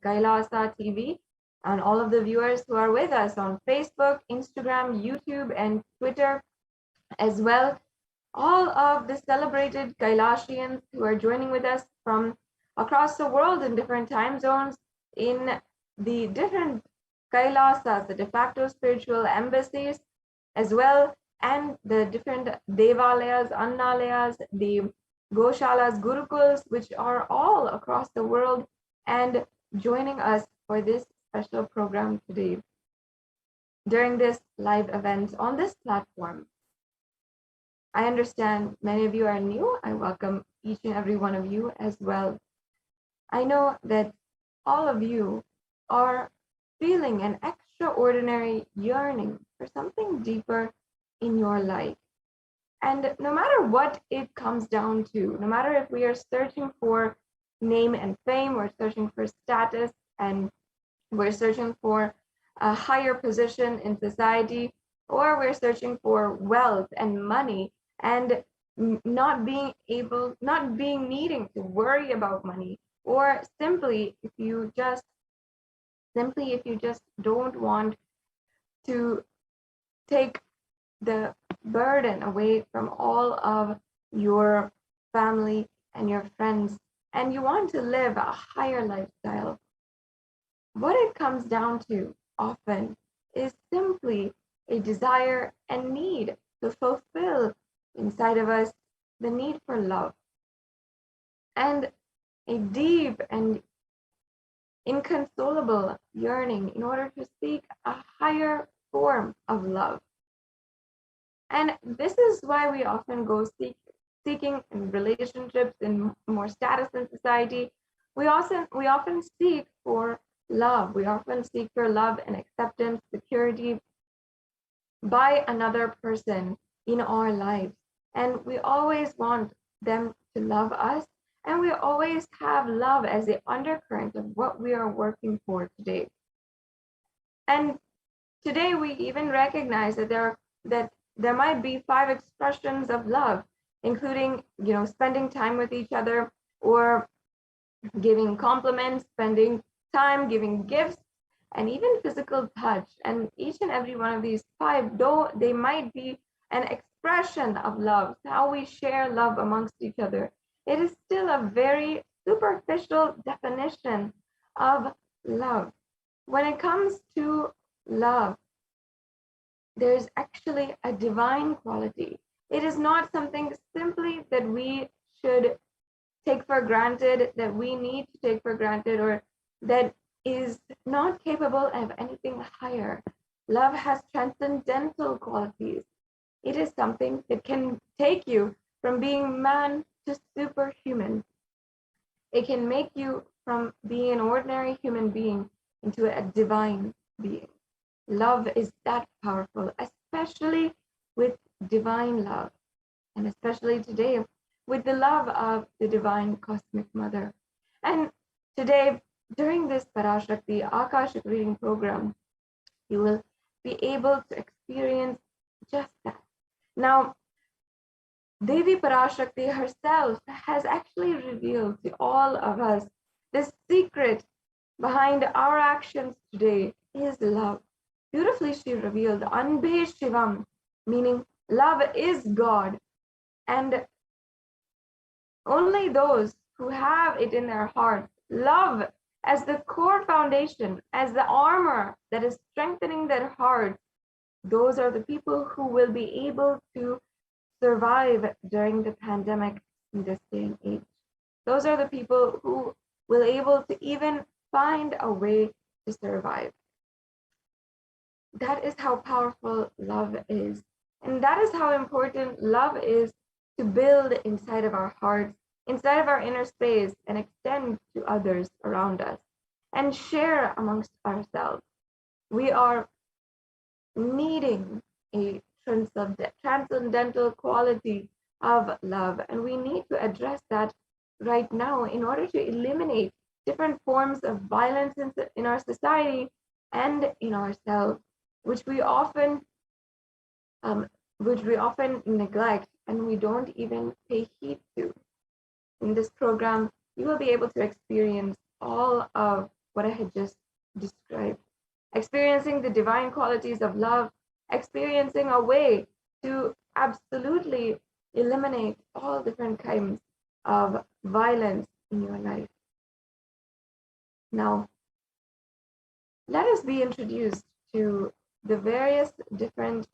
Kailasa TV, and all of the viewers who are with us on Facebook, Instagram, YouTube, and Twitter as well. All of the celebrated Kailashians who are joining with us from across the world in different time zones, in the different Kailasas, the de facto spiritual embassies, as well, and the different Devalayas, Annalayas, the Goshalas, Gurukuls, which are all across the world and joining us for this special program today. During this live event on this platform, I understand many of you are new. I welcome each and every one of you as well. I know that all of you are feeling an extraordinary yearning for something deeper in your life. And no matter what it comes down to, no matter if we are searching for name and fame, we're searching for status, and we're searching for a higher position in society, or we're searching for wealth and money, and not being needing to worry about money, or simply if you just don't want to take the burden away from all of your family and your friends, and you want to live a higher lifestyle, what it comes down to often is simply a desire and need to fulfill inside of us the need for love, and a deep and inconsolable yearning in order to seek a higher form of love. And this is why we often go seeking in relationships, in more status in society. We often seek for love. We often seek for love and acceptance, security by another person in our lives. And we always want them to love us. And we always have love as the undercurrent of what we are working for today. And today we even recognize that there might be 5 expressions of love, including, spending time with each other, or giving compliments, spending time, giving gifts, and even physical touch. And each and every one of these 5, though they might be an expression of love, how we share love amongst each other, it is still a very superficial definition of love. When it comes to love, there's actually a divine quality. It is not something simply that we should take for granted, that we need to take for granted, or that is not capable of anything higher. Love has transcendental qualities. It is something that can take you from being man to superhuman. It can make you from being an ordinary human being into a divine being. Love is that powerful, especially with divine love, and especially today with the love of the divine cosmic mother. And today, during this Parashakti Akashic reading program, you will be able to experience just that. Now, Devi Parashakti herself has actually revealed to all of us the secret behind our actions today is love. Beautifully, she revealed Anbe Shivam, meaning love is God. And only those who have it in their hearts, love as the core foundation, as the armor that is strengthening their hearts, those are the people who will be able to survive during the pandemic in this day and age. Those are the people who will be able to even find a way to survive. That is how powerful love is. And that is how important love is to build inside of our hearts, inside of our inner space, and extend to others around us and share amongst ourselves. We are needing a transcendental quality of love, and we need to address that right now in order to eliminate different forms of violence in our society and in ourselves, which we often neglect and we don't even pay heed to. In this program, you will be able to experience all of what I had just described. Experiencing the divine qualities of love, experiencing a way to absolutely eliminate all different kinds of violence in your life. Now, let us be introduced to the various different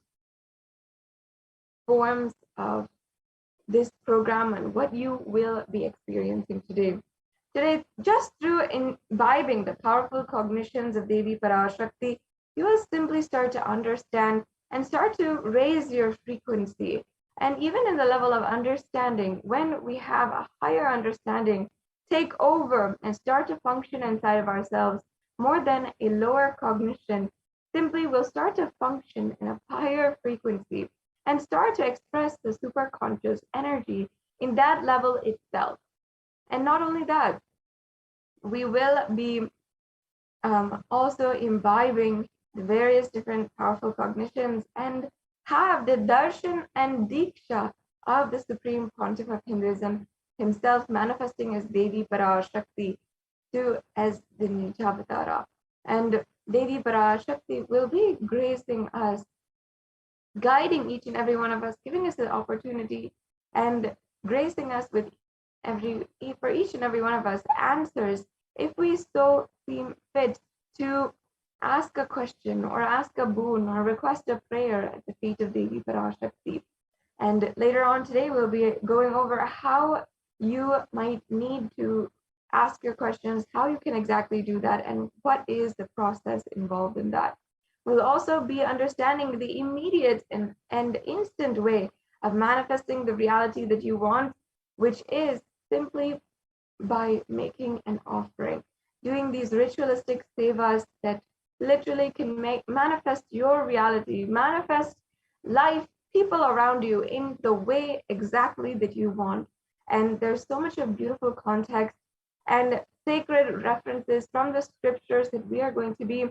forms of this program and what you will be experiencing today. Today, just through imbibing the powerful cognitions of Devi Parashakti, you will simply start to understand and start to raise your frequency. And even in the level of understanding, when we have a higher understanding take over and start to function inside of ourselves more than a lower cognition, simply will start to function in a higher frequency and start to express the superconscious energy in that level itself. And not only that, we will be also imbibing the various different powerful cognitions and have the darshan and diksha of the Supreme Pontiff of Hinduism himself manifesting as Devi Parashakti as the Nijavatara. And Devi Parashakti will be gracing us, guiding each and every one of us, giving us the opportunity and gracing us with for each and every one of us answers if we so seem fit to ask a question or ask a boon or request a prayer at the feet of Devi Parashakti. And later on today, we'll be going over how you might need to ask your questions, how you can exactly do that, and what is the process involved in that. We'll also be understanding the immediate and instant way of manifesting the reality that you want, which is simply by making an offering, doing these ritualistic sevas that literally can manifest your reality, manifest life, people around you in the way exactly that you want. And there's so much of beautiful context and sacred references from the scriptures that we are going to be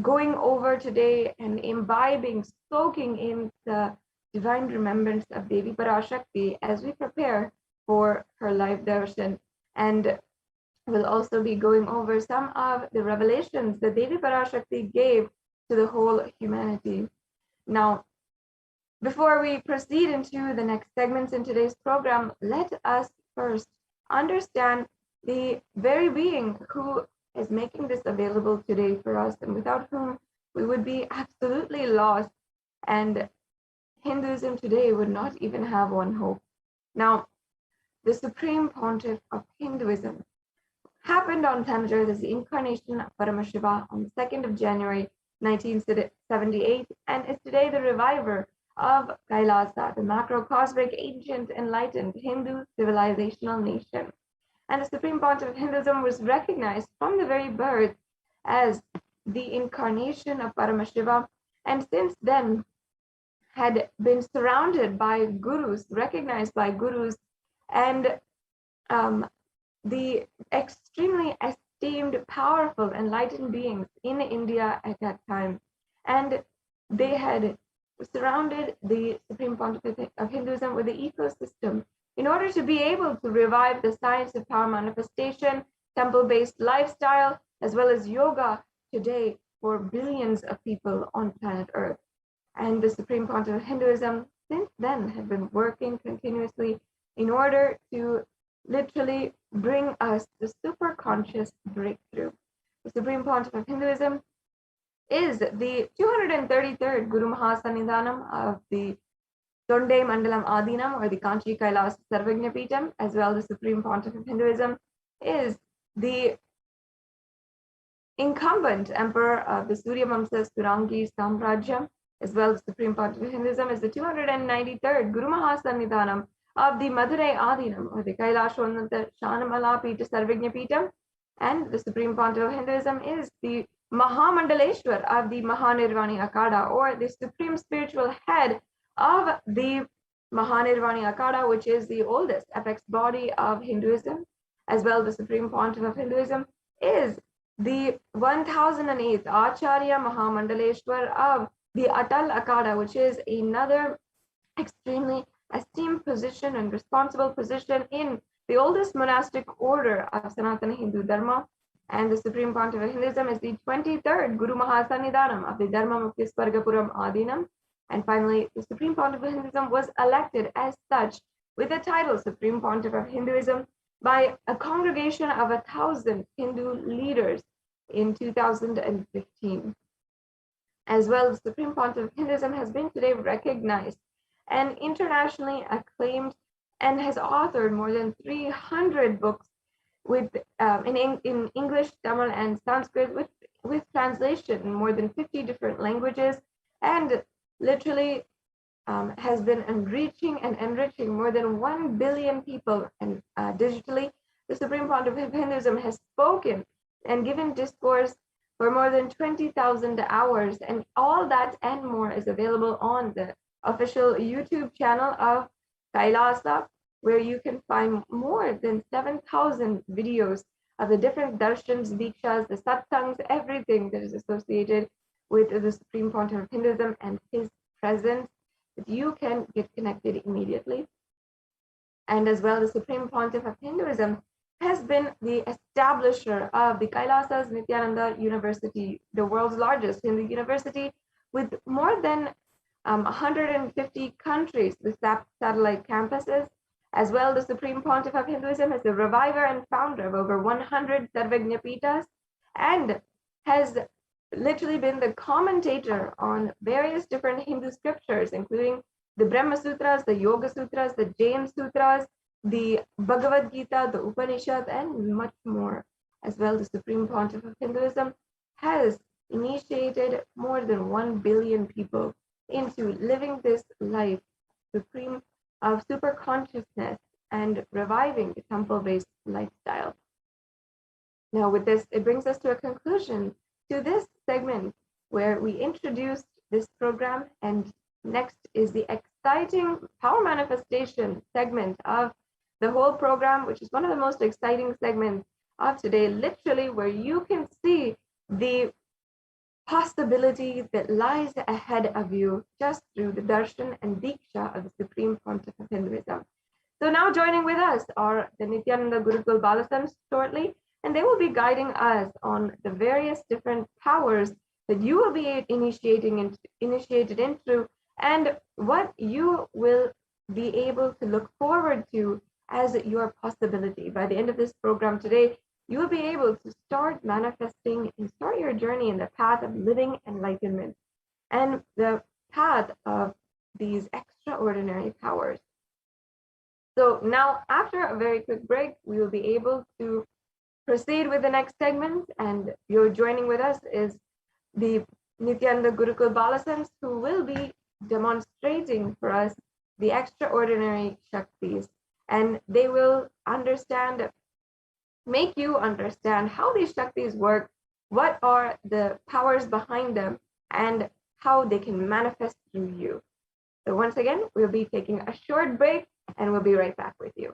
going over today and imbibing, soaking in the divine remembrance of Devi Parashakti as we prepare for her live darshan. And we'll also be going over some of the revelations that Devi Parashakti gave to the whole humanity. Now, before we proceed into the next segments in today's program, let us first understand the very being who is making this available today for us, and without whom we would be absolutely lost, and Hinduism today would not even have one hope. Now, the Supreme Pontiff of Hinduism happened on planet Earth as the incarnation of Paramashiva on the 2nd of January 1978, and is today the reviver of Kailasa, the macrocosmic, ancient, enlightened Hindu civilizational nation. And the Supreme Pontiff of Hinduism was recognized from the very birth as the incarnation of Paramashiva, and since then had been surrounded by gurus, recognized by gurus, and the extremely esteemed, powerful, enlightened beings in India at that time. And they had surrounded the Supreme Pontiff of Hinduism with the ecosystem in order to be able to revive the science of power manifestation, temple-based lifestyle, as well as yoga today for billions of people on planet Earth. And the Supreme Pontiff of Hinduism since then have been working continuously in order to literally bring us the super conscious breakthrough. The Supreme Pontiff of Hinduism is the 233rd Guru Mahasannidhanam of the Tonde Mandalam Adinam, or the Kanchi Kailas Sarvagnapitam, as well as the Supreme Pontiff of Hinduism is the incumbent emperor of the Surya Vamsa Surangi Samrajyam, as well as the Supreme Pontiff of Hinduism is the 293rd Guru Mahasannidhanam of the Madurai Adinam, or the Kailashonanta Shanamala Pita Sarvagnapitam, and the Supreme Pontiff of Hinduism is the Mahamandaleshwar of the Mahanirvani Akada, or the supreme spiritual head of the Mahanirvani Akada, which is the oldest apex body of Hinduism, as well as the Supreme Pontiff of Hinduism is the 1008th Acharya Mahamandaleshwar of the Atal Akada, which is another extremely esteemed position and responsible position in the oldest monastic order of Sanatana Hindu Dharma. And the Supreme Pontiff of Hinduism is the 23rd Guru Mahasannidhanam of the Dharma Mukti Swargapuram Adinam. And finally, the Supreme Pontiff of Hinduism was elected as such with the title Supreme Pontiff of Hinduism by a congregation of 1,000 Hindu leaders in 2015. As well, the Supreme Pontiff of Hinduism has been today recognized and internationally acclaimed and has authored more than 300 books with in English, Tamil, and Sanskrit with translation in more than 50 different languages, and literally has been enriching and enriching more than 1 billion people. And digitally, the Supreme Pontiff of Hinduism has spoken and given discourse for more than 20,000 hours, and all that and more is available on the official YouTube channel of Kailasa, where you can find more than 7,000 videos of the different darshans, dikshas, the satsangs, everything that is associated with the Supreme Pontiff of Hinduism and his presence, that you can get connected immediately. And as well, the Supreme Pontiff of Hinduism has been the establisher of the Kailasa's Nithyananda University, the world's largest Hindu university, with more than 150 countries with satellite campuses. As well, the Supreme Pontiff of Hinduism is the reviver and founder of over 100 Sarvajna Pitas, and has literally been the commentator on various different Hindu scriptures, including the Brahma Sutras, the Yoga Sutras, the Jain Sutras, the Bhagavad Gita, the Upanishad, and much more. As well, the Supreme Pontiff of Hinduism has initiated more than 1 billion people into living this life supreme of super consciousness and reviving the temple-based lifestyle. Now, with this, it brings us to a conclusion to this segment where we introduced this program, and next is the exciting power manifestation segment of the whole program, which is one of the most exciting segments of today, literally where you can see the possibility that lies ahead of you just through the darshan and diksha of the Supreme Pontiff of Hinduism. So now joining with us are the Nithyananda Gurukul Balasams shortly, and they will be guiding us on the various different powers that you will be initiated into, and what you will be able to look forward to as your possibility. By the end of this program today, you will be able to start manifesting and start your journey in the path of living enlightenment and the path of these extraordinary powers. So now, after a very quick break, we will be able to proceed with the next segment, and you're joining with us is the Nithyananda Gurukul Balasams, who will be demonstrating for us the extraordinary Shaktis, and they will make you understand how these Shaktis work, what are the powers behind them, and how they can manifest through you. So once again, we'll be taking a short break, and we'll be right back with you.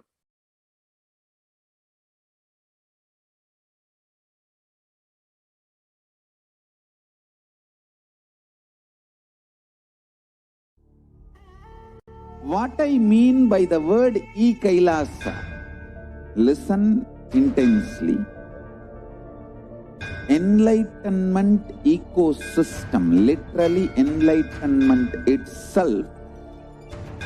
What I mean by the word e-Kailasa, listen intensely. Enlightenment ecosystem, literally enlightenment itself,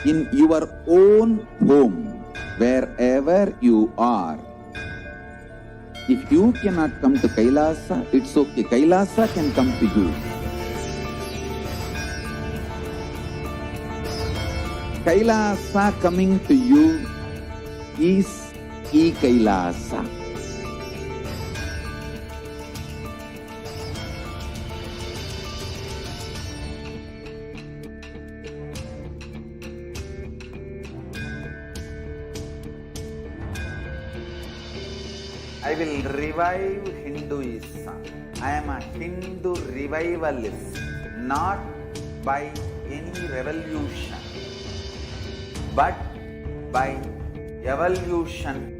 in your own home, wherever you are. If you cannot come to Kailasa, it's okay. Kailasa can come to you. Kailasa coming to you is e-Kailasa. I will revive Hinduism. I am a Hindu revivalist, not by any revolution, but by evolution.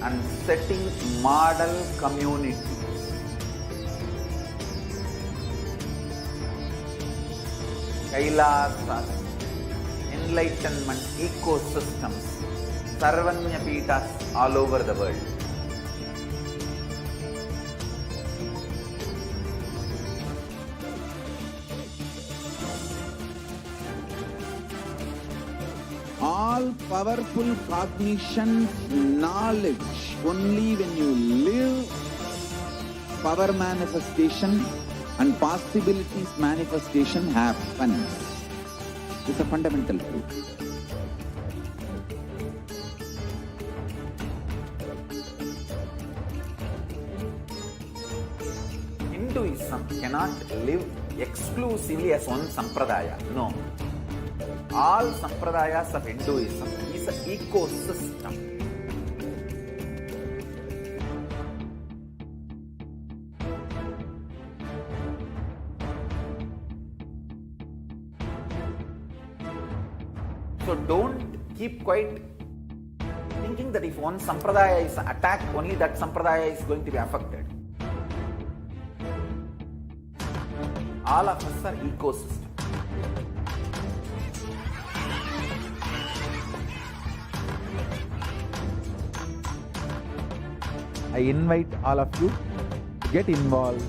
and setting model communities. Kailasas, enlightenment ecosystems, Sarvanya Peethas all over the world. All powerful cognition, knowledge, only when you live, power manifestation and possibilities manifestation happens. It's a fundamental truth. Hinduism cannot live exclusively as one sampradaya. No. All sampradayas of Hinduism is an ecosystem. So don't keep quiet thinking that if one sampradaya is attacked, only that sampradaya is going to be affected. All of us are ecosystem. I invite all of you to get involved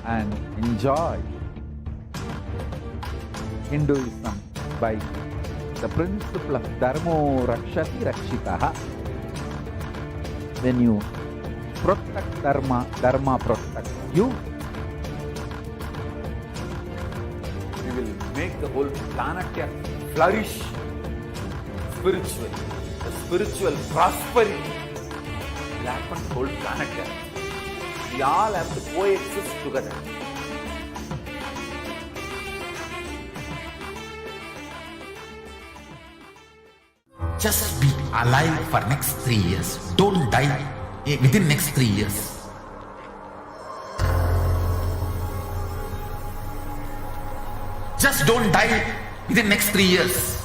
and enjoy Hinduism by the principle of Dharmo Rakshati Rakshitaha. When you protect Dharma, Dharma protects you. You will make the whole planet flourish spiritually. The spiritual prosperity will happen to the whole planet. We all have to coexist together. Just be alive for next 3 years. Don't die within next 3 years. Just don't die within next 3 years.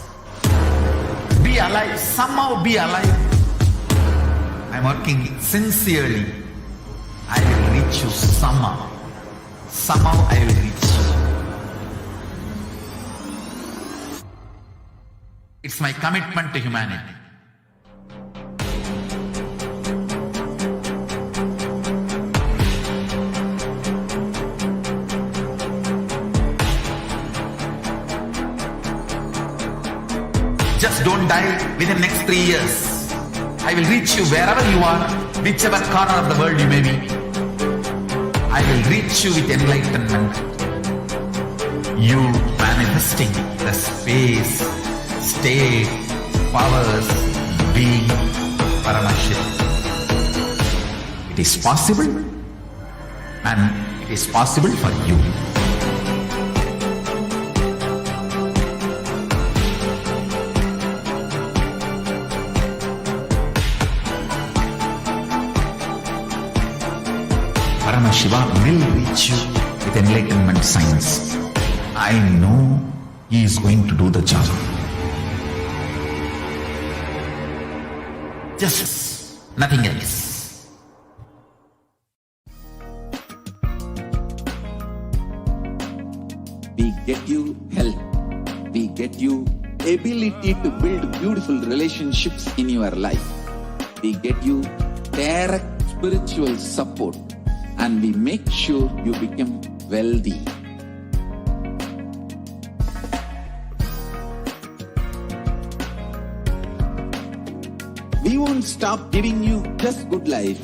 Be alive. Somehow be alive. I'm working sincerely. I will reach you somehow. Somehow I will reach you. It's my commitment to humanity. Just don't die within next 3 years. I will reach you wherever you are, whichever corner of the world you may be. I will reach you with enlightenment. You manifesting the space, state, powers, being Paramashivoham. It is possible, and it is possible for you. Paramashiva will reach you with enlightenment science. I know he is going to do the job. Just nothing else. We get you health. We get you ability to build beautiful relationships in your life. We get you direct spiritual support, and we make sure you become wealthy. We won't stop giving you just good life.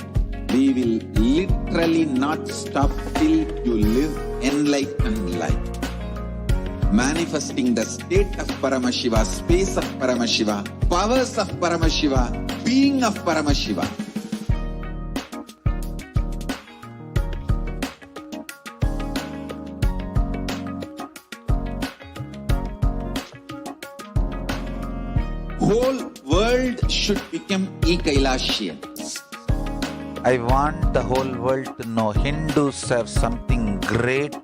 We will literally not stop till you live enlightened life. Manifesting the state of Paramashiva, space of Paramashiva, powers of Paramashiva, being of Paramashiva. Whole world should become e-Kailashians. I want the whole world to know Hindus have something great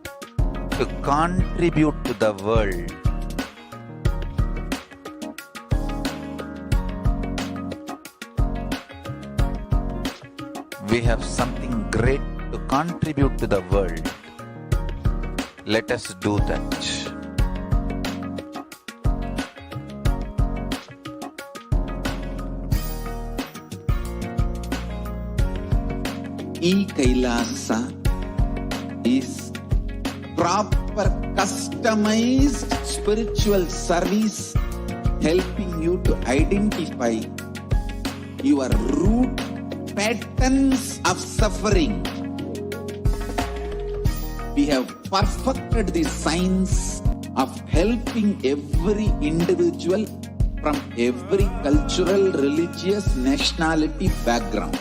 to contribute to the world. We have something great to contribute to the world. Let us do that. E-Kailasa is proper customized spiritual service helping you to identify your root patterns of suffering. We have perfected the science of helping every individual from every cultural, religious, nationality background.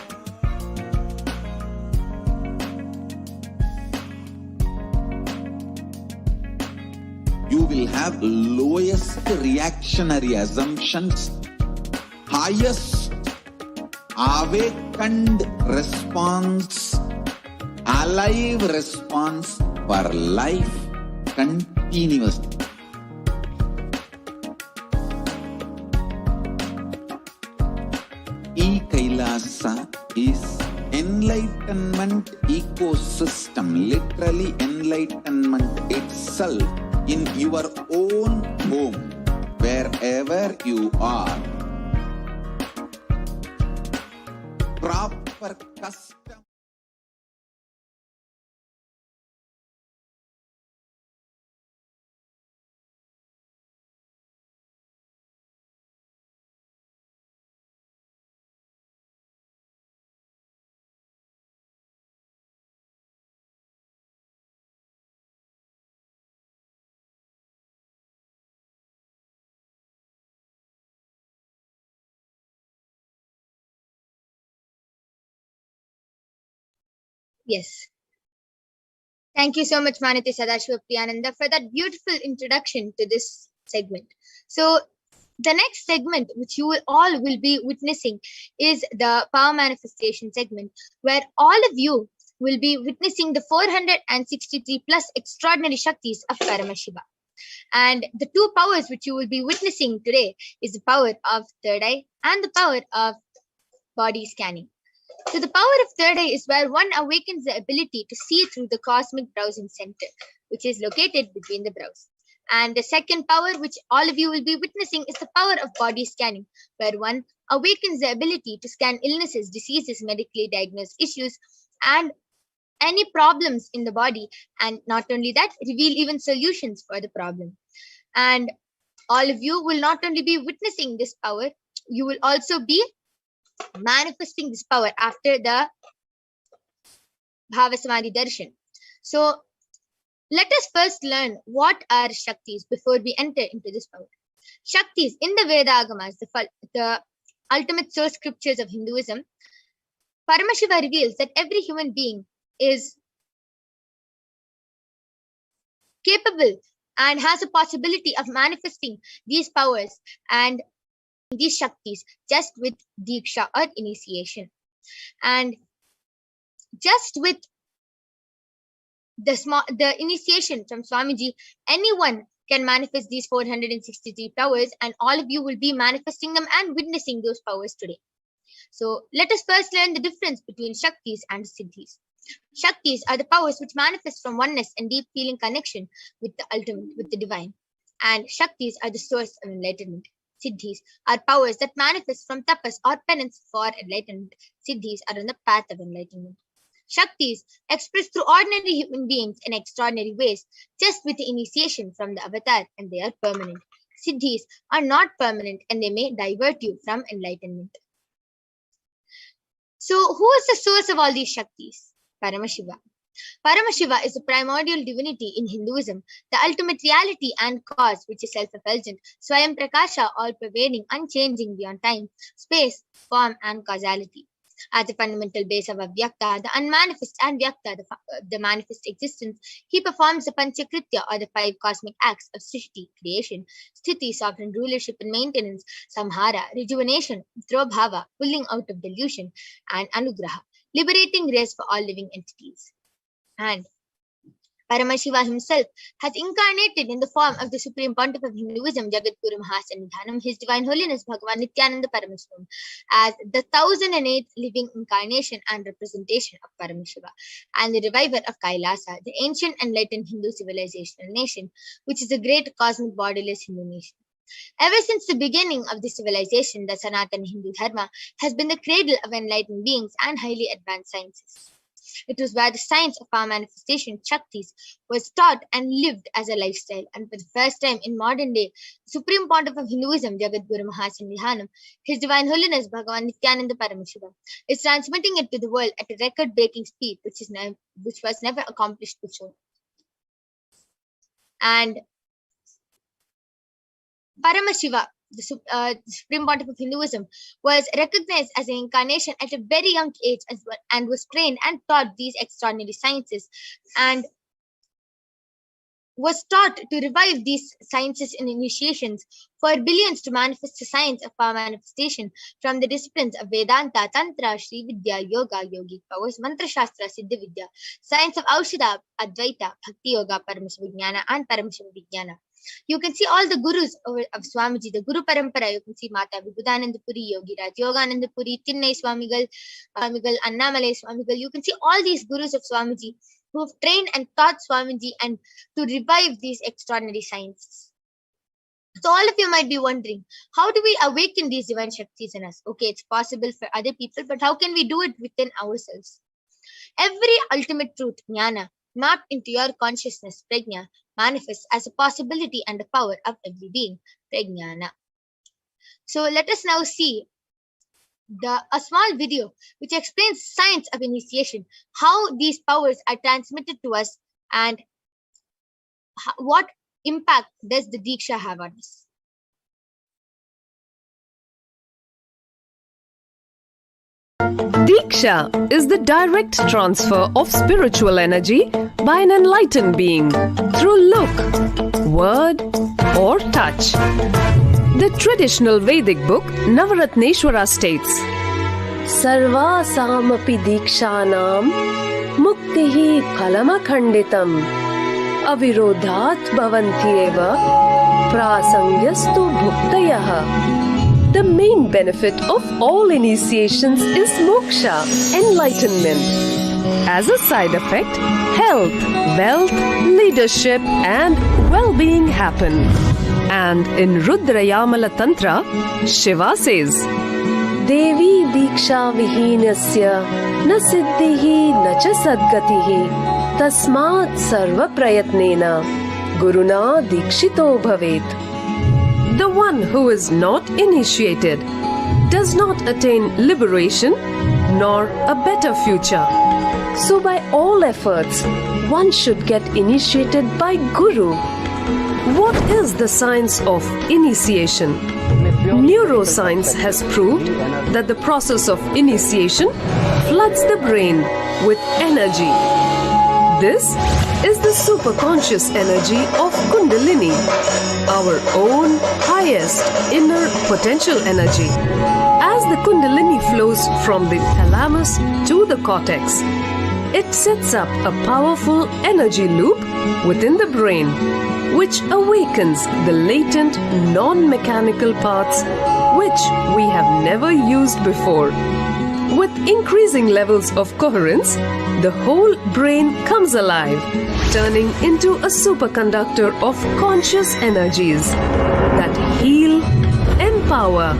You will have lowest reactionary assumptions, highest awakened response, alive response for life continuously. E-Kailasa is enlightenment ecosystem, literally enlightenment itself in your own home, wherever you are. Proper custom. Yes. Thank you so much, Manati Sadashiva for that beautiful introduction to this segment. So, the next segment, which you all will be witnessing, is the power manifestation segment, where all of you will be witnessing the 463 plus extraordinary Shaktis of Paramashiva. And the two powers which you will be witnessing today is the power of third eye and the power of body scanning. So the power of third eye is where one awakens the ability to see through the cosmic browsing center, which is located between the brows. And the second power, which all of you will be witnessing, is the power of body scanning, where one awakens the ability to scan illnesses, diseases, medically diagnosed issues, and any problems in the body. And not only that, reveal even solutions for the problem. And all of you will not only be witnessing this power, you will also be manifesting this power after the Bhavasamadhi Darshan. So let us first learn what are Shaktis before we enter into this power. Shaktis in the Veda Agamas, the ultimate source scriptures of Hinduism, Paramashiva reveals that every human being is capable and has a possibility of manifesting these powers and these Shaktis just with Diksha or initiation. And just with the initiation from Swamiji, anyone can manifest these 463 powers, and all of you will be manifesting them and witnessing those powers today. So let us first learn the difference between Shaktis and Siddhis. Shaktis are the powers which manifest from oneness and deep feeling connection with the ultimate, with the divine. And Shaktis are the source of enlightenment. Siddhis are powers that manifest from tapas or penance for enlightenment. Siddhis are on the path of enlightenment. Shaktis express through ordinary human beings in extraordinary ways, just with the initiation from the avatar, and they are permanent. Siddhis are not permanent and they may divert you from enlightenment. So, who is the source of all these Shaktis? Paramashiva. Paramashiva is the primordial divinity in Hinduism, the ultimate reality and cause, which is self-effulgent, Swayam Prakasha, all-pervading, unchanging beyond time, space, form, and causality. As the fundamental base of Avyakta, the unmanifest, and Vyakta, the manifest existence, he performs the Panchakritya, or the 5 cosmic acts of Srishti, creation, Sthiti, sovereign rulership and maintenance, Samhara, rejuvenation, Drobhava, pulling out of delusion, and Anugraha, liberating grace for all living entities. And Paramashiva himself has incarnated in the form of the Supreme Pontiff of Hinduism, Jagadguru Mahasannidhanam, His Divine Holiness Bhagavan Nithyananda Paramashivam, as the 1008th living incarnation and representation of Paramashiva, and the reviver of Kailasa, the ancient enlightened Hindu civilizational nation, which is a great cosmic bodiless Hindu nation. Ever since the beginning of the civilization, the Sanatana Hindu Dharma has been the cradle of enlightened beings and highly advanced sciences. It was where the science of our manifestation, Shaktis, was taught and lived as a lifestyle. And for the first time in modern day, the Supreme Pontiff of Hinduism, Jagadguru Mahasannidhanam, His Divine Holiness Bhagavan Nithyananda Paramashivam, is transmitting it to the world at a record-breaking speed, which was never accomplished before. And Paramashiva, the Supreme Pontiff of Hinduism, was recognized as an incarnation at a very young age and was trained and taught these extraordinary sciences, and was taught to revive these sciences in initiations for billions to manifest the science of our manifestation from the disciplines of Vedanta, Tantra, Sri Vidya, Yoga, Yogic powers, Mantra Shastra, Siddha Vidya, science of Aushadha, Advaita, Bhakti Yoga, Paramashiva Jnana, and Paramashiva Vijnana. You can see all the gurus of Swamiji, the Guru Parampara. You can see Mata Vibhudananda Puri, Yogi Raj Yogananda Puri, Tinnai Swamigal, Annamalai Swamigal. You can see all these gurus of Swamiji who have trained and taught Swamiji and to revive these extraordinary sciences. So all of you might be wondering, how do we awaken these divine Shaktis in us? Okay, it's possible for other people, but how can we do it within ourselves? Every ultimate truth, Jnana, mapped into your consciousness, Prajna, manifests as a possibility and a power of every being, Prajnana. So let us now see a small video which explains science of initiation, how these powers are transmitted to us, and what impact does the Diksha have on us. Diksha is the direct transfer of spiritual energy by an enlightened being through look, word, or touch. The traditional Vedic book Navaratneshwara states, Sarvasamapi Dikshanam Muktihi Phalamakhanditam Avirodhat Bhavantyeva Prasangyastu Bhuktayaha. The main benefit of all initiations is moksha, enlightenment. As a side effect, health, wealth, leadership, and well-being happen. And in Rudrayamala Tantra, Shiva says, Devi Diksha Vihinasya Na Siddhihi Na Cha Sadgatihi Tasmat Sarva Prayatnena Guruna Dikshito Bhavet. The one who is not initiated does not attain liberation nor a better future. So by all efforts, one should get initiated by Guru. What is the science of initiation? Neuroscience has proved that the process of initiation floods the brain with energy. This is the superconscious energy of Kundalini, our own highest inner potential energy. As the Kundalini flows from the thalamus to the cortex, it sets up a powerful energy loop within the brain, which awakens the latent non-mechanical parts which we have never used before. With increasing levels of coherence, the whole brain comes alive, turning into a superconductor of conscious energies that heal, empower,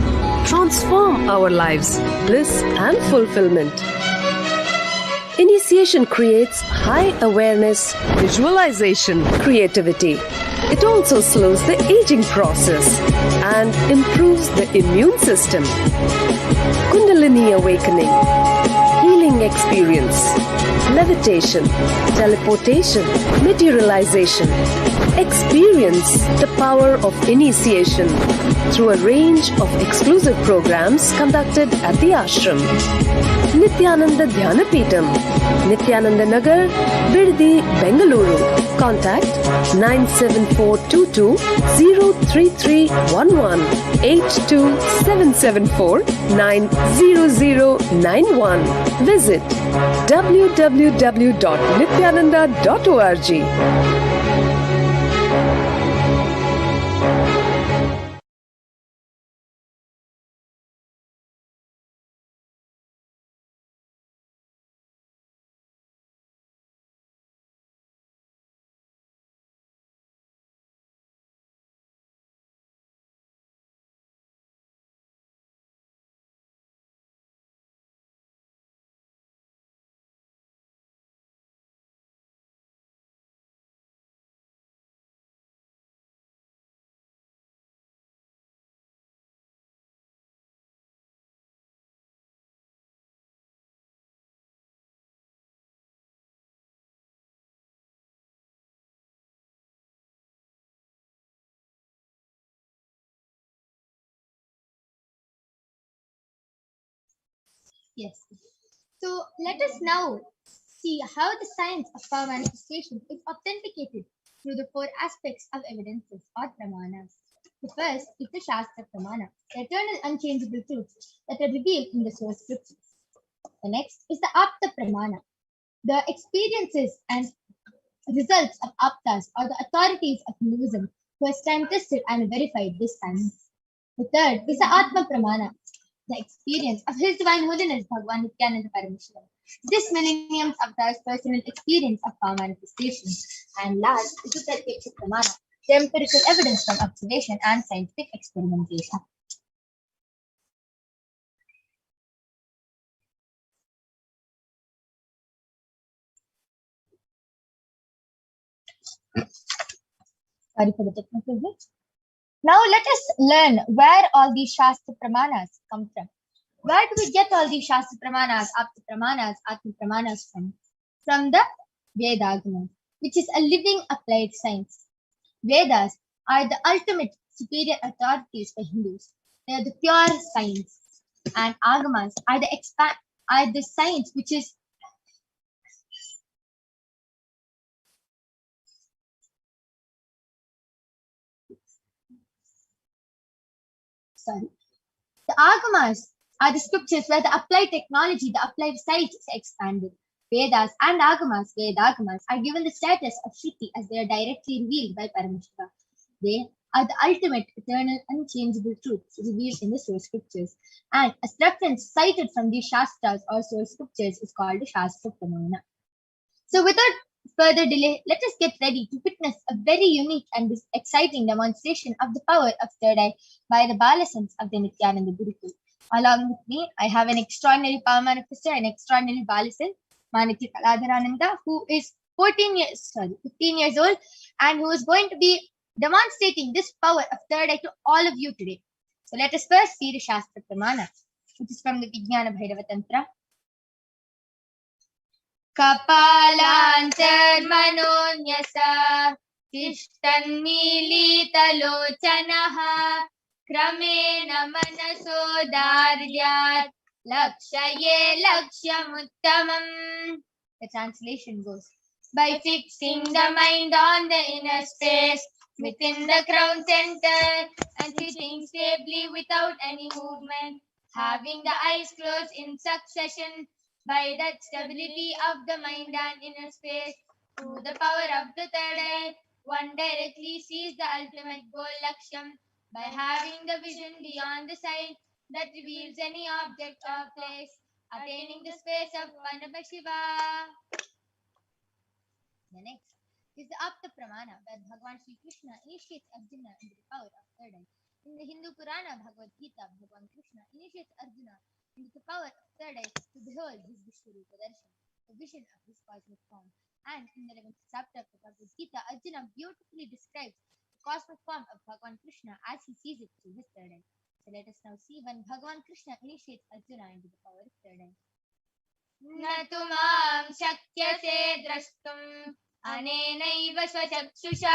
transform our lives, bliss and fulfillment. Initiation creates high awareness, visualization, creativity. It also slows the aging process and improves the immune system. Kundalini awakening, healing experience, levitation, teleportation, materialization. Experience the power of initiation through a range of exclusive programs conducted at the ashram. Nithyananda Dhyanapeetham, Nithyananda Nagar, Birdi, Bengaluru. Contact 97422 03311. 8277490091. Visit www.nithyananda.org. Yes. So let us now see how the science of power manifestation is authenticated through the four aspects of evidences or pramanas. The first is the Shastra Pramana, the eternal unchangeable truths that are revealed in the source scriptures. The next is the Apta Pramana, the experiences and results of Aptas or the authorities of Hinduism who has time tested and verified this science. The third is the Atma Pramana, the experience of His Divine Holiness Bhagavan Nithyananda Paramashivam. This millennium's avatar's personal experience of power manifestation. And last is the Pratyaksha Pramana, the empirical evidence from observation and scientific experimentation. Sorry for the technical glitch. Now let us learn where all these Shastra Pramanas come from. Where do we get all these Shastra Pramanas, Apta Pramanas, Atma Pramanas from? From the Vedagama, which is a living applied science. Vedas are the ultimate superior authorities for Hindus. They are the pure science. And Agamas are the science which is the Agamas are the scriptures where the applied technology, the applied science is expanded. Vedas and Agamas, Vedagamas, are given the status of Shruti as they are directly revealed by Paramashiva. They are the ultimate, eternal, unchangeable truths revealed in the source scriptures. And a reference cited from these Shastras or source scriptures is called the Shastra Pramana. So without further delay, let us get ready to witness a very unique and exciting demonstration of the power of third eye by the Balasons of the Nithyananda Gurukul. Along with me, I have an extraordinary power manifester, an extraordinary Balasan, Manitya Kaladharananda, who is 15 years old, and who is going to be demonstrating this power of third eye to all of you today. So let us first see the Shastra Pramana, which is from the Vijnana Bhairava Tantra. Kapalantarmanonyasa tishtannilitalochanaha kramena manasodaryat lakshaye lakshamuttamam. The translation goes, by fixing the mind on the inner space within the crown center and sitting stably without any movement, having the eyes closed in succession, by that stability of the mind and inner space, through the power of the third eye, one directly sees the ultimate goal Laksham by having the vision beyond the sight that reveals any object or place, attaining the space of Paramashiva. The next is the Apta Pramana, where Bhagavan Sri Krishna initiates Arjuna into the power of third eye. In the Hindu Purana Bhagavad Gita, Bhagavan Krishna initiates Arjuna into the power of third eye to behold his Vishwarupa Darshan, the vision of his cosmic form. And in the 11th chapter of the Bhagavad Gita, Arjuna beautifully describes the cosmic form of Bhagavan Krishna as he sees it through his third eye. So let us now see when Bhagavan Krishna initiates Arjuna into the power of third eye. Natumam shakyase drashtum anenaiva swachakshusha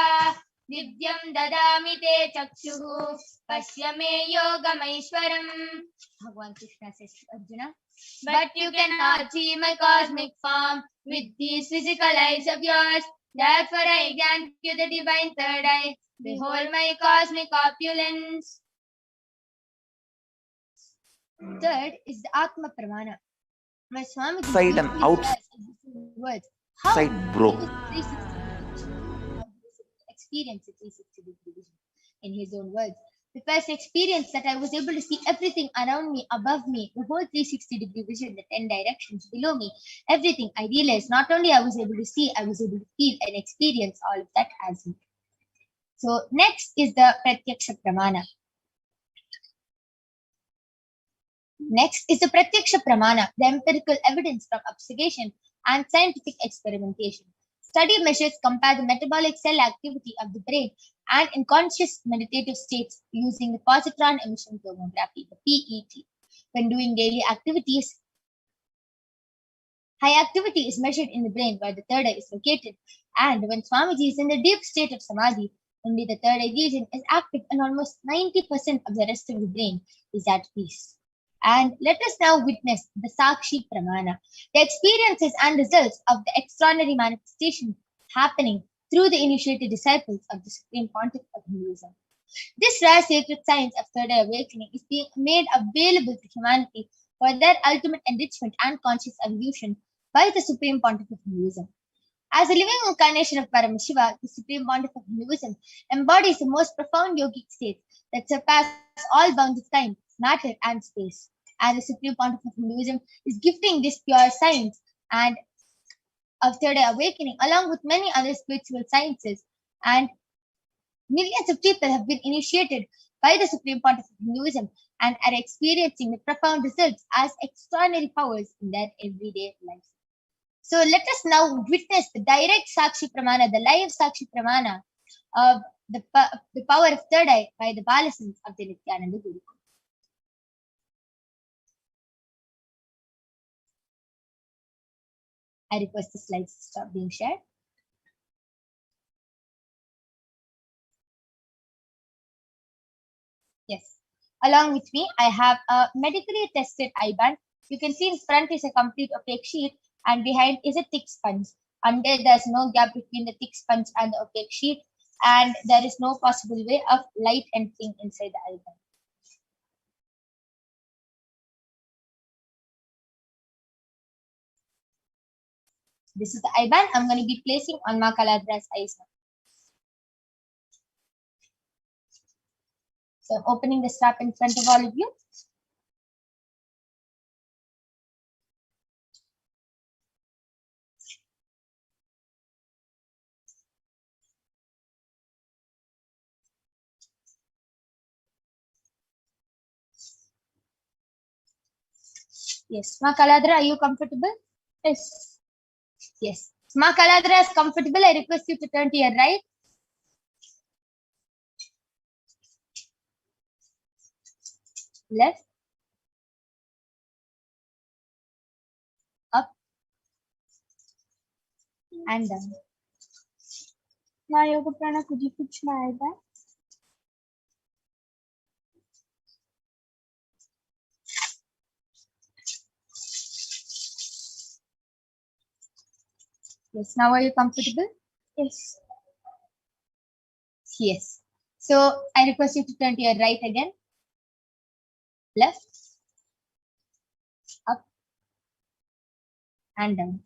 divyam dadami te chakshuhu pasya me yogamaishwaram. Bhagavan Krishna says to Arjuna, but you cannot see my cosmic form with these physical eyes of yours. Therefore I grant you the divine third eye. Behold my cosmic opulence. Third is the Atma Pramana, where Swamiji Side and outside words how broke. he was 360 degrees, how he was able to experience a 360 degree vision. In his own words, the first experience that I was able to see everything around me, above me, the whole 360-degree vision, the 10 directions below me, everything. I realized not only I was able to see, I was able to feel and experience all of that as me. So next is the Pratyaksha Pramana. Next is the Pratyaksha Pramana, the empirical evidence from observation and scientific experimentation. Study measures compare the metabolic cell activity of the brain and in conscious meditative states using the positron emission tomography, the PET. When doing daily activities, high activity is measured in the brain where the third eye is located. And when Swamiji is in the deep state of Samadhi, only the third eye region is active and almost 90% of the rest of the brain is at peace. And let us now witness the Sakshi Pramana, the experiences and results of the extraordinary manifestation happening through the initiated disciples of the Supreme Pontiff of Hinduism. This rare sacred science of third eye awakening is being made available to humanity for their ultimate enrichment and conscious evolution by the Supreme Pontiff of Hinduism. As a living incarnation of Paramashiva, the Supreme Pontiff of Hinduism embodies the most profound yogic states that surpass all bounds of time, matter, and space. And the Supreme Pontiff of Hinduism is gifting this pure science and of third eye awakening, along with many other spiritual sciences. And millions of people have been initiated by the Supreme Pontiff of Hinduism and are experiencing the profound results as extraordinary powers in their everyday lives. So let us now witness the direct Sakshi Pramana, the live Sakshi Pramana of the power of third eye by the Balasans of the Nithyananda Guru. I request the slides to stop being shared. Yes. Along with me, I have a medically tested eye band. You can see in front is a complete opaque sheet and behind is a thick sponge. Under there's no gap between the thick sponge and the opaque sheet, and there is no possible way of light entering inside the eye band. This is the eye band I'm going to be placing on Ma Kaladra's eyes now. So I'm opening the strap in front of all of you. Yes, Ma Kaladra, are you comfortable? Yes. Yes. Ma Kaladra is comfortable. I request you to turn to your right. Left. Up. And down. Now, Yoga Prana, could you put my eye back? Yes. Now, are you comfortable? Yes. Yes. So, I request you to turn to your right again. Left. Up. And down.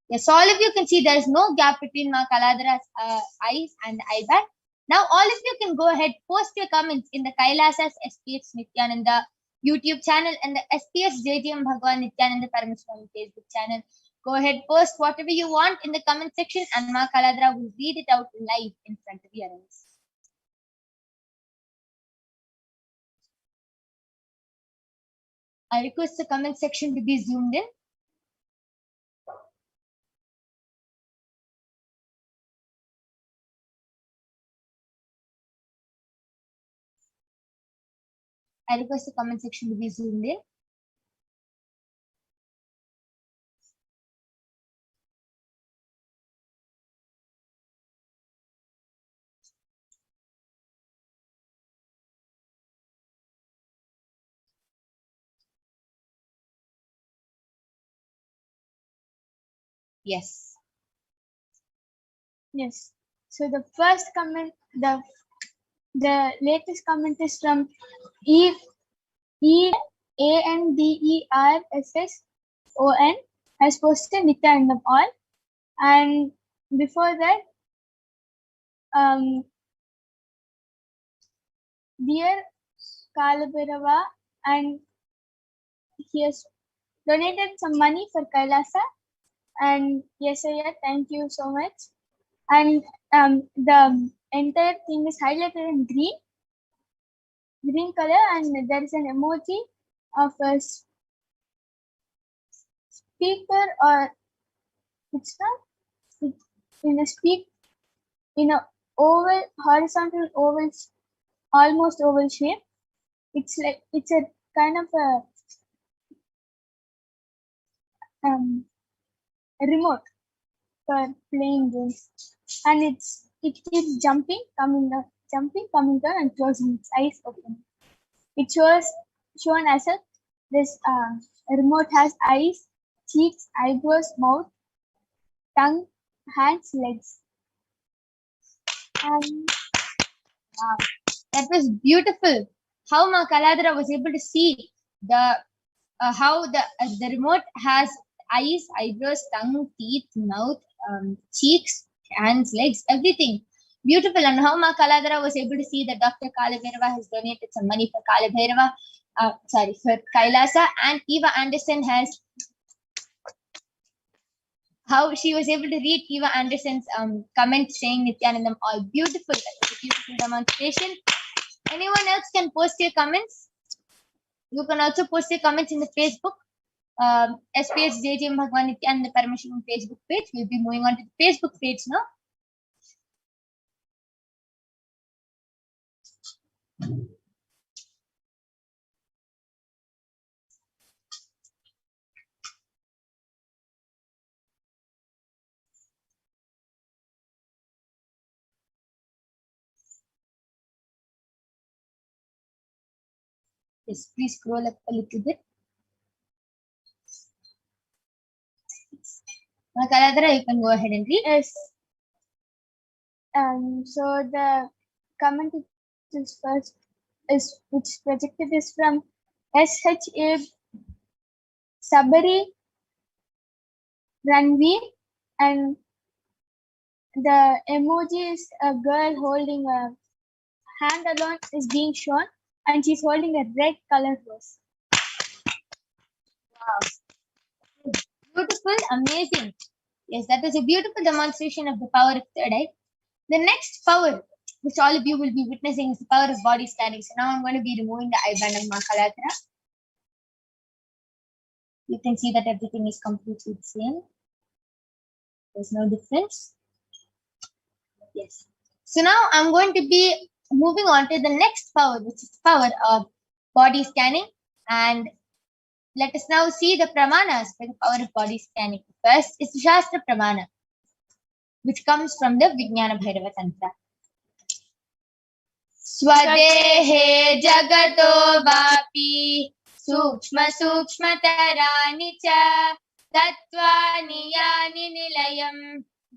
Yes, so all of you can see there is no gap between Ma Kaladra's eyes and the eye band. Now, all of you can go ahead, post your comments in the Kailasa's HDH Nithyananda YouTube channel and the SPS JTM Bhagwan Nithyananda Paramashivam Facebook channel. Go ahead, post whatever you want in the comment section and Ma Kaladra will read it out live in front of your eyes. I request the comment section to be zoomed in. I request the comment section to be zoomed in. Yes. Yes. So the first comment, the latest comment is from Eve ANDERSSON has posted Nithyanandam all. And before that, dear Kalabhairava, and he has donated some money for Kailasa. And yes, Ayya, thank you so much. And the entire thing is highlighted in green color, and there is an emoji of a speaker, or it's not in a oval, horizontal oval, almost oval shape. It's like it's a kind of a remote for playing games, and it keeps jumping, coming down, and closing its eyes open. It shown as if this remote has eyes, cheeks, eyebrows, mouth, tongue, hands, legs. And Wow, that was beautiful. How Ma Kaladhara was able to see the how the remote has eyes, eyebrows, tongue, teeth, mouth, cheeks, hands, legs, everything. Beautiful. And how Ma Kaladhara was able to see that Dr. Kalabhairava has donated some money for Kalabhairava, for Kailasa, and Eva Anderson has, how she was able to read Eva Anderson's comment saying Nithyanandam all. Beautiful. That was a beautiful demonstration. Anyone else can post your comments. You can also post your comments in the Facebook. SPS JJ Bhagwan Nithyananda Paramashivam Facebook page. We'll be moving on to the Facebook page now. Yes, please scroll up a little bit. Kaladhara, you can go ahead and read. Yes. So the comment is first which projected is from SHA Sabari Ranveer, and the emoji is a girl holding a hand alone is being shown, and she's holding a red colored rose. Wow. Beautiful, amazing. Yes, that was a beautiful demonstration of the power of third eye. The next power, which all of you will be witnessing, is the power of body scanning. So now I'm going to be removing the eye band of Ma Kaladhara. You can see that everything is completely the same. There's no difference. Yes. So now I'm going to be moving on to the next power, which is the power of body scanning. And let us now see the pramanas for the power of body scanning. First is the Shastra Pramana, which comes from the Vijnana Bhairava Tantra. Swadehe jagato vapi sukshma sukshmatarani cha tattvani yani nilayam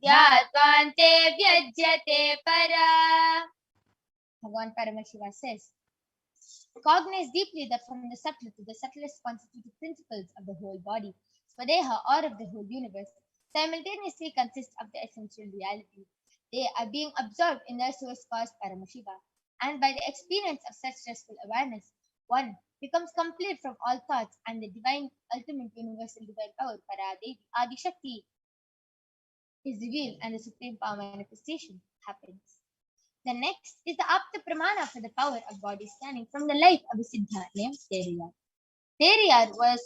dhyattvante vyajyate para. Bhagavan Paramashiva says, cognize deeply that from the subtle to the subtlest constituted principles of the whole body, Swadeha, or of the whole universe, simultaneously consist of the essential reality. They are being absorbed in their source cause Paramashiva, and by the experience of such restful awareness, one becomes complete from all thoughts, and the divine, ultimate universal divine power, Paradevi, Adi Shakti, is revealed, and the supreme power manifestation happens. The next is the Apta Pramana for the power of body scanning from the life of a Siddha named Teriyar. Teriyar was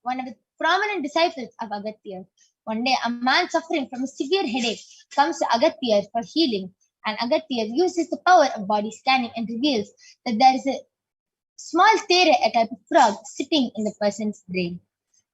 one of the prominent disciples of Agatyar. One day, a man suffering from a severe headache comes to Agatyar for healing, and Agatyar uses the power of body scanning and reveals that there is a small tere, a type of frog, sitting in the person's brain.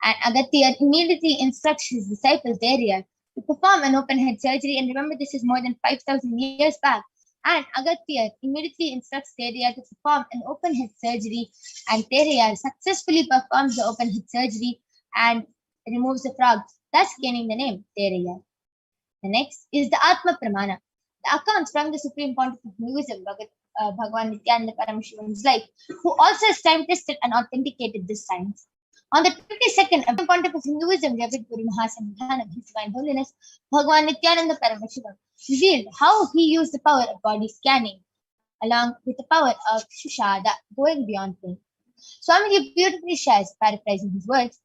And Agatyar immediately instructs his disciple Teriyar to perform an open head surgery. And remember, this is more than 5,000 years back. And Agatyar immediately instructs Teriyar to perform an open head surgery, and Teriyar successfully performs the open head surgery and removes the frog, thus gaining the name Teriyar. The next is the Atma Pramana. The accounts from the Supreme Pontiff of Hinduism, Bhagavan Nithyananda Paramashivan's life, who also has time tested and authenticated this science. On the 22nd of the Pontiff of Hinduism, Jagadguru Mahasanidhanam, His Divine Holiness, Bhagavan Nithyananda Paramashivam, revealed how he used the power of body scanning along with the power of Shushada, going beyond pain. Swamiji beautifully shares, paraphrasing his words,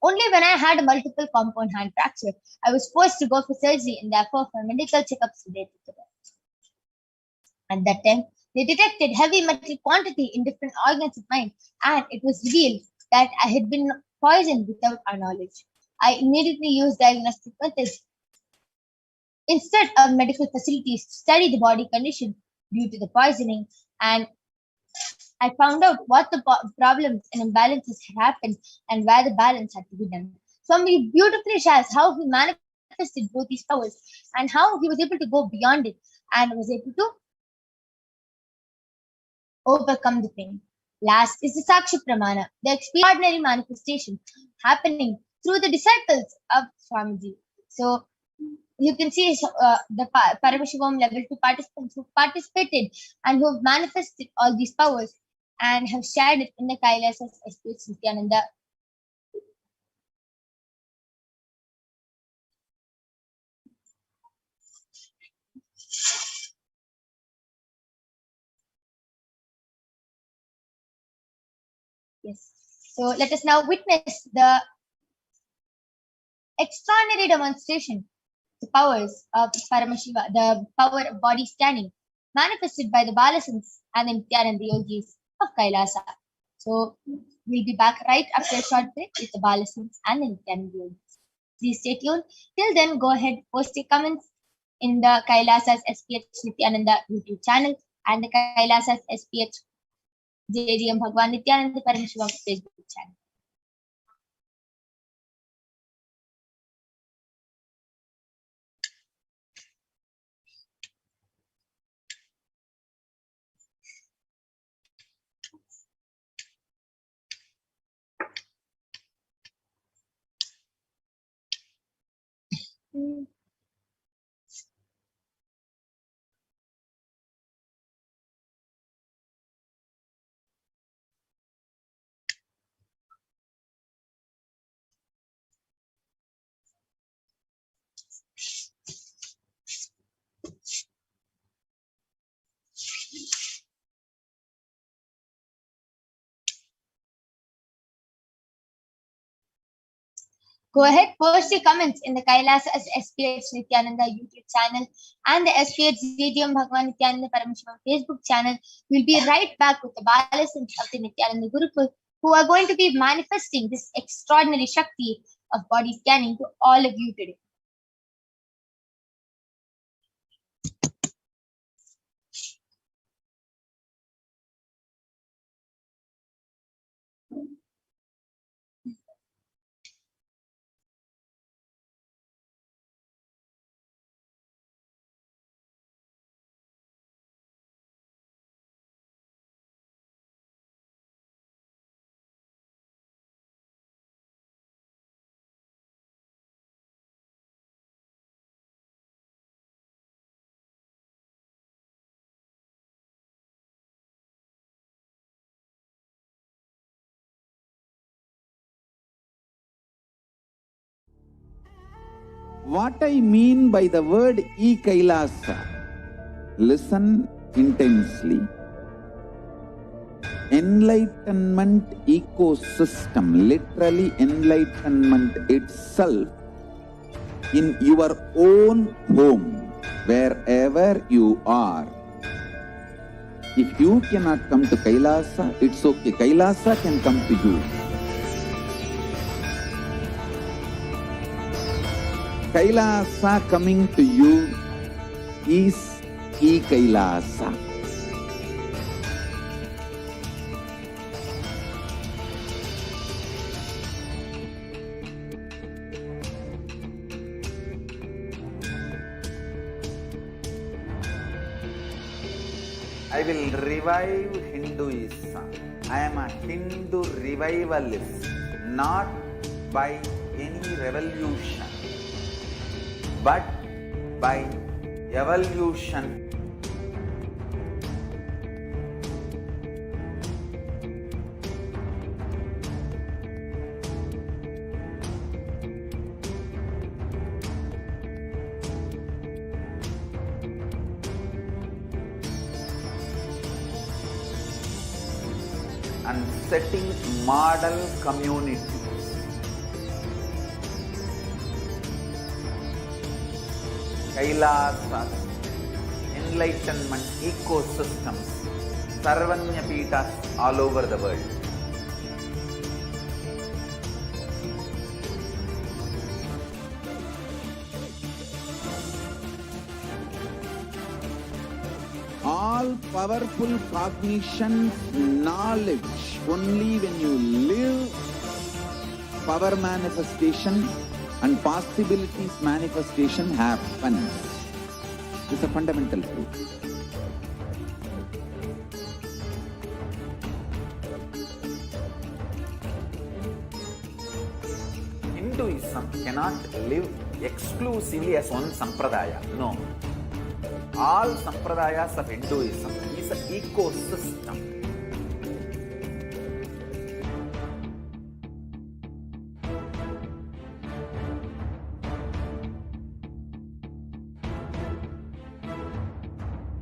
only when I had a multiple compound hand fracture, I was forced to go for surgery and therefore for medical checkups related to that. At that time, they detected heavy metal quantity in different organs of mine, and it was revealed that I had been poisoned without our knowledge. I immediately used diagnostic methods instead of medical facilities to study the body condition due to the poisoning, and I found out what the problems and imbalances had happened and where the balance had to be done. Swami beautifully shares how he manifested both these powers and how he was able to go beyond it and was able to overcome the pain. Last is the Sakshi Pramana, the extraordinary manifestation happening through the disciples of Swamiji. So you can see the Paramashivoham level 2 participants who participated and who have manifested all these powers and have shared it in the Kailasas HDH Nithyananda. Yes. So let us now witness the extraordinary demonstration, the powers of Paramashiva, the power of body scanning, manifested by the Balasans and the Nithyananda yogis of Kailasa. So we'll be back right after a short break with the Balasans and the Nithyananda yogis. Please stay tuned. Till then, go ahead, post your comments in the Kailasas HDH Nithyananda YouTube channel and the Kailasas HDH JDM Bhagavan Nithyananda Paramashivam Facebook channel. Go ahead, post your comments in the Kailasas HDH Nithyananda YouTube channel and the HDH JDM Bhagavan Nithyananda Paramashivam Facebook channel. We'll be right back with the Balasans of the Nithyananda Gurukul, who are going to be manifesting this extraordinary Shakti of body scanning to all of you today. What I mean by the word e-Kailasa, listen intensely. Enlightenment ecosystem, literally enlightenment itself, in your own home, wherever you are. If you cannot come to Kailasa, it's okay. Kailasa can come to you. Kailasa coming to you is e-Kailasa. I will revive Hinduism. I am a Hindu revivalist, not by any revolution, but by evolution. and setting model communities. Kailasas, enlightenment ecosystems, Sarvanya Pitas all over the world. All powerful cognition, knowledge, only when you live, power manifestation and possibilities manifestation happens. This is a fundamental truth. Hinduism cannot live exclusively as one sampradaya. No. All sampradayas of Hinduism is an ecosystem.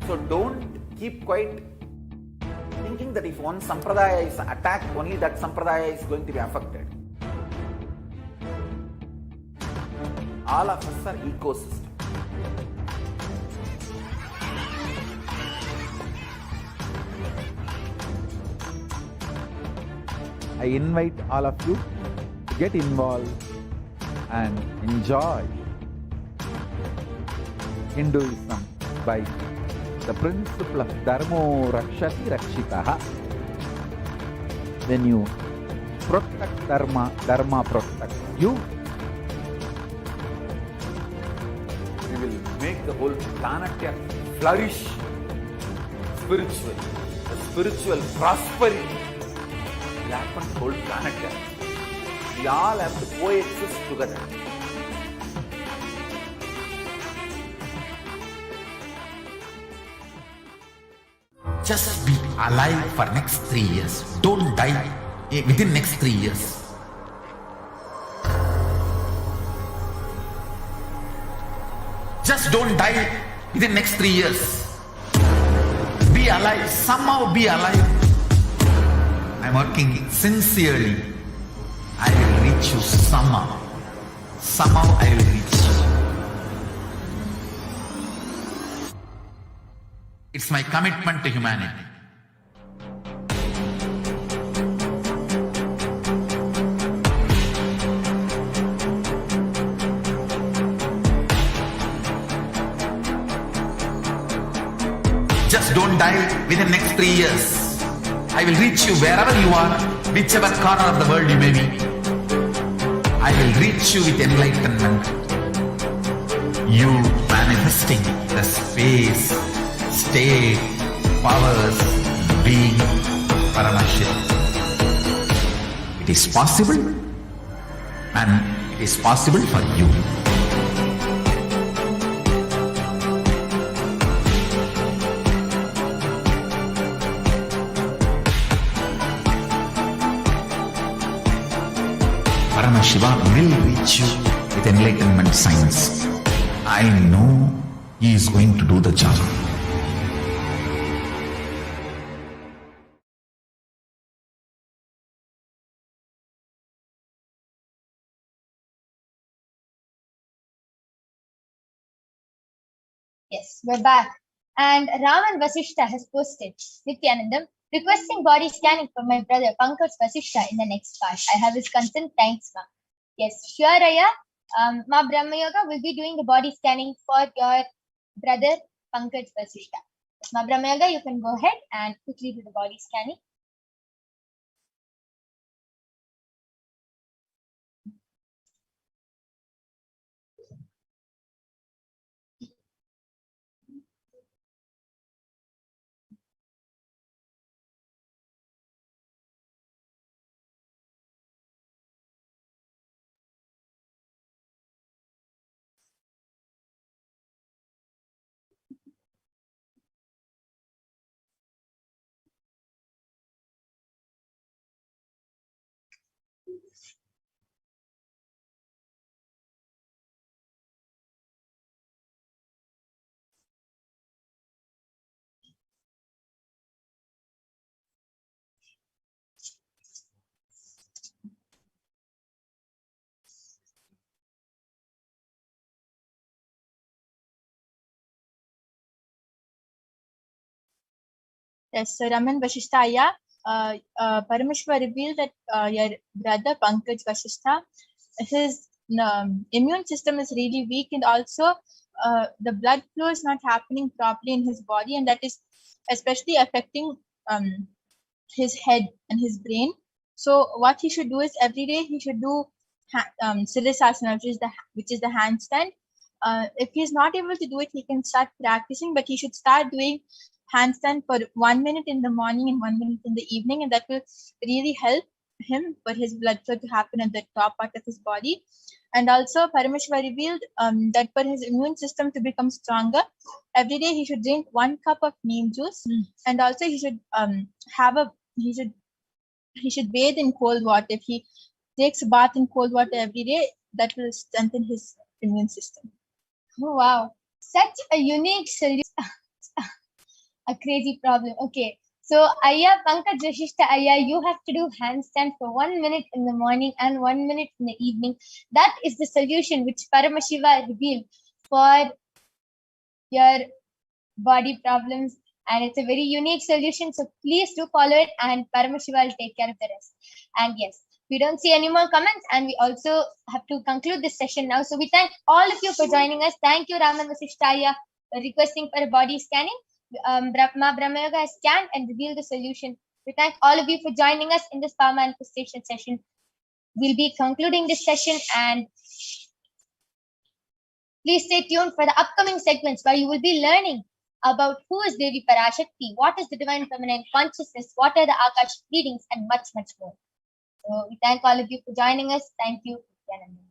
So don't keep quiet thinking that if one sampradaya is attacked, only that sampradaya is going to be affected. All of us are ecosystem. I invite all of you to get involved and enjoy Hinduism by the principle of Dharmo Rakshati Rakshitaha. When you protect Dharma, Dharma protects you. We will make the whole planet flourish spiritually. The spiritual prosperity will happen to the whole planet. We all have to coexist together. Just be alive for next 3 years. Don't die within next 3 years. Just don't die within next 3 years. Be alive. Somehow be alive. I'm working sincerely. I will reach you somehow. Somehow I will reach you. It's my commitment to humanity. Just don't die within next 3 years. I will reach you wherever you are, whichever corner of the world you may be. I will reach you with enlightenment. You manifesting the space, state, powers, being Paramashivoham. It is possible, and it is possible for you. Paramashivoham will reach you with enlightenment science. I know he is going to do the job. Yes, we're back. And Raman Vasishta has posted Nithyanandam requesting body scanning for my brother Pankaj Vasishta in the next part. I have his consent. Thanks, ma. Yes, sure, Raya. Ma Brahma Yoga will be doing the body scanning for your brother Pankaj Vasishta. Ma Brahma Yoga, you can go ahead and quickly do the body scanning. Yes, so Raman Vasishtaya, Paramashiva revealed that your brother Pankaj Vasishtha, his immune system is really weak, and also the blood flow is not happening properly in his body, and that is especially affecting his head and his brain. So what he should do is every day he should do Siddhasana, which is the handstand. If he's not able to do it, he can start practicing, but he should start doing handstand for 1 minute in the morning and 1 minute in the evening, and that will really help him for his blood flow to happen at the top part of his body. And also Parameshwar revealed that for his immune system to become stronger, every day he should drink 1 cup of neem juice, and also he should he should bathe in cold water. If he takes a bath in cold water every day, that will strengthen his immune system. Oh, wow. Such a unique solution. A crazy problem. Okay. So, Ayya, Pankaj Vasishtha Ayya, you have to do handstand for 1 minute in the morning and 1 minute in the evening. That is the solution which Paramashiva revealed for your body problems. And it's a very unique solution. So, please do follow it, and Paramashiva will take care of the rest. And yes, we don't see any more comments, and we also have to conclude this session now. So, we thank all of you for joining us. Thank you, Raman Vasishtha Ayya, requesting for a body scanning. Ma Brahmayoga has scanned and revealed the solution. We thank all of you for joining us in this power manifestation session. We'll be concluding this session, and please stay tuned for the upcoming segments where you will be learning about who is Devi Parashakti, what is the divine feminine consciousness, what are the Akashic readings, and much, much more. So we thank all of you for joining us. Thank you. Nithyananda.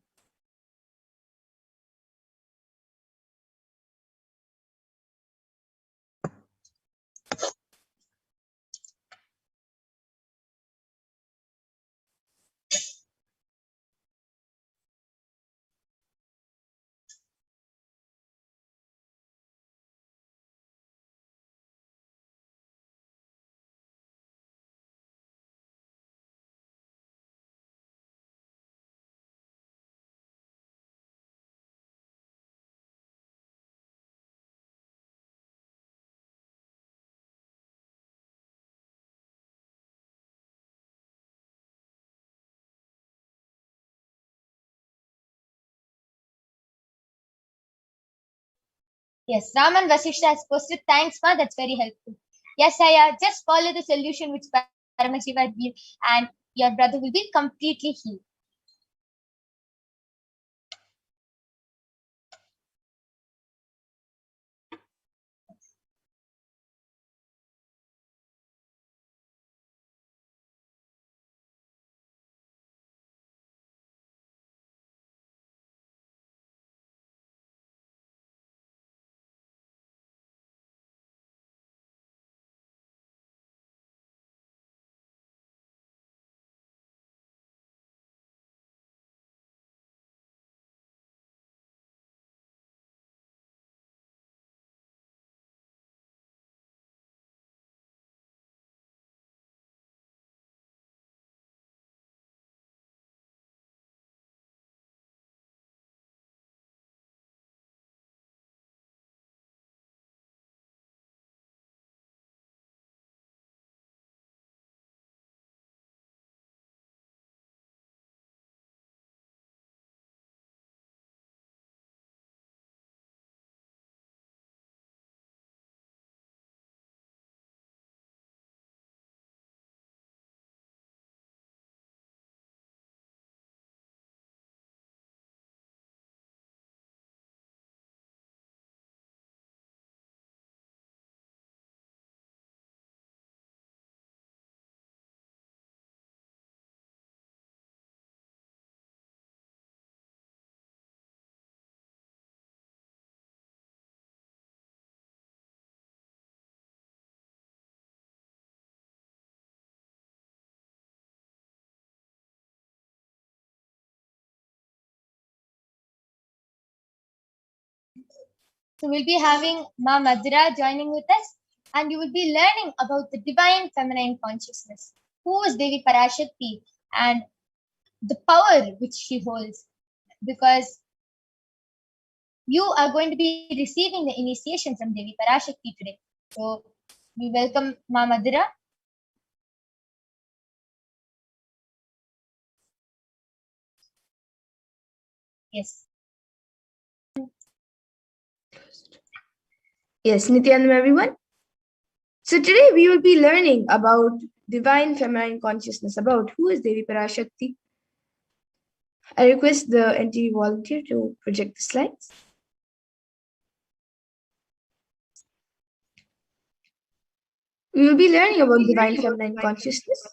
Yes, Raman Vasishtha has posted. Thanks, Ma. That's very helpful. Yes, Aya, just follow the solution which Paramashiva revealed, and your brother will be completely healed. So we'll be having Ma Madhura joining with us, and you will be learning about the divine feminine consciousness, who is Devi Parashakti, and the power which she holds. Because you are going to be receiving the initiation from Devi Parashakti today. So we welcome Ma Madhura. Yes. Yes, Nithyananda everyone. So today we will be learning about divine feminine consciousness, about who is Devi Parashakti. I request the NTV volunteer to project the slides. We will be learning about divine feminine consciousness.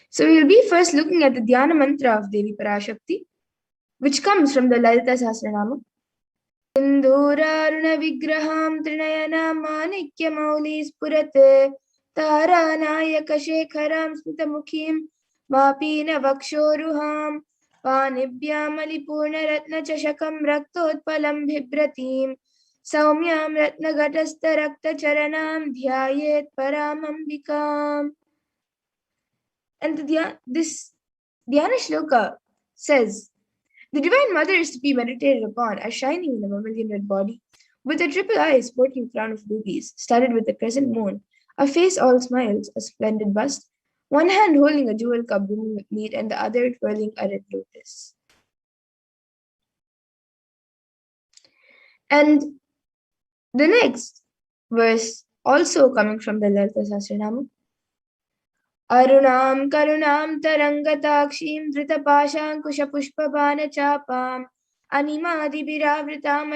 So we will be first looking at the Dhyana mantra of Devi Parashakti, which comes from the Lalita Sahasranama. Sindhuraruna vigraham trinayana manikya mauli spurate taranayaka shekharam smitamukhim vapina vakshoruham पानिभ्यामलिपूर्णरत्न चषकं रक्तोत्पलं बिभ्रतीं सौम्यां रत्नघटस्थरक्तचरणां ध्यायेत् परामम्बिकाम्. And this Dhyana Shloka says, the Divine Mother is to be meditated upon as shining in a mammalian red body, with a triple eye sporting crown of rubies, studded with a crescent moon, a face all smiles, a splendid bust, one hand holding a jewel cup brimming with mead, and the other twirling a red lotus. And the next verse, also coming from the Lalita Sahasranama, Arunam karunam tarangatakshim dhritapaşankuşapuşpabanachapam animadibhiravritam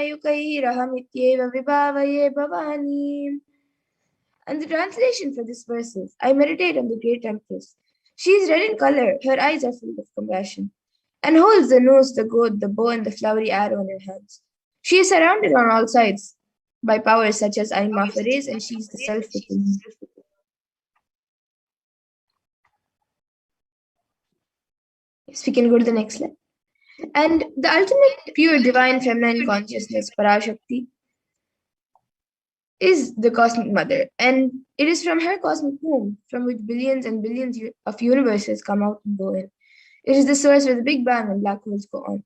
vibhavaye bhavani. And the translation for this verse is, I meditate on the great Empress. She is red in color, her eyes are full of compassion, and holds the nose, the goad, the bow, and the flowery arrow in her hands. She is surrounded on all sides by powers such as Anima Fares, and she is the self within me. Yes, we can go to the next slide. And the ultimate pure divine feminine consciousness, Parashakti, is the cosmic mother, and it is from her cosmic womb from which billions and billions of universes come out and go in. It is the source where the Big Bang and black holes go on.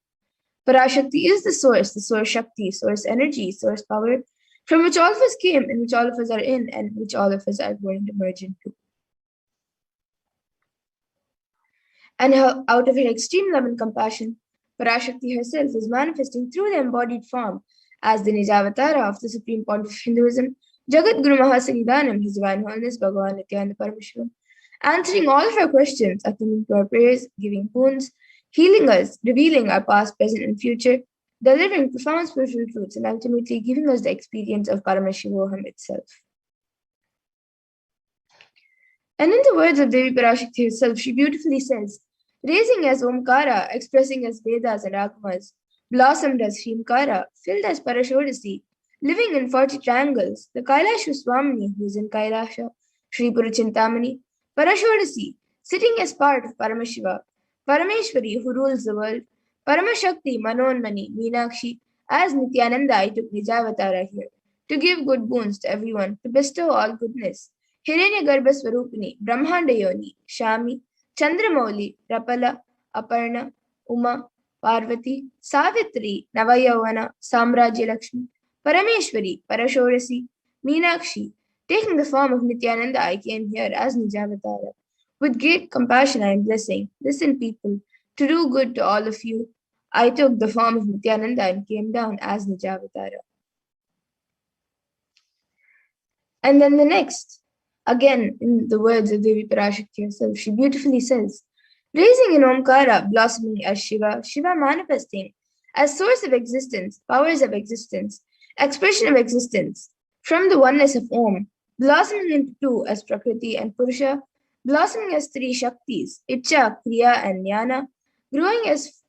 Parashakti is the source Shakti, source energy, source power, from which all of us came and which all of us are in and which all of us are going to merge into. And out of her extreme love and compassion, Parashakti herself is manifesting through the embodied form as the Nijavatara of the Supreme Point of Hinduism, Jagat Guru Mahasannidhanam, His Divine Holiness Bhagavan Nithyananda Paramashivam, answering all of our questions, attending to our prayers, giving boons, healing us, revealing our past, present, and future, delivering profound spiritual truths, and ultimately giving us the experience of Paramashivoham itself. And in the words of Devi Parashakti herself, she beautifully says, raising as Omkara, expressing as Vedas and Agamas, blossomed as Shrimkara, filled as Parashodasi, living in 40 triangles, the Kailasha Swamini, who is in Kailasha, Sri Purachintamani, Parashodasi, sitting as part of Paramashiva, Parameshwari, who rules the world, Paramashakti, Manonmani, Meenakshi, as Nithyananda, I took Nijavatara here, to give good boons to everyone, to bestow all goodness. Hiranya Garbha Swarupini, Brahmanda Yoni, Shami, Chandramauli, Rapala, Aparna, Uma, Parvati, Savitri, Navayavana, Samrajya Lakshmi, Parameshwari, Parashorasi, Meenakshi, taking the form of Nithyananda, I came here as Nijavatara. With great compassion I am blessing, listen people, to do good to all of you. I took the form of Nithyananda and came down as Nijavatara. And then the next, again in the words of Devi Parashakti herself, she beautifully says, raising in Omkara, blossoming as Shiva, Shiva manifesting as source of existence, powers of existence, expression of existence, from the oneness of Om, blossoming into two as Prakriti and Purusha, blossoming as three Shaktis, Icha, Kriya, and Jnana, growing as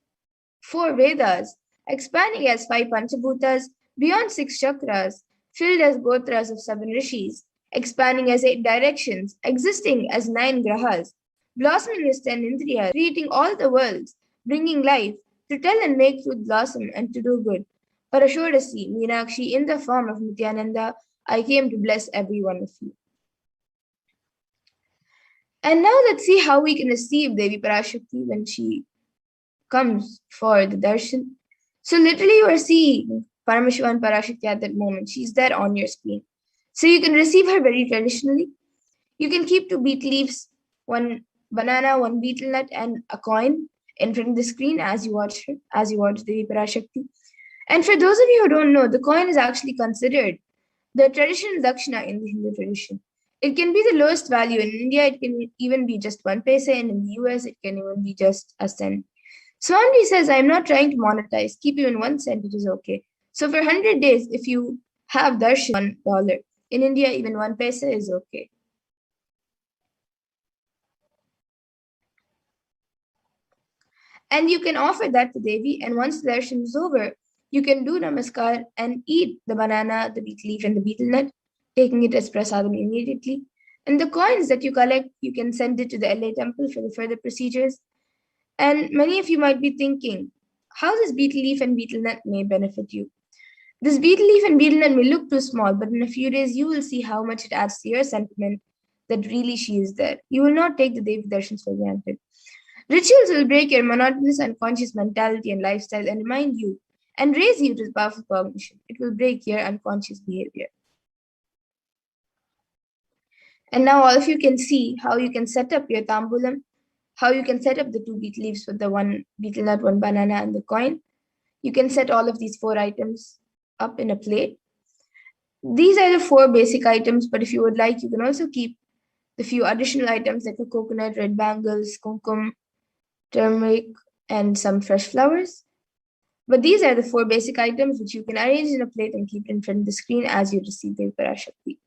4 Vedas, expanding as 5 Panchabhutas, beyond 6 chakras, filled as Gotras of 7 Rishis, expanding as 8 directions, existing as 9 Grahas, blossoming as 10 Indriyas, creating all the worlds, bringing life, to tell and make truth blossom and to do good. Parashodasi, Meenakshi, in the form of Nithyananda, I came to bless every one of you. And now let's see how we can receive Devi Parashakti when she comes for the darshan. So literally you are seeing Paramashiva and Parashakti at that moment. She's there on your screen. So you can receive her very traditionally. You can keep 2 beet leaves, one banana, one betel nut, and a coin in front of the screen as you watch her, as you watch Devi Parashakti. And for those of you who don't know, the coin is actually considered the traditional dakshina in the Hindu tradition. It can be the lowest value. In India, it can even be just 1 paisa, and in the US, it can even be just a cent. Swami says, I'm not trying to monetize. Keep even 1 cent, it is okay. So for 100 days, if you have darshan, $1. In India, even 1 paisa is okay. And you can offer that to Devi, and once the darshan is over, you can do namaskar and eat the banana, the beet leaf, and the betel nut, taking it as prasadam immediately. And the coins that you collect, you can send it to the LA temple for the further procedures. And many of you might be thinking, how this betel leaf and betel nut may benefit you. This betel leaf and betel nut may look too small, but in a few days you will see how much it adds to your sentiment that really she is there. You will not take the Devi darshans for granted. Rituals will break your monotonous unconscious mentality and lifestyle and remind you and raise you to powerful cognition. It will break your unconscious behavior. And now all of you can see how you can set up your tambulam, how you can set up the 2 beet leaves with the 1 betel nut, 1 banana, and the coin. You can set all of these 4 items up in a plate. These are the 4 basic items, but if you would like, you can also keep the few additional items like a coconut, red bangles, kumkum, turmeric, and some fresh flowers. But these are the 4 basic items which you can arrange in a plate and keep in front of the screen as you receive the Parashakti.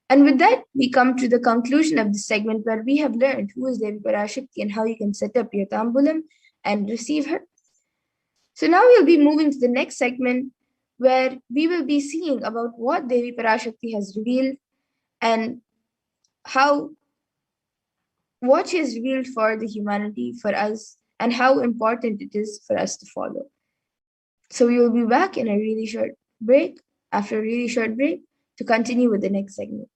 And with that, we come to the conclusion of this segment where we have learned who is Devi Parashakti and how you can set up your tambulam and receive her. So now we'll be moving to the next segment where we will be seeing about what Devi Parashakti has revealed and what she has revealed for the humanity, for us, and how important it is for us to follow. So we will be back in a really short break, after a really short break, to continue with the next segment.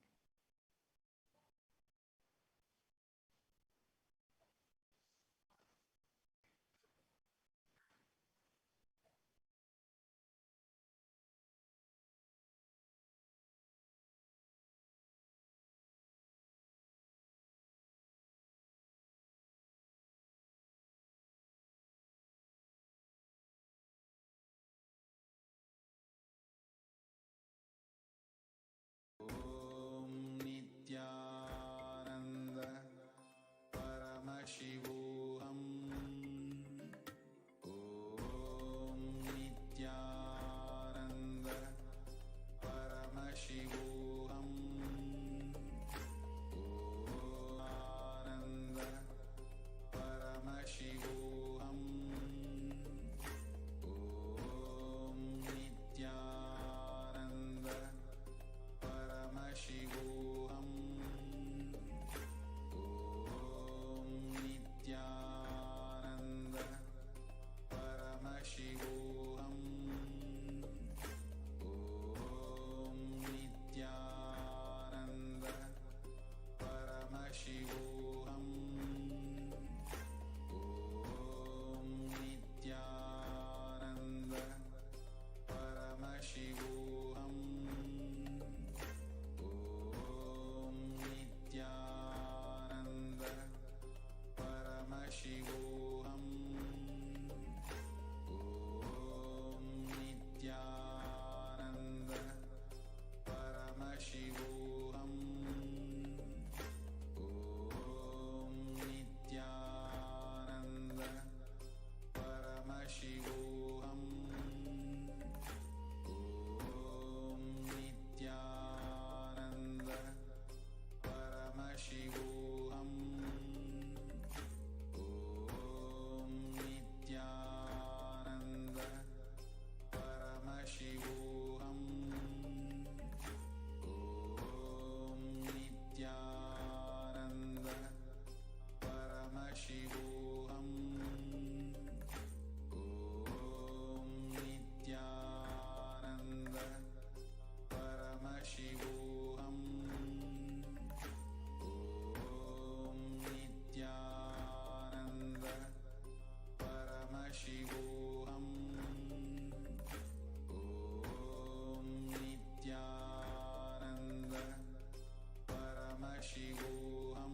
Paramashivoham.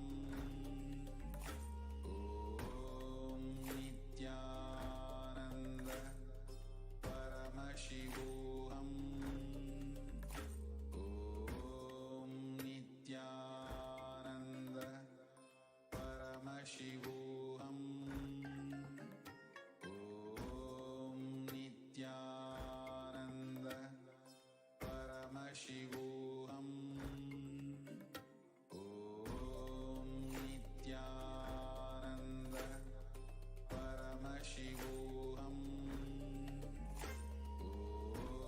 Om Nithyananda Paramashivoham. Om Nithyananda Paramashivoham. Om Nithyananda Paramashivoham. Om Nithyananda Paramashivoham.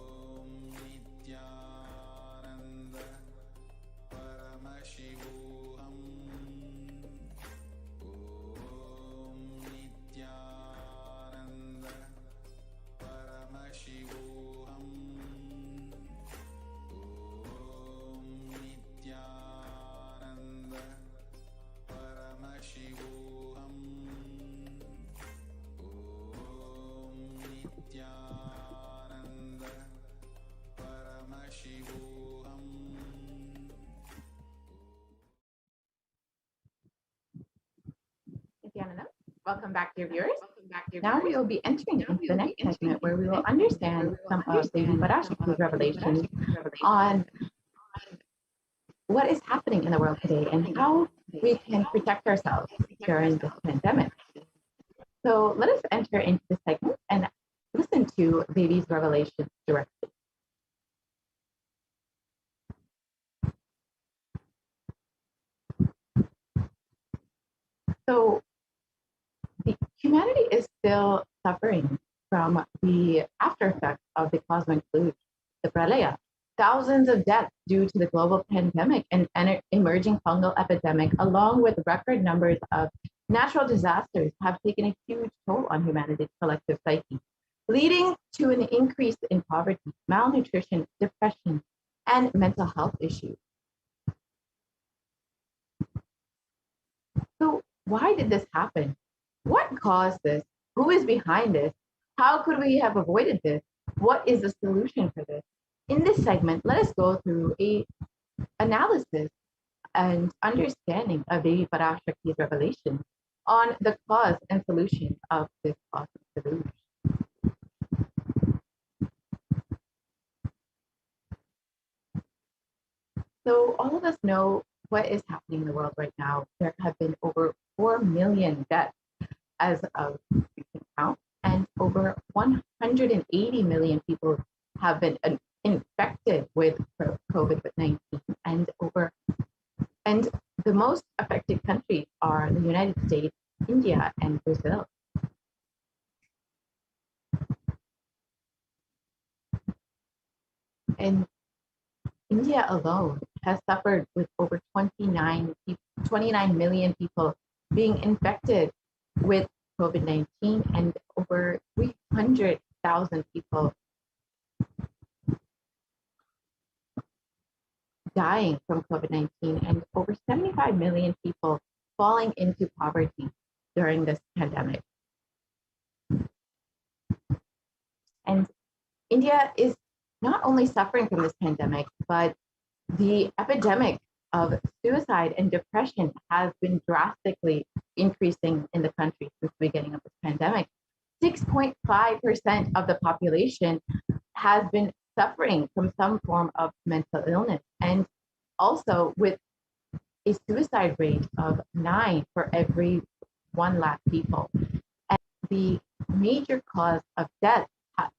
Om Nithyananda Paramashivoham. Om Nithyananda Paramashivoham. Om Nithyananda Paramashivoham. Om Nithyananda Paramashivoham. Nithyananda. Welcome back, dear viewers. Now we will be entering into the next segment where we will understand some of Devi Parashakti's revelations on what is happening in the world today and how we can protect ourselves during this pandemic. So let us enter into the segment and listen to Devi's revelations directly. So the humanity is still suffering from the after effects of the cosmic flood, the pralaya. Thousands of deaths due to the global pandemic and emerging fungal epidemic, along with record numbers of natural disasters, have taken a huge toll on humanity's collective psyche, leading to an increase in poverty, malnutrition, depression, and mental health issues. So why did this happen? What caused this? Who is behind this? How could we have avoided this? What is the solution for this? In this segment, let us go through a analysis and understanding of Devi Parashakti's revelation on the cause and solution of this cosmic deluge. So all of us know what is happening in the world right now. There have been over 4 million deaths as of recent count, and over 180 million people have been infected with COVID-19, and the most affected countries are the United States, India, and Brazil. And India alone has suffered with over 29 million people being infected with COVID-19 and over 300,000 people dying from COVID-19 and over 75 million people falling into poverty during this pandemic. And India is not only suffering from this pandemic, but the epidemic of suicide and depression has been drastically increasing in the country since the beginning of this pandemic. 6.5% of the population has been suffering from some form of mental illness, and also with a suicide rate of 9 for every 1 lakh people. And the major cause of death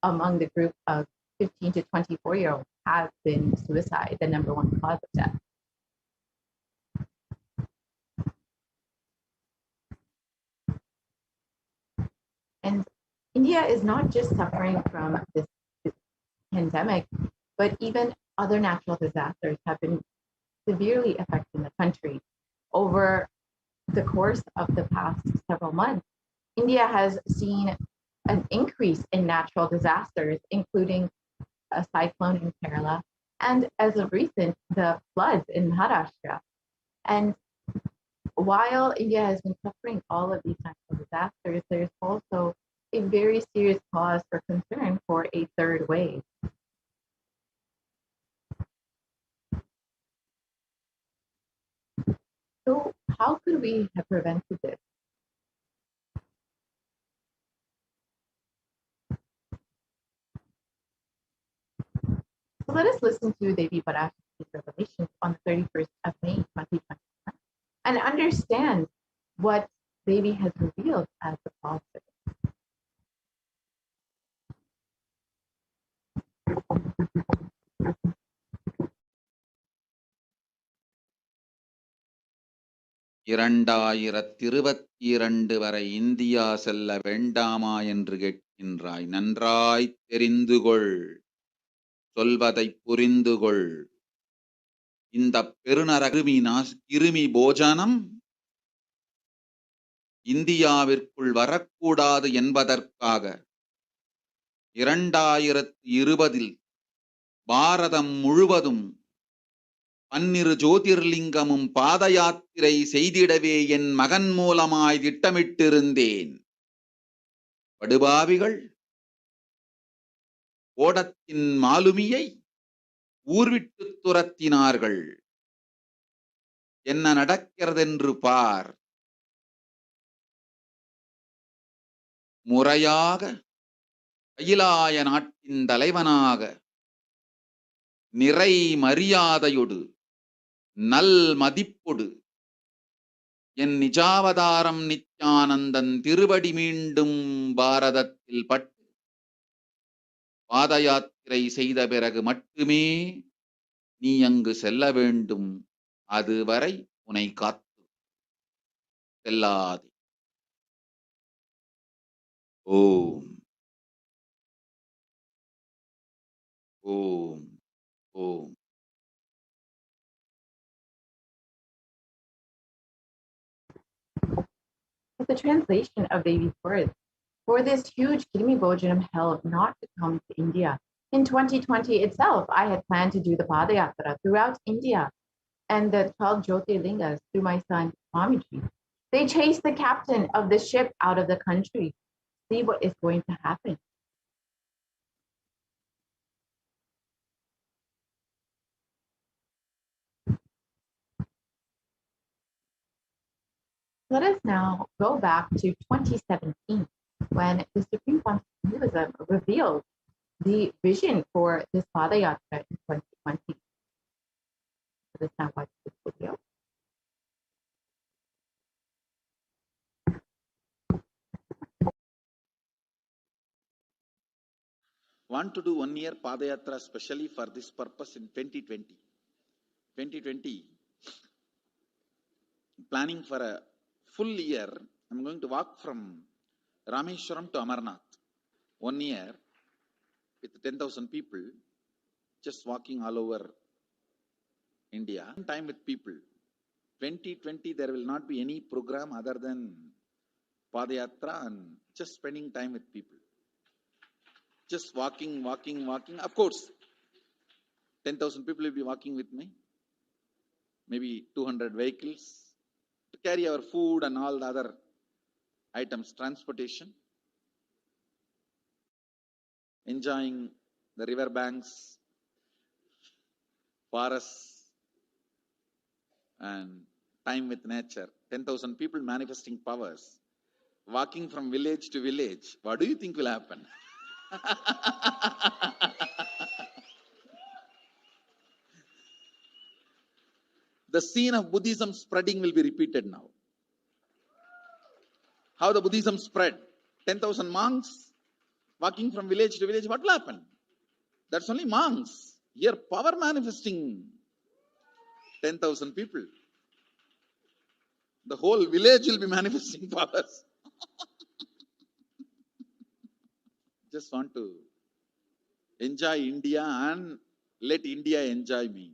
among the group of 15 to 24-year-olds has been suicide, the #1 cause of death. And India is not just suffering from this pandemic, but even other natural disasters have been severely affecting the country. Over the course of the past several months, India has seen an increase in natural disasters, including a cyclone in Kerala, and as of recent, the floods in Maharashtra. And while India has been suffering all of these natural disasters, there's also a very serious cause for concern for a third wave. how could we have prevented this? So let us listen to Devi Parashakti's revelations on the 31st of May, 2021, and understand what Devi has revealed as the cause of it. இரண்டாயிரத்திருபத்திரண்டு வரை India செல்ல வேண்டாமா என்று கேட்கின்றாய். நன்றாய் தெரிந்து கொள், சொல்வதை புரிந்து கொள். இந்த பெருநர கிருமி போஜனம் இந்தியாவிற்குள் வரக்கூடாது என்பதற்காக 2020 பாரதம் முழுவதும் 12 ஜோதிர்லிங்கமும் பாத யாத்திரை செய்திடவே என் மகன் மூலமாய் திட்டமிட்டிருந்தேன். படுபாவிகள் ஓடத்தின் மாலுமியை ஊர்விட்டு துரத்தினார்கள். என்ன நடக்கிறதென்று பார். முறையாக கைலாய நாட்டின் தலைவனாக நிறை மரியாதையொடு நல் மதிப்பொடு என் நிஜாவதாரம் நித்யானந்தன் திருவடி மீண்டும் பாரதத்தில் பட்டு பாத யாத்திரை செய்த பிறகு மட்டுமே நீ அங்கு செல்ல வேண்டும். அதுவரை உன்னை காத்து செல்லாதே. ஓம் ஓம் ஓம். But the translation of Devi's words, for this huge Kirmi Bojanam hell not to come to India. In 2020 itself, I had planned to do the Padayatra throughout India and the 12 Jyotirlingas through my son, Swamiji. They chased the captain of the ship out of the country. See what is going to happen. Let us now go back to 2017, when the Supreme Constitutionalism revealed the vision for this Padayatra in 2020. Let us now watch this video. Want to do 1 year Padayatra specially for this purpose in 2020. 2020, planning for a full year. I'm going to walk from Rameshwaram to Amarnath. 1 year with 10,000 people, just walking all over India. Time with people. 2020, there will not be any program other than Padayatra and just spending time with people. Just walking. Of course, 10,000 people will be walking with me. Maybe 200 vehicles to carry our food and all the other items, transportation. Enjoying the river banks, forests, and time with nature. 10,000 people manifesting powers, walking from village to village. What do you think will happen? The scene of Buddhism spreading will be repeated now. How the Buddhism spread. 10,000 monks walking from village to village. What will happen? That's only monks. Here power manifesting 10,000 people. The whole village will be manifesting powers. Just want to enjoy India and let India enjoy me.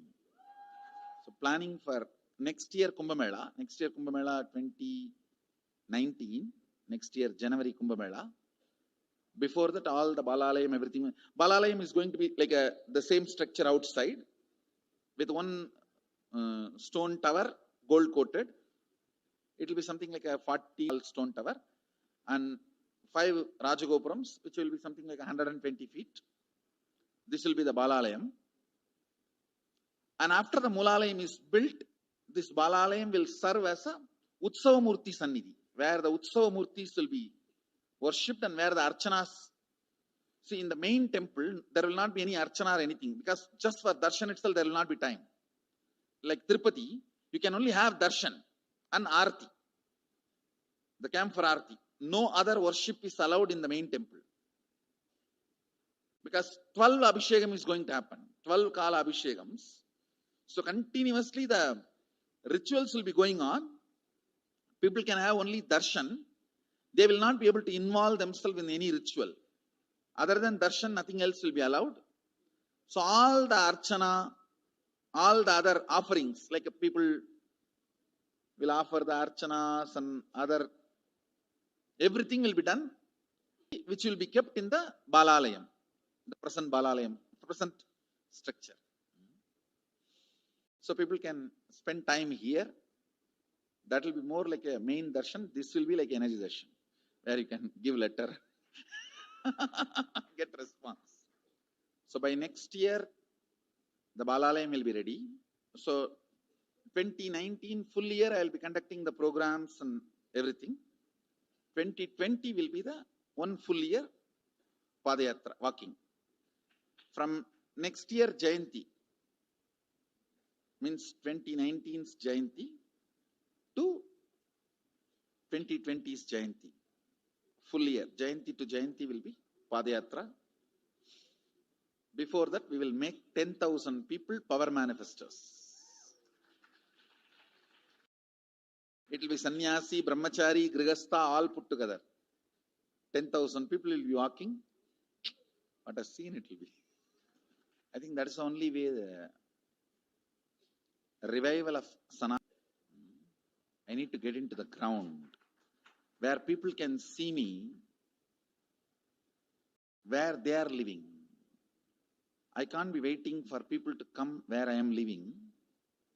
So planning for next year Kumbh Mela 2019, next year January Kumbh Mela. Before that, all the Balalayam, everything. Balalayam is going to be like the same structure outside with one stone tower, gold coated. It will be something like a 40 stone tower and 5 Rajagopurams, which will be something like 120 feet. This will be the Balalayam. And after the Mulalayam is built, this Balalayam will serve as a Utsavamurti Sannidhi, where the Utsavamurtis will be worshipped and where the Archanas. See, in the main temple, there will not be any Archana or anything, because just for darshan itself, there will not be time. Like Tirupati, you can only have darshan and Arti, the camp for Arti. No other worship is allowed in the main temple. Because 12 Abhishekam is going to happen, 12 Kala Abhishekams. So continuously the rituals will be going on. People can have only darshan. They will not be able to involve themselves in any ritual. Other than darshan, nothing else will be allowed. So all the archana, all the other offerings, like people will offer the archanas and other, everything will be done, which will be kept in the Balalayam, the present Balalayam, present structure. So people can spend time here. That will be more like a main darshan. This will be like energy darshan, where you can give letter, get response. So by next year, the Balalayam will be ready. So 2019 full year, I will be conducting the programs and everything. 2020 will be the one full year Padayatra, walking. From next year, Jayanti, means 2019's Jayanti to 2020's Jayanti. Full year, Jayanti to Jayanti will be Padayatra. Before that, we will make 10,000 people power manifestors. It will be sannyasi, brahmachari, grihastha, all put together. 10,000 people will be walking. What a scene it will be. I think that is the only way the revival of Sanatana. I need to get into the ground where people can see me, where they are living. I can't be waiting for people to come where I am living.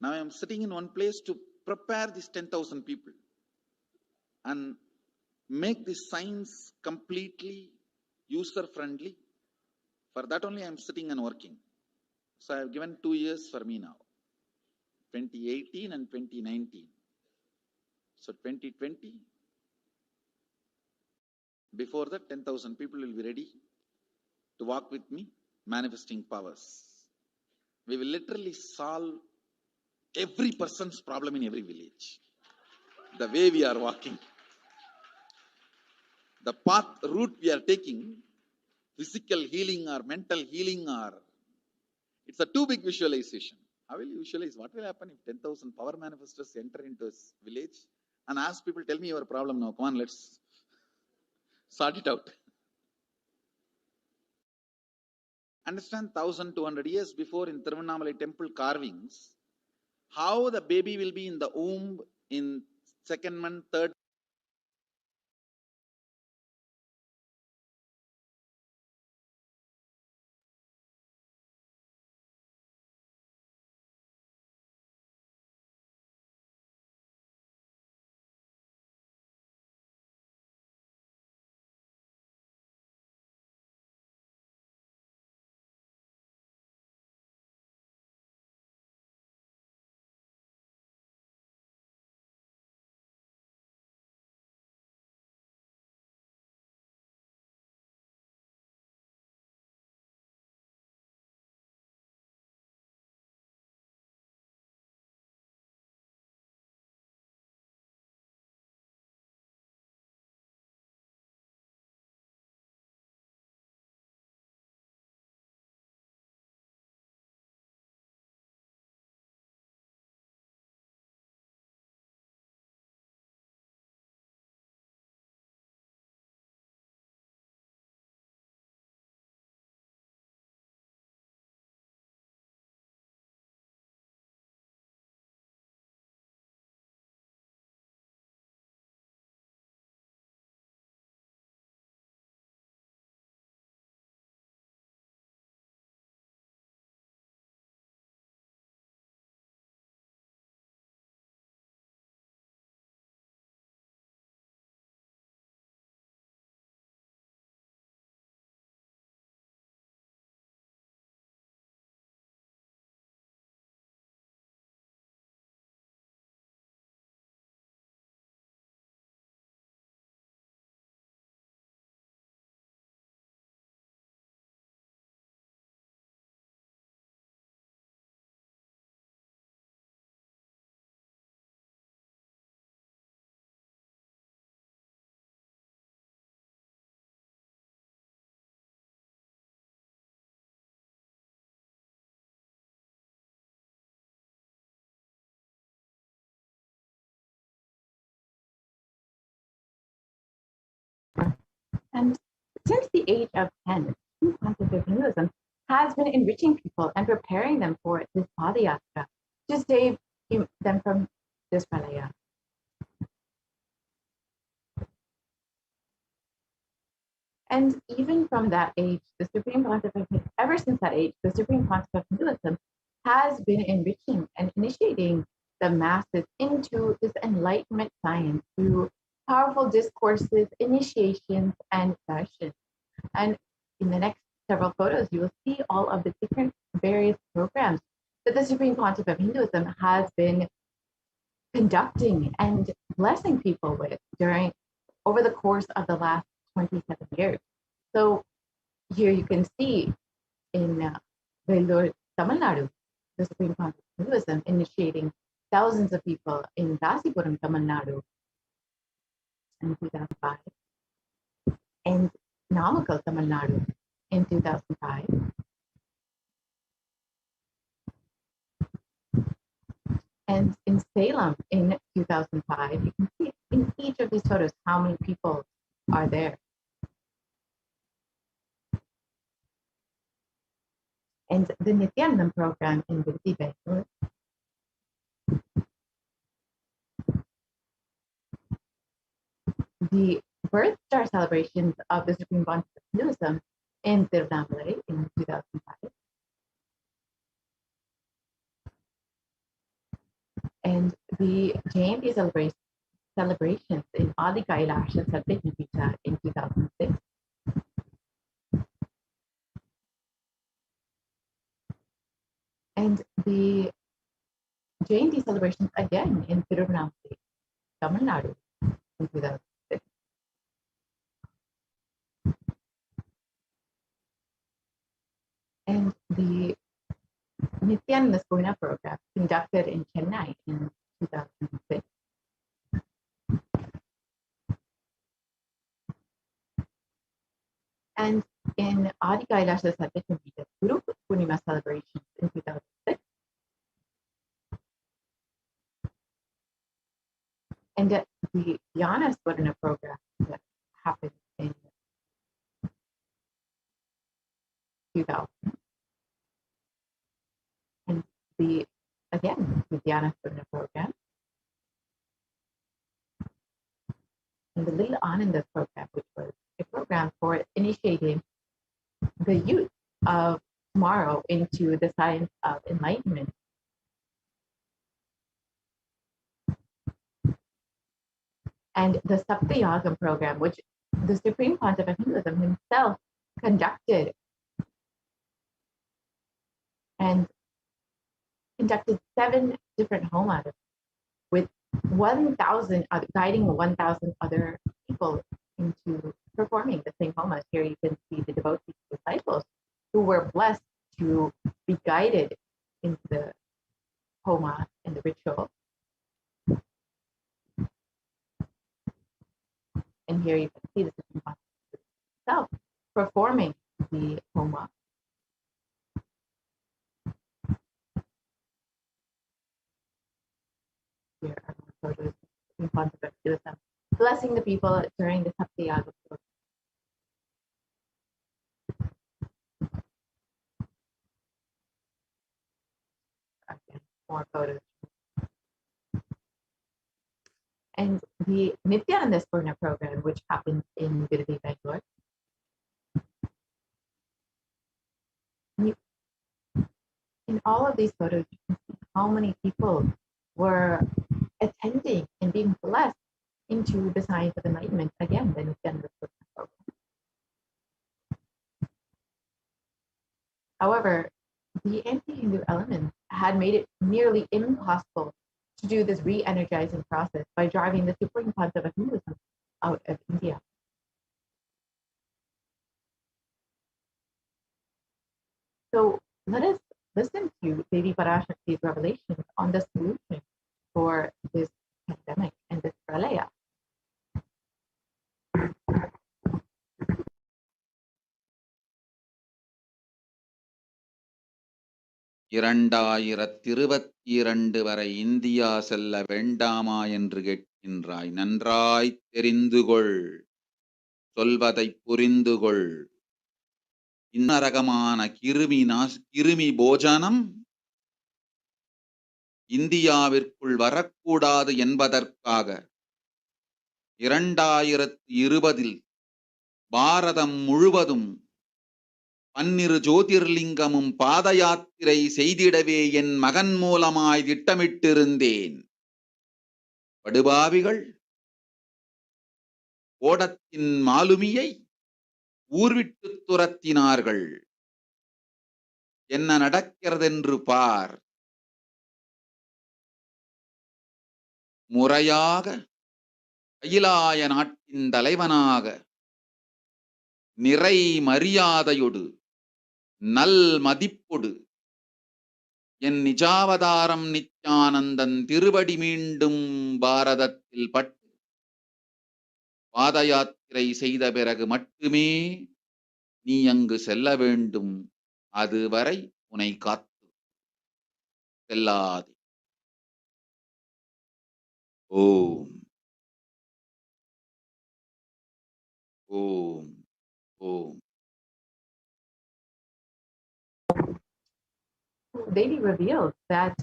Now I am sitting in one place to prepare these 10,000 people and make this science completely user-friendly. For that only I am sitting and working. So I have given 2 years for me now, 2018 and 2019. So 2020, before that 10,000 people will be ready to walk with me, manifesting powers. We will literally solve every person's problem in every village. The way we are walking, the path, route we are taking, physical healing or mental healing, or it's a too big visualization. How will you visualize? What will happen if 10,000 power manifestors enter into a village and ask people, tell me your problem now, come on, let's sort it out. Understand, 1,200 years before in Tiruvannamalai temple carvings, how the baby will be in the womb in second month, third And since the age of 10, the concept of Hinduism has been enriching people and preparing them for this Padayatra to save them from this pralaya. And even from that age, ever since that age, the Supreme Pontiff of Hinduism has been enriching and initiating the masses into this enlightenment science through powerful discourses, initiations, and sessions. And in the next several photos, you will see all of the different various programs that the Supreme Pontiff of Hinduism has been conducting and blessing people with over the course of the last 27 years. So here you can see in Vellore, Tamil Nadu, the Supreme Pontiff of Hinduism initiating thousands of people in Rasipuram, Tamil Nadu in 2005, and Namakkal, Tamil Nadu in 2005. And in Salem in 2005, you can see in each of these photos how many people are there. And the Nithyananda program in Virdi, Bangalore, the birth star celebrations of the Supreme Pontiff of Hinduism in Tirunelveli in 2005, and the Jayanti celebrations in Adi Kailasha Satyajnapita in 2006. And the Jayanti celebrations again in Tirunelveli, Tamil Nadu in 2006. And the Nithyananda Purna program conducted in Chennai in 2006. And in Adi Kailasha Satyajnapita Guru Purnima celebrations in 2006. And the Dhyana Swarna program that happened in 2000. And the Dhyana Swarna program. And the Little Ananda program, which was a program for initiating the youth of tomorrow into the science of enlightenment. And the Saptayagam program, which the Supreme Pontiff of Hinduism himself conducted and conducted 7 different homas with 1,000, guiding 1,000 other people into performing the same homas. Here you can see the devotees, disciples, who were blessed to be guided into the homa and the ritual. And here you can see the Supreme Pontiff himself performing the homa. Here are more photos of the Supreme Pontiff of Hinduism blessing the people during the Saptayaga program. Again, more photos. And the Nithyananda Purna program, which happens in Virdi, Bangalore. In all of these photos, you can see how many people were attending and being blessed into the science of enlightenment. Again, the Nithyananda Purna program. However, the anti-Hindu elements had made it nearly impossible to do this re-energizing process by driving the Supreme Pontiff of Hinduism out of India. So let us listen to Devi Parashakti's revelations on the solution for this pandemic and this pralaya. வரை India செல்ல வேண்டாமா என்று கேட்கின்றாய். நன்றாய் தெரிந்து கொள். சொல்வதை புரிந்துகொள். இன்னரகமான கிருமி போஜனம் இந்தியாவிற்குள் வரக்கூடாது என்பதற்காக 2020 பாரதம் முழுவதும் 12 ஜோதிர்லிங்கமும் பாத யாத்திரை செய்திடவே என் மகன் மூலமாய் திட்டமிட்டிருந்தேன். படுபாவிகள் ஓடத்தின் மாலுமியை ஊர்விட்டு துரத்தினார்கள். என்ன நடக்கிறதென்று பார். முறையாக கைலாய நாட்டின் தலைவனாக நிறை மரியாதையொடு நல் மதிப்பொடு என் நிஜாவதாரம் நித்யானந்தன் திருவடி மீண்டும் பாரதத்தில் பட்டு பாத யாத்திரை செய்த பிறகு மட்டுமே நீ அங்கு செல்ல வேண்டும். அதுவரை உன்னை காத்து செல்லாதே. ஓம் ஓம் ஓம். Devi revealed that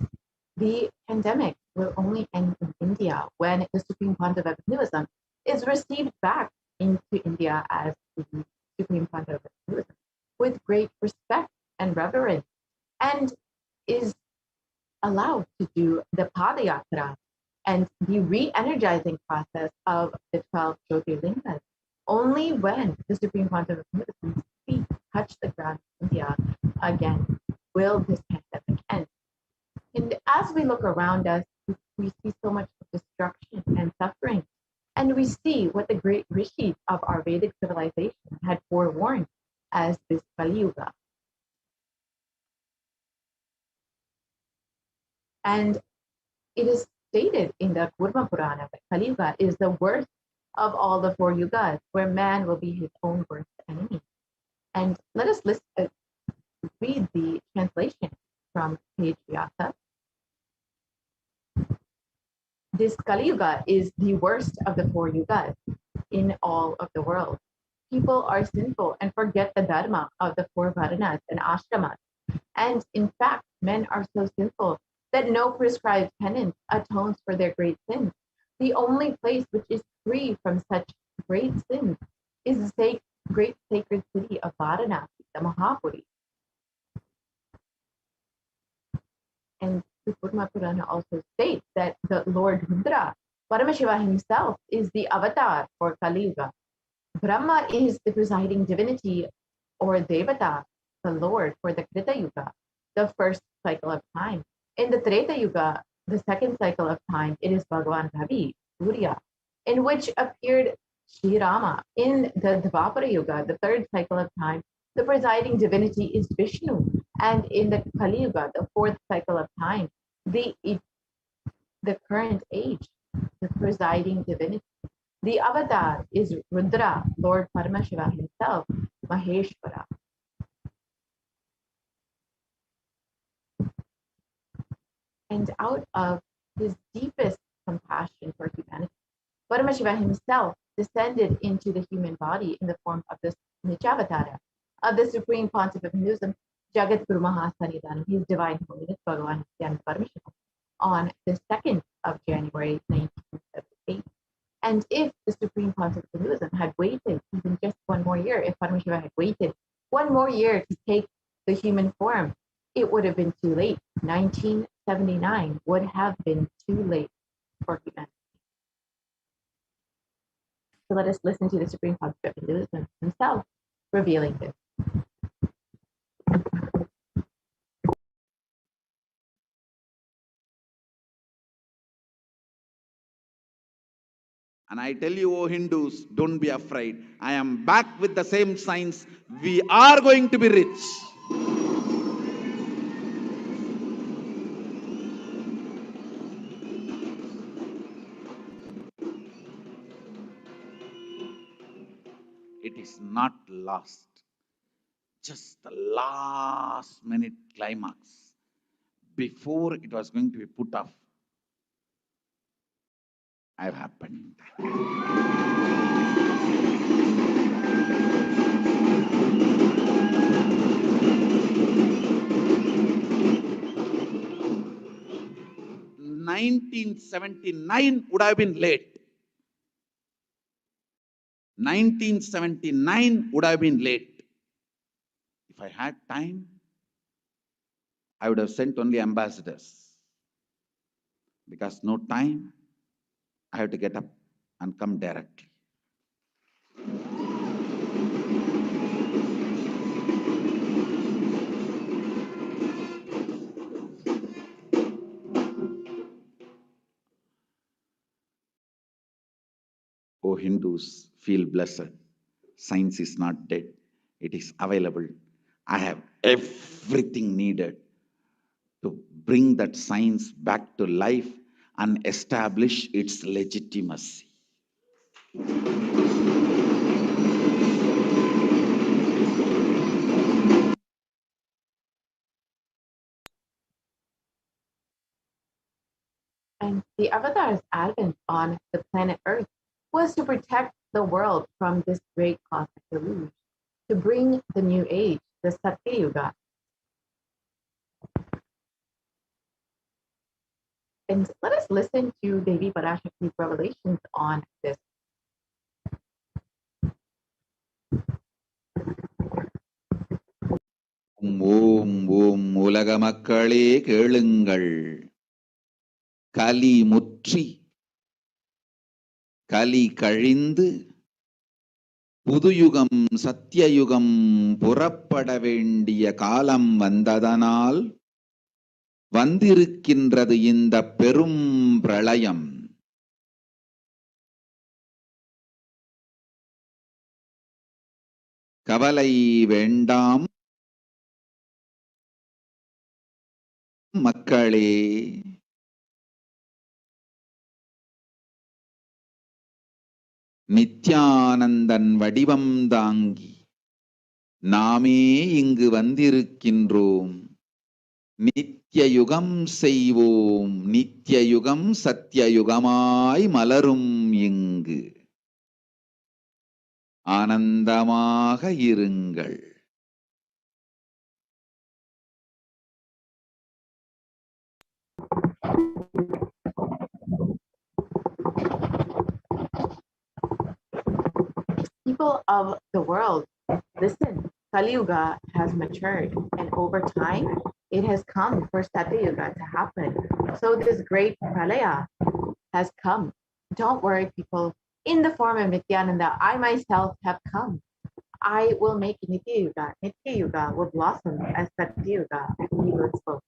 the pandemic will only end in India when the Supreme Pontiff of Hinduism is received back into India as the Supreme Pontiff of Hinduism with great respect and reverence, and is allowed to do the Padayatra and the re-energizing process of the 12 Jyotirlingas. Only when the Supreme Pontiff of Hinduism's feet touch the ground in India again will this pandemic end. And as we look around us, we see so much destruction and suffering. And we see what the great rishis of our Vedic civilization had forewarned as this Kali Yuga. And it is stated in the Kurma Purana that Kali Yuga is the worst of all the 4 yugas, where man will be his own worst enemy. And let us read the translation from page Vyasa. This Kali Yuga is the worst of the 4 yugas in all of the world. People are sinful and forget the dharma of the 4 varanas and ashramas. And in fact, men are so sinful that no prescribed penance atones for their great sins. The only place which is free from such great sins is the great sacred city of Varanasi, the Mahapuri. And the Kurma Purana also states that the Lord Rudra, Paramashivoham himself, is the avatar for Kali Yuga. Brahma is the presiding divinity or Devata, the Lord, for the Krita Yuga, the first cycle of time. In the Treta Yuga, the second cycle of time, it is Bhagavan Ravi, Surya, in which appeared Sri Rama. In the Dvapara Yuga, the third cycle of time, the presiding divinity is Vishnu. And in the Kali Yuga, the fourth cycle of time, the current age, the presiding divinity, the avatar is Rudra, Lord Paramashiva himself, Maheshwara. And out of his deepest compassion for humanity, Paramashiva himself descended into the human body in the form of this Nichavatara of the Supreme Pontiff of Hinduism, Jagat Guru Mahasanidanam, His Divine Holiness Bhagavan Nithyananda Paramashivam, on the 2nd of January 1978. And if the Supreme Pontiff of Hinduism had waited even just one more year, if Paramashiva had waited one more year to take the human form, it would have been too late. 1979 would have been too late for humanity. So let us listen to the Supreme Pontiff of Hinduism himself revealing this. And I tell you, O Hindus, don't be afraid. I am back with the same signs. We are going to be rich. It is not lost. Just the last minute climax before it was going to be put off. I've happened. 1979 would have been late. 1979 would have been late. If I had time, I would have sent only ambassadors. Because no time, I have to get up and come directly. O Hindus, feel blessed. Science is not dead. It is available. I have everything needed to bring that science back to life and establish its legitimacy. And the Avatar's advent on the planet Earth was to protect the world from this great cosmic deluge, to bring the new age, the Satya Yuga. And let us listen to Devi Parashakti's revelations on this. ஓம் ஓம் உலக மக்களே கேளுங்கள். கலி முற்றி கலி கழிந்து புதுயுகம் சத்தியயுகம் புறப்பட வேண்டிய காலம் வந்ததனால் வந்திருக்கின்றது இந்த பெரும் பிரளயம். கவலை வேண்டாம் மக்களே. நித்யானந்தன் வடிவம் தாங்கி நாமே இங்கு வந்திருக்கின்றோம். நித்யயுகம் செய்வோம், நித்யயுகம் சத்யயுகமாய் மலரும் இங்கு. ஆனந்தமாக இருங்கள். People of the world, listen, Kali Yuga has matured, and over time, it has come for Satya Yuga to happen. So this great pralaya has come. Don't worry, people. In the form of Nithyananda, I myself have come. I will make Nitya Yuga. Nitya Yuga will blossom as Satya Yuga, as he spoke.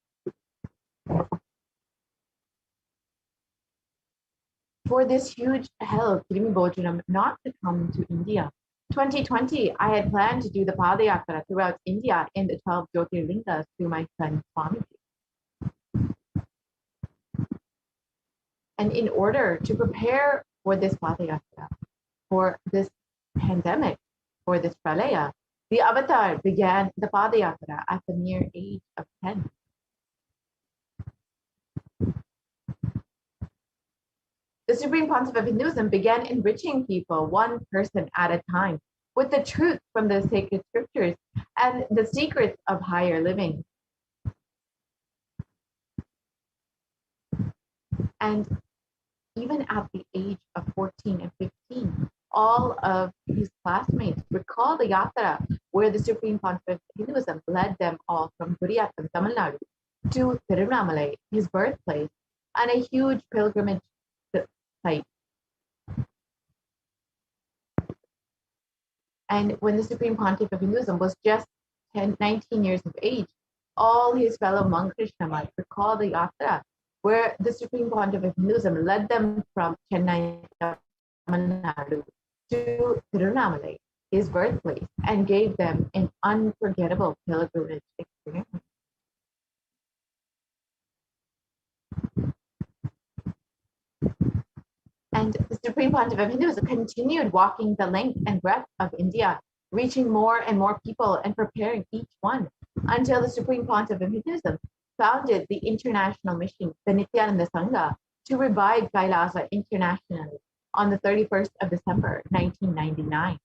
For this huge hell of Kirimi Bojanam not to come to India. 2020, I had planned to do the Padayatra throughout India in the 12 Jyotirlingas through my son Swamiji. And in order to prepare for this Padayatra, for this pandemic, for this pralaya, the Avatar began the Padayatra at the mere age of 10. The Supreme Pontiff of Hinduism began enriching people one person at a time with the truth from the sacred scriptures and the secrets of higher living. And even at the age of 14 and 15, all of his classmates recall the yatra where the Supreme Pontiff of Hinduism led them all from Guriyatam, Tamil Nadu to Tirunamalai, his birthplace, and a huge pilgrimage site. And when the Supreme Pontiff of Hinduism was just 19 years of age, all his fellow monk Krishnamats recall the yatra where the Supreme Pontiff of Hinduism led them from Chennai, Tamil Nadu to Tirunamalai, his birthplace, and gave them an unforgettable pilgrimage experience. And the Supreme Pontiff of Hinduism continued walking the length and breadth of India, reaching more and more people and preparing each one until the Supreme Pontiff of Hinduism founded the international mission, the Nithyananda Sangha, to revive Kailasa internationally on the 31st of December, 1999.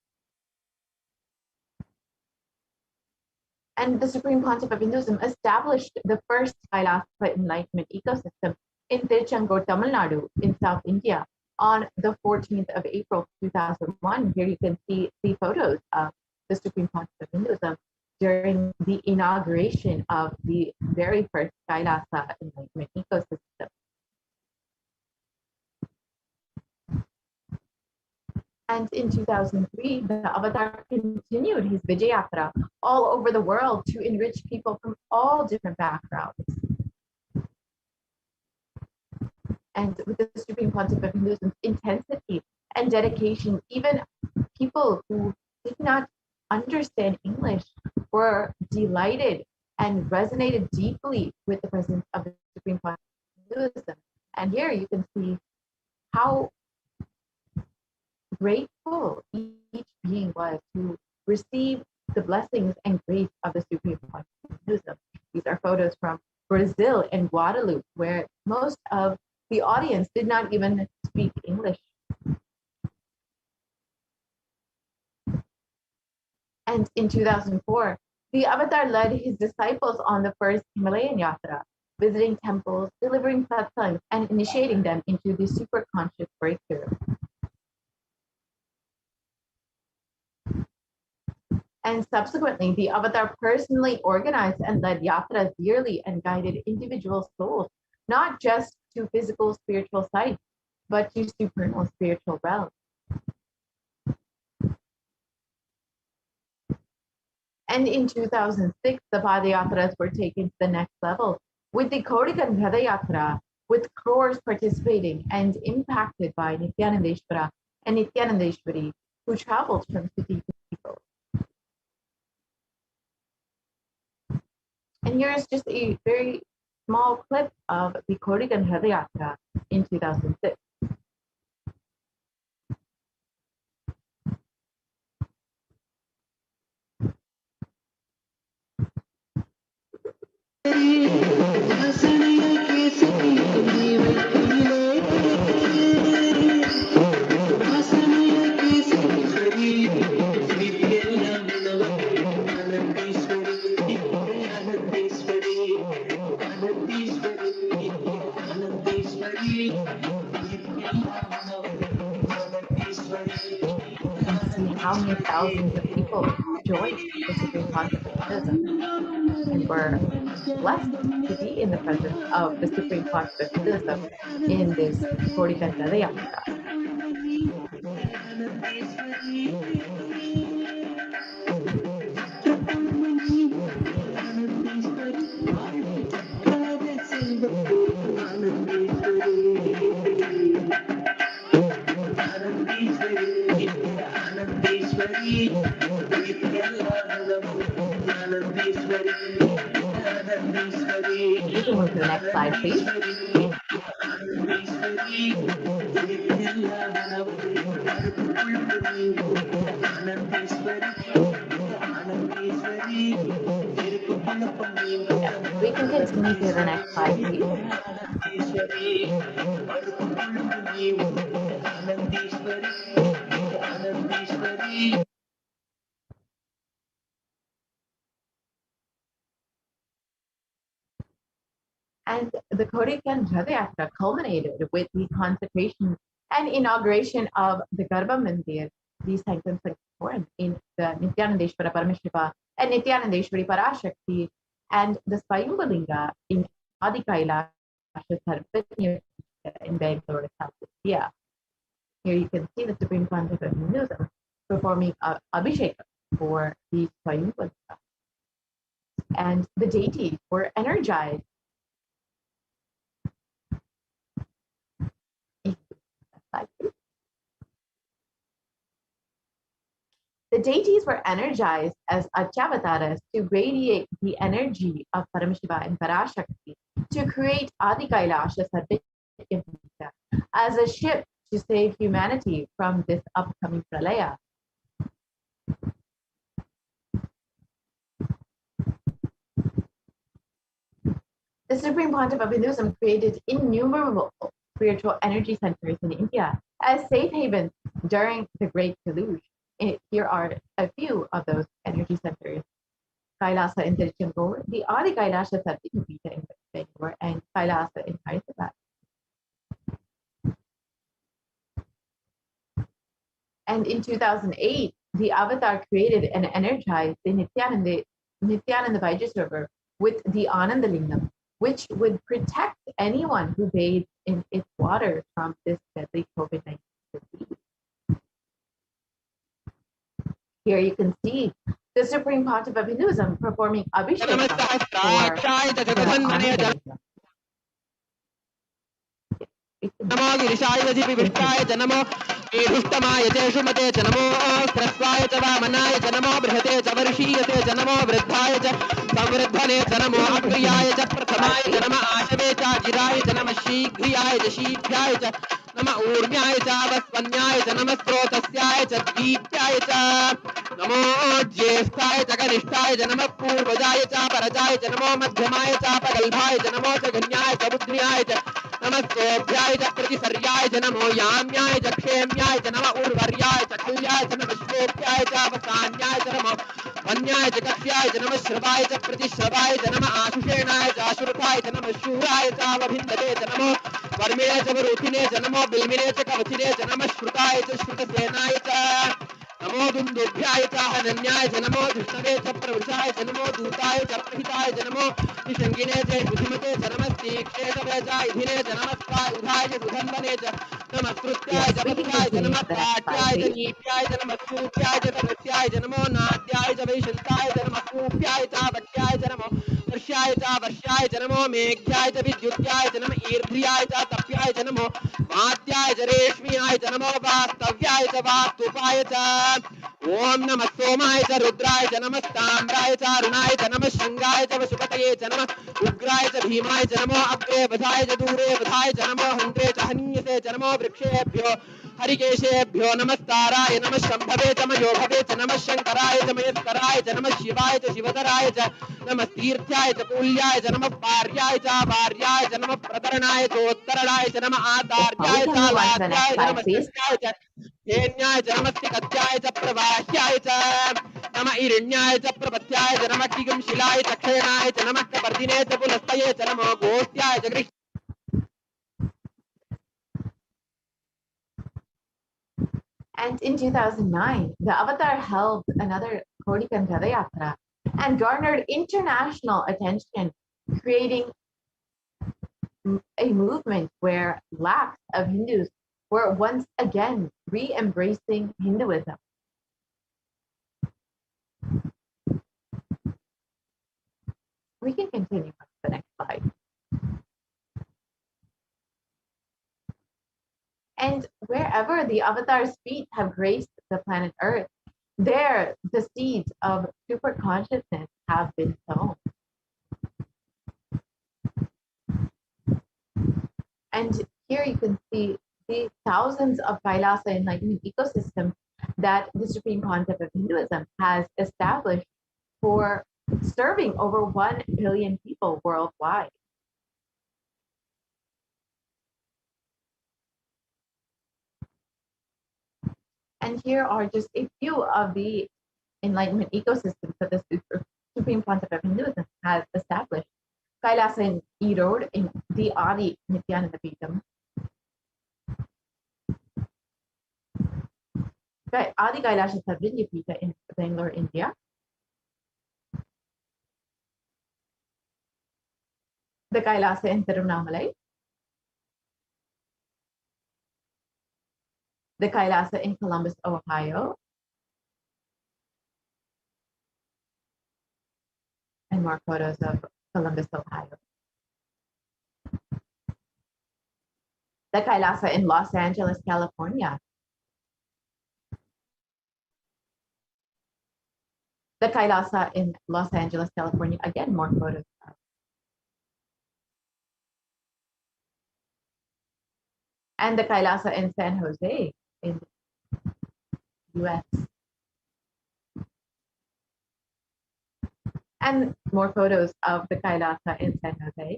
And the Supreme Pontiff of Hinduism established the first Kailasa enlightenment ecosystem in Tiruchendur, Tamil Nadu, in South India, on the 14th of April 2001. Here you can see the photos of the Supreme Pontiff of Hinduism during the inauguration of the very first Kailasa enlightenment ecosystem. And in 2003, the Avatar continued his Vijayatra all over the world to enrich people from all different backgrounds. And with the Supreme Pontiff of Hinduism's intensity and dedication, even people who did not understand English were delighted and resonated deeply with the presence of the Supreme Pontiff of Hinduism. And here you can see how grateful each being was to receive the blessings and grace of the Supreme Pontiff of Hinduism. These are photos from Brazil and Guadeloupe, where most of the audience did not even speak English. And in 2004, the Avatar led his disciples on the first Himalayan Yatra, visiting temples, delivering satsangs, and initiating them into the superconscious breakthrough. And subsequently, the Avatar personally organized and led yatras yearly and guided individual souls, not just to physical spiritual sites, but to supernal spiritual realms. And in 2006, the Padayatras were taken to the next level with the Kodikan Padayatra, with crores participating and impacted by Nithyanandeshwara and Nithyanandeshwari, who traveled from city to people. And here's just a very small clip of the Kodikan Padayatra in 2006. See how many thousands of people joined the Supreme Pontiff of Hinduism and were blessed to be in the presence of the Supreme Pontiff of Hinduism in this Kodikan Padayatra. You can move to the next slide, please. We can continue to the next slide, please. And the Kodikan Padayatra culminated with the consecration and inauguration of the Garbha Mandir, the Sanctum Sanctorum, in the Nithyanandeshwara Paramashivam and Nithyanandeshwari Parashakti, and the Swayambhulinga in Adi Kailasha in Bangalore, South India. Here you can see the Supreme Pontiff of Hinduism performing Abhishek for the Swayambhulinga. And the deities were energized. The deities were energized as Achavataras to radiate the energy of Paramashiva and Parashakti to create Adi Kailasha Sarvijna as a ship to save humanity from this upcoming pralaya. The Supreme Pontiff of Hinduism created innumerable spiritual energy centers in India as safe havens during the Great Deluge. Here are a few of those energy centers: Kailasa in Tiruchendur, the Adi Kailasha Sarvijna in Bangalore, and Kailasa in Hyderabad. And in 2008, the avatar created and energized the Nithyananda Vaidya with the Anandalingam, which would protect anyone who bathes in its water from this deadly COVID-19 disease. Here you can see the Supreme Pontiff of Hinduism performing Abhishek for the Anandalingam. नमो गिरिशाय विष्टाय च नमो मेढुष्टमाय च शुमते च नमो ह्रस्वाय च वामनाय च नमो बृहते च वर्षीयते च नमो वृद्धाय च संवृद्धने च नमो अग्र्याय च प्रथमाय च नमः आशवे च जिराय च नमः शीघ्रियाय च शीघ्राय च नमः ऊर्ण्याय च वस्वन्याय च नमः स्रोतस्याय च दीप्त्याय च नमो ज्येष्ठाय च कनिष्ठाय च नमः पूर्वजाय च परजाय च नमो मध्यमाय च पगल्भाय च नमो च गण्याय च बुद्ध्याय च नमस्तोभ्याय च प्रतिसर्याय च नमो याम्याय च क्षेम्याय च नमः उर्वर्याय च खल्याय च नमः श्लोक्याय च अवसान्याय च नमो वन्याय च कक्ष्याय च नमः श्रवाय च प्रतिश्रवाय च नमः आशुषेणाय च आशुरथाय च नमः शूराय च अवभिन्दते च नमो वर्मिणे च वरुथिने च नमो बिल्मिने च कवचिने च नमः श्रुताय च श्रुतसेनाय च नमो दुन्दुभ्याय च हनन्याय च नमो धृष्णवे च प्रवृषाय च नमो दूताय च प्रहिताय च नमो निषङ्गिने च बुद्धिमते च नमस्तीक्ष्णे च वेजायधिने च नमस्कार उधाय च सुधन्वने च नमस्कृत्याय च वत्साय च नमः पाट्याय च नीत्याय च नमः सूत्याय च तदस्याय च नमो नाद्याय च वैशन्ताय च नमः कूप्याय च वट्याय च नमो वर्ष्याय च वर्ष्याय च नमो मेघ्याय च विद्युत्याय च नमः ईर्ध्याय च तप्याय च नमो वात्याय च रेश्म्याय च नमो वास्तव्याय च वास्तुपाय च ओम नमः सोमाय च रुद्राय च नमः ताम्राय च अरुणाय च नमः शृंगाय च वशुपतये च नमः उग्राय च भीमाय च नमो अग्रे वधाय च दूरे वधाय च नमो हन्त्रे च हन्यसे च नमो वृक्षेभ्यो हरिकेशेभ्यो नमस्ताराय नमः शम्भवे च मयोभवे च नमः शङ्कराय च मयस्कराय च नमः शिवाय च शिवधराय च नमः तीर्थ्याय च कूल्याय च नमः पार्याय च वार्याय च नमः प्रतरणाय च उत्तरणाय च नमः आदार्याय च लाद्याय च नमः शिष्टाय च हेन्याय च नमस्ति कत्याय च प्रवाह्याय च नमः इरण्याय च प्रपत्याय च नमः किगं शिलाय च क्षेणाय च नमः कपर्दिने च पुलस्तये च नमो गोस्त्याय च गृह् And in 2009, the Avatar held another Kodikan Radayatra and garnered international attention, creating a movement where lakhs of Hindus were once again re-embracing Hinduism. We can continue on to the next slide. And wherever the Avatar's feet have graced the planet Earth, there the seeds of super consciousness have been sown. And here you can see the thousands of Kailasa enlightenment ecosystems that the Supreme Pontiff of Hinduism has established for serving over 1 billion people worldwide. And here are just a few of the enlightenment ecosystems that the Supreme Pontiff of Hinduism has established. Kailasa in Erode in the Adi Nithyananda Paramashivam. Adi Kailasha Vidyapita in Bangalore, India. The Kailasa in Tiruvannamalai. The Kailasa in Columbus, Ohio. And more photos of Columbus, Ohio. The Kailasa in Los Angeles, California. The Kailasa in Los Angeles, California. Again, more photos. And the Kailasa in San Jose in US. And more photos of the Kailasa in San Jose.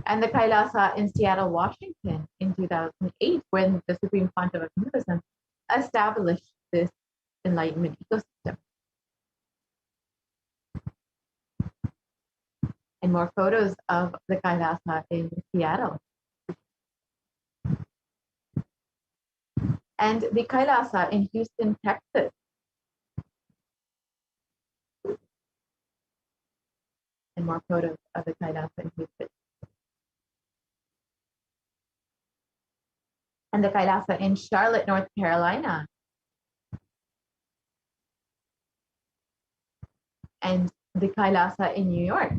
And the Kailasa in Seattle, Washington in 2008, when the Supreme Pontiff of Hinduism established this enlightenment ecosystem. And more photos of the Kailasa in Seattle. and the Kailasa in Houston, Texas. And more photos of the Kailasa in Houston. And the Kailasa in Charlotte, North Carolina. And the Kailasa in New York.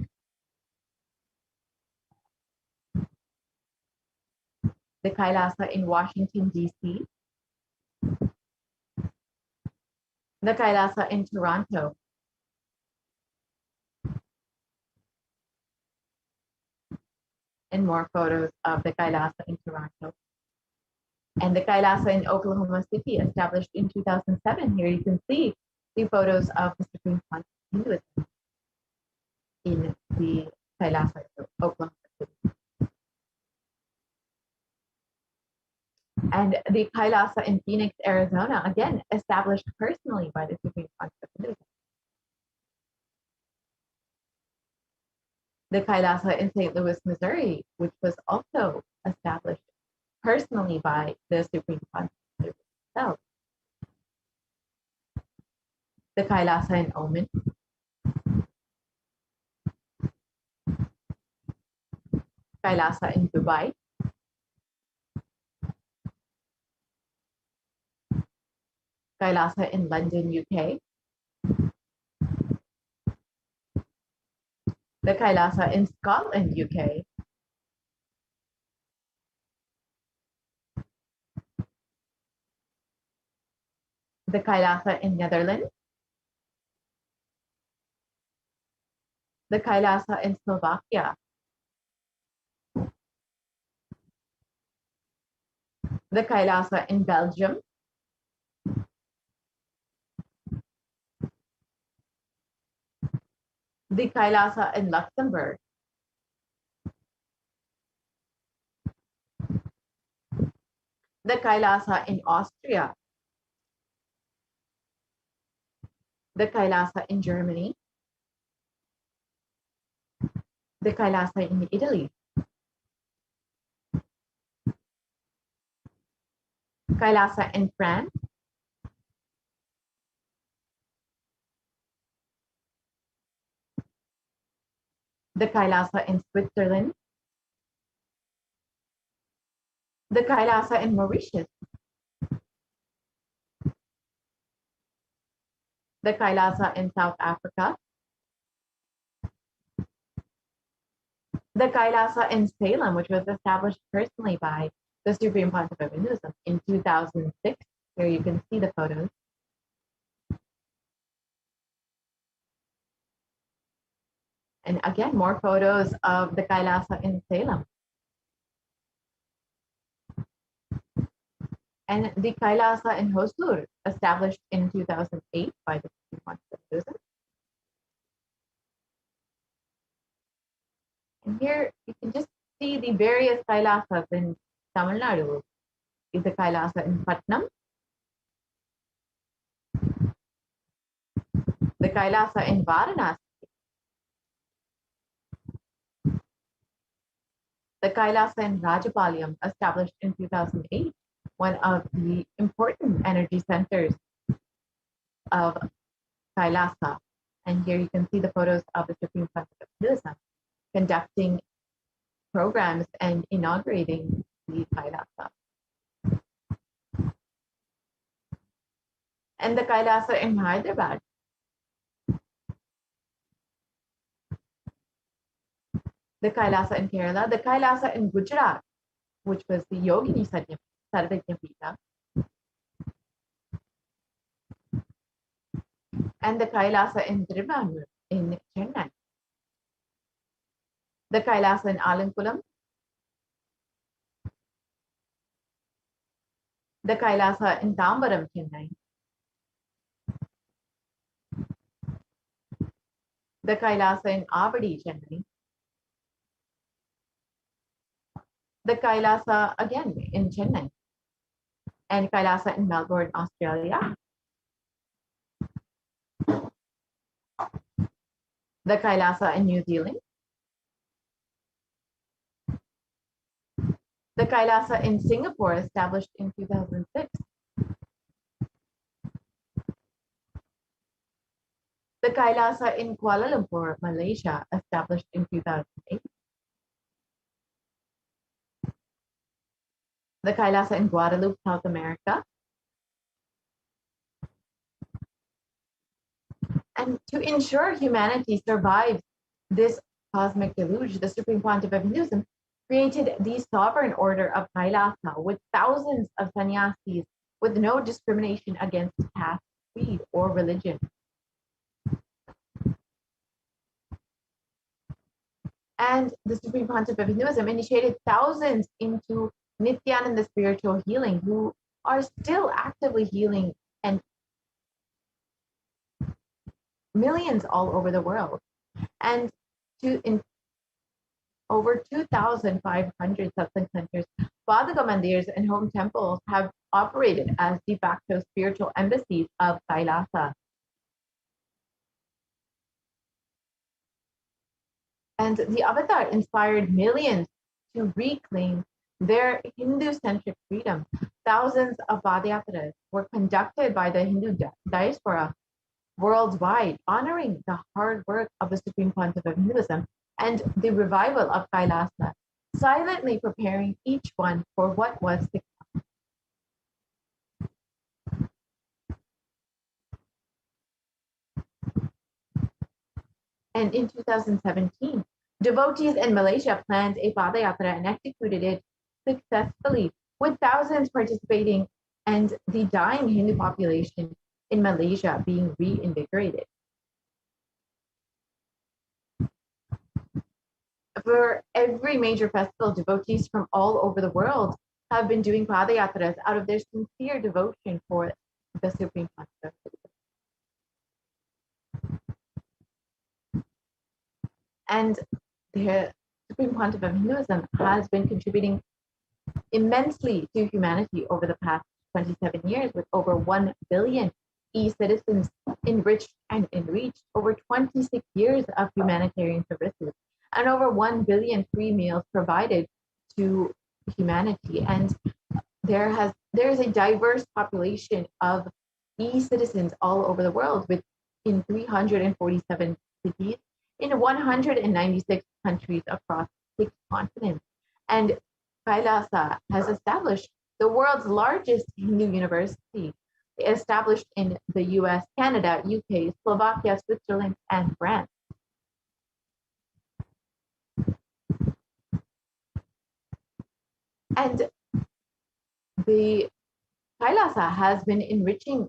The Kailasa in Washington, D.C. The Kailasa in Toronto. And more photos of the Kailasa in Toronto. And the Kailasa in Oklahoma City, established in 2007. Here you can see the photos of the Supreme Concept of Hinduism in the Kailasa of Oklahoma City. And the Kailasa in Phoenix, Arizona, again, established personally by the Supreme Concept of Hinduism. The Kailasa in St. Louis, Missouri, which was also established personally by the Supreme Concept of Hinduism itself. The Kailasa in Oman. Kailasa in Dubai. Kailasa in London, UK. The Kailasa in Scotland, UK. The Kailasa in Netherlands. The Kailasa in Slovakia. The Kailasa in Belgium. The Kailasa in Luxembourg. The Kailasa in Austria. The Kailasa in Germany. The Kailasa in Italy. Kailasa in France. The Kailasa in Switzerland. The Kailasa in Mauritius. The Kailasa in South Africa. The Kailasa in Salem, which was established personally by the Supreme Concept of Hinduism in 2006. Here you can see the photos. And again, more photos of the Kailasa in Salem. And the Kailasa in Hosur, established in 2008 by the Supreme Concept of Hinduism. And here you can just see the various Kailasas in Tamil Nadu. Is the Kailasa in Patnam. The Kailasa in Varanasi. The Kailasa in Rajapalayam, established in 2008, one of the important energy centers of Kailasa. And here you can see the photos of the Supreme Concept of Hinduism conducting programs and inaugurating the Kailasa. And the Kailasa in Hyderabad. The Kailasa in Kerala, the Kailasa in Gujarat, which was the Yogini Sarvajñapita, and the Kailasa in Thiruvanmur in Chennai. The Kailasa in Alankulam, the Kailasa in Tambaram, Chennai, the Kailasa in Avadi, Chennai, the Kailasa again in Chennai, and Kailasa in Melbourne, Australia, the Kailasa in New Zealand, the Kailasa in Singapore, established in 2006 the Kailasa in Kuala Lumpur, Malaysia, established in 2008. The Kailasa in Guadeloupe, South America. And to ensure humanity survives this cosmic deluge, the Supreme Pontiff of Hinduism created the sovereign order of Kailasa with thousands of sannyasis with no discrimination against caste, creed, or religion. And the Supreme Pontiff of Hinduism initiated thousands into Nithyananda spiritual healing, who are still actively healing, and millions all over the world. And in over 2,500 satsang centers, Padaka mandirs, and home temples have operated as de facto spiritual embassies of Kailasa. And the avatar inspired millions to reclaim their Hindu-centric freedom. Thousands of Padayatras were conducted by the Hindu diaspora worldwide, honoring the hard work of the Supreme Pontiff of Hinduism and the revival of Kailasa, silently preparing each one for what was to come. And in 2017, devotees in Malaysia planned a Padayatra and executed it successfully, with thousands participating and the dying Hindu population in Malaysia being reinvigorated. For every major festival, devotees from all over the world have been doing Padayatras out of their sincere devotion for the Supreme Pontiff. And the Supreme Pontiff of Hinduism has been contributing immensely to humanity over the past 27 years, with over 1 billion e-citizens enriched and enreached, over 26 years of humanitarian services, and over 1 billion free meals provided to humanity. And there is a diverse population of e-citizens all over the world, in 347 cities in 196 countries across 6 continents. And Kailasa has established the world's largest Hindu university, established in the US, Canada, UK, Slovakia, Switzerland, and France. And the Kailasa has been enriching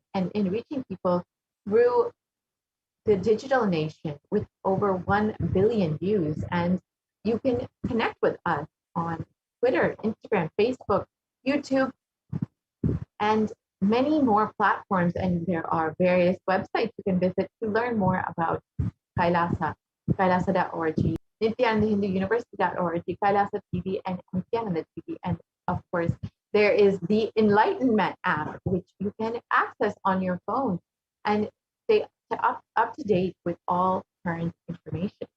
people through the digital nation with over 1 billion views. And you can connect with us on Twitter, Instagram, Facebook, YouTube, and many more platforms. And there are various websites you can visit to learn more about Kailasa, kailasa.org, nithyanandahinduuniversity.org, Kailasa TV, and Nithyananda TV. And of course, there is the Enlightenment app, which you can access on your phone and stay up to date with all current information.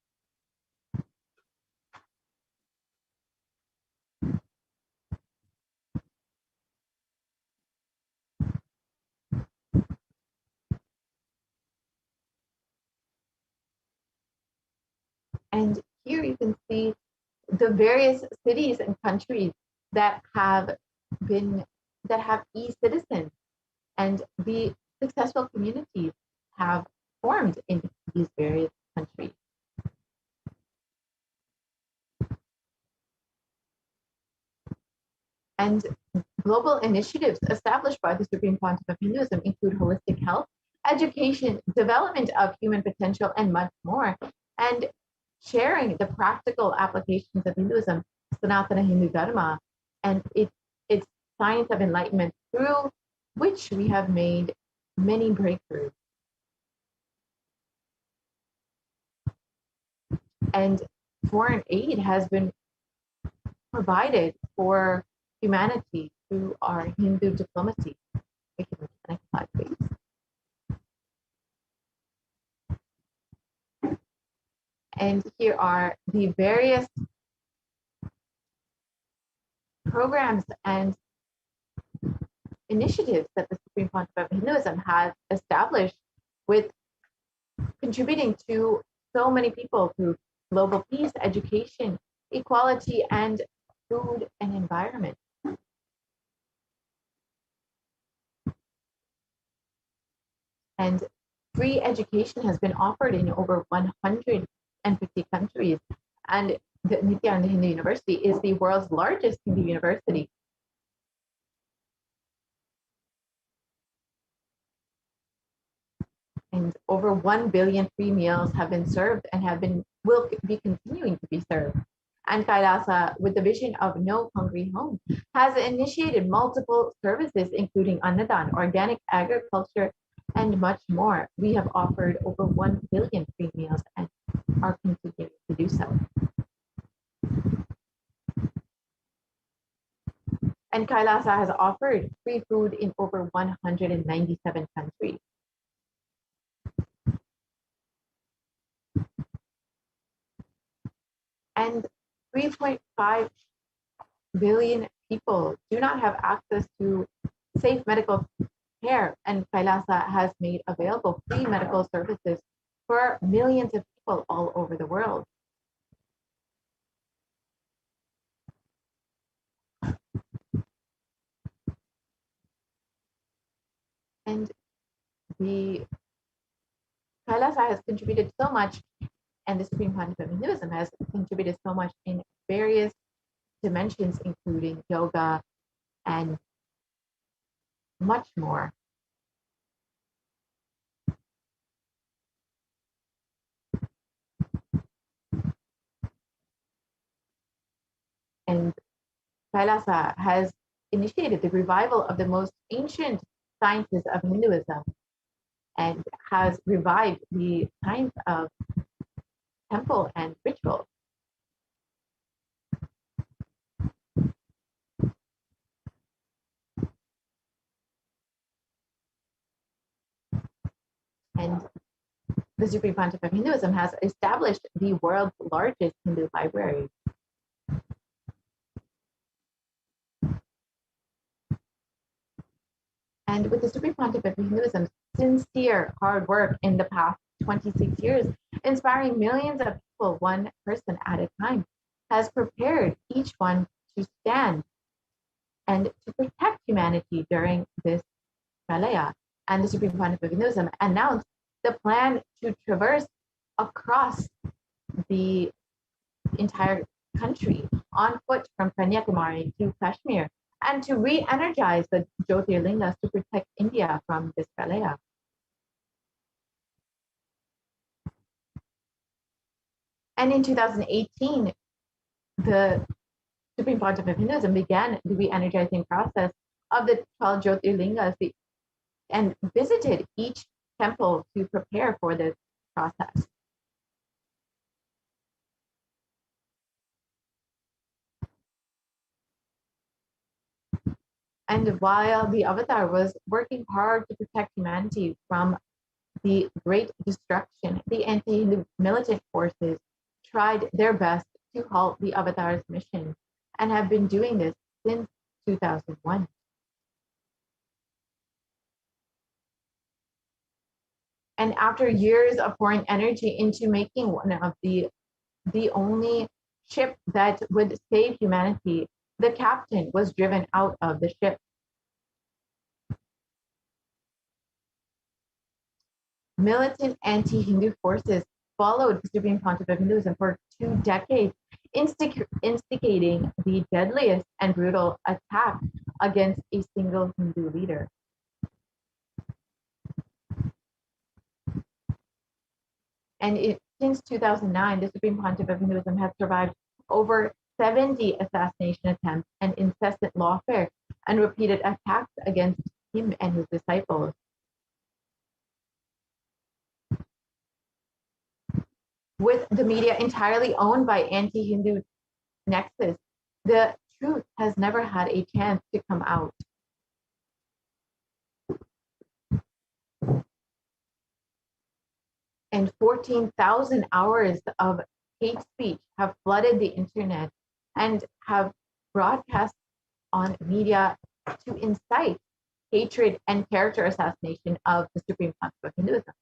And here you can see the various cities and countries that have e-citizens, and the successful communities have formed in these various countries. And global initiatives established by the Supreme Pontiff of Hinduism include holistic health, education, development of human potential, and much more. And sharing the practical applications of Hinduism, Sanatana Hindu Dharma, and its science of enlightenment, through which we have made many breakthroughs. And foreign aid has been provided for humanity through our Hindu diplomacy. We can move to the next slide, please. And here are the various programs and initiatives that the Supreme Pontiff of Hinduism has established with contributing to so many people through global peace, education, equality, and food and environment. And free education has been offered in over 150 countries. And the Nithyananda Hindu University is the world's largest Hindu university. And over 1 billion free meals have been served and will be continuing to be served. And Kailasa, with the vision of No Hungry Home, has initiated multiple services, including Annadan, organic agriculture, and much more. We have offered over 1 billion free meals and are continuing to do so. And Kailasa has offered free food in over 197 countries. And 3.5 billion people do not have access to safe medical care, and Kailasa has made available free medical services for millions of people all over the world. And the Kailasa has contributed so much, and the Supreme Pontiff of Hinduism has contributed so much in various dimensions, including yoga and much more. And Kailasa has initiated the revival of the most ancient sciences of Hinduism and has revived the science of temple and ritual. And the Supreme Pontiff of Hinduism has established the world's largest Hindu library. And with the Supreme Pontiff of Hinduism's sincere hard work in the past 26 years, inspiring millions of people, one person at a time, has prepared each one to stand and to protect humanity during this pralaya. And the Supreme Pontiff of Hinduism announced the plan to traverse across the entire country on foot from Kanyakumari to Kashmir and to re-energize the Jyotirlingas to protect India from this pralaya. And in 2018, the Supreme Pontiff of Hinduism began the re-energizing process of the 12 Jyotirlingas and visited each temple to prepare for this process. And while the Avatar was working hard to protect humanity from the great destruction, the anti-Hindu militant forces tried their best to halt the Avatar's mission and have been doing this since 2001. And after years of pouring energy into making one of the only ship that would save humanity, the captain was driven out of the ship. Militant anti-Hindu forces followed the Supreme Pontiff of Hinduism for 2 decades, instigating the deadliest and brutal attack against a single Hindu leader. And since 2009, the Supreme Pontiff of Hinduism has survived over 70 assassination attempts and incessant lawfare and repeated attacks against him and his disciples. With the media entirely owned by anti-Hindu nexus, the truth has never had a chance to come out. And 14,000 hours of hate speech have flooded the internet and have broadcast on media to incite hatred and character assassination of the Supreme Pontiff of Hinduism.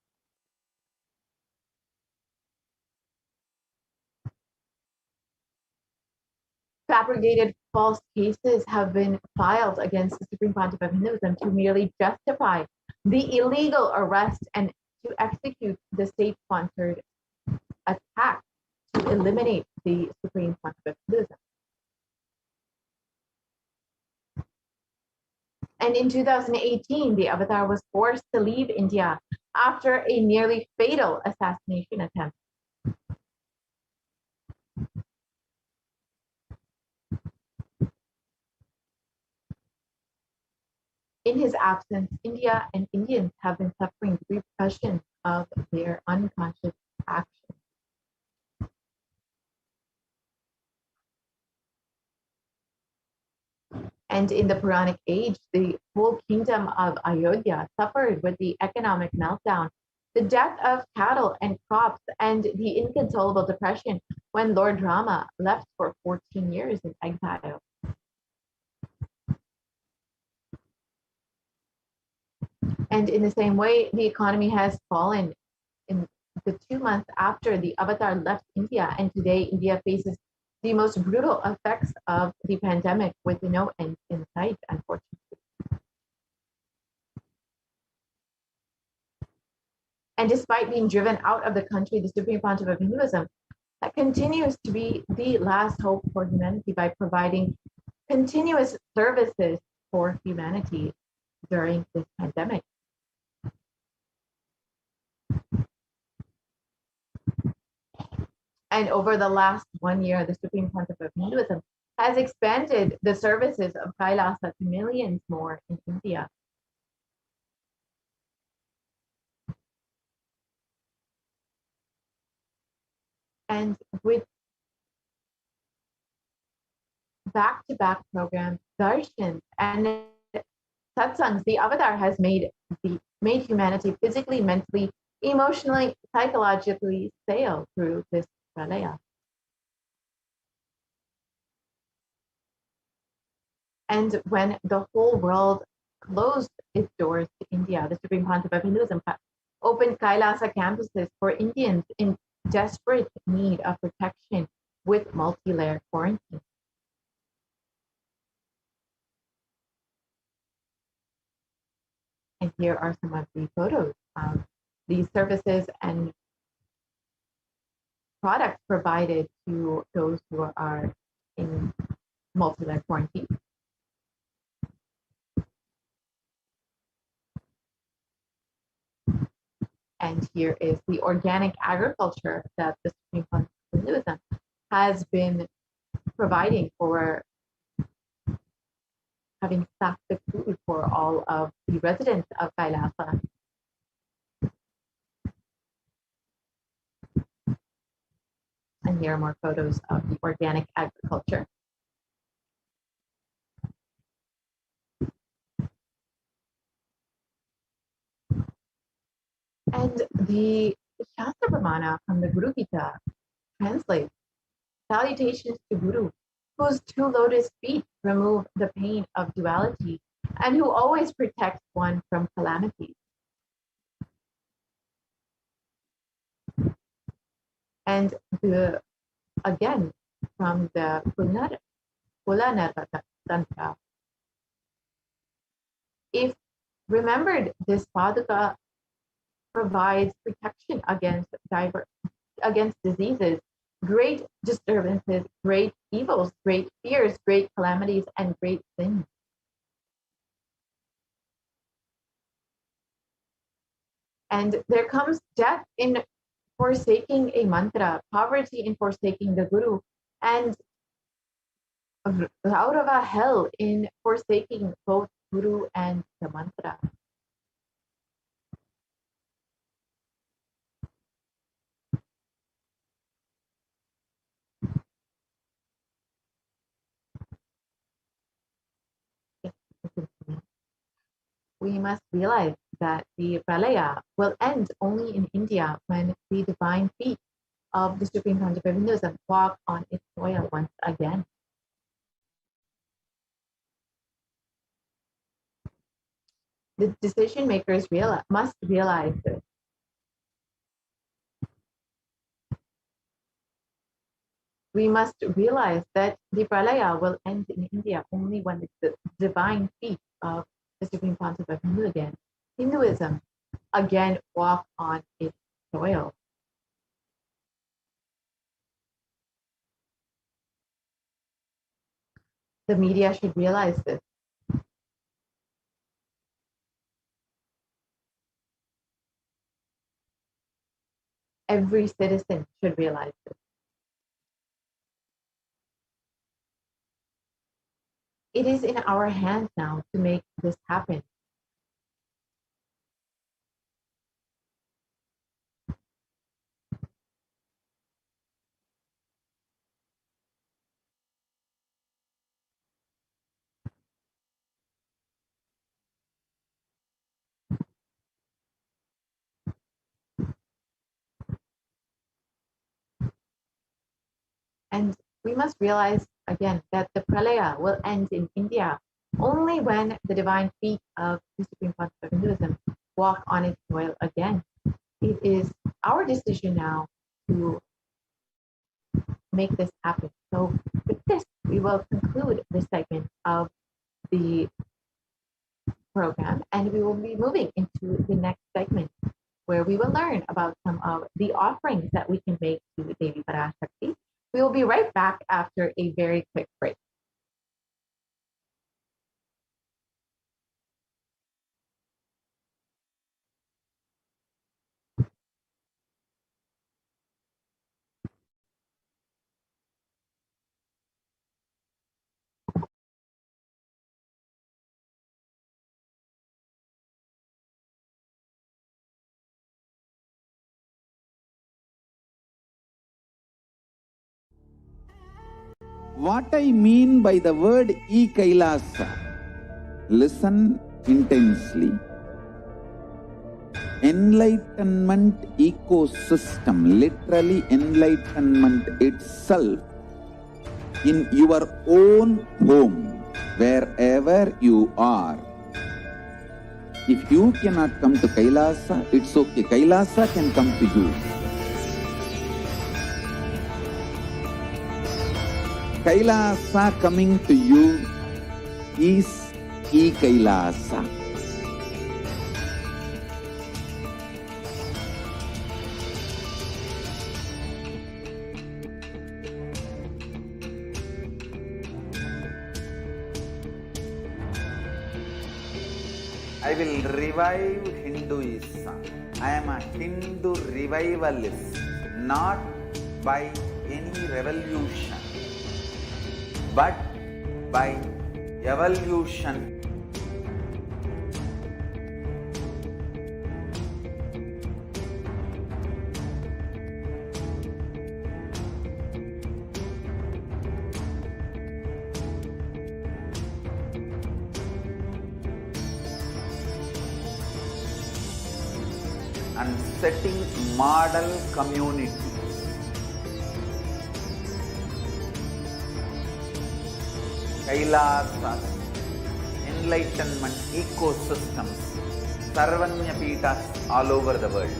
fabricated false cases have been filed against the Supreme Pontiff of Hinduism to merely justify the illegal arrest and to execute the state-sponsored attack to eliminate the Supreme Pontiff of Hinduism. And in 2018, the Avatar was forced to leave India after a nearly fatal assassination attempt. In his absence, India and Indians have been suffering the repercussions of their unconscious actions. And in the Puranic age, the whole kingdom of Ayodhya suffered with the economic meltdown, the death of cattle and crops, and the inconsolable depression when Lord Rama left for 14 years in exile. And in the same way, the economy has fallen in the 2 months after the Avatar left India, and today India faces the most brutal effects of the pandemic with no end in sight, unfortunately. And despite being driven out of the country, the Supreme Pontiff of Hinduism continues to be the last hope for humanity by providing continuous services for humanity during this pandemic. And over the last 1 year, the Supreme Pontiff of Hinduism has expanded the services of Kailasa to millions more in India. And with back-to-back programs, darshans, and satsangs, the Avatar has made humanity physically, mentally, emotionally, psychologically sail through this pralaya. And when the whole world closed its doors to India, the Supreme Pontiff of Hinduism opened Kailasa campuses for Indians in desperate need of protection with multi-layer quarantine. And here are some of the photos of these services and products provided to those who are in multi-layer quarantine. And here is the organic agriculture that the Supreme Pontiff of Hinduism has been providing for having stocked the food for all of the residents of Kailasa. And here are more photos of the organic agriculture. And the Shastra Pramana from the Guru Gita translates, salutations to Guru, whose 2 lotus feet remove the pain of duality and who always protects one from calamities. And again, from the Kulanarva Tantra, if remembered, this Paduka provides protection against diseases, great disturbances, great evils, great fears, great calamities, and great sins. And there comes death in forsaking a mantra, poverty in forsaking the Guru, and out of a hell in forsaking both Guru and the mantra. We must realize that the pralaya will end only in India when the divine feet of the Supreme Pontiff of Hinduism walk on its soil once again. The decision makers must realize this. we must realize that the pralaya will end in India only when the divine feet of the Supreme Pontiff of Hinduism again walk on its soil. The media should realize this. Every citizen should realize this. It is in our hands now to make this happen. And we must realize again that the pralaya will end in India only when the divine feet of the Supreme Pontiff of Hinduism walk on its soil again. It is our decision now to make this happen. So with this, we will conclude this segment of the program, and we will be moving into the next segment where we will learn about some of the offerings that we can make to Devi Parashakti. We will be right back after a very quick break. What I mean by the word e-Kailasa, listen intensely. Enlightenment ecosystem, literally enlightenment itself, in your own home, wherever you are. If you cannot come to Kailasa, it's okay. Kailasa can come to you. Kailasa coming to you is e-Kailasa. I will revive Hinduism. I am a Hindu revivalist, not by any revolution, but by evolution. And setting model community. Kailasas, enlightenment ecosystems, Sarvanya Pitas all over the world.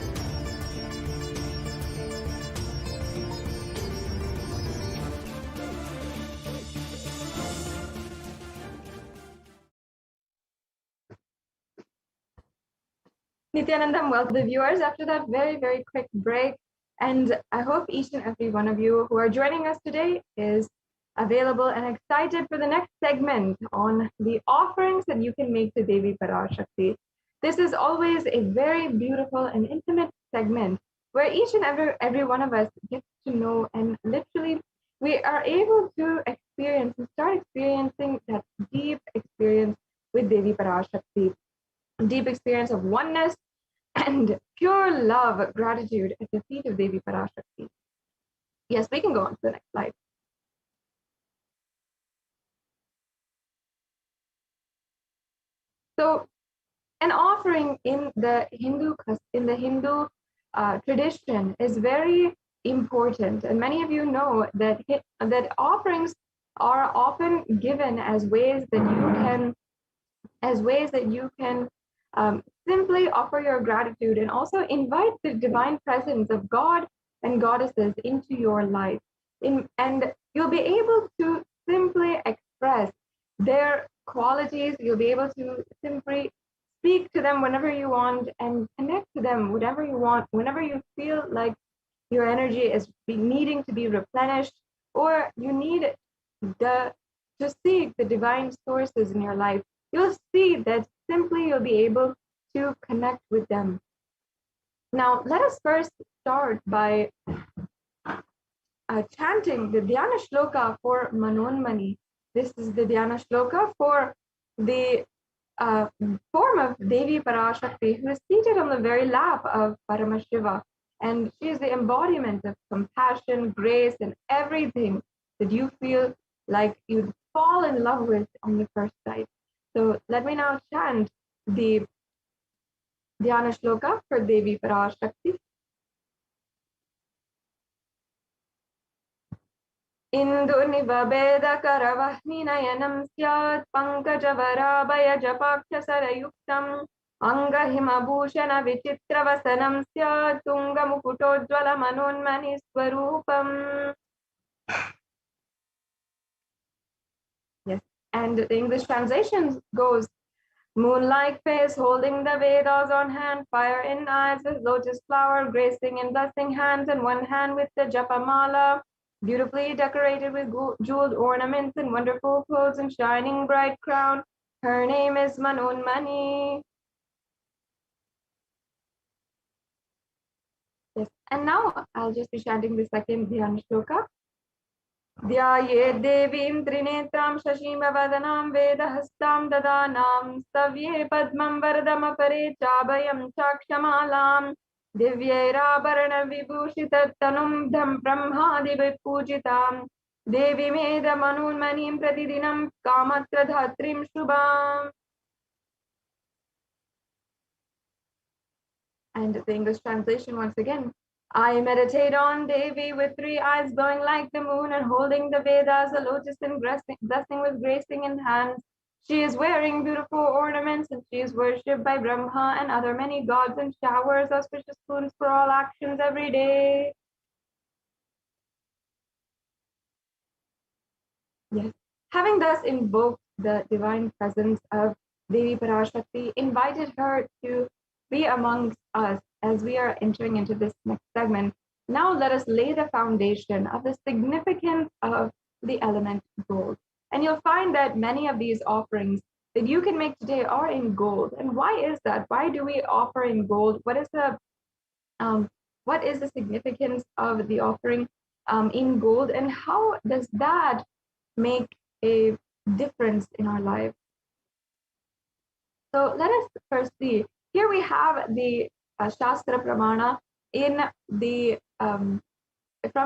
Nithyanandam, welcome the viewers after that very, very quick break. And I hope each and every one of you who are joining us today is available and excited for the next segment on the offerings that you can make to Devi Parashakti. This is always a very beautiful and intimate segment where each and every one of us gets to know, and literally we are able to experience and start experiencing that deep experience with Devi Parashakti, deep experience of oneness and pure love, gratitude at the feet of Devi Parashakti. Yes, we can go on to the next slide. So, an offering in the Hindu tradition is very important, and many of you know that offerings are often given as ways that you can simply offer your gratitude and also invite the divine presence of God and goddesses into your life. and you'll be able to simply express their qualities. You'll be able to simply speak to them whenever you want and connect to them whenever you want, whenever you feel like your energy is needing to be replenished, or you need to seek the divine sources in your life. You'll see that simply you'll be able to connect with them. Now, let us first start by chanting the Dhyana Shloka for Manonmani. This is the Dhyana Shloka for the form of Devi Parashakti, who is seated on the very lap of Paramashiva. And she is the embodiment of compassion, grace, and everything that you feel like you'd fall in love with on the first sight. So let me now chant the Dhyana Shloka for Devi Parashakti. Indunivabedakaravahninayam syat pankajavarabayajapakshasarayuktam Angahimabhushana vichitravasanam syat tungamukutojjvala manonmani swarupam. Yes, and the English translation goes, moon-like face holding the Vedas on hand, fire in eyes with lotus flower, gracing in blessing hands, and one hand with the Japamala, beautifully decorated with jeweled ornaments and wonderful clothes and shining bright crown. Her name is Manonmani. Yes, and now I'll just be chanting the second Dhyana Shloka. Dhyaye devim trinetram shashimavadanam vedahastam dadanam savye padmam vardamapare chabayam chakshamalam divyairabarana vibhushitattanum dham brahmadivit pujitam devi meda manunmanim pratidinam kamatradhatrim shubham. And the English translation once again. I meditate on Devi with three eyes glowing like the moon and holding the Vedas, a lotus and blessing with gracing in hands. She is wearing beautiful ornaments and she is worshipped by Brahma and other many gods and showers auspicious boons for all actions every day. Yes. Having thus invoked the divine presence of Devi Parashakti, invited her to be amongst us as we are entering into this next segment. Now let us lay the foundation of the significance of the element gold. And you'll find that many of these offerings that you can make today are in gold. And why is that? Why do we offer in gold? What is the significance of the offering in gold, and how does that make a difference in our life? So let us first see. Here we have the Shastra Pramana in the from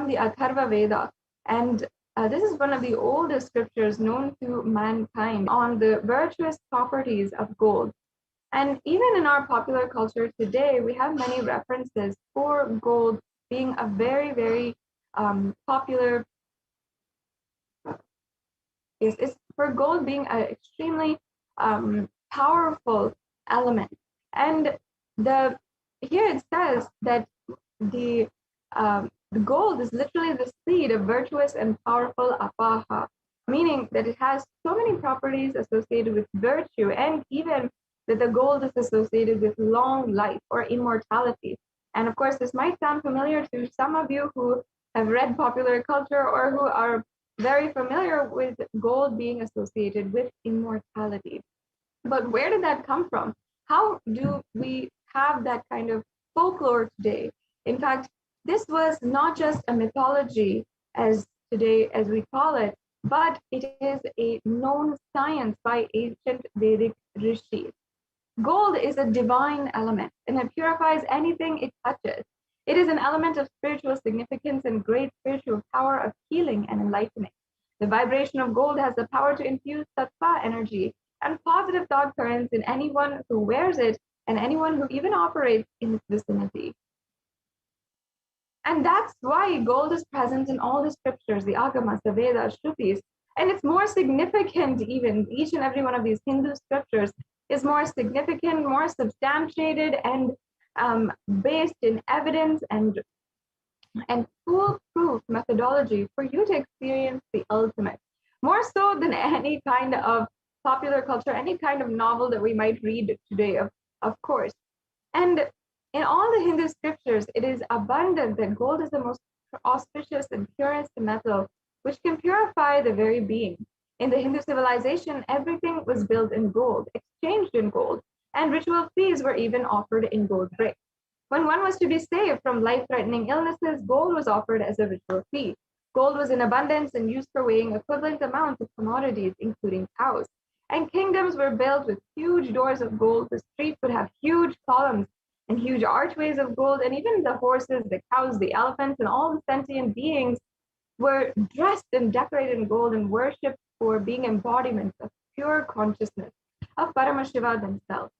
the Atharva Veda, and this is one of the oldest scriptures known to mankind on the virtuous properties of gold. And even in our popular culture today, we have many references for gold being a very, very popular. It's for gold being an extremely powerful element. And here it says that the gold is literally the seed of virtuous and powerful apaha, meaning that it has so many properties associated with virtue, and even that the gold is associated with long life or immortality. And of course, this might sound familiar to some of you who have read popular culture or who are very familiar with gold being associated with immortality. But where did that come from? How do we have that kind of folklore today? In fact, this was not just a mythology as today as we call it, but it is a known science by ancient Vedic rishis. Gold is a divine element and it purifies anything it touches. It is an element of spiritual significance and great spiritual power of healing and enlightening. The vibration of gold has the power to infuse sattva energy and positive thought currents in anyone who wears it and anyone who even operates in its vicinity. And that's why gold is present in all the scriptures, the Agamas, the Vedas, Shrutis, and it's more significant even. Each and every one of these Hindu scriptures is more significant, more substantiated, and based in evidence and and foolproof methodology for you to experience the ultimate, more so than any kind of popular culture, any kind of novel that we might read today, of course. And in all the Hindu scriptures, it is abundant that gold is the most auspicious and purest metal, which can purify the very being. In the Hindu civilization, everything was built in gold, exchanged in gold, and ritual fees were even offered in gold bricks. When one was to be saved from life-threatening illnesses, gold was offered as a ritual fee. Gold was in abundance and used for weighing equivalent amounts of commodities, including cows. And kingdoms were built with huge doors of gold. The streets would have huge columns and huge archways of gold, and even the horses, the cows, the elephants, and all the sentient beings were dressed and decorated in gold and worshipped for being embodiments of pure consciousness of Paramashiva themselves.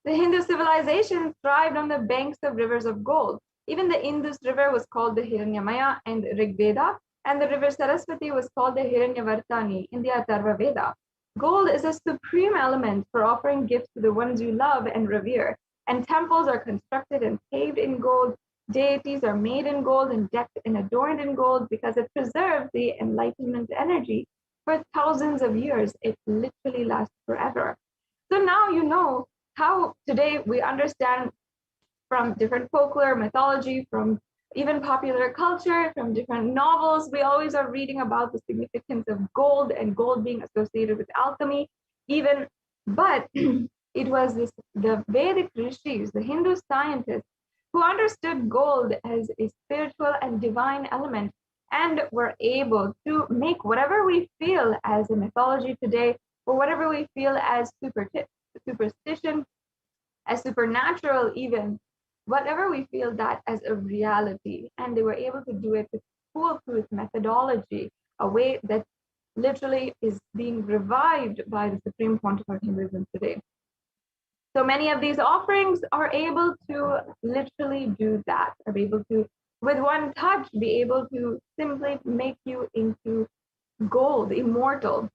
The Hindu civilization thrived on the banks of rivers of gold. Even the Indus River was called the Hiranyamaya in Rigveda, and the river Saraswati was called the Hiranyavartani in the Atharva Veda. Gold is a supreme element for offering gifts to the ones you love and revere, and temples are constructed and paved in gold. Deities are made in gold and decked and adorned in gold because it preserves the enlightenment energy for thousands of years. It literally lasts forever. So now you know how today we understand from different folklore, mythology, from even popular culture, from different novels, we always are reading about the significance of gold and gold being associated with alchemy, even. But it was the Vedic rishis, the Hindu scientists, who understood gold as a spiritual and divine element and were able to make whatever we feel as a mythology today, or whatever we feel as superstition, as supernatural even, whatever we feel that as a reality. And they were able to do it with foolproof methodology, a way that literally is being revived by the Supreme Pontiff of Hinduism today. So many of these offerings are able to literally do that, are able to, with one touch, be able to simply make you into gold, immortal,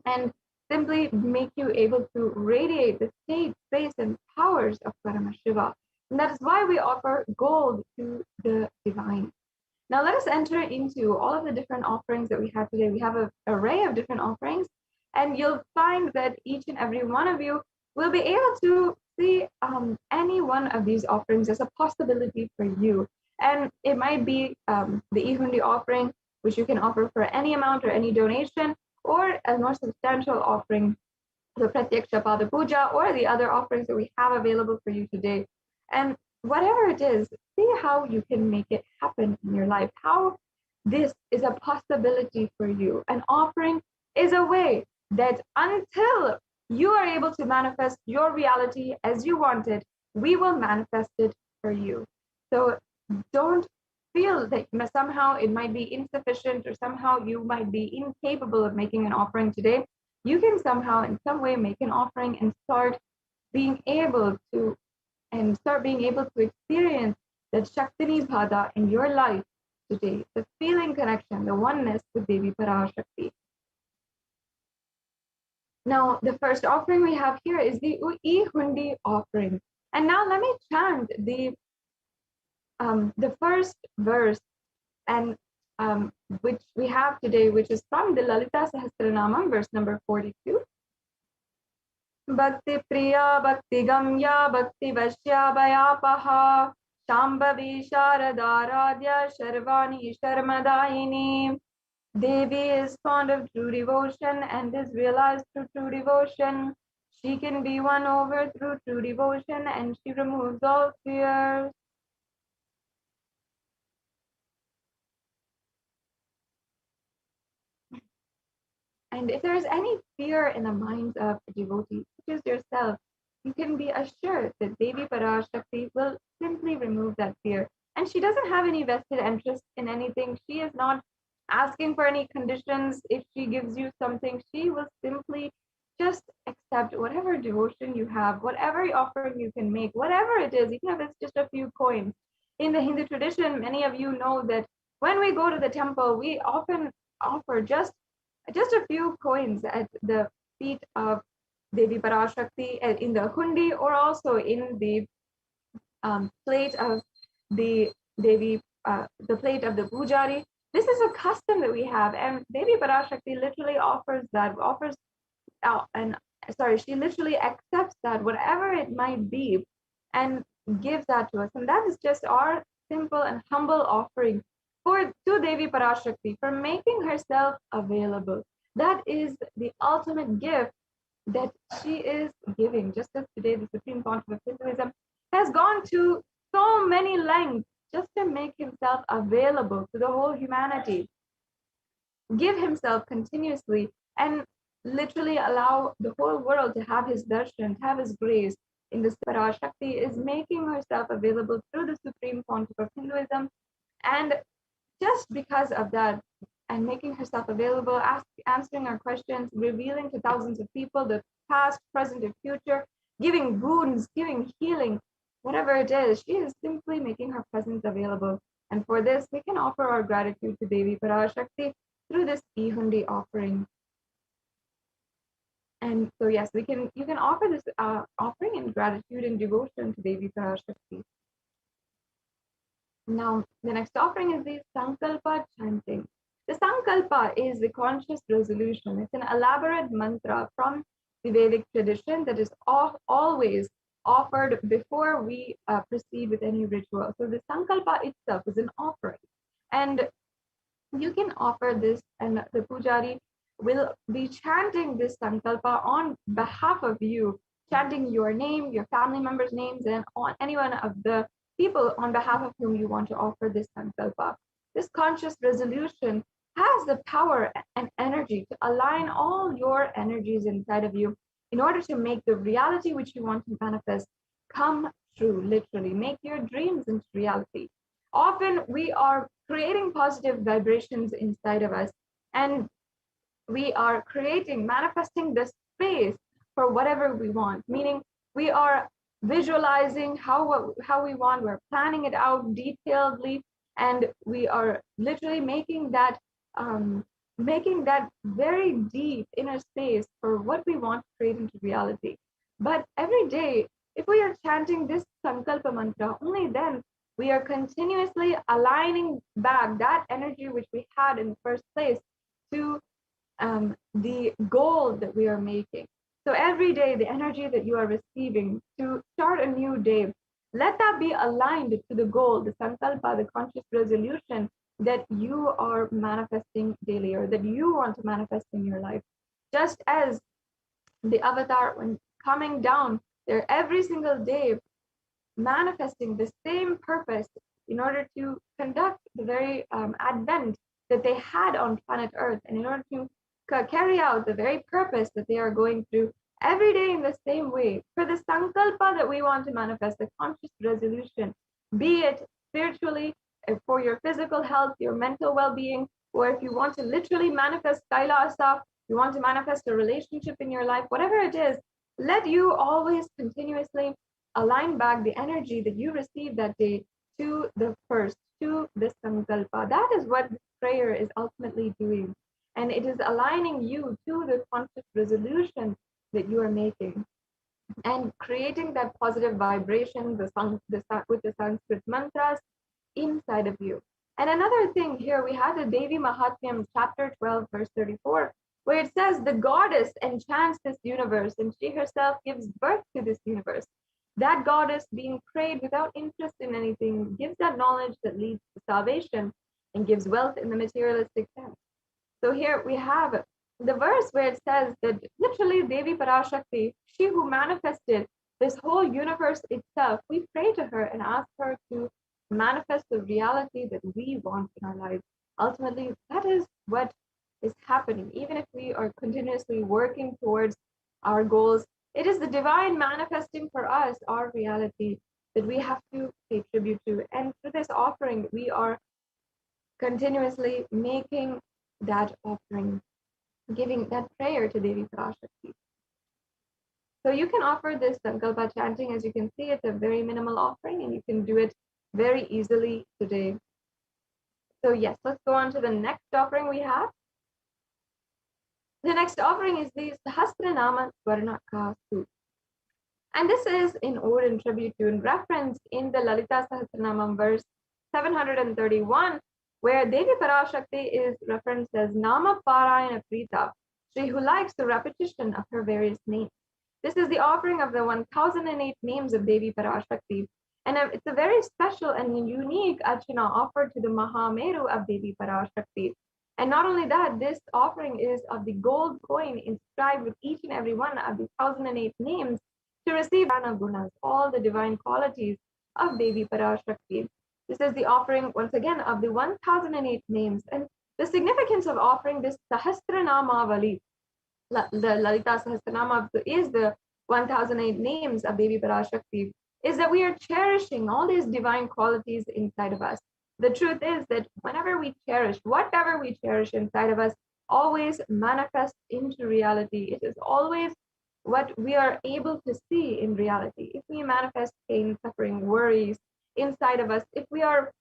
and simply make you able to radiate the state, space, and powers of Paramashiva. And that is why we offer gold to the divine. Now let us enter into all of the different offerings that we have today. We have an array of different offerings, and you'll find that each and every one of you will be able to see any one of these offerings as a possibility for you. And it might be the Ihundi offering, which you can offer for any amount or any donation, or a more substantial offering, the Pratyaksha Pada Puja, or the other offerings that we have available for you today. And whatever it is, see how you can make it happen in your life, how this is a possibility for you. An offering is a way that until you are able to manifest your reality as you want it, we will manifest it for you. So don't feel that somehow it might be insufficient or somehow you might be incapable of making an offering today. You can somehow in some way make an offering and start being able to experience that Shaktini Bhada in your life today, the feeling connection, the oneness with Devi Parashakti. Now, the first offering we have here is the Ihundi offering. And now let me chant the first verse, and which we have today, which is from the Lalita Sahasranamam, verse number 42. Bhakti Priya Bhakti Gamya Bhakti Vashya Bhayapaha Shambhavi Sharadaradya Sharvani Sharmadayini. Devi is fond of true devotion and is realized through true devotion. She can be won over through true devotion, and she removes all fears. And if there is any fear in the minds of a devotee, such as yourself, you can be assured that Devi Parashakti will simply remove that fear. And she doesn't have any vested interest in anything. She is not asking for any conditions. If she gives you something, she will simply just accept whatever devotion you have, whatever offering you can make, whatever it is, even if it's just a few coins. In the Hindu tradition, many of you know that when we go to the temple, we often offer just a few coins at the feet of Devi Parashakti in the hundi, or also in the plate of the Devi, the plate of the pujari. This is a custom that we have, and Devi Parashakti literally she literally accepts that, whatever it might be, and gives that to us. And that is just our simple and humble offering to Devi Parashakti for making herself available. That is the ultimate gift that she is giving. Just as today the Supreme Pontiff of Hinduism has gone to so many lengths just to make himself available to the whole humanity, give himself continuously, and literally allow the whole world to have his darshan, to have his grace. In this, Parashakti is making herself available through the Supreme Pontiff of Hinduism, and just because of that, and making herself available, answering our questions, revealing to thousands of people the past, present, and future, giving boons, giving healing, whatever it is, she is simply making her presence available. And for this, we can offer our gratitude to Devi Parashakti through this e-hundi offering. And so yes, you can offer this offering in gratitude and devotion to Devi Parashakti. Now, the next offering is the Sankalpa chanting. The Sankalpa is the conscious resolution. It's an elaborate mantra from the Vedic tradition that is always offered before we proceed with any ritual. So the Sankalpa itself is an offering. And you can offer this, and the pujari will be chanting this Sankalpa on behalf of you, chanting your name, your family members' names, and on any one of the people on behalf of whom you want to offer this Sankalpa. This conscious resolution has the power and energy to align all your energies inside of you in order to make the reality which you want to manifest come true, literally. Make your dreams into reality. Often we are creating positive vibrations inside of us, and we are manifesting the space for whatever we want, meaning we are visualizing how we want, we're planning it out detailedly, and we are literally making that very deep inner space for what we want to create into reality. But every day, if we are chanting this Sankalpa mantra, only then we are continuously aligning back that energy which we had in the first place to the goal that we are making. So every day, the energy that you are receiving to start a new day, let that be aligned to the goal, the Sankalpa, the conscious resolution that you are manifesting daily, or that you want to manifest in your life. Just as the avatar, when coming down there every single day, manifesting the same purpose in order to conduct the very advent that they had on planet Earth, and in order to carry out the very purpose that they are going through every day in the same way. For the Sankalpa that we want to manifest, the conscious resolution, be it spiritually, for your physical health, your mental well-being, or if you want to literally manifest Kailasa, you want to manifest a relationship in your life, whatever it is, let you always continuously align back the energy that you received that day to the Sankalpa. That is what prayer is ultimately doing. And it is aligning you to the conscious resolution that you are making, and creating that positive vibration with the Sanskrit mantras inside of you. And another thing here, we have the Devi Mahatmyam, chapter 12, verse 34, where it says the goddess enchants this universe, and she herself gives birth to this universe. That goddess, being prayed without interest in anything, gives that knowledge that leads to salvation and gives wealth in the materialistic sense. So here we have the verse where it says that literally Devi Parashakti, she who manifested this whole universe itself, we pray to her and ask her to manifest the reality that we want in our lives. Ultimately, that is what is happening. Even if we are continuously working towards our goals, it is the divine manifesting for us our reality that we have to pay tribute to. And through this offering, we are continuously making that offering, giving that prayer to Devi Parashakti. So you can offer this Sankalpa chanting. As you can see, it's a very minimal offering, and you can do it very easily today. So yes, let's go on to the next offering we have. The next offering is the Sahasranama Swarnaka Sutra. And this is in ode and tribute to and reference in the Lalita Sahasranamam verse 731, where Devi Parashakti is referenced as Nama Parayana Prita, she who likes the repetition of her various names. This is the offering of the 1008 names of Devi Parashakti. And it's a very special and unique archana offered to the Mahameru of Devi Parashakti. And not only that, this offering is of the gold coin inscribed with each and every one of the 1008 names to receive Prana Gunas, all the divine qualities of Devi Parashakti. This is the offering, once again, of the 1008 names. And the significance of offering this Sahasranamavali, the Lalita Sahasranama is the 1008 names of Devi Parashakti, is that we are cherishing all these divine qualities inside of us. The truth is that whenever we cherish, whatever we cherish inside of us, always manifests into reality. It is always what we are able to see in reality. If we manifest pain, suffering, worries inside of us, if we are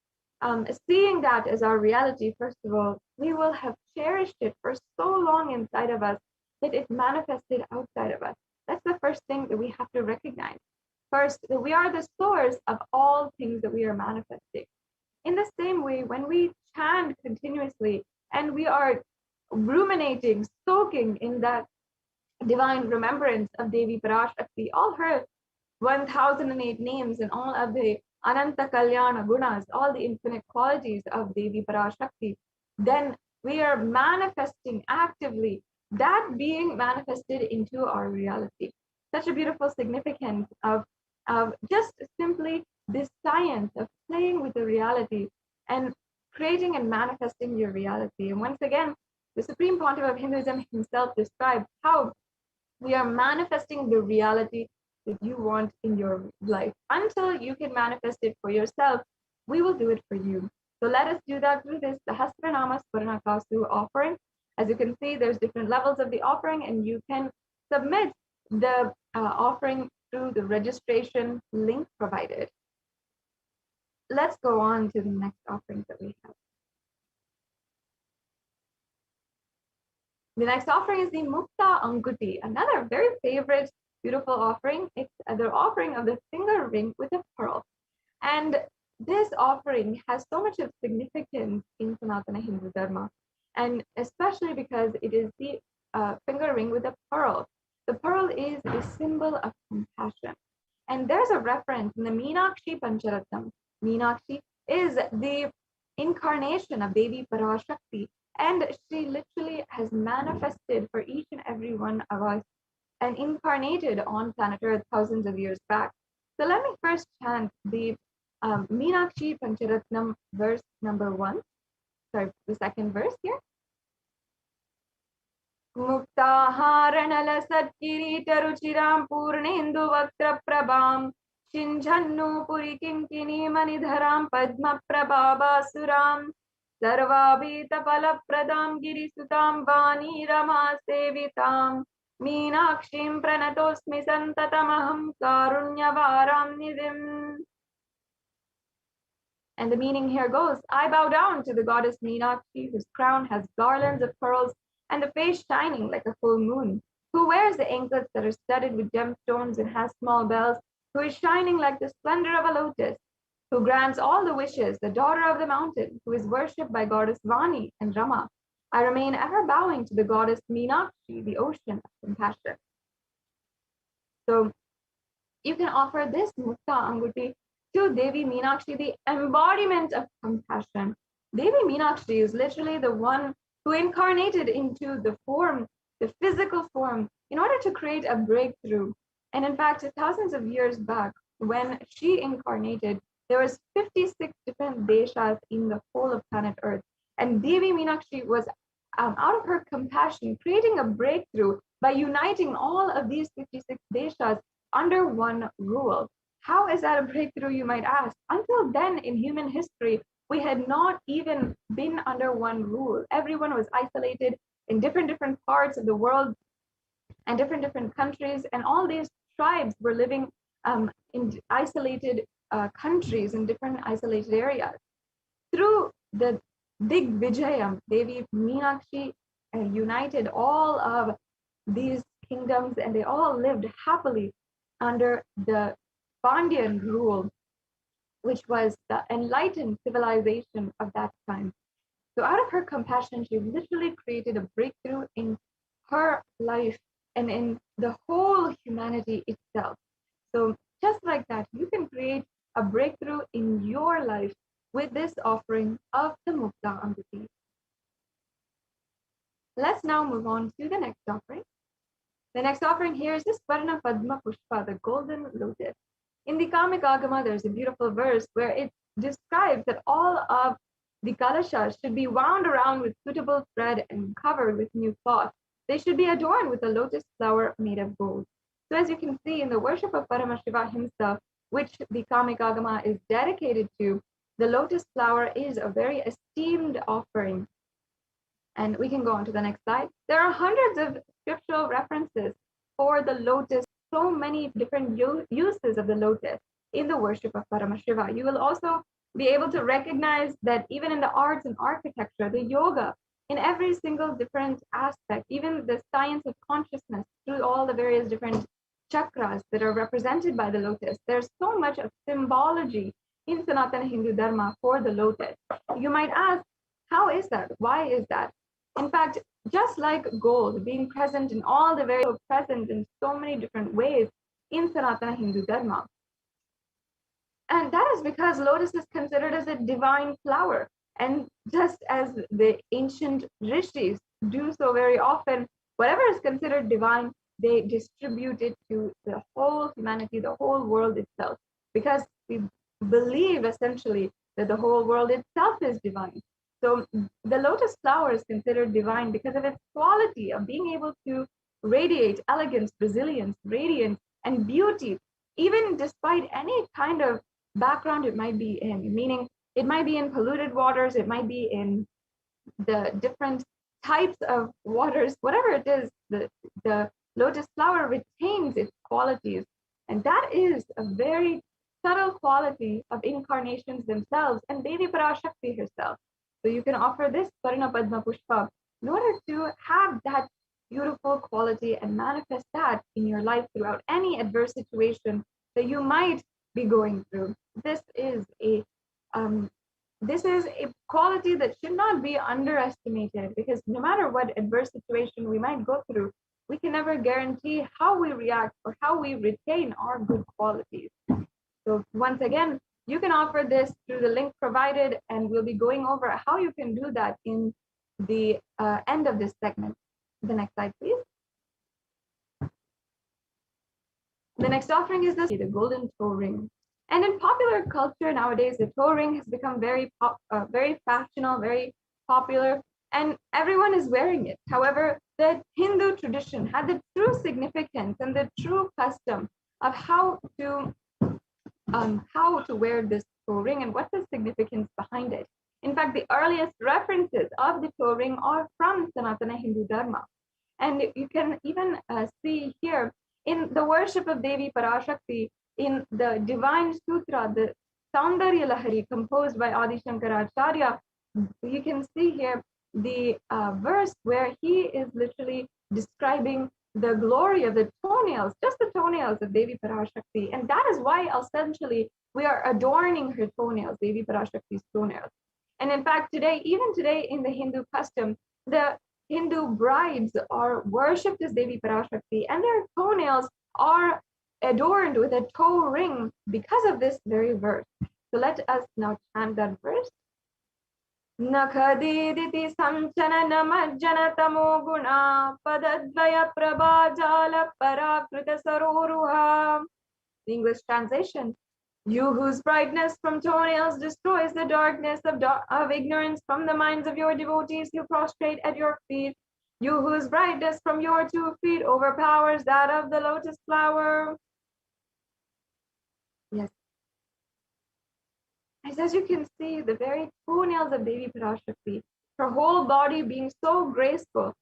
seeing that as our reality, first of all, we will have cherished it for so long inside of us that it manifested outside of us. That's the first thing that we have to recognize. First, that we are the source of all things that we are manifesting. In the same way, when we chant continuously and we are ruminating, soaking in that divine remembrance of Devi Parashakti, all her 1008 names and all of the Ananta Kalyana Gunas, all the infinite qualities of Devi Parashakti, then we are manifesting actively that being manifested into our reality. Such a beautiful significance of just simply this science of playing with the reality and creating and manifesting your reality. And once again, the Supreme Pontiff of Hinduism himself described how we are manifesting the reality that you want in your life. Until you can manifest it for yourself, we will do it for you. So let us do that through this Sahasranama Swarnakasu offering. As you can see, there's different levels of the offering, and you can submit the offering through the registration link provided. Let's go on to the next offerings that we have. The next offering is the Mukta Anguti, another very favorite, beautiful offering. It's the offering of the finger ring with a pearl. And this offering has so much of significance in Sanatana Hindu Dharma, and especially because it is the finger ring with a pearl. The pearl is a symbol of compassion. And there's a reference in the Meenakshi Pancharatnam. Meenakshi is the incarnation of Devi Parashakti, and she literally has manifested for each and every one of us and incarnated on planet Earth thousands of years back. So let me first chant the Meenakshi Pancharatnam verse number 1. Sorry, the second verse here. Muktaharanala Satkirita Ruchiram Purnendu Vaktra Prabham Shinjannu Puri Kinkini Manidharam Padma Prabhabasuram Sarvabhita Palapradam Girisutam Vani Rama Sevitam Meenakshim Pranatosmi Santatamaham Karunyavaram Nidhim. And the meaning here goes, I bow down to the goddess Meenakshi, whose crown has garlands of pearls and the face shining like a full moon, who wears the anklets that are studded with gemstones and has small bells, who is shining like the splendor of a lotus, who grants all the wishes, the daughter of the mountain, who is worshipped by goddess Vani and Rama. I remain ever bowing to the goddess Meenakshi, the ocean of compassion. So you can offer this Mukta Anguti to Devi Meenakshi, the embodiment of compassion. Devi Meenakshi is literally the one who incarnated into the form, the physical form, in order to create a breakthrough. And in fact, thousands of years back, when she incarnated, there was 56 different deshas in the whole of planet Earth. And Devi Meenakshi was, out of her compassion, creating a breakthrough by uniting all of these 56 deshas under one rule. How is that a breakthrough, you might ask? Until then, in human history, we had not even been under one rule. Everyone was isolated in different parts of the world and different countries, and all these tribes were living in isolated countries in different isolated areas. Through the Digvijayam, Devi Meenakshi united all of these kingdoms, and they all lived happily under the Pandyan rule, which was the enlightened civilization of that time. So out of her compassion, she literally created a breakthrough in her life and in the whole humanity itself. So just like that, you can create a breakthrough in your life with this offering of the Mukta Amriti. Let's now move on to the next offering. The next offering here is the Swarna Padma Pushpa, the golden lotus. In the Kamik Agama, there's a beautiful verse where it describes that all of the kalashas should be wound around with suitable thread and covered with new cloth. They should be adorned with a lotus flower made of gold. So as you can see in the worship of Paramashiva himself, which the Kamik Agama is dedicated to, the lotus flower is a very esteemed offering. And we can go on to the next slide. There are hundreds of scriptural references for the lotus, so many different uses of the lotus in the worship of Paramashiva. You will also be able to recognize that even in the arts and architecture, the yoga, in every single different aspect, even the science of consciousness through all the various different chakras that are represented by the lotus, there's so much of symbology in Sanatana Hindu Dharma for the lotus. You might ask, how is that? Why is that? In fact, just like gold being present in all the various present in so many different ways in Sanatana Hindu Dharma. And that is because lotus is considered as a divine flower. And just as the ancient rishis do so very often, whatever is considered divine, they distribute it to the whole humanity, the whole world itself, because we believe essentially that the whole world itself is divine. So the lotus flower is considered divine because of its quality of being able to radiate elegance, resilience, radiance, and beauty, even despite any kind of background it might be in, meaning it might be in polluted waters, it might be in the different types of waters, whatever it is, the lotus flower retains its qualities. And that is a very subtle quality of incarnations themselves and Devi Parashakti herself. So you can offer this Parana Padma Pushpa in order to have that beautiful quality and manifest that in your life throughout any adverse situation that you might be going through. This is a quality that should not be underestimated, because no matter what adverse situation we might go through, we can never guarantee how we react or how we retain our good qualities. So once again, you can offer this through the link provided, and we'll be going over how you can do that in the end of this segment. The next slide, please. The next offering is the golden toe ring. And in popular culture nowadays, the toe ring has become very fashionable, very popular, and everyone is wearing it. However, the Hindu tradition had the true significance and the true custom of how to wear this toe ring and what's the significance behind it. In fact, the earliest references of the toe ring are from Sanatana Hindu Dharma. And you can even see here in the worship of Devi Parashakti, in the Divine Sutra, the Saundarya Lahari composed by Adi Shankaracharya, you can see here the verse where he is literally describing the glory of the toenails, just the toenails of Devi Parashakti. And that is why essentially we are adorning her toenails, Devi Parashakti's toenails. And in fact, even today in the Hindu custom, the Hindu brides are worshipped as Devi Parashakti, and their toenails are adorned with a toe ring because of this very verse. So let us now chant that verse. Nakhadiditi samchana namajjana tamo guna padadvaya prabhajala parakrita saroruha. The English translation: you whose brightness from toenails destroys the darkness of ignorance from the minds of your devotees who prostrate at your feet. You whose brightness from your 2 feet overpowers that of the lotus flower. Yes. As you can see, the very toenails of Devi Parashakti, her whole body being so graceful,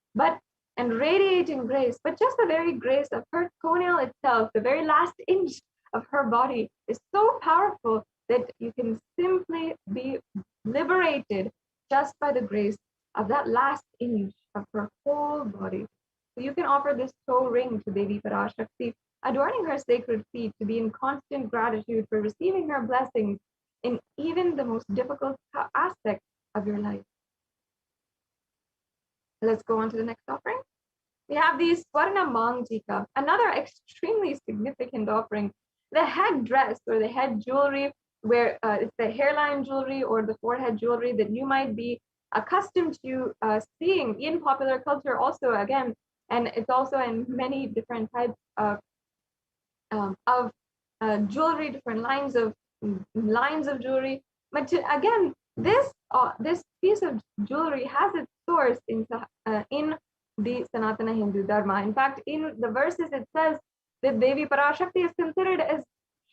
and radiating grace, but just the very grace of her toenail itself, the very last inch of her body is so powerful that you can simply be liberated just by the grace of that last inch of her whole body. So you can offer this toe ring to Devi Parashakti, adorning her sacred feet to be in constant gratitude for receiving her blessings in even the most difficult aspects of your life. Let's go on to the next offering. We have the Swarna Mangtika, another extremely significant offering. The head dress or the head jewelry, where it's the hairline jewelry or the forehead jewelry that you might be accustomed to seeing in popular culture also, again, and it's also in many different types of jewelry, different lines of jewelry. But again, this piece of jewelry has its source in the Sanatana Hindu Dharma. In fact, in the verses it says that Devi Parashakti is considered as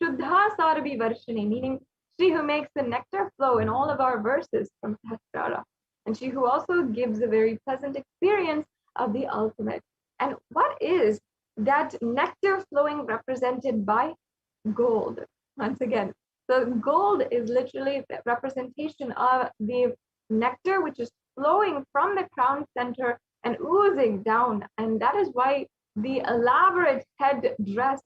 Shuddha Sarabhi Varshini, meaning she who makes the nectar flow in all of our verses from Sahasrara, and she who also gives a very pleasant experience of the ultimate. And what is that nectar flowing represented by? Gold. Once again, the gold is literally the representation of the nectar which is flowing from the crown center and oozing down, and that is why the elaborate head dress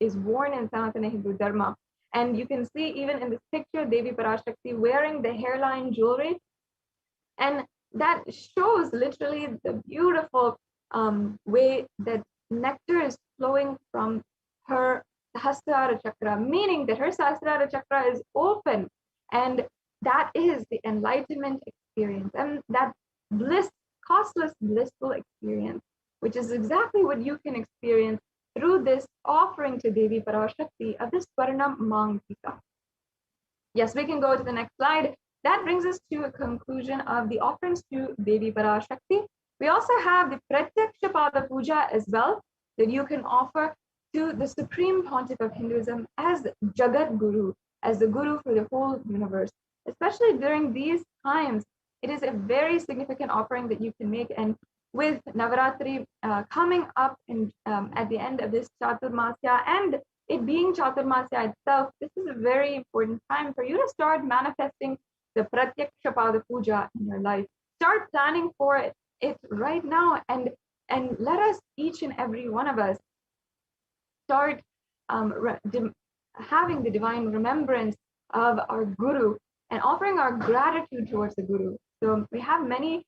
is worn in Sanatana Hindu Dharma. And you can see even in this picture Devi Parashakti wearing the hairline jewelry, and that shows literally the beautiful way that nectar is flowing from her Sahasrara Chakra, meaning that her Sahasrara Chakra is open, and that is the enlightenment experience, and that bliss, costless, blissful experience, which is exactly what you can experience through this offering to Devi Parashakti of this Swarna Mangtika. Yes, we can go to the next slide. That brings us to a conclusion of the offerings to Devi Parashakti. We also have the Pratyaksha Pada Puja as well, that you can offer to the Supreme Pontiff of Hinduism as Jagat Guru, as the Guru for the whole universe. Especially during these times, it is a very significant offering that you can make. And with Navaratri coming up at the end of this Chaturmasya, and it being Chaturmasya itself, this is a very important time for you to start manifesting the Pratyaksha Pada Puja in your life. Start planning for it right now, and let us, each and every one of us, start having the divine remembrance of our Guru and offering our gratitude towards the Guru. So we have many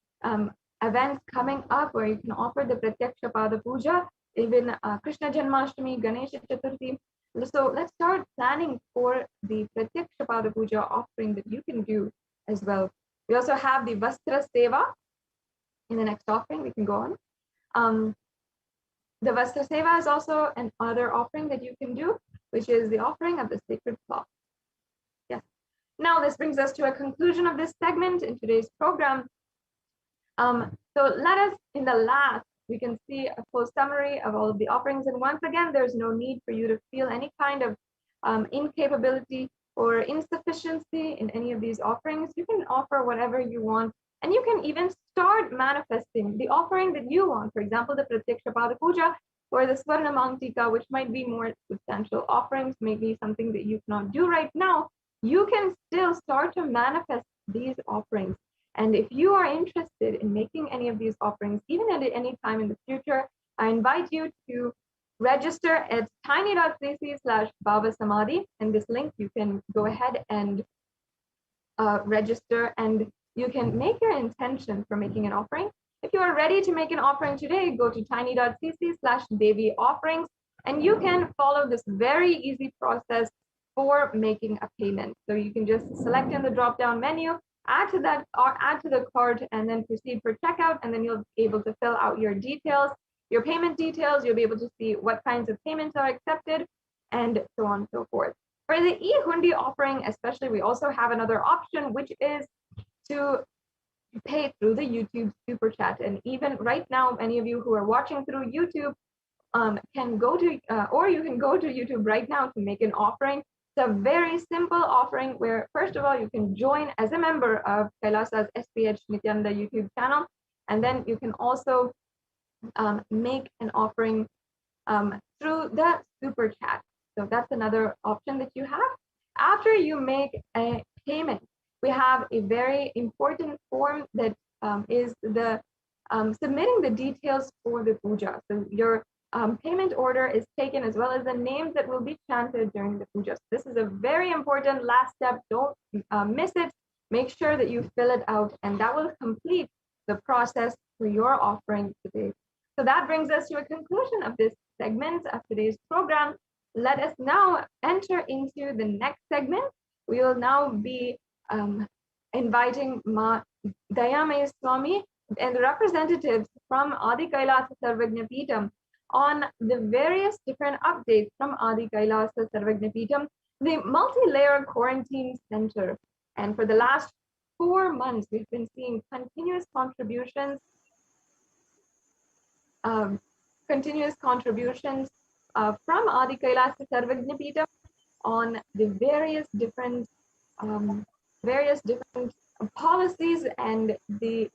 events coming up where you can offer the Pratyaksha Pada Puja, even Krishna Janmashtami, Ganesha Chaturthi. So let's start planning for the Pratyaksha Pada Puja offering that you can do as well. We also have the Vastra Seva in the next offering. We can go on. The Vastra Seva is also another offering that you can do, which is the offering of the sacred cloth. Yes. Now this brings us to a conclusion of this segment in today's program. So let us, in the last, we can see a full summary of all of the offerings. And once again, there's no need for you to feel any kind of incapability or insufficiency in any of these offerings. You can offer whatever you want, and you can even start manifesting the offering that you want. For example, the Pratyaksha Pada Puja or the Swarna Mangtika, which might be more substantial offerings, maybe something that you cannot do right now. You can still start to manifest these offerings. And if you are interested in making any of these offerings, even at any time in the future, I invite you to register at tiny.cc/Bhava and this link, you can go ahead and register, and you can make your intention for making an offering. If you are ready to make an offering today, go to tiny.cc/Devi offerings, and you can follow this very easy process for making a payment. So you can just select in the drop-down menu, add to that or add to the cart, and then proceed for checkout, and then you'll be able to fill out your details, your payment details. You'll be able to see what kinds of payments are accepted, and so on and so forth. For the e-hundi offering especially, we also have another option, which is to pay through the YouTube super chat. And even right now, many of you who are watching through YouTube can go to or you can go to YouTube right now to make an offering. It's a very simple offering where, first of all, you can join as a member of Kailasa's HDH Nithyananda YouTube channel, and then you can also make an offering through the super chat. So that's another option that you have. After you make a payment, we have a very important form that is the submitting the details for the puja. So your payment order is taken, as well as the names that will be chanted during the puja. So this is a very important last step. Don't miss it. Make sure that you fill it out, and that will complete the process for your offering today. So that brings us to a conclusion of this segment of today's program. Let us now enter into the next segment. We will now be inviting Ma Dayamaya Swami and the representatives from Adi Kailasa Sarvagna Peetham on the various different updates from Adi Kailasa Sarvagna Peetham, the multi-layer quarantine center. And for the last 4 months, we've been seeing continuous contributions from Adi Kailasa Sarvagna Peetham on the various different policies and the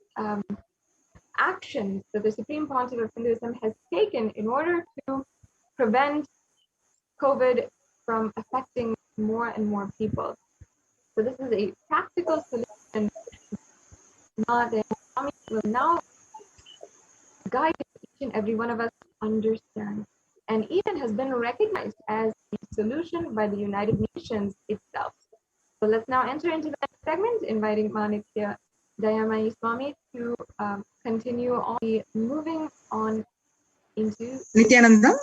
actions that the Supreme Pontiff of Hinduism has taken in order to prevent COVID from affecting more and more people. So this is a practical solution. Swami will now guide each and every one of us to understand, and even has been recognized as a solution by the United Nations itself. So let's now enter into that segment, inviting Manitya Dayamaya Swami to continue on, moving on into Nithyananda.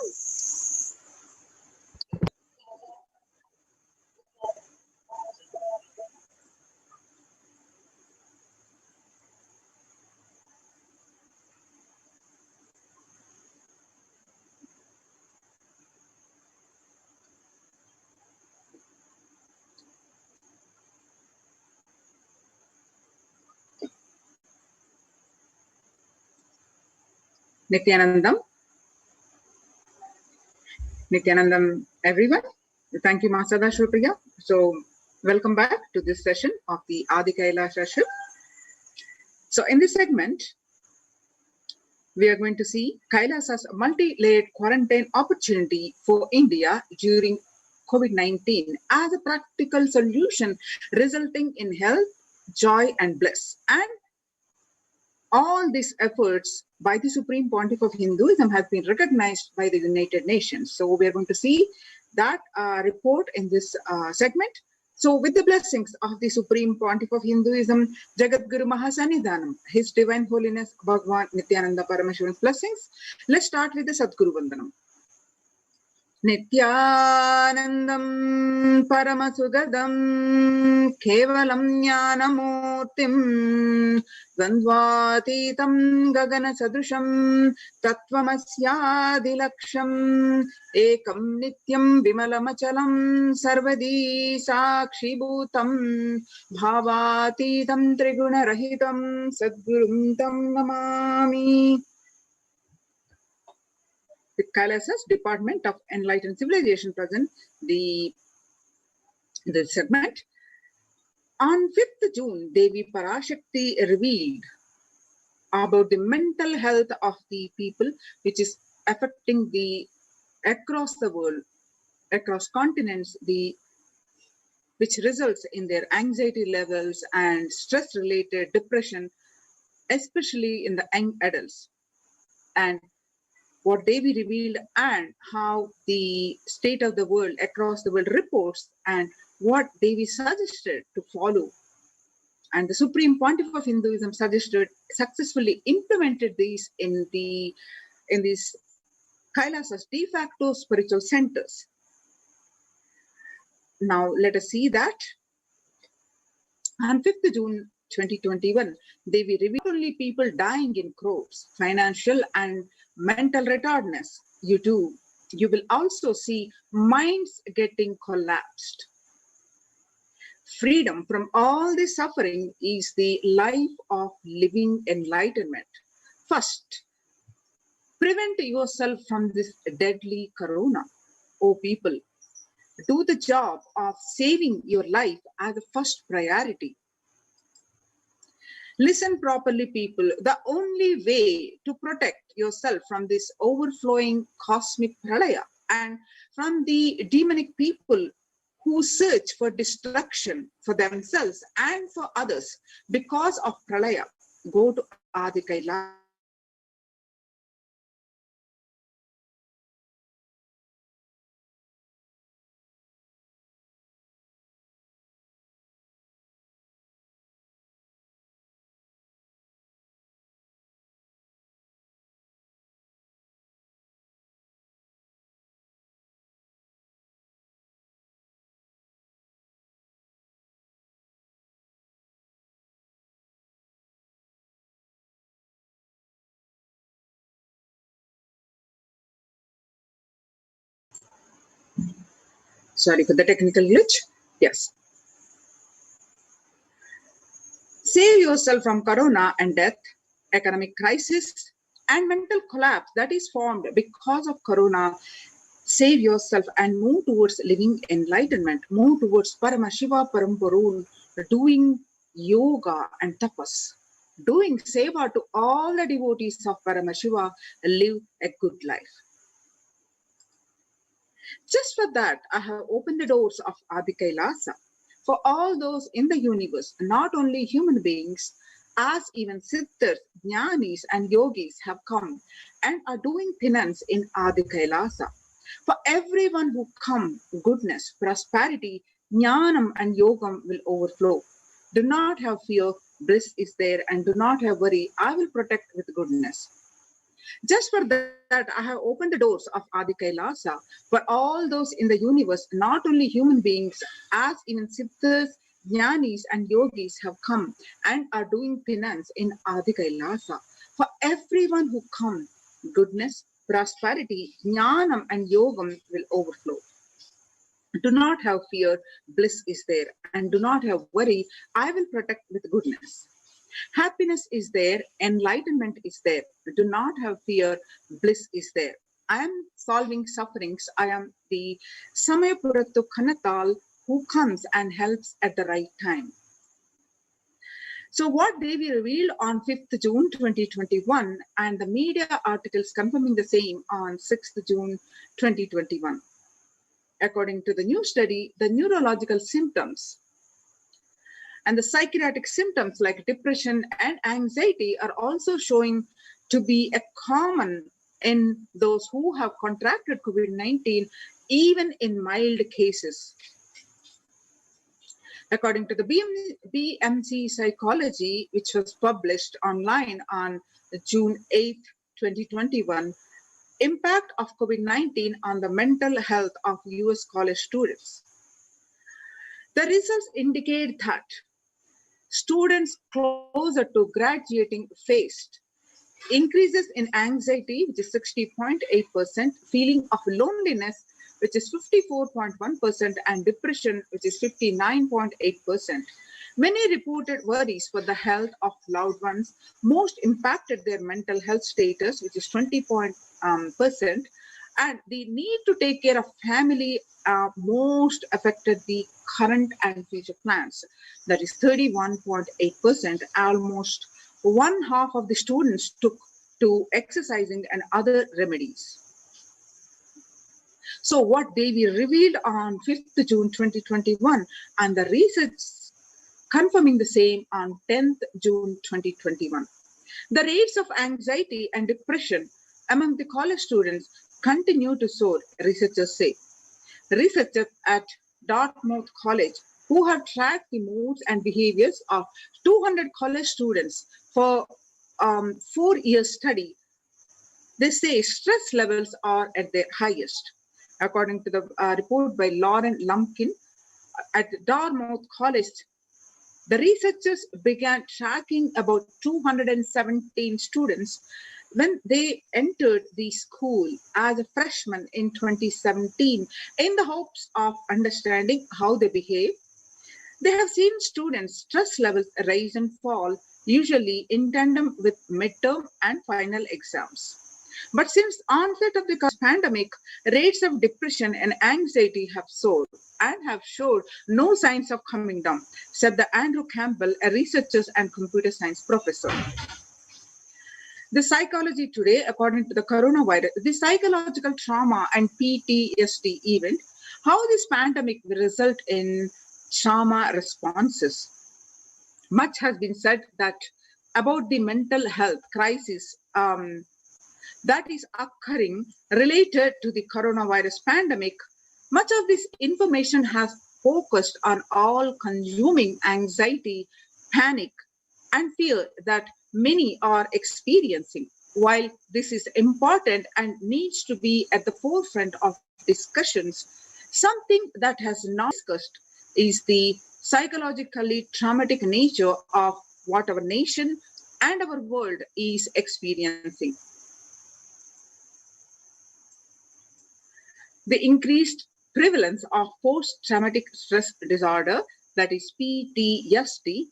Nithyanandam, everyone. Thank you, Masada Shrupriya. So, welcome back to this session of the Adi Kailasa Shiv. So, in this segment, we are going to see Kailasa's multi-layered quarantine opportunity for India during COVID-19 as a practical solution resulting in health, joy, and bliss. And all these efforts by the Supreme Pontiff of Hinduism have been recognized by the United Nations. So we are going to see that report in this segment. So with the blessings of the Supreme Pontiff of Hinduism, Jagat Guru Mahasanidhanam, His Divine Holiness Bhagwan Nithyananda Paramashivan's blessings, let's start with the Sadguru Vandanam. Nithyanandam Paramasugadam Kevalam Jnanamurtim Dvandvatitam Gagana Sadrusham Tatvamasyadilaksham Ekam Nityam Vimalamachalam Sarvadi Sakshi Bhutam Bhavatitam Triguna Rahitam Sadgurum Tam Namami. The Kailasa's Department of Enlightened Civilization present the segment. On 5th June, Devi Parashakti revealed about the mental health of the people, which is affecting across the world, across continents, which results in their anxiety levels and stress-related depression, especially in the young adults. And what Devi revealed and how the state of the world across the world reports and what Devi suggested to follow. And the Supreme Pontiff of Hinduism suggested, successfully implemented these in these Kailasa's de facto spiritual centers. Now let us see that. On 5th June 2021, Devi revealed only people dying in crores, financial and mental retardedness. You will also see minds getting collapsed. Freedom from all this suffering is the life of living enlightenment. First, prevent yourself from this deadly corona. O people, do the job of saving your life as a first priority. Listen properly, people. The only way to protect yourself from this overflowing cosmic pralaya and from the demonic people who search for destruction for themselves and for others because of pralaya go to Adi Kailasa. Sorry for the technical glitch. Yes. Save yourself from corona and death, economic crisis, and mental collapse that is formed because of corona. Save yourself and move towards living enlightenment. Move towards Paramashiva Paramparun, doing yoga and tapas. Doing seva to all the devotees of Paramashiva, live a good life. Just for that, I have opened the doors of Adi Kailasa for all those in the universe, not only human beings, as even siddhas, jnanis, and yogis have come and are doing penance in Adi Kailasa. For everyone who come, goodness, prosperity, jnanam, and yogam will overflow. Do not have fear, bliss is there, and do not have worry. I will protect with goodness. Just for that, I have opened the doors of Adi Kailasa for all those in the universe, not only human beings, as even siddhas, jnanis, and yogis have come and are doing penance in Adi Kailasa. For everyone who come, goodness, prosperity, jnanam, and yogam will overflow. Do not have fear, bliss is there, and do not have worry. I will protect with goodness. Happiness is there, enlightenment is there. Do not have fear, bliss is there. I am solving sufferings. I am the Samayapurattu Kanatal who comes and helps at the right time. So what Devi revealed on 5th June 2021 and the media articles confirming the same on 6th June 2021. According to the new study, the neurological symptoms and the psychiatric symptoms like depression and anxiety are also showing to be a common in those who have contracted COVID-19, even in mild cases. According to the BMC Psychology, which was published online on June 8, 2021, impact of COVID-19 on the mental health of US college students. The results indicate that students closer to graduating faced increases in anxiety, which is 60.8%, feeling of loneliness, which is 54.1%, and depression, which is 59.8%. Many reported worries for the health of loved ones. Most impacted their mental health status, which is 20%, and the need to take care of family most affected the current and future plans. That is 31.8%. Almost one half of the students took to exercising and other remedies. So what Devi revealed on 5th June 2021 and the research confirming the same on 10th June 2021. The rates of anxiety and depression among the college students continue to soar, researchers say. Researchers at Dartmouth College, who have tracked the moods and behaviors of 200 college students for 4-year study, they say stress levels are at their highest. According to the report by Lauren Lumpkin at Dartmouth College, the researchers began tracking about 217 students when they entered the school as a freshman in 2017 in the hopes of understanding how they behave. They have seen students' stress levels rise and fall, usually in tandem with midterm and final exams. But since onset of the pandemic, rates of depression and anxiety have soared and have showed no signs of coming down, said the Andrew Campbell, a researcher and computer science professor. The Psychology Today, according to the coronavirus, the psychological trauma and PTSD event, how this pandemic will result in trauma responses. Much has been said that about the mental health crisis that is occurring related to the coronavirus pandemic, much of this information has focused on all-consuming anxiety, panic, and fear that many are experiencing. While this is important and needs to be at the forefront of discussions, something that has not discussed is the psychologically traumatic nature of what our nation and our world is experiencing. The increased prevalence of post-traumatic stress disorder, that is PTSD,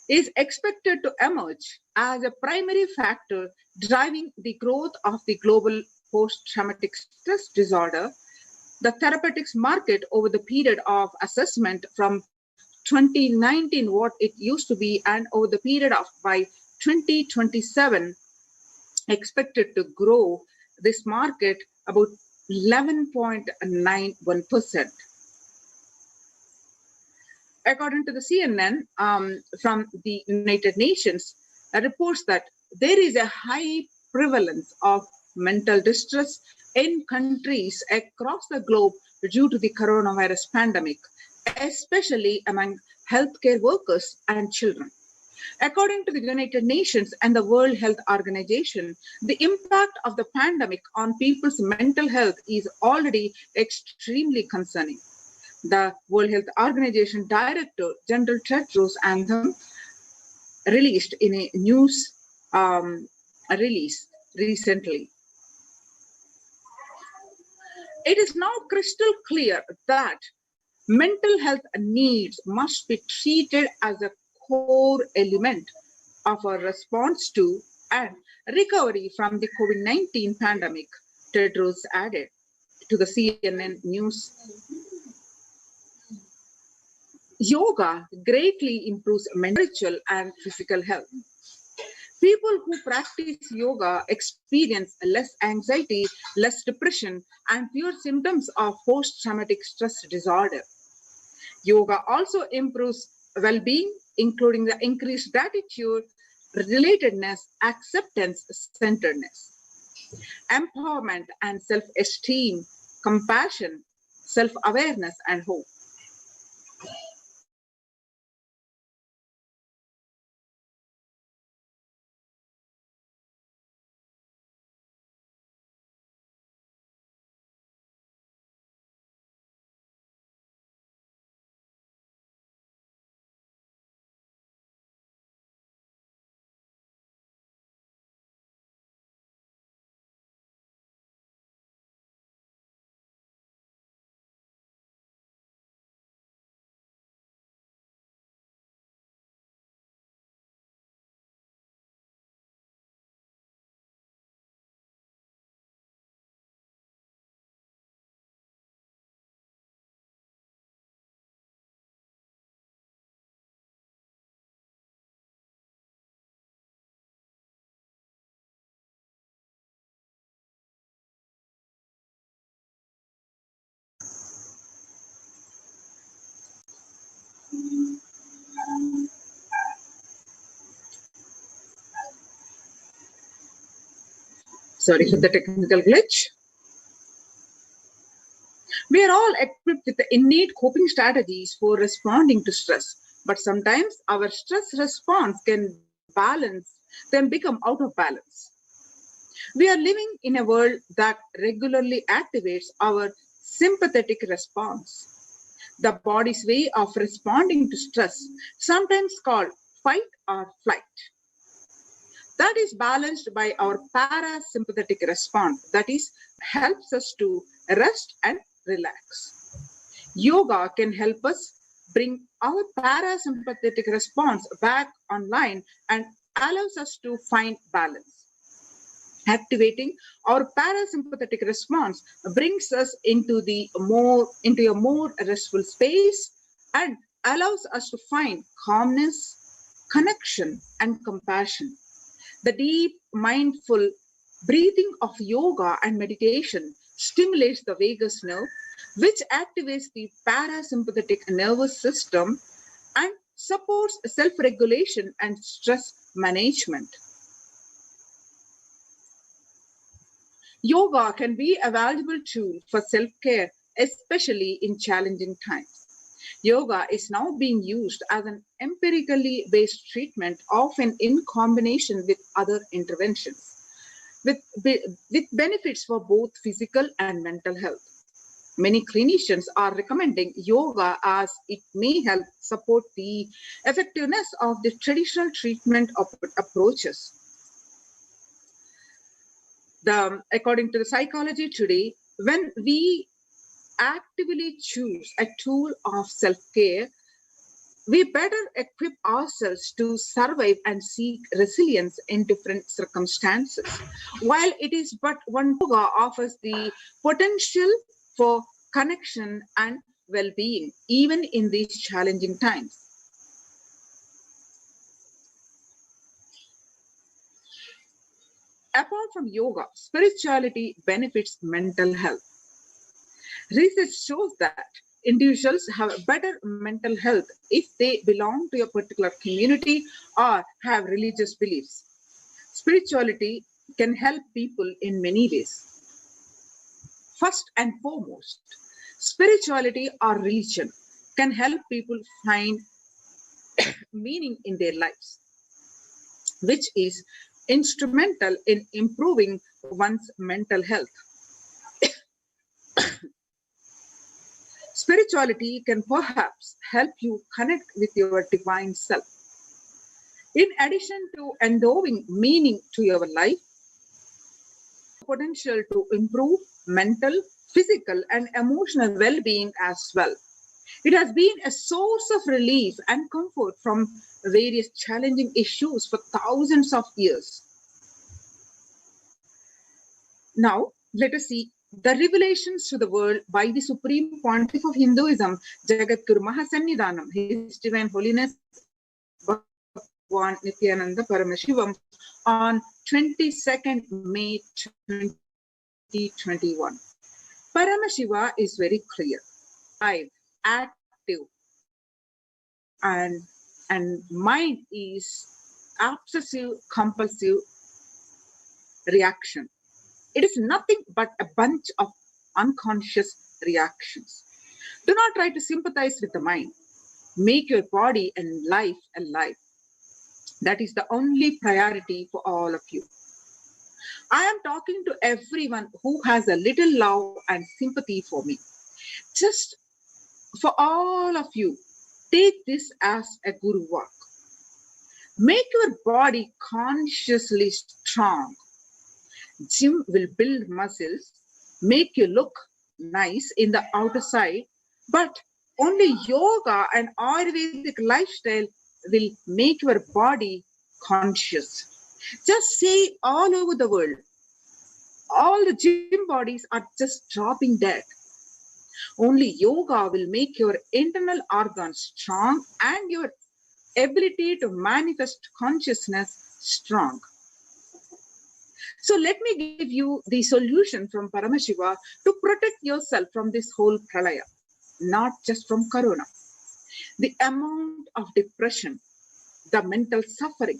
is expected to emerge as a primary factor driving the growth of the global post-traumatic stress disorder. The therapeutics market over the period of assessment from 2019, what it used to be, and over the period of by 2027, expected to grow this market about 11.91%. According to the CNN from the United Nations, reports that there is a high prevalence of mental distress in countries across the globe due to the coronavirus pandemic, especially among healthcare workers and children. According to the United Nations and the World Health Organization, the impact of the pandemic on people's mental health is already extremely concerning. The World Health Organization Director General Tedros Adhanom released in a news release recently. It is now crystal clear that mental health needs must be treated as a core element of our response to and recovery from the COVID-19 pandemic, Tedros added to the CNN news. Yoga greatly improves mental and physical health. People who practice yoga experience less anxiety, less depression, and fewer symptoms of post-traumatic stress disorder. Yoga also improves well-being, including the increased gratitude, relatedness, acceptance, centeredness, empowerment and self-esteem, compassion, self-awareness, and hope. Sorry for the technical glitch. We are all equipped with the innate coping strategies for responding to stress, but sometimes our stress response can become out of balance. We are living in a world that regularly activates our sympathetic response, the body's way of responding to stress, sometimes called fight or flight. That is balanced by our parasympathetic response, that is, helps us to rest and relax. Yoga can help us bring our parasympathetic response back online and allows us to find balance. Activating our parasympathetic response brings us into a more restful space and allows us to find calmness, connection, and compassion. The deep, mindful breathing of yoga and meditation stimulates the vagus nerve, which activates the parasympathetic nervous system and supports self-regulation and stress management. Yoga can be a valuable tool for self-care, especially in challenging times. Yoga is now being used as an empirically based treatment, often in combination with other interventions, with benefits for both physical and mental health. Many clinicians are recommending yoga as it may help support the effectiveness of the traditional treatment approaches. According to the Psychology Today, when we actively choose a tool of self-care, we better equip ourselves to survive and seek resilience in different circumstances. While it is but one, yoga offers the potential for connection and well-being, even in these challenging times. Apart from yoga, spirituality benefits mental health. Research shows that individuals have better mental health if they belong to a particular community or have religious beliefs. Spirituality can help people in many ways. First and foremost, spirituality or religion can help people find meaning in their lives, which is instrumental in improving one's mental health. Spirituality can perhaps help you connect with your divine self. In addition to endowing meaning to your life, potential to improve mental, physical, and emotional well-being as well. It has been a source of relief and comfort from various challenging issues for thousands of years. Now, let us see the revelations to the world by the Supreme Pontiff of Hinduism, Jagadguru Mahasannidhanam, His Divine Holiness Bhagwan Nithyananda Paramashivam, on 22nd May 2021. Paramashiva is very clear, active, and mind is obsessive compulsive reaction. It is nothing but a bunch of unconscious reactions. Do not try to sympathize with the mind. Make your body and life alive. That is the only priority for all of you. I am talking to everyone who has a little love and sympathy for me. Just for all of you, take this as a guru walk. Make your body consciously strong. Gym will build muscles, make you look nice in the outer side, but only yoga and Ayurvedic lifestyle will make your body conscious. Just say all over the world, all the gym bodies are just dropping dead. Only yoga will make your internal organs strong and your ability to manifest consciousness strong. So let me give you the solution from Paramashiva to protect yourself from this whole pralaya, not just from corona. The amount of depression, the mental suffering,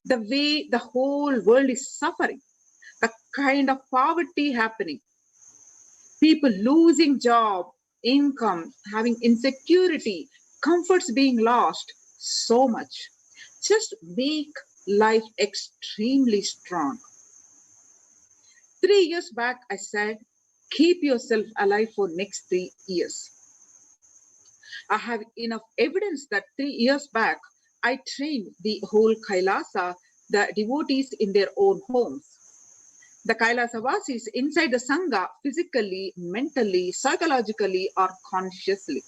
the way the whole world is suffering, the kind of poverty happening, people losing job, income, having insecurity, comforts being lost, so much. Just make life extremely strong. 3 years back, I said, keep yourself alive for next 3 years. I have enough evidence that 3 years back, I trained the whole Kailasa, the devotees in their own homes. The Kailasa-vasis inside the Sangha, physically, mentally, psychologically, or consciously,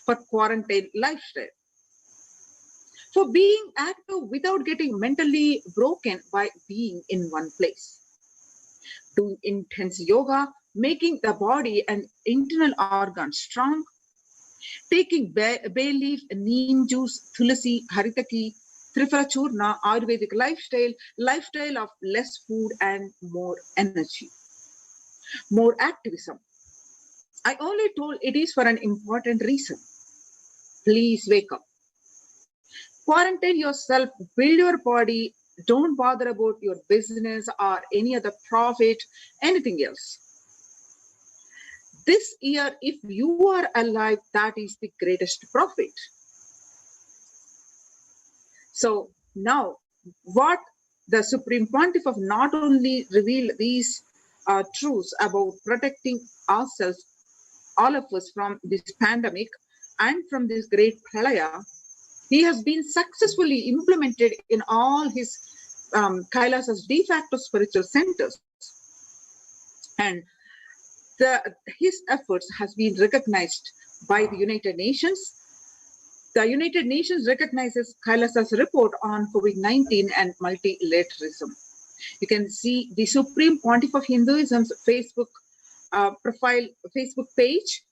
for quarantine lifestyle. For being active without getting mentally broken by being in one place. Doing intense yoga, making the body and internal organs strong, taking bay leaf, neem juice, tulasi, haritaki, trifala churna, Ayurvedic lifestyle of less food and more energy, more activism. I only told it is for an important reason. Please wake up. Quarantine yourself, build your body, don't bother about your business or any other profit, anything else. This year, if you are alive, that is the greatest profit. So now, what the Supreme Pontiff not only revealed these truths about protecting ourselves, all of us, from this pandemic and from this great pralaya, he has been successfully implemented in all his Kailasa's de facto spiritual centers. And his efforts has been recognized by the United Nations. The United Nations recognizes Kailasa's report on COVID-19 and multilateralism. You can see the Supreme Pontiff of Hinduism's Facebook profile, Facebook page.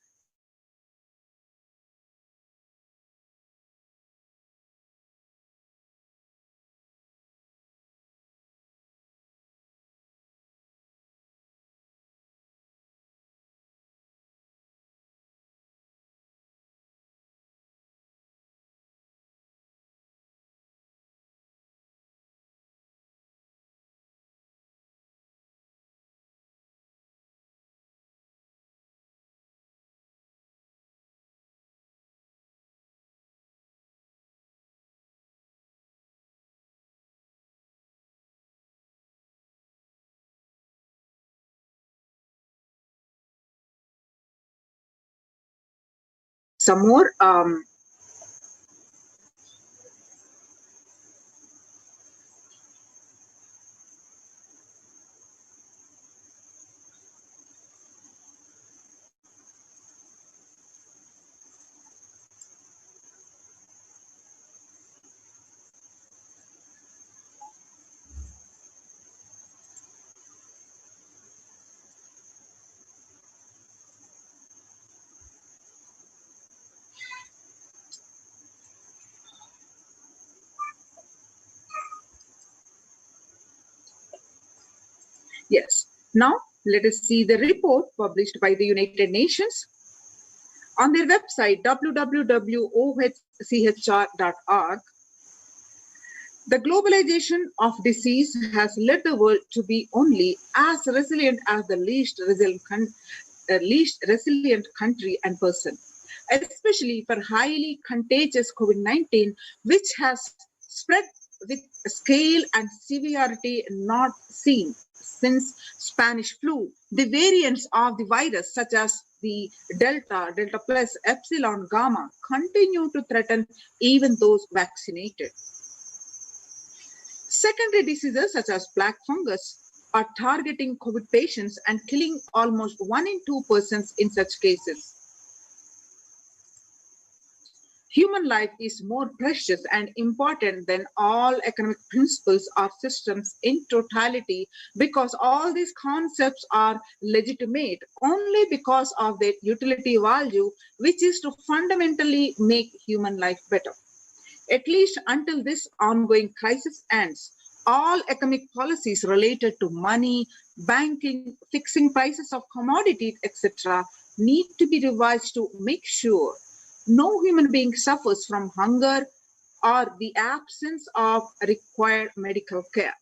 Some more Yes. Now, let us see the report published by the United Nations. On their website, www.ohchr.org, the globalization of disease has led the world to be only as resilient as the least resilient country and person, especially for highly contagious COVID-19, which has spread with scale and severity not seen since Spanish flu. The variants of the virus, such as the Delta, Delta plus, Epsilon, Gamma, continue to threaten even those vaccinated. Secondary diseases such as black fungus are targeting COVID patients and killing almost 1 in 2 persons in such cases. Human life is more precious and important than all economic principles or systems in totality, because all these concepts are legitimate only because of their utility value, which is to fundamentally make human life better. At least until this ongoing crisis ends, all economic policies related to money, banking, fixing prices of commodities, etc., need to be revised to make sure no human being suffers from hunger or the absence of required medical care.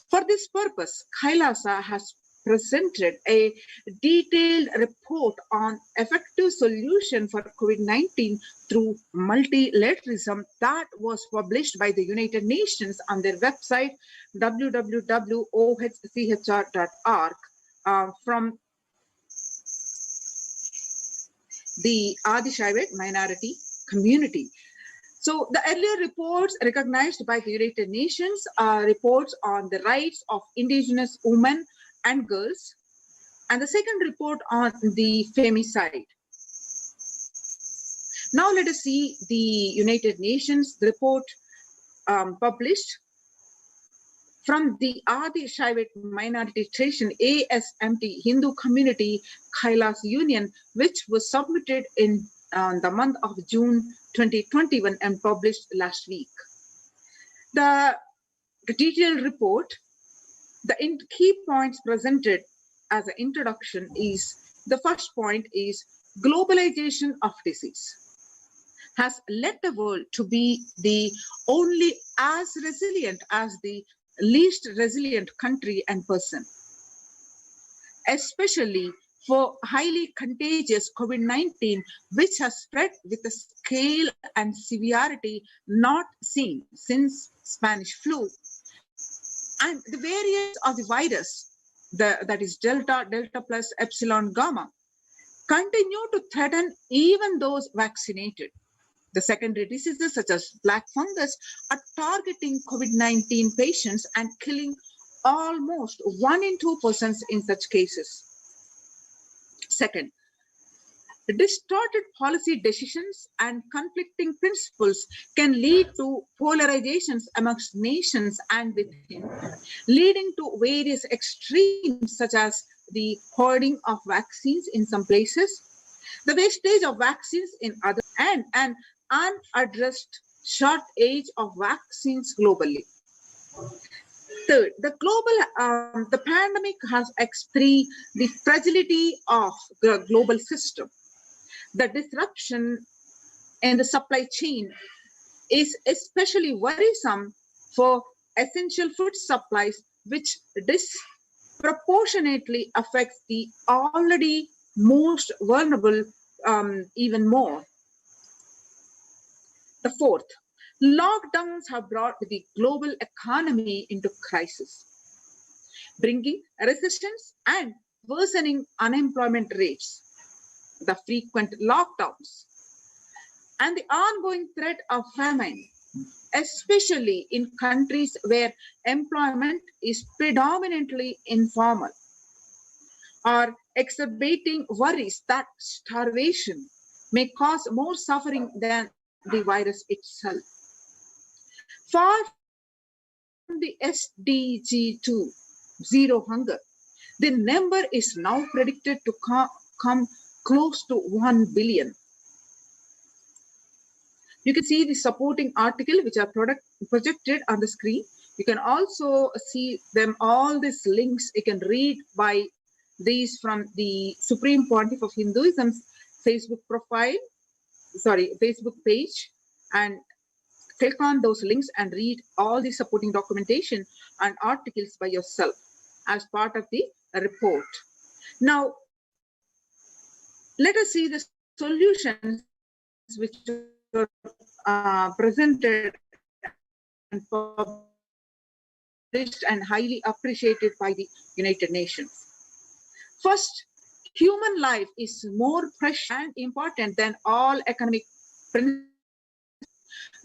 For this purpose, Kailasa has presented a detailed report on effective solution for COVID-19 through multilateralism that was published by the United Nations on their website www.ohchr.org from the Adi-Shaivat minority community. So the earlier reports recognized by the United Nations are reports on the rights of indigenous women and girls, and the second report on the femicide. Now let us see the United Nations report published from the Adi-Shaivat minority tradition ASMT Hindu community Kailas Union, which was submitted in the month of June 2021 and published last week. The detailed report, the key points presented as an introduction is, the first point is globalization of disease has led the world to be the only as resilient as the least resilient country and person, especially for highly contagious COVID-19, which has spread with a scale and severity not seen since Spanish flu. And the variants of the virus, that is Delta, Delta plus, Epsilon, Gamma, continue to threaten even those vaccinated. The secondary diseases such as black fungus are targeting COVID-19 patients and killing almost 1 in 2 persons in such cases. Second, distorted policy decisions and conflicting principles can lead to polarizations amongst nations and within, leading to various extremes such as the hoarding of vaccines in some places, the wastage of vaccines in others, and an unaddressed shortage of vaccines globally. Third, the pandemic has exposed the fragility of the global system. The disruption in the supply chain is especially worrisome for essential food supplies, which disproportionately affects the already most vulnerable even more. The fourth, lockdowns have brought the global economy into crisis, bringing recessions and worsening unemployment rates. The frequent lockdowns and the ongoing threat of famine, especially in countries where employment is predominantly informal, are exacerbating worries that starvation may cause more suffering than the virus itself. Far from the SDG 2, zero hunger, the number is now predicted to come close to 1 billion. You can see the supporting article which are projected on the screen. You can also see them, all these links you can read by these from the Supreme Pontiff of Hinduism's Facebook page, and click on those links and read all the supporting documentation and articles by yourself as part of the report. Now, let us see the solutions which were presented and published and highly appreciated by the United Nations. First, human life is more precious and important than all economic principles,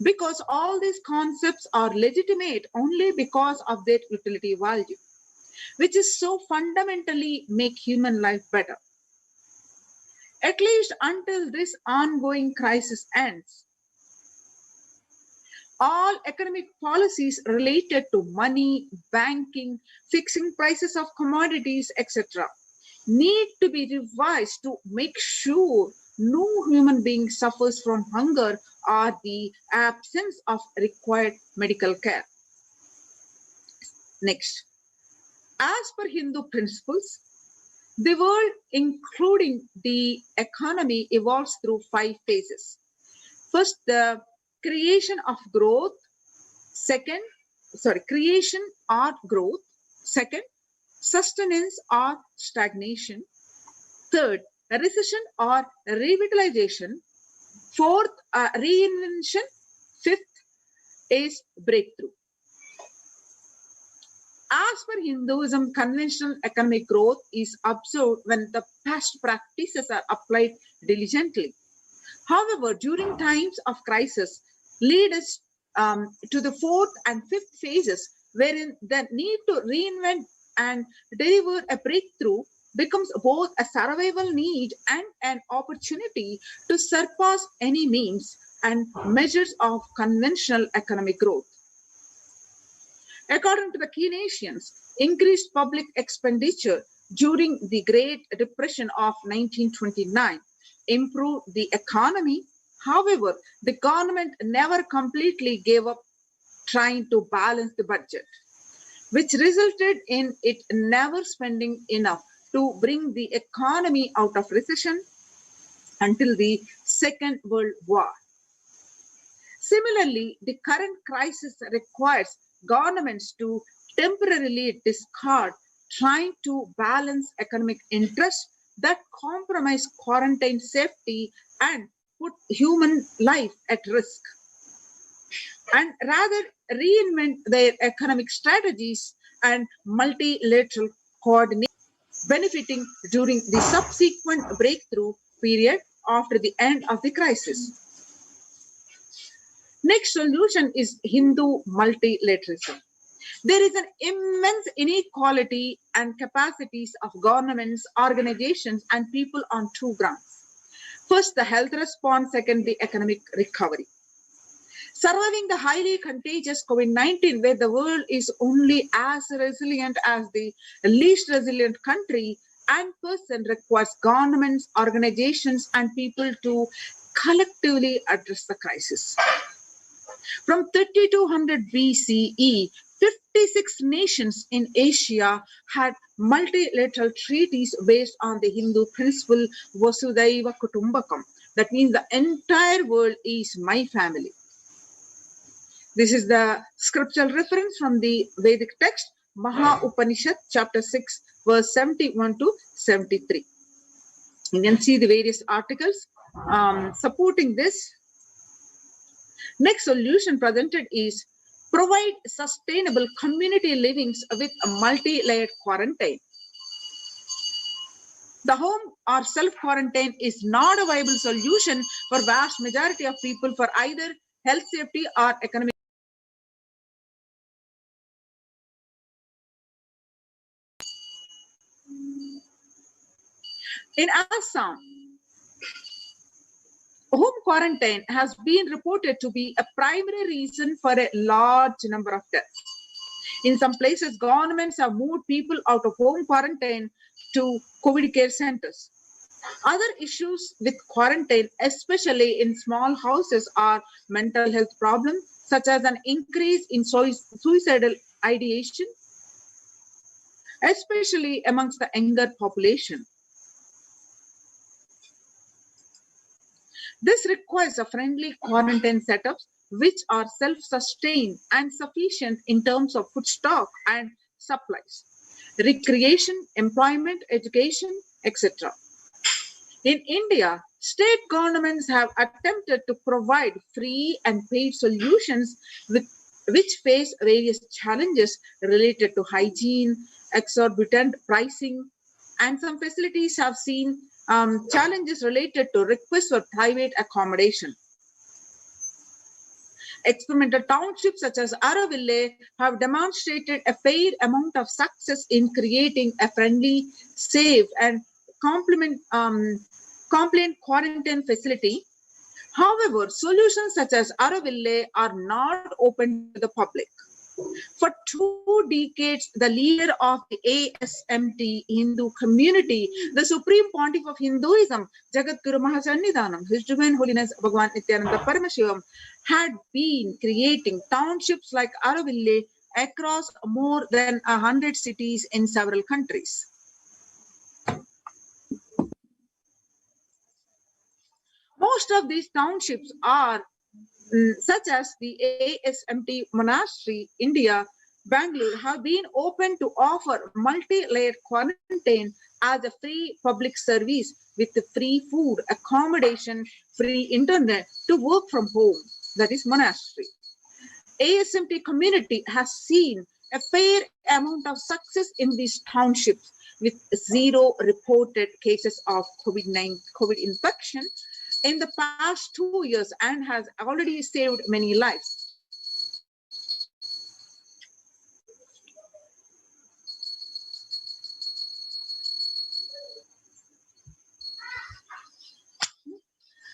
because all these concepts are legitimate only because of their utility value, which is so fundamentally make human life better. At least until this ongoing crisis ends, all economic policies related to money, banking, fixing prices of commodities, etc., need to be revised to make sure no human being suffers from hunger or the absence of required medical care. Next, as per Hindu principles, the world, including the economy, evolves through 5 phases. First, the creation or growth. Second, sustenance or stagnation. Third, recession or revitalization. Fourth, reinvention. Fifth is breakthrough. As per Hinduism, conventional economic growth is observed when the past practices are applied diligently. However, during times of crisis, lead us to the 4th and 5th phases, wherein the need to reinvent and deliver a breakthrough becomes both a survival need and an opportunity to surpass any means and measures of conventional economic growth. According to the Keynesians, increased public expenditure during the Great Depression of 1929 improved the economy. However, the government never completely gave up trying to balance the budget, which resulted in it never spending enough to bring the economy out of recession until the Second World War. Similarly, the current crisis requires governments to temporarily discard trying to balance economic interests that compromise quarantine safety and put human life at risk, and rather reinvent their economic strategies and multilateral coordination, benefiting during the subsequent breakthrough period after the end of the crisis. Next solution is Hindu multilateralism. There is an immense inequality and capacities of governments, organizations, and people on two grounds. First, the health response. Second, the economic recovery. Surviving the highly contagious COVID-19, where the world is only as resilient as the least resilient country and person, requires governments, organizations, and people to collectively address the crisis. From 3200 BCE, 56 nations in Asia had multilateral treaties based on the Hindu principle Vasudhaiva Kutumbakam. That means the entire world is my family. This is the scriptural reference from the Vedic text, Maha Upanishad, chapter 6, verse 71 to 73. You can see the various articles supporting this. Next solution presented is provide sustainable community livings with a multi-layered quarantine. The home or self-quarantine is not a viable solution for vast majority of people for either health safety or economic. In Assam, home quarantine has been reported to be a primary reason for a large number of deaths. In some places, governments have moved people out of home quarantine to COVID care centers. Other issues with quarantine, especially in small houses, are mental health problems, such as an increase in suicidal ideation, especially amongst the younger population. This requires a friendly quarantine setups which are self-sustained and sufficient in terms of food stock and supplies, recreation, employment, education, etc. In India, state governments have attempted to provide free and paid solutions which face various challenges related to hygiene, exorbitant pricing, and some facilities have seen challenges related to requests for private accommodation. Experimental townships such as Araville have demonstrated a fair amount of success in creating a friendly, safe, and compliant quarantine facility. However, solutions such as Araville are not open to the public. For 2 decades, the leader of the ASMT Hindu community, the Supreme Pontiff of Hinduism, Jagadguru Mahasannidhanam, His Divine Holiness Bhagavan Nithyananda Paramashivam, had been creating townships like Araville across more than 100 cities in several countries. Most of these townships are such as the ASMT Monastery, India, Bangalore, have been open to offer multi-layered quarantine as a free public service with free food, accommodation, free internet to work from home, that is monastery. ASMT community has seen a fair amount of success in these townships with 0 reported cases of COVID infection in the past 2 years and has already saved many lives.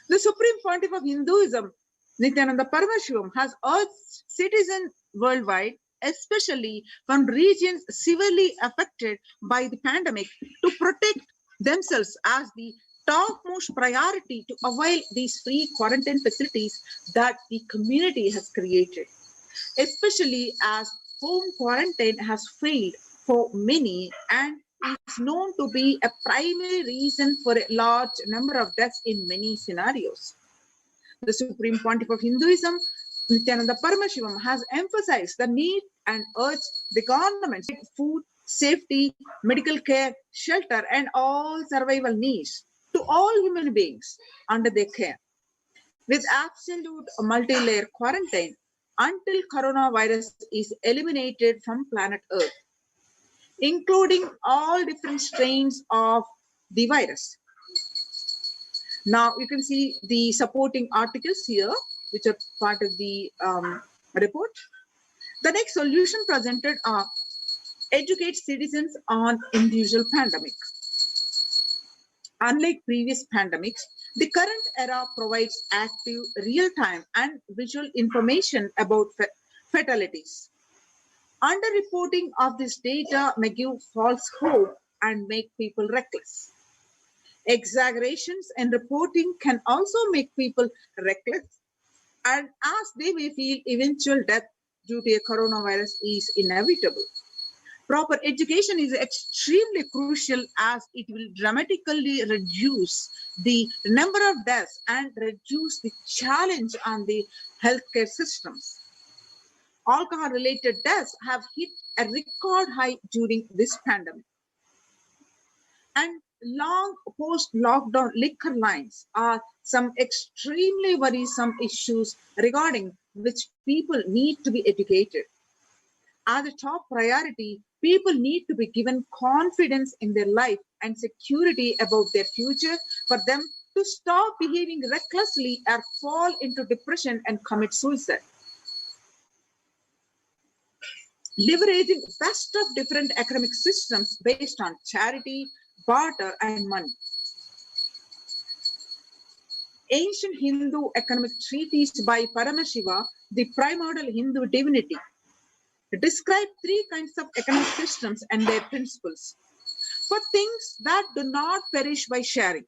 The Supreme Pontiff of Hinduism, Nithyananda Paramashivam, has urged citizens worldwide, especially from regions severely affected by the pandemic, to protect themselves as the topmost priority to avail these free quarantine facilities that the community has created, especially as home quarantine has failed for many and is known to be a primary reason for a large number of deaths in many scenarios. The Supreme Pontiff of Hinduism Nithyananda Paramashivam has emphasized the need and urged the government to food, safety, medical care, shelter, and all survival needs to all human beings under their care, with absolute multi-layer quarantine until coronavirus is eliminated from planet Earth, including all different strains of the virus. Now you can see the supporting articles here, which are part of the report. The next solution presented are educate citizens on individual pandemic. Unlike previous pandemics, the current era provides active, real-time and visual information about fatalities. Underreporting of this data may give false hope and make people reckless. Exaggerations in reporting can also make people reckless, and as they may feel eventual death due to a coronavirus is inevitable. Proper education is extremely crucial as it will dramatically reduce the number of deaths and reduce the challenge on the healthcare systems. Alcohol-related deaths have hit a record high during this pandemic. And long post-lockdown liquor lines are some extremely worrisome issues regarding which people need to be educated. As a top priority, people need to be given confidence in their life and security about their future for them to stop behaving recklessly or fall into depression and commit suicide. Leveraging best of different academic systems based on charity, barter, and money. Ancient Hindu economic treatise by Paramashiva, the primordial Hindu divinity, describe three kinds of economic systems and their principles for things that do not perish by sharing,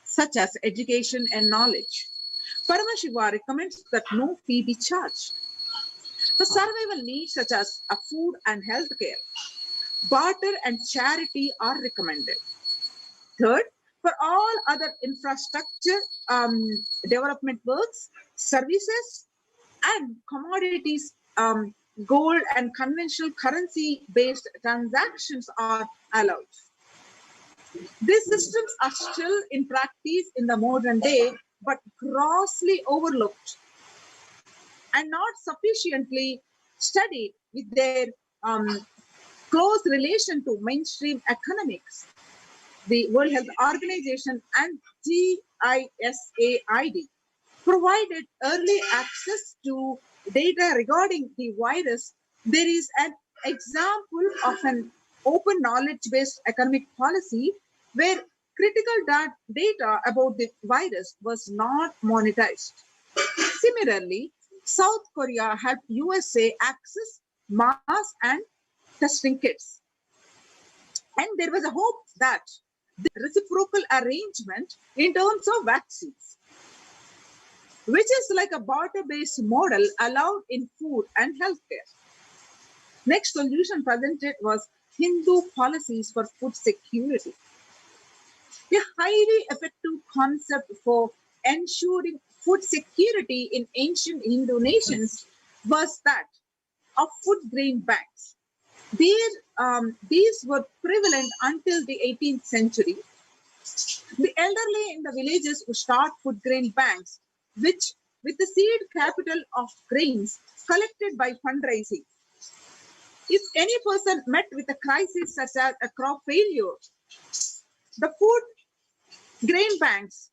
such as education and knowledge. Paramashiva recommends that no fee be charged. For survival needs such as food and healthcare, barter and charity are recommended. Third, for all other infrastructure, development works, services, and commodities, gold and conventional currency-based transactions are allowed. These systems are still in practice in the modern day, but grossly overlooked and not sufficiently studied with their close relation to mainstream economics. The World Health Organization and GISAID provided early access to data regarding the virus. There is an example of an open knowledge-based economic policy where critical data about the virus was not monetized. Similarly, South Korea helped USA access masks and testing kits. And there was a hope that the reciprocal arrangement in terms of vaccines, which is like a barter-based model allowed in food and healthcare. Next solution presented was Hindu policies for food security. A highly effective concept for ensuring food security in ancient Hindu nations was that of food grain banks. These were prevalent until the 18th century. The elderly in the villages would start food grain banks, which with the seed capital of grains collected by fundraising. If any person met with a crisis such as a crop failure, the food grain banks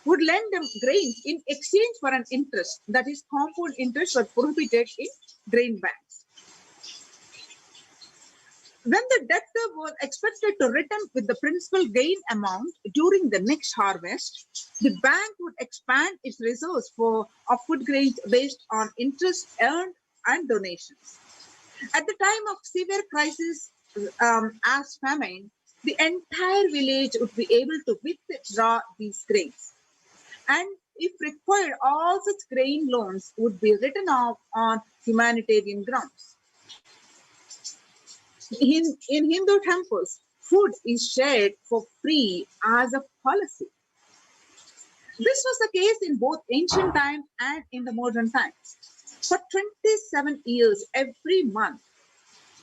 would lend them grains in exchange for an interest, that is, compound interest were prohibited in grain banks. When the debtor was expected to return with the principal gain amount during the next harvest, the bank would expand its reserves of food grains based on interest earned and donations. At the time of severe crisis as famine, the entire village would be able to withdraw these grains. And if required, all such grain loans would be written off on humanitarian grounds. In Hindu temples, food is shared for free as a policy. This was the case in both ancient times and in the modern times. For 27 years, every month,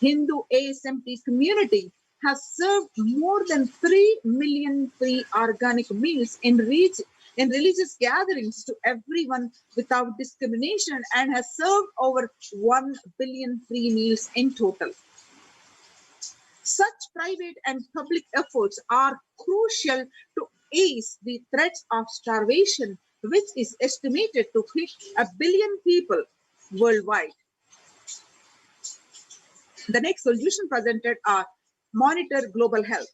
Hindu ASMT community has served more than 3 million free organic meals in religious gatherings to everyone without discrimination, and has served over 1 billion free meals in total. Such private and public efforts are crucial to ease the threats of starvation, which is estimated to hit 1 billion people worldwide. The next solution presented are monitor global health.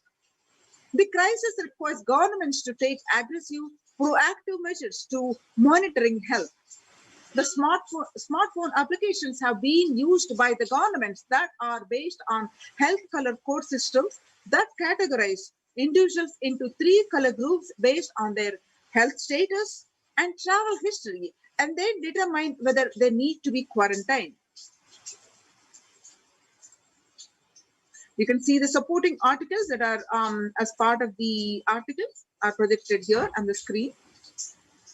The crisis requires governments to take aggressive, proactive measures to monitoring health. The smartphone applications have been used by the governments that are based on health color code systems that categorize individuals into 3 color groups based on their health status and travel history, and then determine whether they need to be quarantined. You can see the supporting articles that are as part of the articles are projected here on the screen.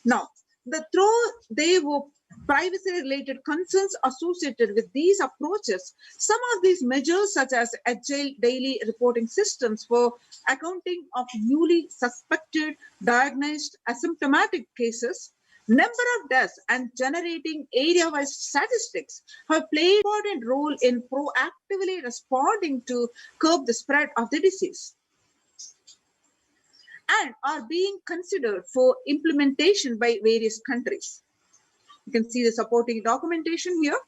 Now, though there were privacy-related concerns associated with these approaches, some of these measures, such as agile daily reporting systems for accounting of newly suspected, diagnosed, asymptomatic cases, number of deaths, and generating area-wise statistics, have played an important role in proactively responding to curb the spread of the disease, and are being considered for implementation by various countries. You can see the supporting documentation here.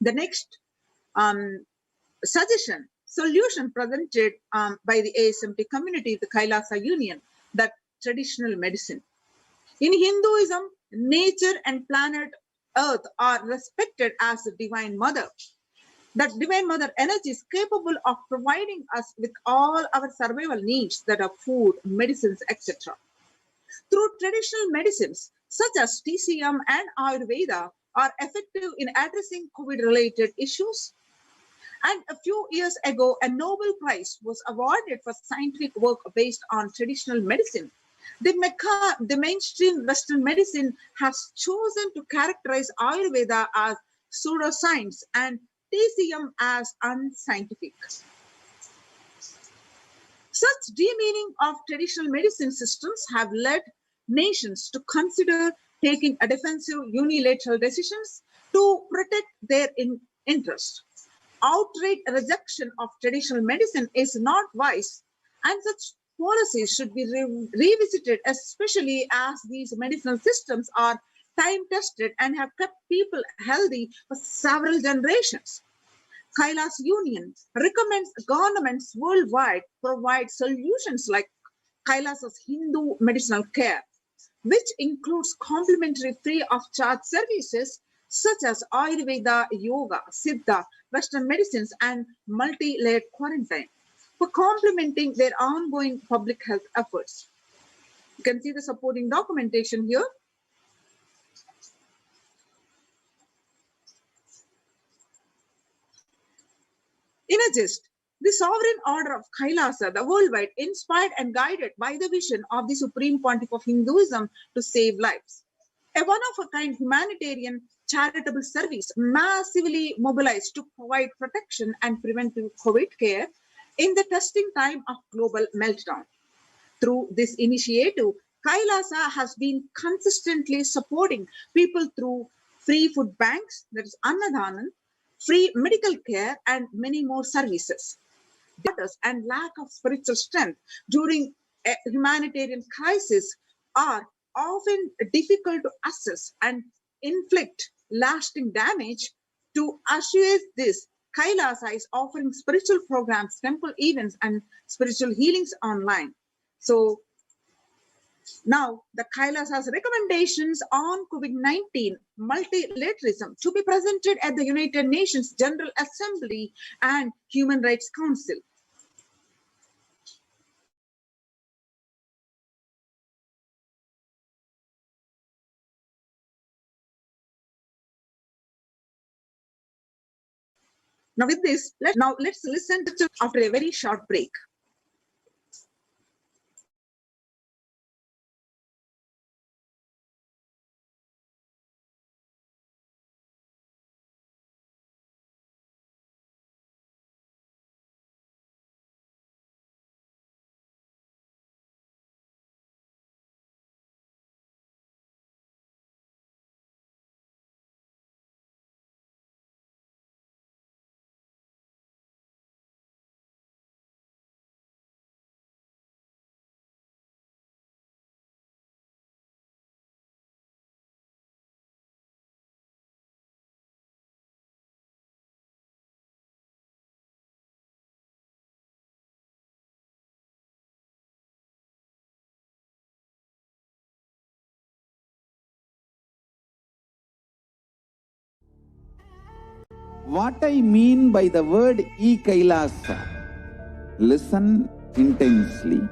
The next solution presented by the ASMT community, the Kailasa Union, that traditional medicine. In Hinduism, nature and planet Earth are respected as the Divine Mother. That Divine Mother energy is capable of providing us with all our survival needs, that are food, medicines, etc. Through traditional medicines such as TCM and Ayurveda are effective in addressing COVID-related issues. And a few years ago, a Nobel Prize was awarded for scientific work based on traditional medicine. The mainstream Western medicine has chosen to characterize Ayurveda as pseudoscience and TCM as unscientific. Such demeaning of traditional medicine systems have led nations to consider taking a defensive unilateral decisions to protect their interest. Outright rejection of traditional medicine is not wise, and such policies should be revisited, especially as these medicinal systems are time-tested and have kept people healthy for several generations. Kailas Union recommends governments worldwide provide solutions like Kailas's Hindu medicinal care, which includes complimentary free of charge services such as Ayurveda, yoga, Siddha, Western medicines, and multi-layered quarantine, for complementing their ongoing public health efforts. You can see the supporting documentation here. In a gist, the sovereign order of Kailasa, the worldwide, inspired and guided by the vision of the Supreme Pontiff of Hinduism to save lives. A one-of-a-kind humanitarian charitable service massively mobilized to provide protection and preventive COVID care in the testing time of global meltdown. Through this initiative, Kailasa has been consistently supporting people through free food banks, that is Annadanan, free medical care, and many more services. And lack of spiritual strength during a humanitarian crisis are often difficult to assess and inflict lasting damage. To assuage this, Kailasa is offering spiritual programs, temple events, and spiritual healings online. So now the Kailas has recommendations on COVID-19 multilateralism to be presented at the United Nations General Assembly and Human Rights Council. Now with this, let's listen to after a very short break. What I mean by the word e-Kailasa, listen intensely.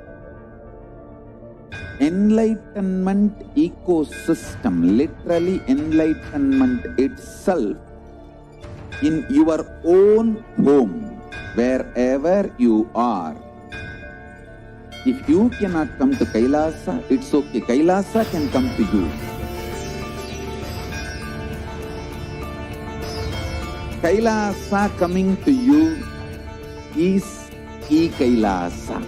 Enlightenment ecosystem, literally enlightenment itself, in your own home, wherever you are. If you cannot come to Kailasa, it's okay. Kailasa can come to you. Kailasa coming to you is e-Kailasa.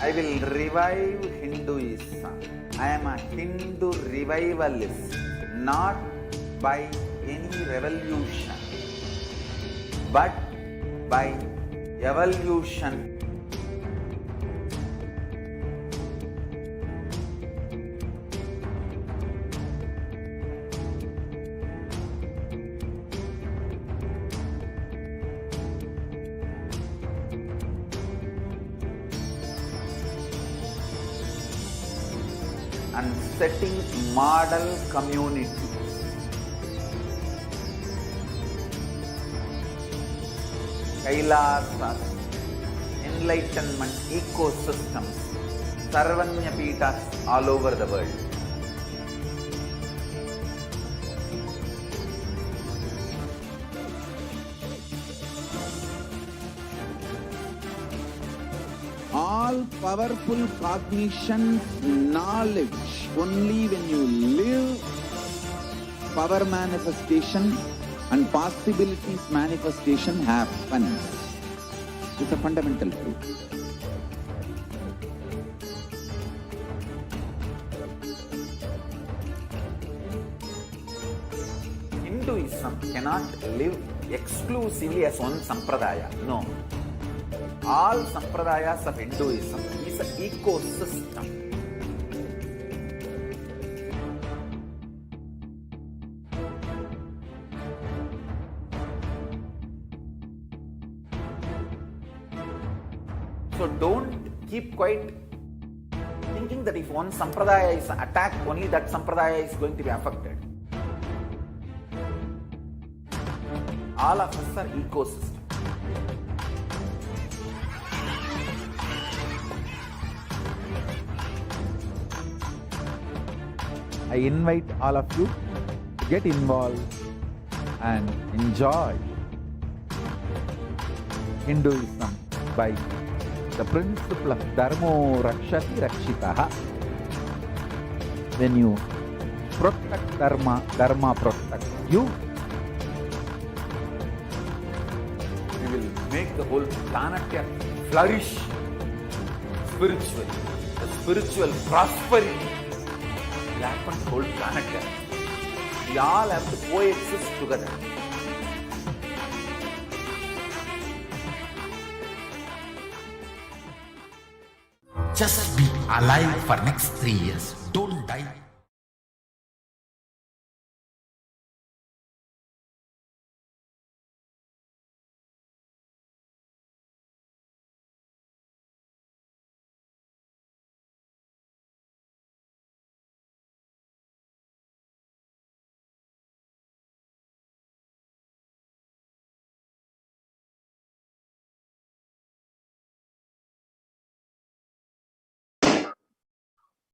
I will revive Hinduism. I am a Hindu revivalist, not by any revolution, but by evolution. And setting model communities. Kailasas, enlightenment ecosystems, Sarvanya Pitas all over the world. All powerful cognition, knowledge, only when you live, power manifestation and possibilities manifestation happens. It's a fundamental truth. Hinduism cannot live exclusively as one sampradaya. No. All sampradayas of Hinduism is an ecosystem. So don't keep quiet thinking that if one sampradaya is attacked, only that sampradaya is going to be affected. All of us are ecosystem. I invite all of you to get involved and enjoy Hinduism by the principle of Dharmo Rakshati Rakshitaha. When you protect Dharma, Dharma protects you. We will make the whole planet flourish spiritually. The spiritual prosperity will happen to the whole planet. We all have to coexist together. Just be alive for next 3 years. Don't die.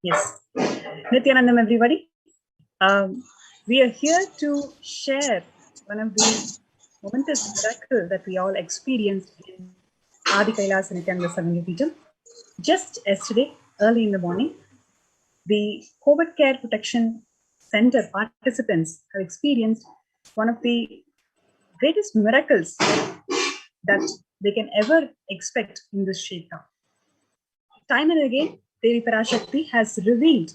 Yes. Nithyanandam, everybody. We are here to share one of the momentous miracles that we all experienced in Adi Kailasa Nithyananda Paramashivam. Just yesterday, early in the morning, the COVID Care Protection Center participants have experienced one of the greatest miracles that they can ever expect in this shakedown. Time and again, Devi Parashakti has revealed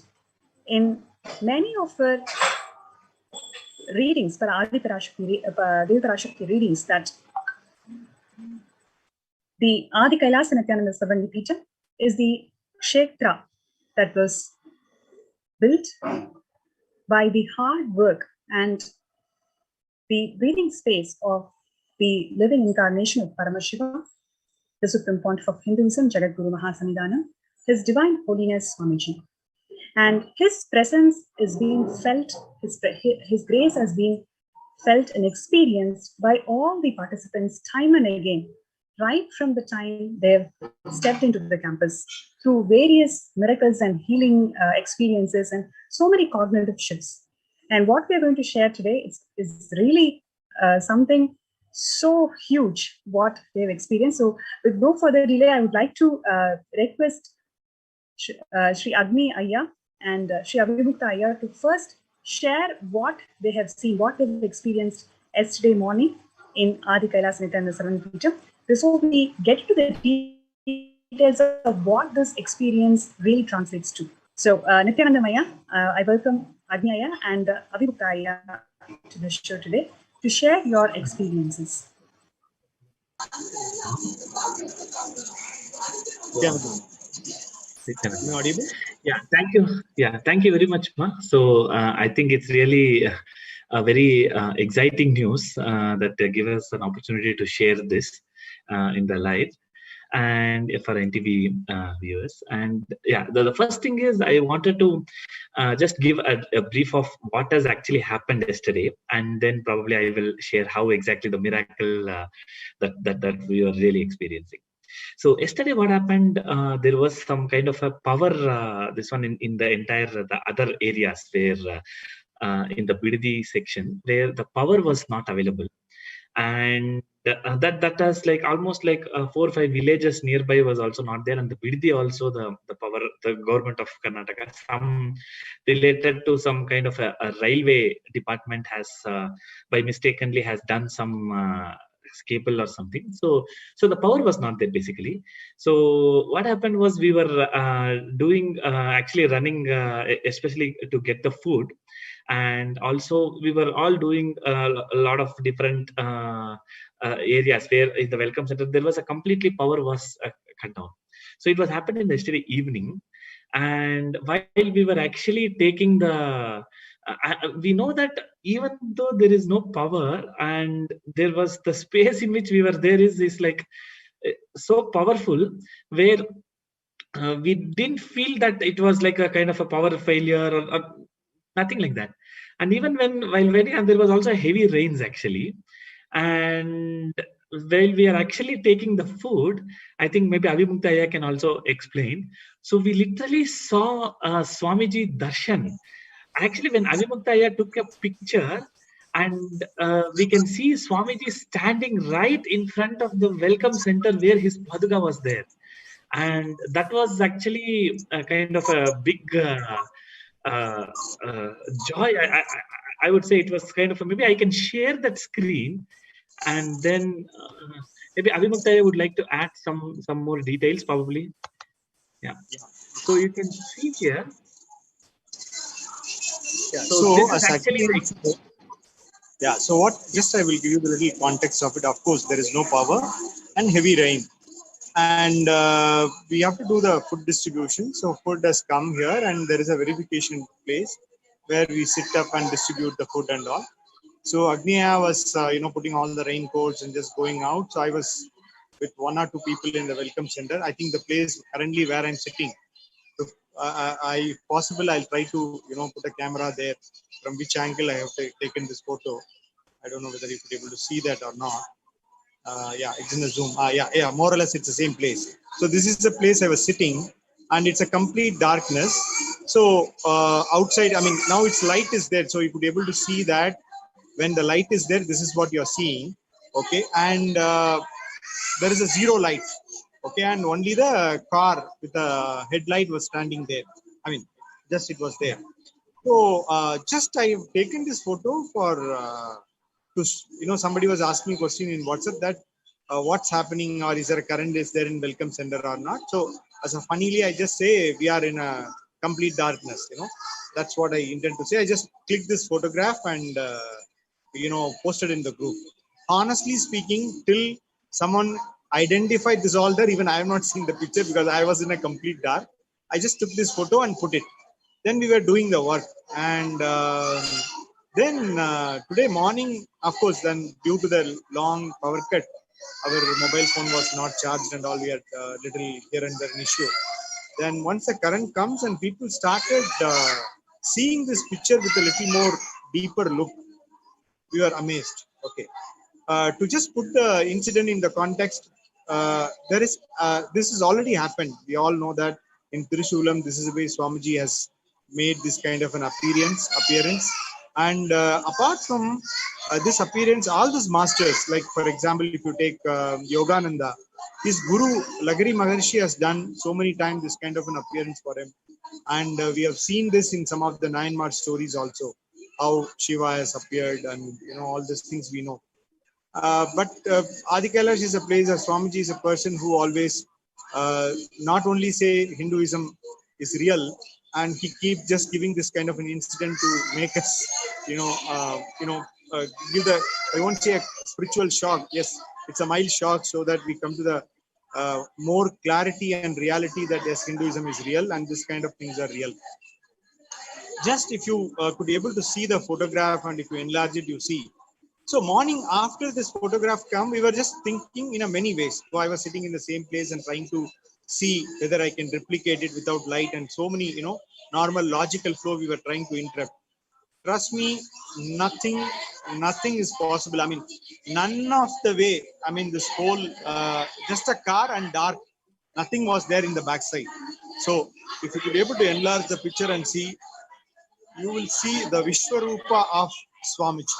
in many of her readings, Devi Parashakti readings, that the Adi Kailasa Nithyananda Paramashivam is the Kshetra that was built by the hard work and the breathing space of the living incarnation of Paramashivoham, the Supreme Pontiff of Hinduism, Jagadguru Mahasanidhanam, His Divine Holiness Swamiji. And his presence is being felt, his grace has been felt and experienced by all the participants time and again, right from the time they've stepped into the campus through various miracles and healing experiences and so many cognitive shifts. And what we're going to share today is really something so huge what they've experienced. So with no further delay, I would like to request Sri Agni Ayya and Sri Avimukta Ayya to first share what they have seen, what they've experienced yesterday morning in Adi Kailas Nithyananda Paramashivam, before we get to the details of what this experience really translates to. So Nithyananda Ayya, I welcome Agni Ayya and Avimukta Ayya to the show today to share your experiences. Yeah, thank you. Yeah, thank you very much, Ma. So I think it's really a very exciting news that give us an opportunity to share this in the live and for NTV viewers. And yeah, the first thing is I wanted to just give a brief of what has actually happened yesterday, and then probably I will share how exactly the miracle that we are really experiencing. So yesterday, what happened? There was some kind of a power. This one in the entire the other areas where in the Bididi section where the power was not available, and that has like almost like 4 or 5 villages nearby was also not there, and the Bididi also the power, the government of Karnataka, some related to some kind of a railway department has by mistakenly has done some cable or something, so the power was not there basically. So what happened was we were doing actually running especially to get the food, and also we were all doing a lot of different areas where in the welcome center there was a completely power was cut down. So it was happening yesterday evening, and while we were actually taking the we know that even though there is no power and there was the space in which we were there is like so powerful where we didn't feel that it was like a kind of a power failure or nothing like that. And even while waiting, and there was also heavy rains actually, and while we are actually taking the food, I think maybe Avimukta Ayya can also explain. So we literally saw Swamiji Darshan. Actually, when Avimukta Ayya took a picture, and we can see Swamiji standing right in front of the welcome center where his Paduka was there. And that was actually a kind of a big joy. I would say it was kind of maybe I can share that screen, and then maybe Avimukta Ayya would like to add some more details probably. Yeah. So you can see here. Yeah, so this is actually yeah, so what, just I will give you the little context of it. Of course, there is no power and heavy rain. And we have to do the food distribution. So food has come here and there is a verification place where we sit up and distribute the food and all. So Agniya was, putting all the raincoats and just going out. So I was with 1 or 2 people in the welcome center. I think the place currently where I'm sitting, if possible, I'll try to, put a camera there from which angle I have taken this photo. I don't know whether you could be able to see that or not. Yeah, it's in the zoom. Yeah, more or less it's the same place. So this is the place I was sitting, and it's a complete darkness. So outside, I mean, now its light is there. So you could be able to see that when the light is there, this is what you're seeing. Okay, and there is a zero light. Okay, and only the car with the headlight was standing there. I mean, just it was there. So just I have taken this photo for somebody was asking a question in WhatsApp that what's happening, or is there a current is there in welcome center or not. So as a funnily, I just say we are in a complete darkness. That's what I intend to say. I just clicked this photograph and posted in the group. Honestly speaking, till someone identified this all there, even I have not seen the picture because I was in a complete dark. I just took this photo and put it. Then we were doing the work, and Then today morning, of course, then due to the long power cut, our mobile phone was not charged and all. We had little here and there an issue. Then once the current comes and people started seeing this picture with a little more deeper look, we were amazed. Okay. To just put the incident in the context, this has already happened. We all know that in Tiruchulam, this is the way Swamiji has made this kind of an appearance. And apart from this appearance, all these masters, like for example, if you take Yogananda, his Guru Lagari Maharshi has done so many times this kind of an appearance for him. And we have seen this in some of the 9 March stories also, how Shiva has appeared and all these things we know. But Adi Kailash is a place, Swamiji is a person who always not only say Hinduism is real, and he keeps just giving this kind of an incident to make us, give the, I won't say a spiritual shock. Yes, it's a mild shock, so that we come to the more clarity and reality that yes, Hinduism is real and this kind of things are real. Just if you could be able to see the photograph and if you enlarge it, you see. So morning after this photograph come, we were just thinking in a many ways. So I was sitting in the same place and trying to see whether I can replicate it without light, and so many, normal logical flow we were trying to interrupt. Trust me, nothing is possible. I mean, none of the way. I mean, this whole, just a car and dark, nothing was there in the backside. So if you could be able to enlarge the picture and see, you will see the Vishwarupa of Swamiji.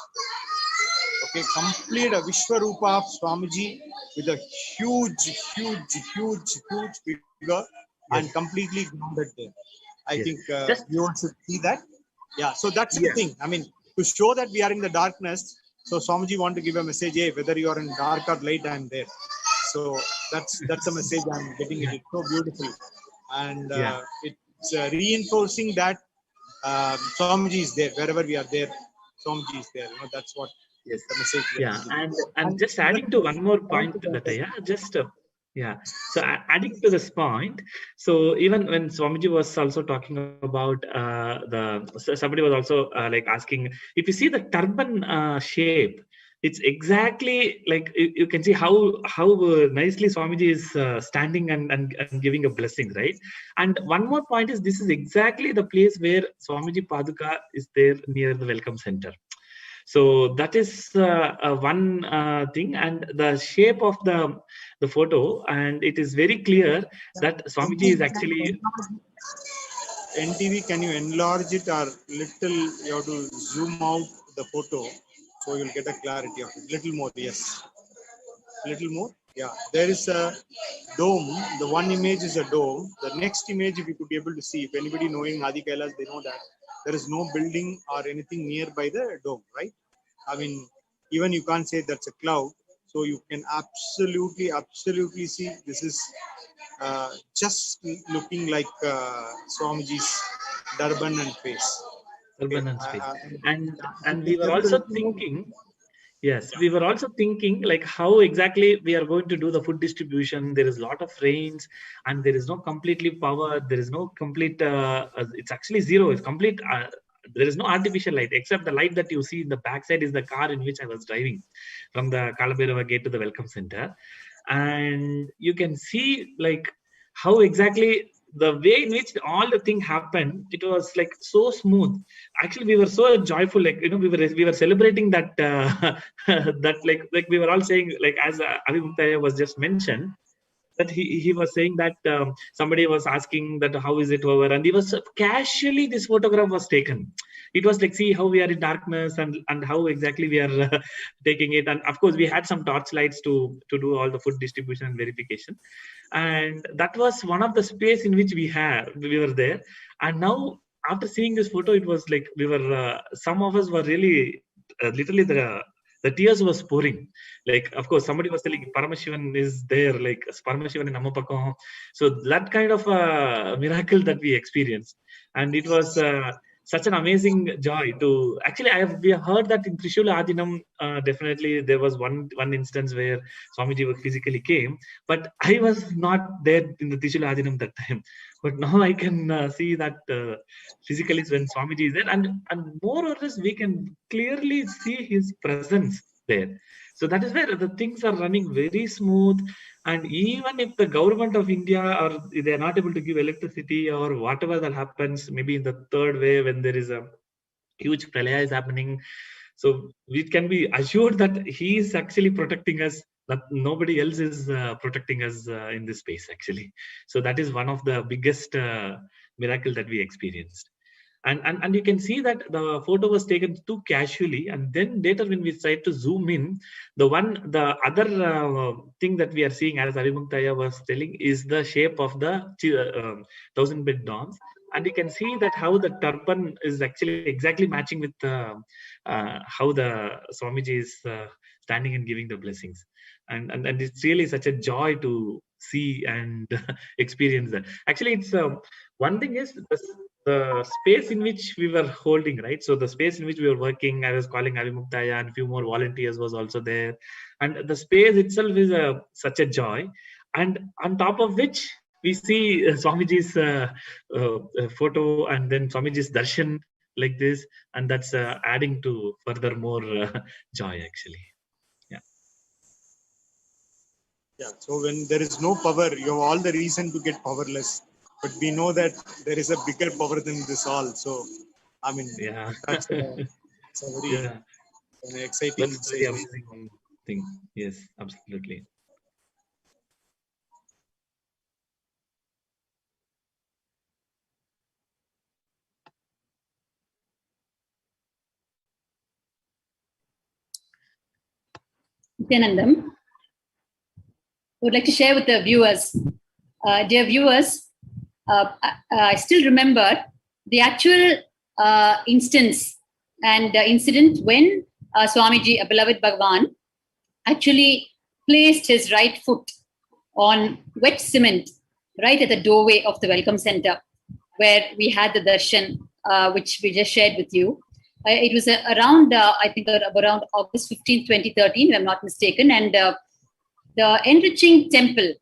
Okay, complete a Vishwarupa of Swamiji with a huge figure and completely grounded there. I think you want to see that. Yeah, so that's the thing. I mean, to show that we are in the darkness, so Swamiji want to give a message, hey, whether you are in dark or light, I am there. So that's a message I'm getting it. It's so beautiful. And it's reinforcing that Swamiji is there. Wherever we are there, Swamiji is there. That's what the message. Yeah, and just adding to one more point, so adding to this point, so even when Swamiji was also talking about somebody was also like asking, if you see the turban shape, it's exactly like you can see how nicely Swamiji is standing and giving a blessing, right? And one more point is, this is exactly the place where Swamiji Paduka is there near the welcome center. So that is one thing, and the shape of the photo, and it is very clear that Swamiji is actually. NTV, can you enlarge it or little? You have to zoom out the photo so you'll get a clarity of it. Little more, yes. Little more, yeah. There is a dome. The one image is a dome. The next image, if you could be able to see, if anybody knowing Adi Kailash, they know that there is no building or anything nearby the dome, right? I mean, even you can't say that's a cloud. So you can absolutely see this is just looking like Swamiji's turban and face. Turban and face. And we were also thinking, we were also thinking like how exactly we are going to do the food distribution. There is a lot of rains and there is no completely power. There is no complete, it's actually zero. It's complete. There is no artificial light except the light that you see in the backside is the car in which I was driving from the Kalabhairava gate to the welcome center. And you can see like how exactly the way in which all the thing happened. It was like so smooth. Actually, we were so joyful, like we were celebrating that that like we were all saying, like as Avi Muktaya was just mentioned, that he was saying that somebody was asking that how is it over, and he was casually, this photograph was taken. It was like, see how we are in darkness and how exactly we are taking it. And of course we had some torchlights to do all the food distribution and verification, and that was one of the space in which we were there. And now after seeing this photo, it was like we were some of us were really literally the tears was pouring. Like, of course, somebody was telling Paramashivan is there, like Paramashivan in Amapakam. So that kind of miracle that we experienced. And it was such an amazing joy to actually we have heard that in Trishula Adinam definitely there was one instance where Swamiji physically came, but I was not there in the Trishula Adinam that time. But now I can see that physically when Swamiji is there, and more or less we can clearly see his presence there. So that is where the things are running very smooth. And even if the government of India or they are not able to give electricity or whatever that happens, maybe in the third wave when there is a huge pralaya is happening, so we can be assured that he is actually protecting us, that nobody else is protecting us in this space actually. So that is one of the biggest miracle that we experienced. And you can see that the photo was taken too casually, and then later when we tried to zoom in, the other thing that we are seeing, as Avimuktaya was telling, is the shape of the 1000-bit dawns. And you can see that how the turban is actually exactly matching with how the Swamiji is standing and giving the blessings. And it's really such a joy to see and experience that. Actually, it's one thing is the space in which we were holding, right? So the space in which we were working, I was calling Avimuktaya, and a few more volunteers was also there. And the space itself is such a joy. And on top of which, we see Swamiji's photo and then Swamiji's darshan like this. And that's adding to further more joy, actually. Yeah, so when there is no power, you have all the reason to get powerless. But we know that there is a bigger power than this all. So, I mean, that's it's a very an exciting, that's very amazing thing. Yes, absolutely. Nithyanandam, I would like to share with the viewers. Dear viewers, I still remember the actual instance and incident when Swamiji, a beloved Bhagavan, actually placed his right foot on wet cement right at the doorway of the welcome center where we had the darshan, which we just shared with you. It was around, I think, around August 15, 2013, if I'm not mistaken. And the enriching temple,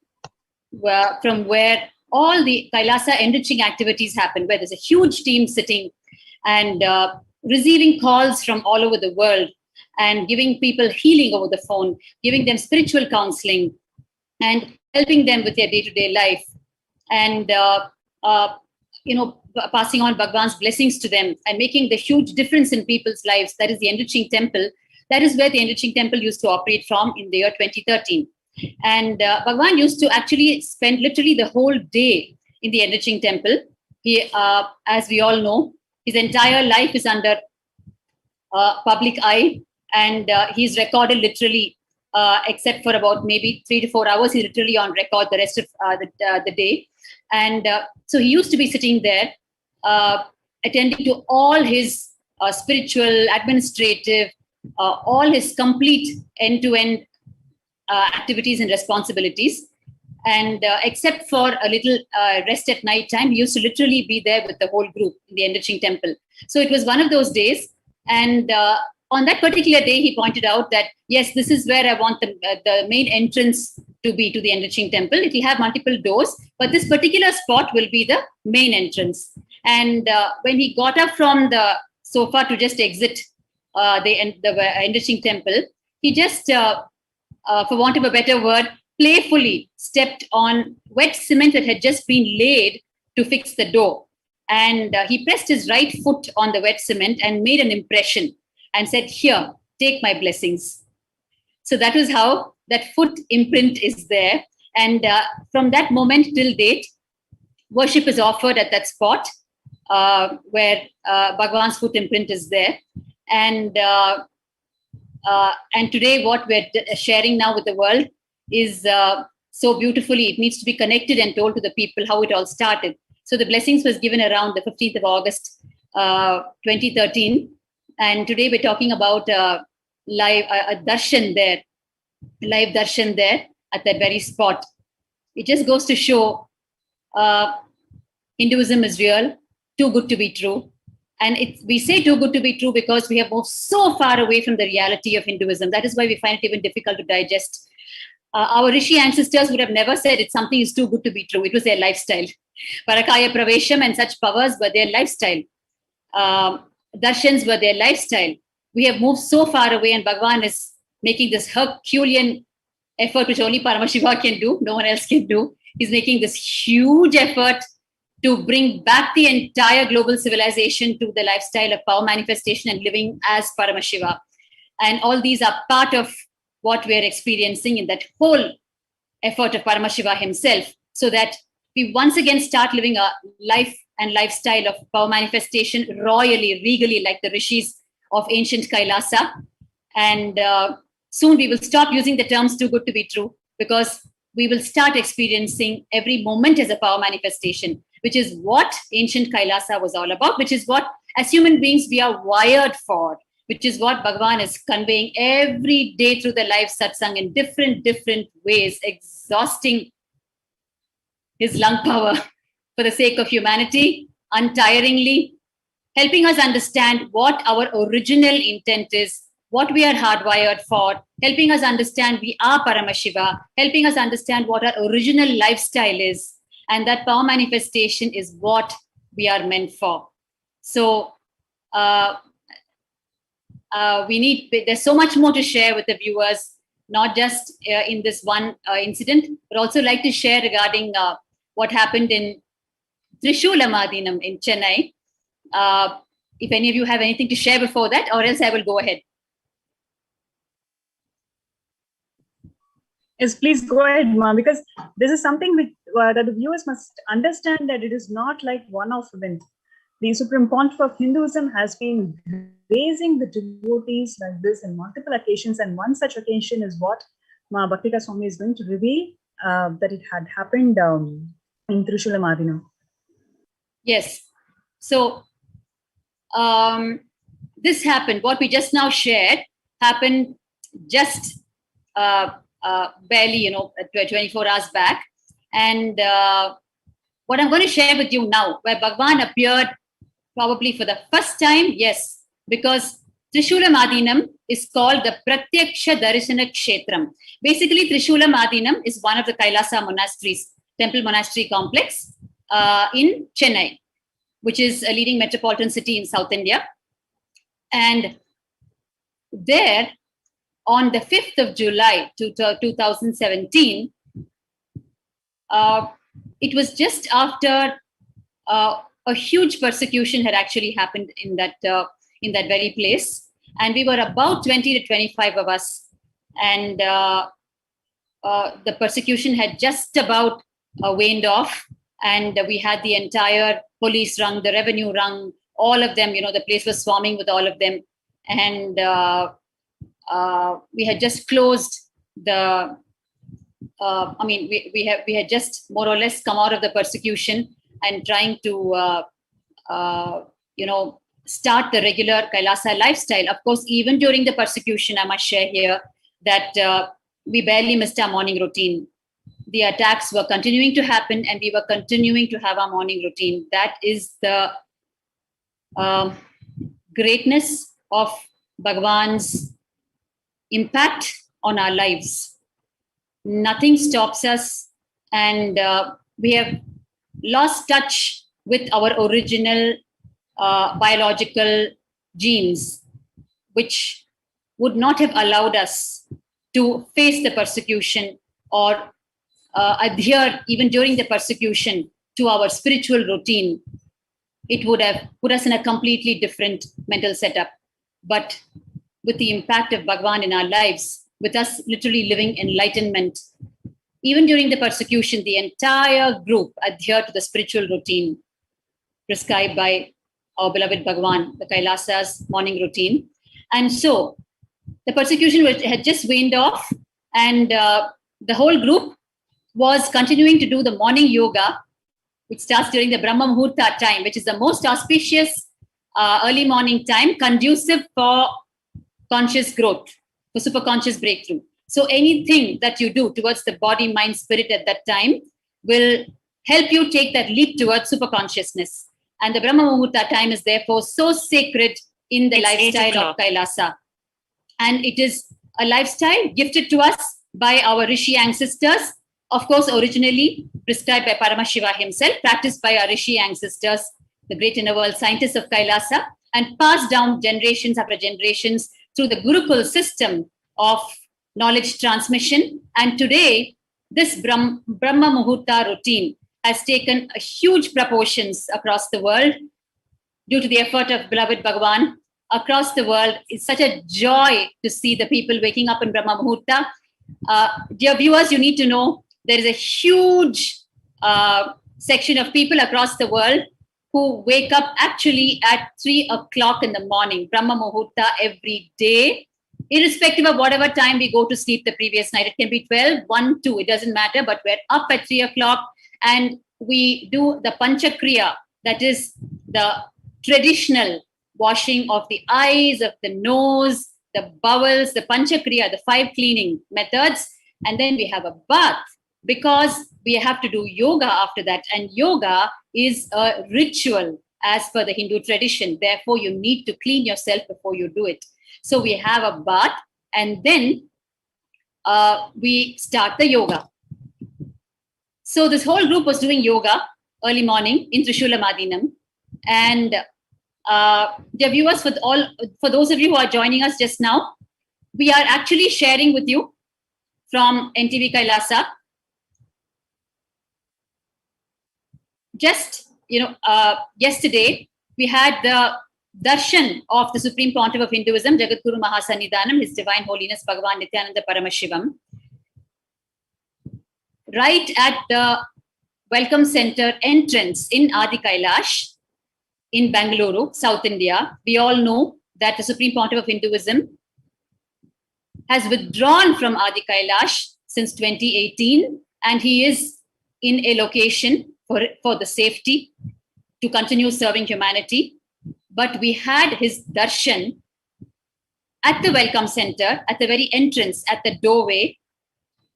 from where all the Kailasa enriching activities happen, where there's a huge team sitting and receiving calls from all over the world and giving people healing over the phone, giving them spiritual counseling and helping them with their day-to-day life. And, passing on Bhagwan's blessings to them and making the huge difference in people's lives. That is the enriching temple. That is where the enriching temple used to operate from in the year 2013. And Bhagwan used to actually spend literally the whole day in the enriching temple. He, as we all know, his entire life is under public eye, and he's recorded literally, except for about maybe 3 to 4 hours, he's literally on record the rest of the day. And so he used to be sitting there, attending to all his spiritual, administrative, all his complete end-to-end activities and responsibilities. And except for a little rest at night time, he used to literally be there with the whole group in the enriching temple. So it was one of those days. And on that particular day, he pointed out that, yes, this is where I want the main entrance to be to the enriching temple. It will have multiple doors, but this particular spot will be the main entrance. And when he got up from the sofa to just exit the enriching temple, he just, for want of a better word, playfully stepped on wet cement that had just been laid to fix the door. And he pressed his right foot on the wet cement and made an impression and said, "Here, take my blessings." So that was how that foot imprint is there. And from that moment till date, worship is offered at that spot where Bhagwan's foot imprint is there. And today what we're sharing now with the world is so beautifully, it needs to be connected and told to the people how it all started. So the blessings was given around the 15th of August, 2013. And today we're talking about live darshan there, live darshan there at that very spot. It just goes to show Hinduism is real, too good to be true. And we say too good to be true because we have moved so far away from the reality of Hinduism. That is why we find it even difficult to digest. Our Rishi ancestors would have never said it's something is too good to be true. It was their lifestyle. Parakaya Pravesham and such powers were their lifestyle. Darshans were their lifestyle. We have moved so far away, and Bhagavan is making this Herculean effort, which only Paramashiva can do, no one else can do. He's making this huge effort to bring back the entire global civilization to the lifestyle of power manifestation and living as Paramashiva. And all these are part of what we're experiencing in that whole effort of Paramashiva himself, so that we once again start living a life and lifestyle of power manifestation royally, regally, like the rishis of ancient Kailasa. And soon we will stop using the terms too good to be true, because we will start experiencing every moment as a power manifestation, which is what ancient Kailasa was all about, which is what, as human beings, we are wired for, which is what Bhagavan is conveying every day through the live satsang in different ways, exhausting his lung power for the sake of humanity, untiringly, helping us understand what our original intent is, what we are hardwired for, helping us understand we are Paramashiva, helping us understand what our original lifestyle is, and that power manifestation is what we are meant for. So there's so much more to share with the viewers, not just in this one incident, but also like to share regarding what happened in Trishulamadinam in Chennai. If any of you have anything to share before that, or else I will go ahead. Yes, please go ahead, Ma, because this is something which, that the viewers must understand, that it is not like one-off event. The Supreme Pontiff of Hinduism has been raising the devotees like this in multiple occasions, and one such occasion is what Ma Bhaktika Swami is going to reveal, that it had happened in Trishulamadinam. Yes. So this happened, what we just now shared happened just barely, 24 hours back. And what I'm going to share with you now, where Bhagavan appeared probably for the first time, yes, because Trishulamadinam is called the Pratyaksha Darshana Kshetram. Basically, Trishulamadinam is one of the Kailasa monasteries, temple monastery complex in Chennai, which is a leading metropolitan city in South India. And there, on the 5th of July 2017, it was just after a huge persecution had actually happened in that very place, and we were about 20 to 25 of us, and the persecution had just about waned off, and we had the entire police rung, the revenue rung, all of them. The place was swarming with all of them, and we had just closed the. We had just more or less come out of the persecution and trying to, start the regular Kailasa lifestyle. Of course, even during the persecution, I must share here that we barely missed our morning routine. The attacks were continuing to happen, and we were continuing to have our morning routine. That is the greatness of Bhagavan's impact on our lives. Nothing stops us, and we have lost touch with our original biological genes, which would not have allowed us to face the persecution or adhere even during the persecution to our spiritual routine. It would have put us in a completely different mental setup. But with the impact of Bhagavan in our lives, with us literally living enlightenment, even during the persecution, the entire group adhered to the spiritual routine prescribed by our beloved Bhagavan, the Kailasa's morning routine. And so the persecution had just waned off, and the whole group was continuing to do the morning yoga, which starts during the Brahma Muhurta time, which is the most auspicious early morning time, conducive for conscious growth, for superconscious breakthrough. So anything that you do towards the body, mind, spirit at that time will help you take that leap towards superconsciousness. And the Brahma Muhurta time is therefore so sacred in the lifestyle of Kailasa. And it is a lifestyle gifted to us by our Rishi ancestors, of course, originally prescribed by Paramashiva himself, practiced by our Rishi ancestors, the great inner world scientists of Kailasa, and passed down generations after generations through the Gurukul system of knowledge transmission. And today, this Brahma Muhurta routine has taken a huge proportions across the world due to the effort of beloved Bhagavan across the world. It's such a joy to see the people waking up in Brahma Muhurta. Dear viewers, you need to know there is a huge section of people across the world who wake up actually at 3 o'clock in the morning, Brahma Muhurta every day, irrespective of whatever time we go to sleep the previous night. It can be 12, 1, 2, it doesn't matter, but we're up at 3 o'clock and we do the Panchakriya, that is the traditional washing of the eyes, of the nose, the bowels, the Panchakriya, the 5 cleaning methods. And then we have a bath because we have to do yoga after that. And yoga is a ritual as per the Hindu tradition. Therefore, you need to clean yourself before you do it. So we have a bath and then we start the yoga. So this whole group was doing yoga early morning in Trishula Madinam. And dear viewers, for those of you who are joining us just now, we are actually sharing with you from NTV Kailasa. Just, yesterday, we had the darshan of the Supreme Pontiff of Hinduism, Jagadguru Mahasannidhanam, His Divine Holiness Bhagavan Nithyananda Paramashivam, right at the Welcome Center entrance in Adi Kailash in Bangalore, South India. We all know that the Supreme Pontiff of Hinduism has withdrawn from Adi Kailash since 2018, and he is in a location for the safety to continue serving humanity. But we had his darshan at the Welcome Center, at the very entrance, at the doorway,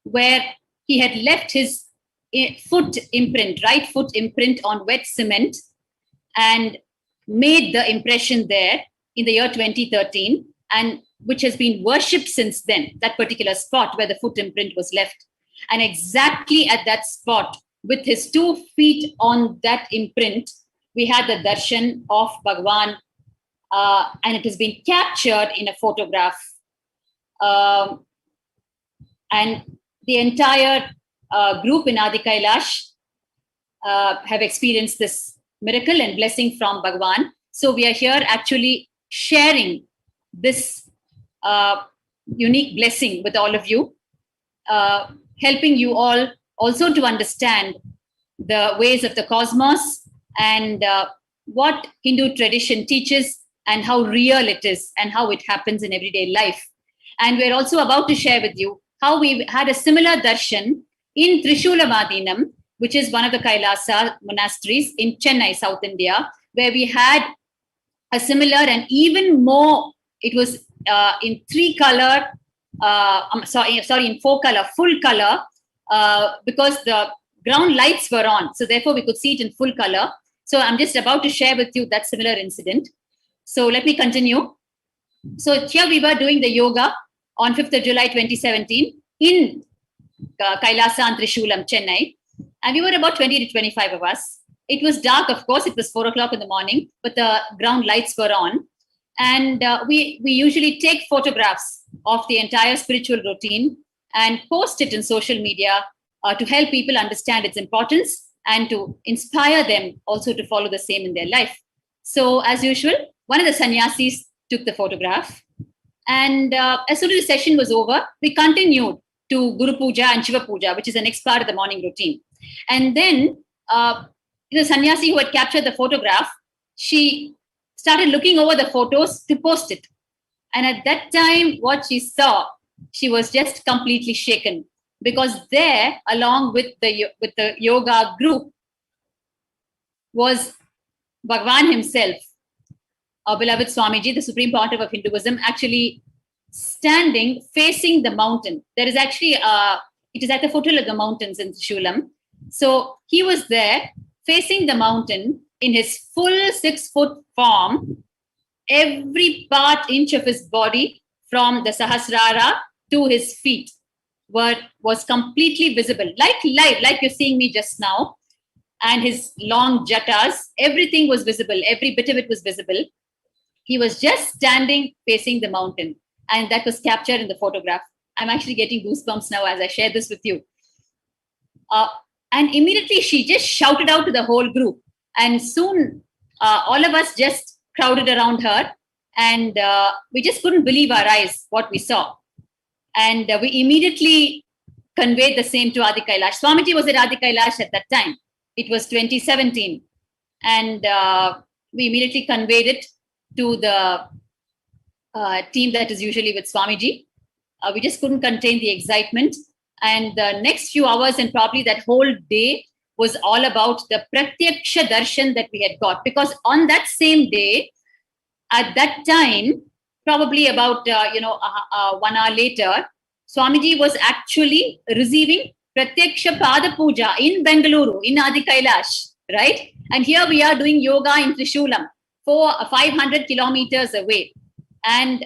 where he had left his foot imprint, right foot imprint on wet cement and made the impression there in the year 2013, and which has been worshipped since then, that particular spot where the foot imprint was left. And exactly at that spot, with his 2 feet on that imprint, we had the darshan of Bhagavan, and it has been captured in a photograph. And the entire group in Adi Kailash have experienced this miracle and blessing from Bhagavan. So we are here actually sharing this unique blessing with all of you, helping you all also to understand the ways of the cosmos and what Hindu tradition teaches and how real it is and how it happens in everyday life. And we're also about to share with you how we had a similar darshan in Trishula Madinam, which is one of the Kailasa monasteries in Chennai, South India, where we had a similar and even more, it was in 3 color, in 4 color, full color, because the ground lights were on. So therefore we could see it in full color. So I'm just about to share with you that similar incident. So let me continue. So here we were doing the yoga on 5th of July 2017 in Kailasa and Trishulam, Chennai. And we were about 20 to 25 of us. It was dark, of course. It was 4 o'clock in the morning, but the ground lights were on. And we usually take photographs of the entire spiritual routine and post it in social media to help people understand its importance and to inspire them also to follow the same in their life. So as usual, one of the sannyasis took the photograph. And as soon as the session was over, we continued to Guru Puja and Shiva Puja, which is the next part of the morning routine. And then the sannyasi who had captured the photograph, she started looking over the photos to post it. And at that time, what she saw, she was just completely shaken, because there, along with the yoga group, was Bhagavan himself, our beloved Swamiji, the Supreme Pontiff of Hinduism, actually standing facing the mountain. There is actually, it is at the foot of the mountains in Shulam. So he was there facing the mountain, in his full 6-foot form, every inch of his body from the Sahasrara to his feet was completely visible, like live, like you're seeing me just now. And his long jatas, everything was visible. Every bit of it was visible. He was just standing facing the mountain. And that was captured in the photograph. I'm actually getting goosebumps now as I share this with you. And immediately she just shouted out to the whole group. And soon all of us just crowded around her. And we just couldn't believe our eyes, what we saw. And we immediately conveyed the same to Adi Kailash. Swamiji was at Adi Kailash at that time. It was 2017. And we immediately conveyed it to the team that is usually with Swamiji. We just couldn't contain the excitement. And the next few hours and probably that whole day was all about the Pratyaksha Darshan that we had got. Because on that same day, at that time, probably about 1 hour later, Swamiji was actually receiving Pratyaksha Pada Puja in Bengaluru, in Adi Kailash, right? And here we are doing yoga in Trishulam, 500 kilometers away. And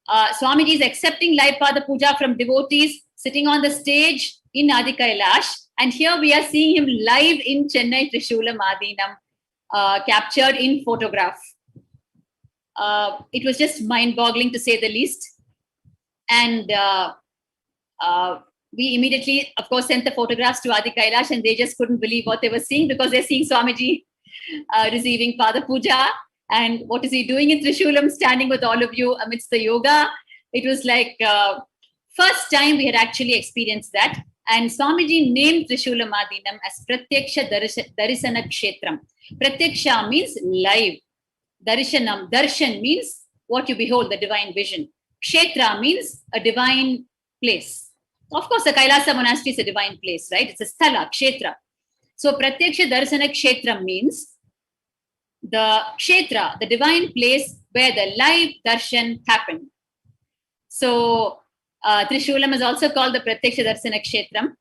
Swamiji is accepting live Pada Puja from devotees sitting on the stage in Adi Kailash. And here we are seeing him live in Chennai, Trishulam, Adinam, captured in photograph. It was just mind-boggling to say the least. And we immediately, of course, sent the photographs to Adi Kailash, and they just couldn't believe what they were seeing because they're seeing Swamiji receiving Pada Puja. And what is he doing in Trishulam, standing with all of you amidst the yoga? It was like first time we had actually experienced that. And Swamiji named Trishulam Adinam as Pratyaksha Darisana Kshetram. Pratyaksha means live. Darshan means what you behold, the divine vision. Kshetra means a divine place. Of course, the Kailasa monastery is a divine place, right? It's a sthala, kshetra. So Pratyaksha Darsana Kshetra means the kshetra, the divine place where the live darshan happened. So Trishulam is also called the Pratyaksha Darsana Kshetram.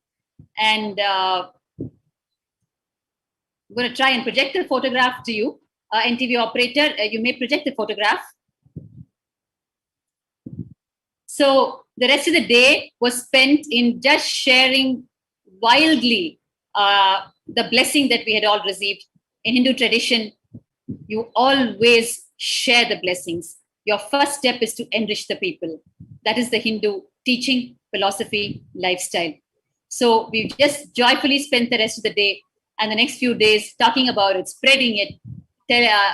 And I'm going to try and project the photograph to you. NTV operator, you may project the photograph. So the rest of the day was spent in just sharing wildly the blessing that we had all received. In Hindu tradition, you always share the blessings. Your first step is to enrich the people. That is the Hindu teaching, philosophy, lifestyle. So we just joyfully spent the rest of the day and the next few days talking about it, spreading it,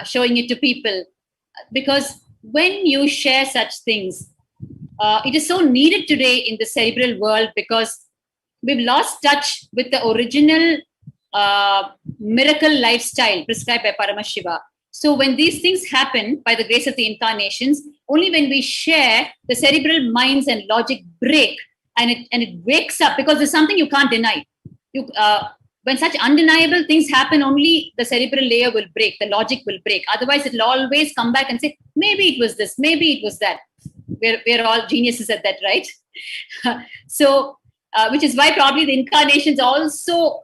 showing it to people. Because when you share such things, it is so needed today in the cerebral world because we've lost touch with the original miracle lifestyle prescribed by Paramashiva. So when these things happen by the grace of the incarnations, only when we share, the cerebral minds and logic break and it wakes up because there's something you can't deny. When such undeniable things happen, only the cerebral layer will break, the logic will break. Otherwise, it'll always come back and say, maybe it was this, maybe it was that. We're all geniuses at that, right? So, which is why probably the incarnations also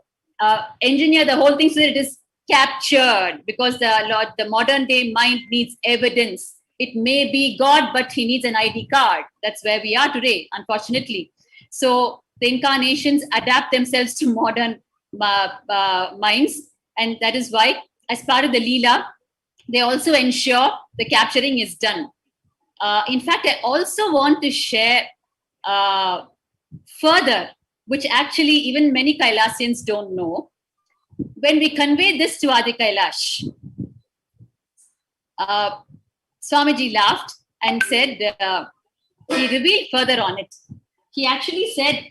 engineer the whole thing so that it is captured, because the modern day mind needs evidence. It may be God, but he needs an ID card. That's where we are today, unfortunately. So the incarnations adapt themselves to modern minds, and that is why, as part of the Leela, they also ensure the capturing is done. In fact, I also want to share further, which actually even many Kailasians don't know. When we convey this to Adi Kailash, Swamiji laughed and said, he revealed further on it. He actually said,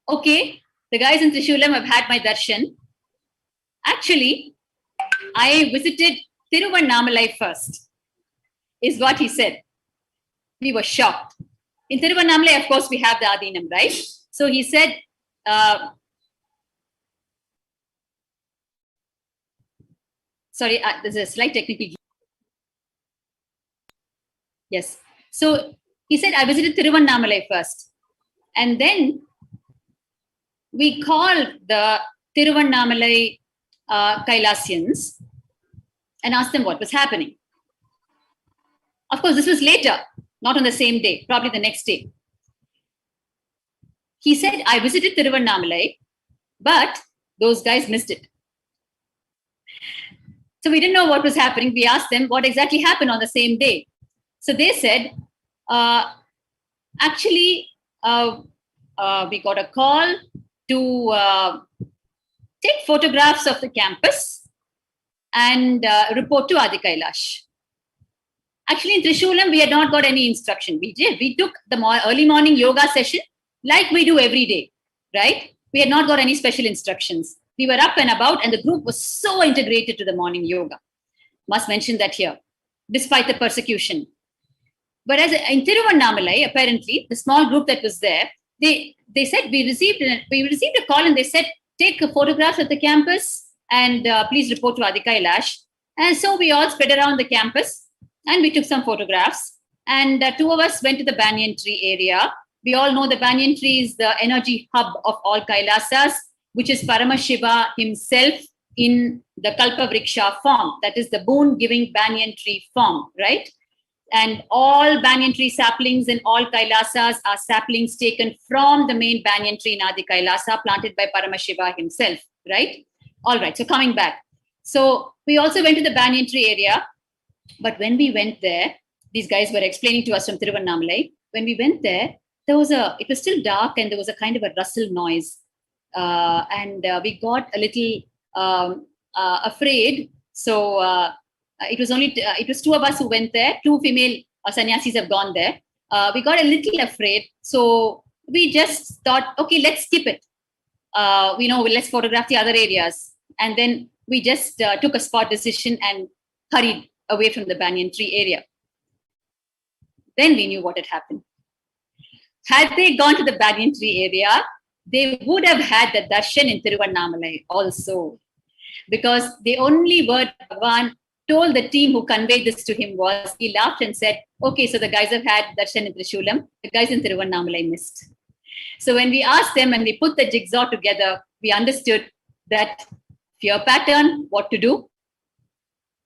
okay, the guys in Trishulam have had my darshan. Actually, I visited Tiruvannamalai first, is what he said. We were shocked. In Tiruvannamalai, of course, we have the Adinam, right? So he said, sorry, there's a slight technical. Yes. So he said, I visited Tiruvannamalai first. And then we called the Tiruvannamalai Kailasians and asked them what was happening. Of course, this was later, not on the same day, probably the next day. He said, I visited Tiruvannamalai, but those guys missed it. So we didn't know what was happening. We asked them what exactly happened on the same day. So they said, actually, we got a call to take photographs of the campus and report to Adi Kailash. Actually, in Trishulam, we had not got any instruction. We took the early morning yoga session like we do every day, right? We had not got any special instructions. We were up and about, and the group was so integrated to the morning yoga. Must mention that here, despite the persecution. But as in Tiruvannamalai, apparently, the small group that was there, they said we received a call, and they said, take photographs of the campus and please report to Adi Kailash. And so we all spread around the campus and we took some photographs. And two of us went to the Banyan Tree area. We all know the Banyan Tree is the energy hub of all Kailasas, which is Paramashiva himself in the Kalpavriksha form. That is the boon-giving Banyan Tree form, right? And all Banyan Tree saplings in all Kailasas are saplings taken from the main Banyan Tree in Adi Kailasa, planted by Paramashiva himself, right? All right, so coming back. So we also went to the Banyan Tree area, but when we went there, these guys were explaining to us from Tiruvannamalai. When we went there, it was still dark and there was a kind of a rustle noise. And we got a little afraid. So it was two of us who went there. Two female sannyasis have gone there. We got a little afraid. So we just thought, okay, let's skip it. Let's photograph the other areas. And then we just took a spot decision and hurried away from the Banyan Tree area. Then we knew what had happened. Had they gone to the Banyan Tree area, they would have had the darshan in Tiruvannamalai also. Because the only word Bhagavan told the team who conveyed this to him was, he laughed and said, okay, so the guys have had darshan in Trishulam, the guys in Tiruvannamalai missed. So when we asked them and we put the jigsaw together, we understood that fear pattern, what to do.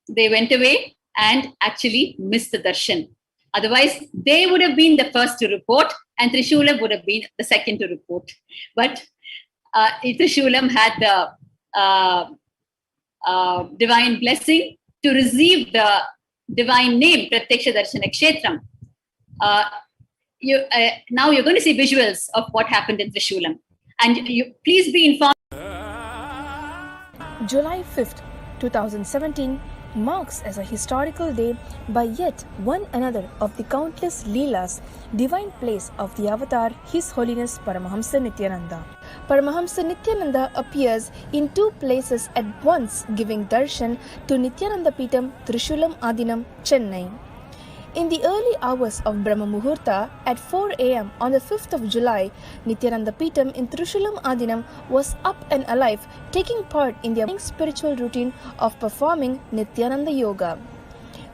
They went away and actually missed the darshan. Otherwise, they would have been the first to report and Trishulam would have been the second to report. But Trishulam had the divine blessing to receive the divine name, Pratyaksha Darshana Kshetram. Now you're going to see visuals of what happened in Trishulam. And please be informed. July 5th, 2017 marks as a historical day by yet one another of the countless Leelas, divine plays of the avatar His Holiness Paramahamsa Nithyananda. Paramahamsa Nithyananda appears in two places at once, giving darshan to Nithyananda Peetham, Trishulam Adinam, Chennai. In the early hours of Brahma Muhurta at 4 a.m. on the 5th of July, Nithyananda Peetham in Trishulam Adinam was up and alive, taking part in the spiritual routine of performing Nithyananda Yoga.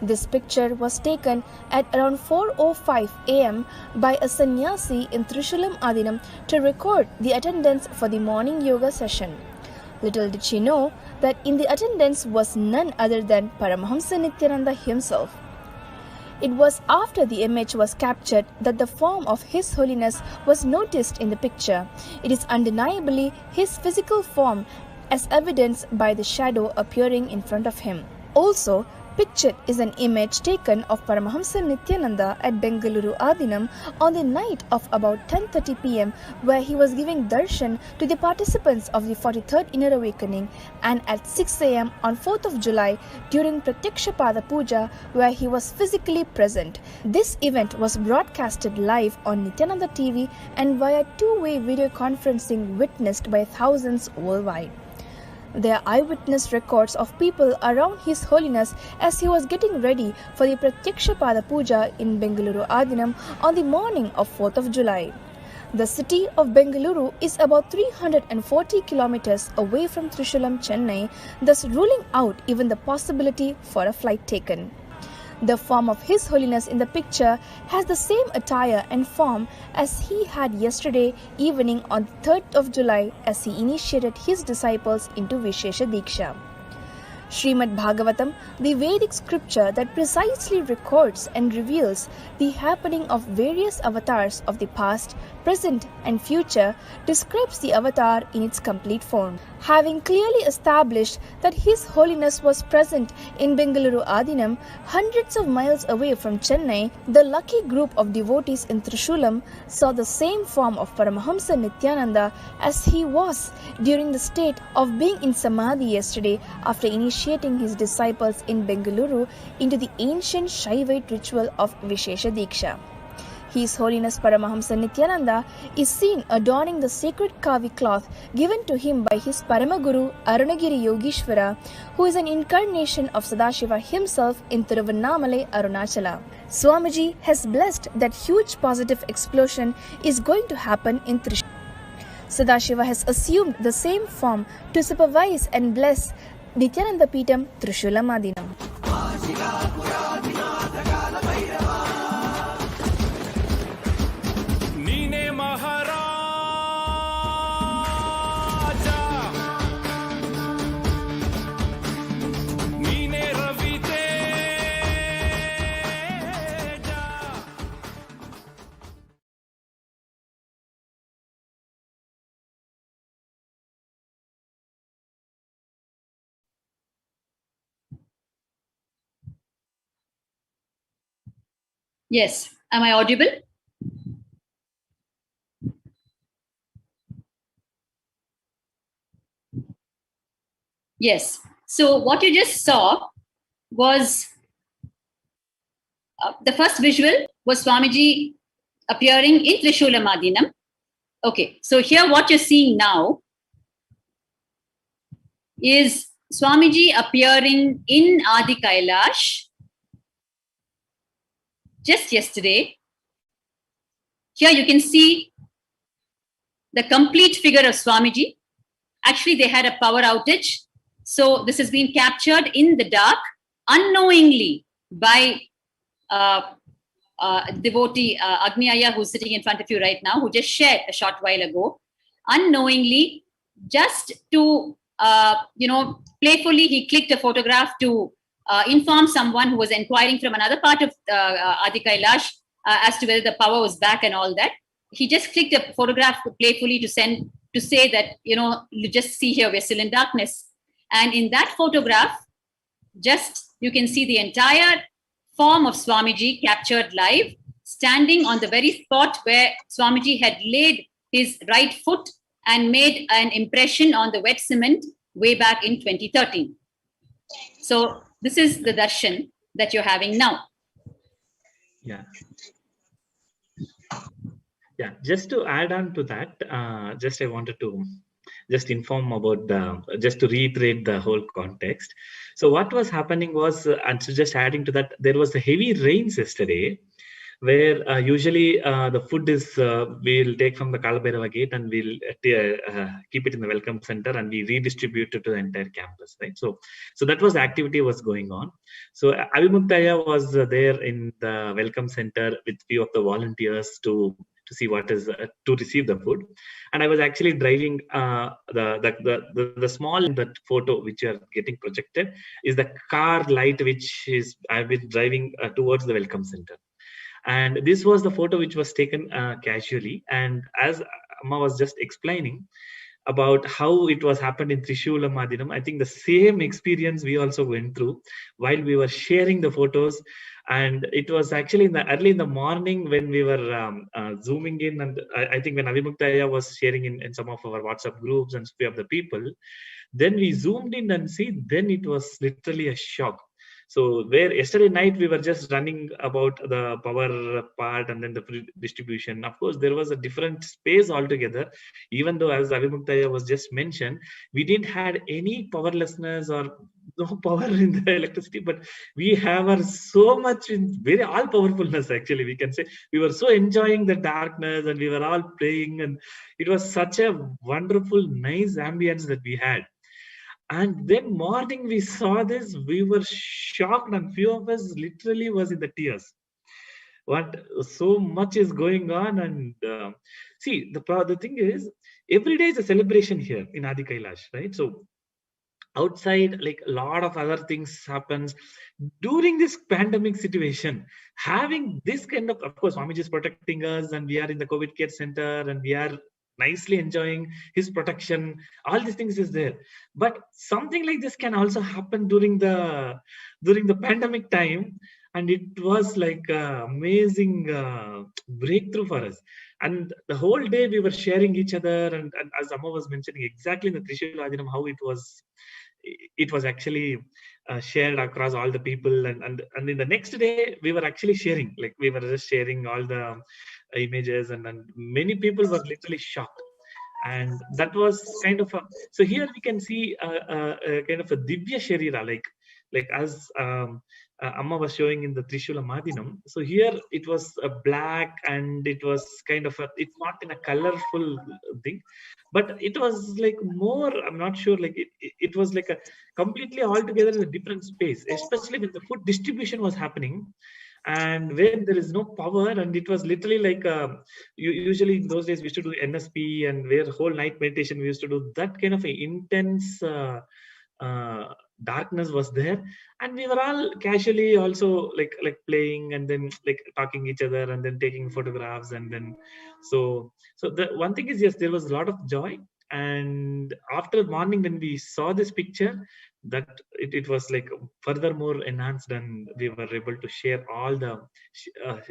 This picture was taken at around 4:05 a.m. by a sannyasi in Trishulam Adinam to record the attendance for the morning yoga session. Little did she know that in the attendance was none other than Paramahamsa Nithyananda himself. It was after the image was captured that the form of His Holiness was noticed in the picture. It is undeniably his physical form, as evidenced by the shadow appearing in front of him. Also, pictured is an image taken of Paramahamsa Nithyananda at Bengaluru Adinam on the night of about 10:30 p.m. where he was giving darshan to the participants of the 43rd Inner Awakening, and at 6 a.m. on 4th of July during Pratyaksha Pada Puja where he was physically present. This event was broadcasted live on Nithyananda TV and via two-way video conferencing witnessed by thousands worldwide. There are eyewitness records of people around His Holiness as he was getting ready for the Pratyaksha Pada Puja in Bengaluru Adinam on the morning of 4th of July. The city of Bengaluru is about 340 kilometers away from Trishulam, Chennai, thus ruling out even the possibility for a flight taken. The form of His Holiness in the picture has the same attire and form as he had yesterday evening on the 3rd of July as he initiated his disciples into Vishesha Diksha. Srimad Bhagavatam, the Vedic scripture that precisely records and reveals the happening of various avatars of the past, present and future, describes the avatar in its complete form. Having clearly established that His Holiness was present in Bengaluru Adinam, hundreds of miles away from Chennai, the lucky group of devotees in Trishulam saw the same form of Paramahamsa Nithyananda as he was during the state of being in Samadhi yesterday after initiating his disciples in Bengaluru into the ancient Shaivite ritual of Vishesha Diksha. His Holiness Paramahamsa Nithyananda is seen adorning the sacred kavi cloth given to him by his Paramaguru Arunagiri Yogishwara, who is an incarnation of Sadashiva himself in Tiruvannamalai, Arunachala. Swamiji has blessed that huge positive explosion is going to happen in Trishula. Sadashiva has assumed the same form to supervise and bless Nithyananda Peetam Trishulam Adinam. Yes. Am I audible? Yes. So what you just saw was the first visual was Swamiji appearing in Trishulam Adinam. Okay. So here what you're seeing now is Swamiji appearing in Adi Kailash just yesterday. Here you can see the complete figure of Swamiji. Actually, they had a power outage. So this has been captured in the dark unknowingly by devotee Agni Aya, who's sitting in front of you right now, who just shared a short while ago. Unknowingly, just to, playfully, he clicked a photograph to inform someone who was inquiring from another part of Adi Kailash as to whether the power was back and all that. He just clicked a photograph playfully to say that, you just see here, we're still in darkness. And in that photograph, just you can see the entire form of Swamiji captured live, standing on the very spot where Swamiji had laid his right foot and made an impression on the wet cement way back in 2013. So this is the darshan that you're having now. Yeah. Yeah, just to add on to that, I wanted to just inform about just to reiterate the whole context. So what was happening was, and so just adding to that, there was a heavy rains yesterday, where usually the food is, we'll take from the Kalabhairava gate and we'll keep it in the welcome center and we redistribute it to the entire campus, right? So that was the activity was going on. So Avimuktaya was there in the welcome center with few of the volunteers to see what is to receive the food, and I was actually driving the small that photo which you are getting projected is the car light which is I've been driving towards the welcome center, and this was the photo which was taken casually. And as Amma was just explaining about how it was happened in Trishulam Adinam, I think the same experience we also went through while we were sharing the photos. And it was actually early in the morning when we were zooming in, and I think when Avimuktaya was sharing in some of our WhatsApp groups and few of the people, then we zoomed in and see, then it was literally a shock. So where yesterday night we were just running about the power part and then the distribution. Of course, there was a different space altogether. Even though, as Avimuktaya was just mentioned, we didn't had any powerlessness or no power in the electricity, but we have so much in very all powerfulness. Actually, we can say we were so enjoying the darkness and we were all playing, and it was such a wonderful, nice ambience that we had. And then morning we saw this, we were shocked, and few of us literally was in the tears. What so much is going on, and see the thing is, every day is a celebration here in Adi Kailash, right? So outside, like a lot of other things happens during this pandemic situation. Having this kind of course, Swamiji is protecting us, and we are in the COVID care center, and we are nicely enjoying his protection. All these things is there, but something like this can also happen during the pandemic time, and it was like amazing breakthrough for us. And the whole day we were sharing each other, and as Amma was mentioning exactly in the Trishula Adinam, how it was actually shared across all the people, and in the next day we were actually sharing, like we were just sharing all the images, and many people were literally shocked. And that was kind of so here we can see a kind of a Divya Sharira, like as Amma was showing in the Trishula Madinam. So here it was a black, and it was kind of it's not in a colorful thing, but it was like more, I'm not sure, like it was like a completely altogether in a different space, especially when the food distribution was happening, and where there is no power. And it was literally like usually in those days we used to do NSP, and where whole night meditation we used to do, that kind of intense darkness was there, and we were all casually also like playing, and then like talking each other, and then taking photographs, and then so the one thing is, yes, there was a lot of joy. And after morning when we saw this picture, that it was like furthermore enhanced, and we were able to share all the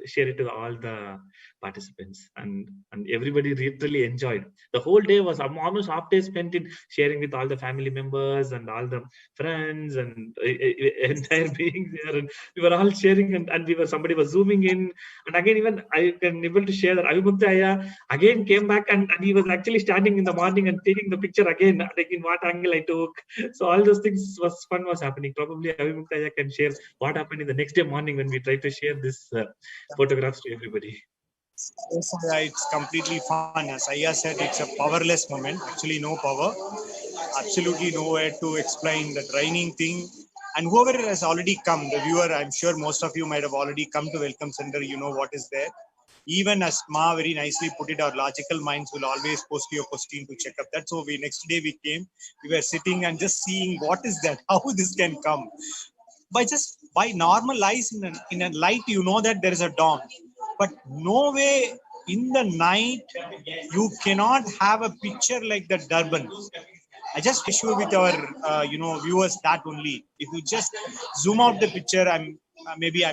share it to all the participants, and everybody literally enjoyed. The whole day was almost half day spent in sharing with all the family members and all the friends and entire beings there, and we were all sharing, and we were, somebody was zooming in, and again even I can able to share that Avimukta again came back, and he was actually standing in the morning and taking the picture again, like in what angle I took. So all those things was happening. Probably Avimukta can share what happened in the next day morning when we tried to share this photographs to everybody. Yes, it's completely fun. As Aya said, it's a powerless moment. Actually, no power. Absolutely nowhere to explain the training thing. And whoever has already come, the viewer, I'm sure most of you might have already come to Welcome Center. You know what is there. Even as Ma very nicely put it, our logical minds will always post your question to check up. That's why next day we came, we were sitting and just seeing what is that, how this can come. By normal eyes in a light, you know that there is a dawn. But no way in the night, you cannot have a picture like the Durban. I just issue with our viewers that only. If you just zoom out the picture, I'm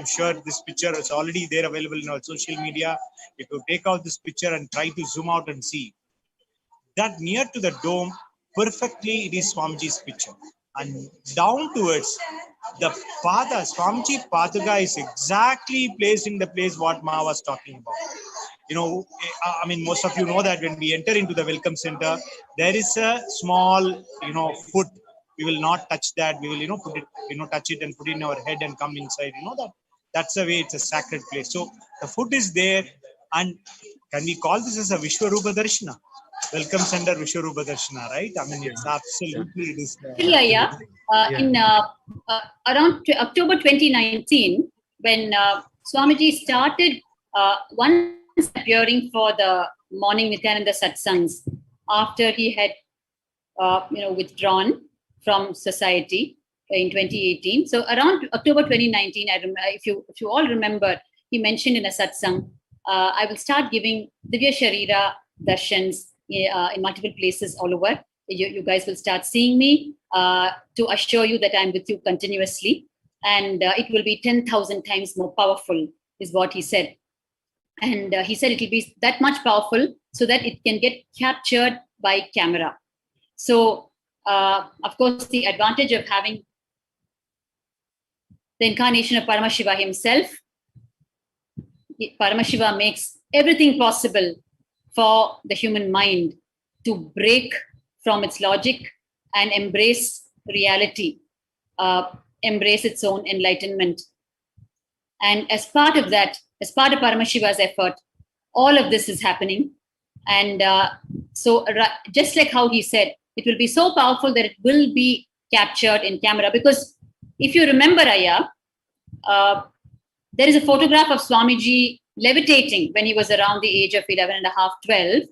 sure this picture is already there available in our social media. If you take out this picture and try to zoom out and see that near to the dome, perfectly it is Swamiji's picture. And down towards the Pada, Swamiji Pataga is exactly placed in the place what Ma was talking about. You know, I mean, most of you know that when we enter into the Welcome Center, there is a small, foot. We will not touch that. We will, put it, touch it and put it in our head and come inside. You know that's the way. It's a sacred place. So the foot is there, and can we call this as a Vishwarupa Darshana? Welcome Center Vishwarupa Darshana, right? I mean, it's absolutely it is. In around October 2019, when Swamiji started once appearing for the morning Nithyananda satsangs after he had withdrawn from society in 2018. So around October 2019, if you all remember, he mentioned in a satsang, I will start giving Divya Sharira darshans in multiple places all over. You guys will start seeing me to assure you that I'm with you continuously, and it will be 10,000 times more powerful, is what he said. And he said it will be that much powerful so that it can get captured by camera. So, of course, the advantage of having the incarnation of Paramashiva himself, Paramashiva makes everything possible for the human mind to break from its logic and embrace reality, embrace its own enlightenment. And as part of that, as part of Paramashiva's effort, all of this is happening. And so just like how he said, it will be so powerful that it will be captured in camera. Because if you remember, Aya, there is a photograph of Swamiji levitating when he was around the age of 11 and a half, 12.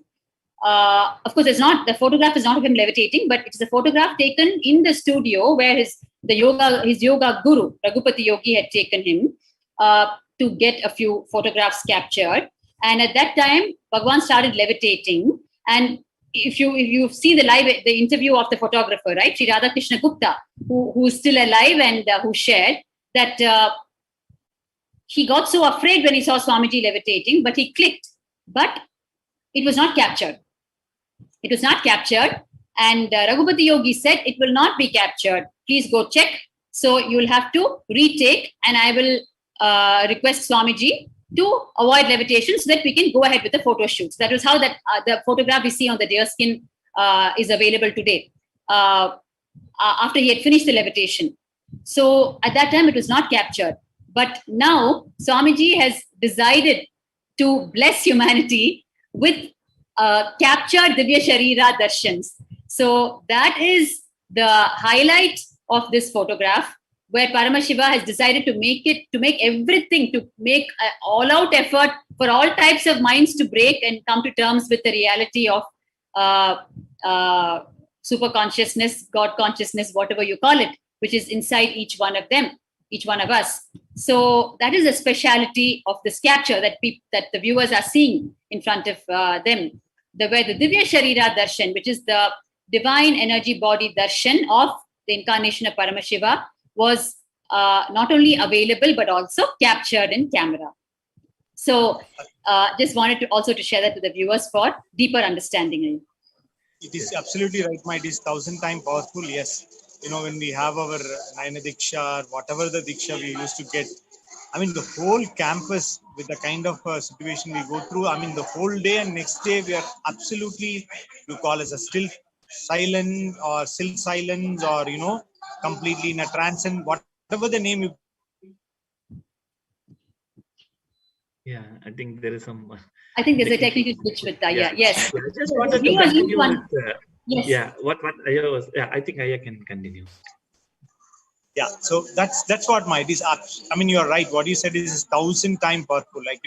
Of course, the photograph is not of him levitating, but it's a photograph taken in the studio where his yoga guru, Raghupati Yogi, had taken him to get a few photographs captured. And at that time, Bhagwan started levitating. And if you've seen the interview of the photographer, right, Sri Radha Krishna Gupta, who is still alive and who shared that he got so afraid when he saw Swamiji levitating, but he clicked. But it was not captured. It was not captured. And Raghupati Yogi said, it will not be captured. Please go check. So you will have to retake, and I will request Swamiji to avoid levitation so that we can go ahead with the photo shoots. That was how the photograph we see on the deerskin is available today, after he had finished the levitation. So at that time, it was not captured. But now Swamiji has decided to bless humanity with captured Divya Sharira Darshans. So that is the highlight of this photograph, where Paramashiva has decided to make everything, to make an all-out effort for all types of minds to break and come to terms with the reality of super consciousness, God consciousness, whatever you call it, which is inside each one of them, each one of us. So that is a speciality of this capture that the viewers are seeing in front of them. Where the Divya Sharira Darshan, which is the divine energy body darshan of the incarnation of Paramashiva, was not only available but also captured in camera. So just wanted to also to share that to the viewers for deeper understanding. It is absolutely right, it is 1,000 times powerful. Yes, when we have our Nayana Diksha, whatever the Diksha we used to get, I mean, the whole campus with the kind of situation we go through, I mean, the whole day and next day we are absolutely, you call as a still silent or still silence, or completely in a trance, and whatever the name you. Yeah, I think there is some. I think there's a technical glitch with that. Yeah. Yes. I just wanted to continue with. Yes. Yeah. What Aya was? Yeah, I think Aya can continue. Yeah. So that's what it is. I mean, you are right. What you said is 1,000 times powerful. Like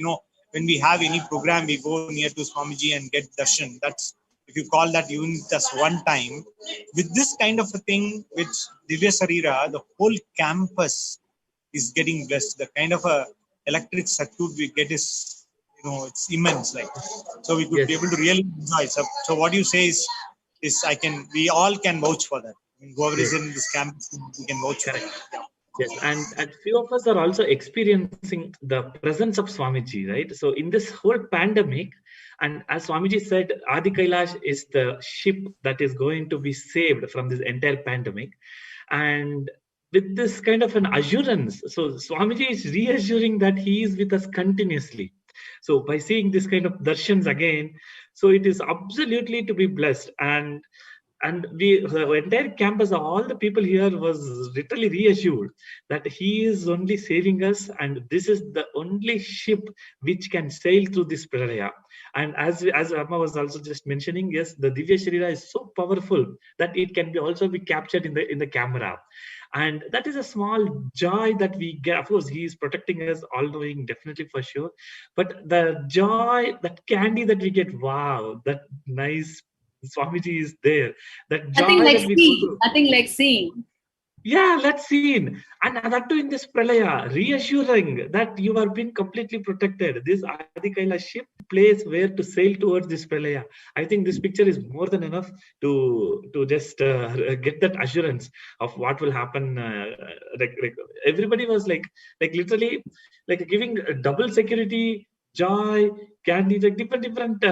when we have any program, we go near to Swamiji and get darshan. That's, if you call that even just one time, with this kind of a thing, which Divya Sarira, the whole campus is getting blessed. The kind of a electric circuit we get is, it's immense. Like, so we could be able to really enjoy. So what you say is we all can vouch for that. I mean, whoever is in this campus, we can vouch for it. Yeah. Yes, and few of us are also experiencing the presence of Swamiji, right? So in this whole pandemic, and as Swamiji said, Adi Kailash is the ship that is going to be saved from this entire pandemic. And with this kind of an assurance, so Swamiji is reassuring that he is with us continuously. So by seeing this kind of darshans again, so it is absolutely to be blessed. And the entire campus, all the people here was literally reassured that he is only saving us, and this is the only ship which can sail through this pralaya. And as Amma was also just mentioning, yes, the Divya Sharira is so powerful that it can also be captured in the camera. And that is a small joy that we get. Of course, he is protecting us, all knowing, definitely for sure. But the joy, that candy that we get, wow, that nice Swamiji is there. That joy nothing like seeing. Yeah, let's see. And that too in this pralaya, reassuring that you are being completely protected. This Adi Kailash ship place where to sail towards this pralaya. I think this picture is more than enough to just get that assurance of what will happen. Like everybody was like literally like giving double security, joy, candy, like different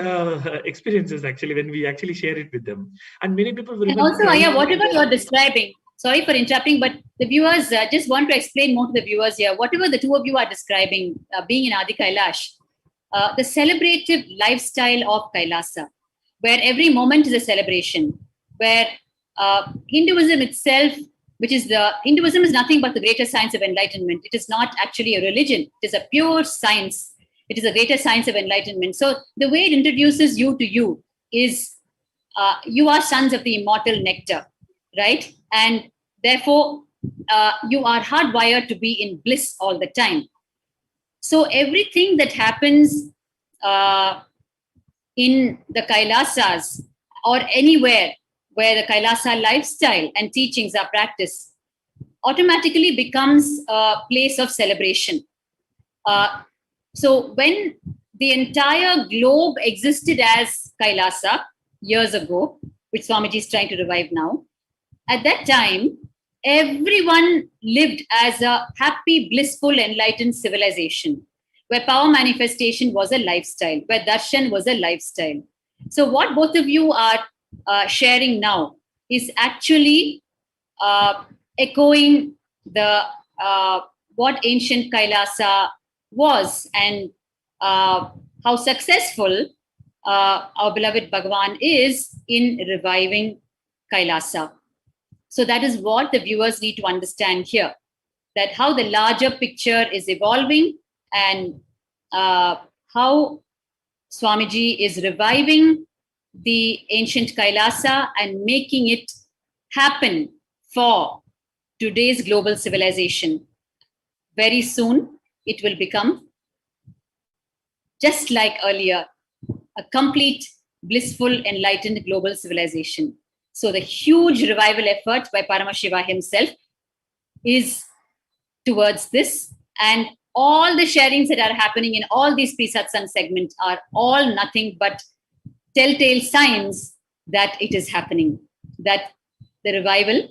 experiences actually when we actually share it with them. And many people will. And also, whatever you are describing. Sorry for interrupting, but the viewers just want to explain more to the viewers here. Whatever the two of you are describing, being in Adi Kailash, the celebrative lifestyle of Kailasa, where every moment is a celebration, where Hinduism itself, Hinduism is nothing but the greater science of enlightenment. It is not actually a religion. It is a pure science. It is a greater science of enlightenment. So the way it introduces you to you is, you are sons of the immortal nectar, right? And Therefore, you are hardwired to be in bliss all the time. So everything that happens in the Kailasas or anywhere where the Kailasa lifestyle and teachings are practiced automatically becomes a place of celebration. So when the entire globe existed as Kailasa years ago, which Swamiji is trying to revive now, at that time, everyone lived as a happy, blissful, enlightened civilization, where power manifestation was a lifestyle, where darshan was a lifestyle. So what both of you are sharing now is actually echoing the what ancient Kailasa was, and how successful our beloved Bhagavan is in reviving Kailasa. So that is what the viewers need to understand here, that how the larger picture is evolving and how Swamiji is reviving the ancient Kailasa and making it happen for today's global civilization. Very soon, it will become, just like earlier, a complete, blissful, enlightened global civilization. So the huge revival effort by Paramashiva himself is towards this, and all the sharings that are happening in all these pre-satsang segments are all nothing but telltale signs that it is happening, that the revival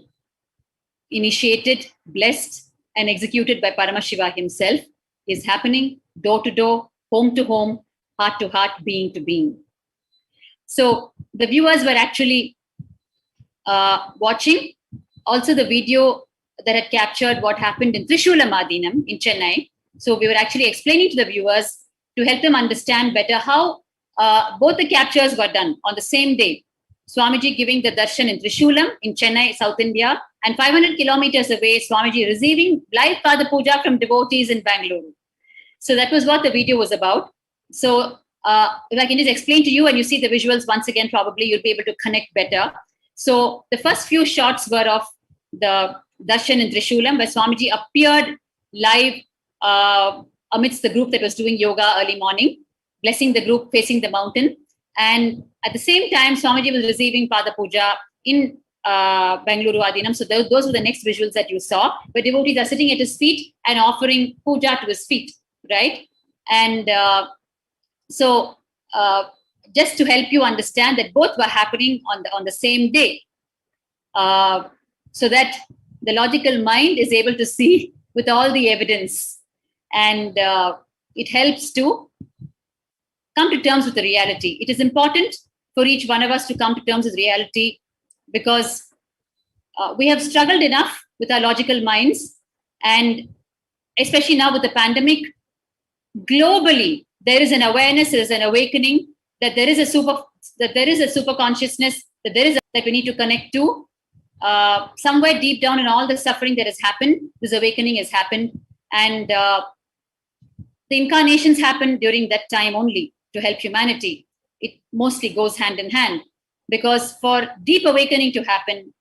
initiated, blessed, and executed by Paramashiva himself is happening door to door, home to home, heart to heart, being to being. So the viewers were actually watching also the video that had captured what happened in Trishula Madinam in Chennai. So we were actually explaining to the viewers to help them understand better how both the captures were done on the same day. Swamiji giving the darshan in Trishulam in Chennai, South India, and 500 kilometers away, Swamiji receiving live Pada Puja from devotees in Bangalore. So that was what the video was about. So if I can just explain to you and you see the visuals once again, probably you'll be able to connect better. So the first few shots were of the darshan in Trishulam, where Swamiji appeared live amidst the group that was doing yoga early morning, blessing the group facing the mountain. And at the same time, Swamiji was receiving Pada Puja in Bengaluru Adinam. So those were the next visuals that you saw, where devotees are sitting at his feet and offering puja to his feet, right? And so just to help you understand that both were happening on the same day, so that the logical mind is able to see with all the evidence, and it helps to come to terms with the reality. It is important for each one of us to come to terms with reality, because we have struggled enough with our logical minds, and especially now with the pandemic, globally there is an awareness, there is an awakening that there is a super consciousness, that we need to connect to. Somewhere deep down in all the suffering that has happened, this awakening has happened, and the incarnations happen during that time only to help humanity. It mostly goes hand in hand, because for deep awakening to happen,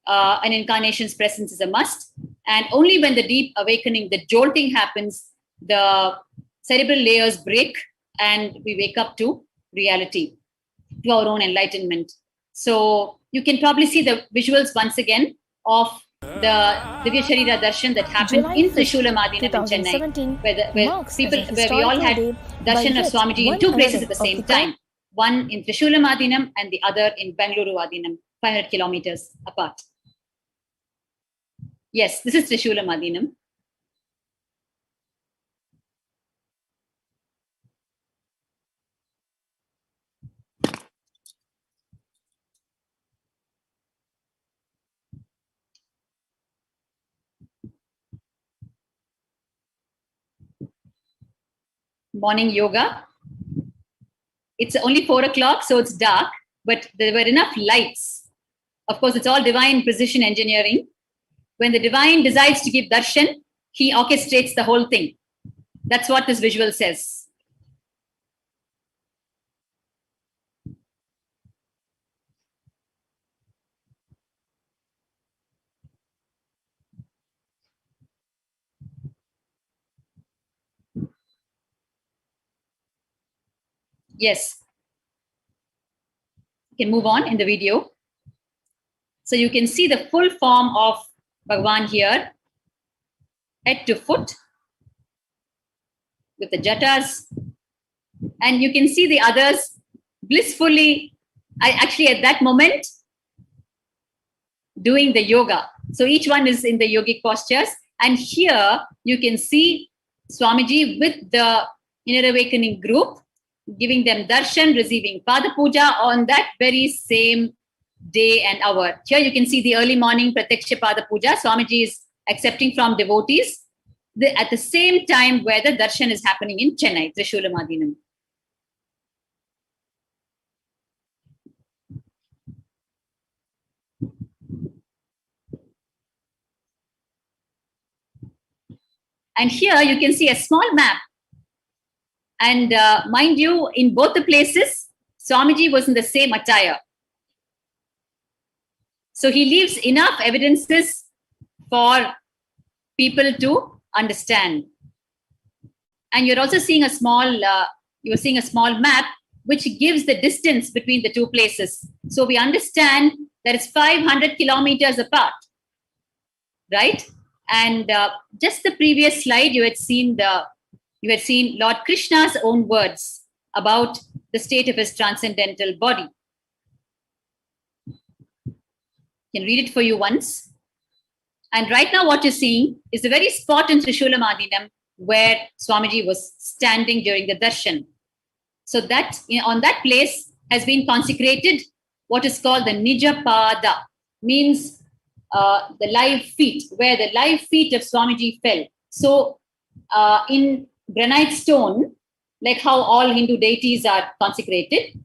an incarnation's presence is a must. And only when the deep awakening, the jolting happens, the cerebral layers break, and we wake up to reality, to our own enlightenment. So you can probably see the visuals once again of the Divya Sharira Darshan that happened in Trishula Madinam in Chennai, where we all had darshan of Swamiji in two places at the same time. One in Trishula Madinam and the other in Bengaluru Adinam, 500 kilometers apart. Yes, this is Trishula Madinam. Morning yoga. It's only 4 o'clock, so it's dark, but there were enough lights. Of course, it's all divine precision engineering. When the divine decides to give darshan, he orchestrates the whole thing. That's what this visual says. Yes. You can move on in the video. So you can see the full form of Bhagavan here, head to foot, with the jatas. And you can see the others blissfully, actually at that moment, doing the yoga. So each one is in the yogic postures. And here you can see Swamiji with the Inner Awakening group, giving them darshan, receiving Pada Puja on that very same day and hour. Here you can see the early morning Pratyaksha Pada Puja. Swamiji is accepting from devotees at the same time where the darshan is happening in Chennai, Trishulamadinam. And here you can see a small map. And mind you, in both the places, Swamiji was in the same attire. So he leaves enough evidences for people to understand. And you're also seeing a small, map which gives the distance between the two places. So we understand that it's 500 kilometers apart, right? And just the previous slide, you had seen Lord Krishna's own words about the state of his transcendental body. I can read it for you once. And right now what you're seeing is the very spot in Trishulamadinam where Swamiji was standing during the darshan. So that on that place has been consecrated what is called the Nija Pada, means the live feet, where the live feet of Swamiji fell. So in granite stone, like how all Hindu deities are consecrated,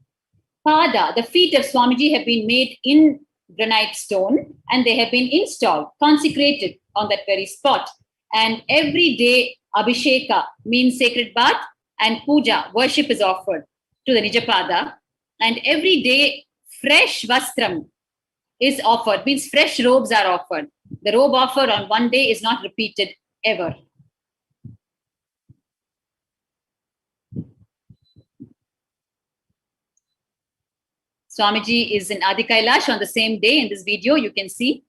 Pada, the feet of Swamiji have been made in granite stone and they have been installed, consecrated on that very spot. And every day Abhisheka, means sacred bath, and puja, worship, is offered to the Nijapada. And every day fresh vastram is offered, means fresh robes are offered. The robe offered on one day is not repeated ever. Swamiji is in Adi Kailash on the same day. In this video, you can see.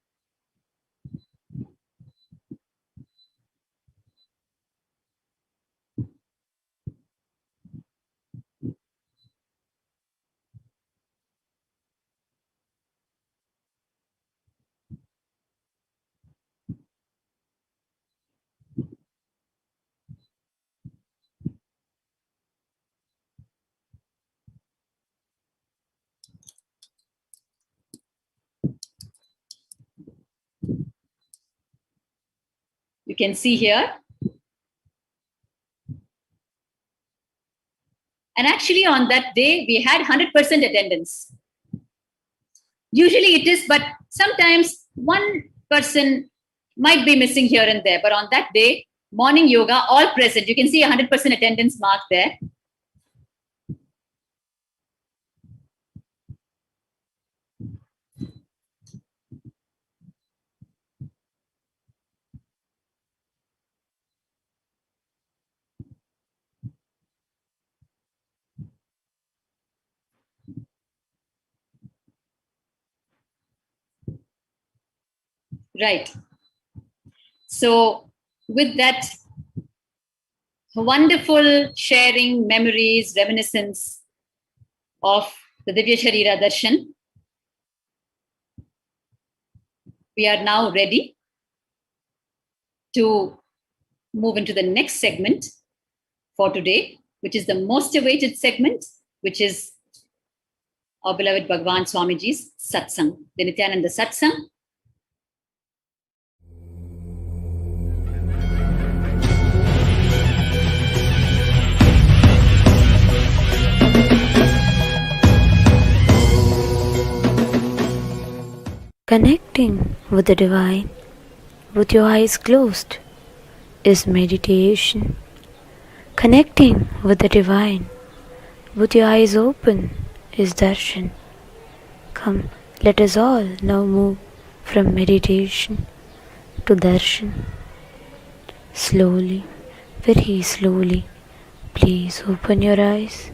You can see here. And actually on that day, we had 100% attendance. Usually it is, but sometimes one person might be missing here and there. But on that day, morning yoga, all present. You can see 100% attendance mark there. Right. So with that wonderful sharing, memories, reminiscence of the Divya Sharira Darshan, we are now ready to move into the next segment for today, which is the most awaited segment, which is our beloved Bhagavan Swamiji's Satsang, the Nithyananda Satsang. Connecting with the divine with your eyes closed is meditation. Connecting with the divine with your eyes open is darshan. Come, let us all now move from meditation to darshan. Slowly, very slowly, please open your eyes.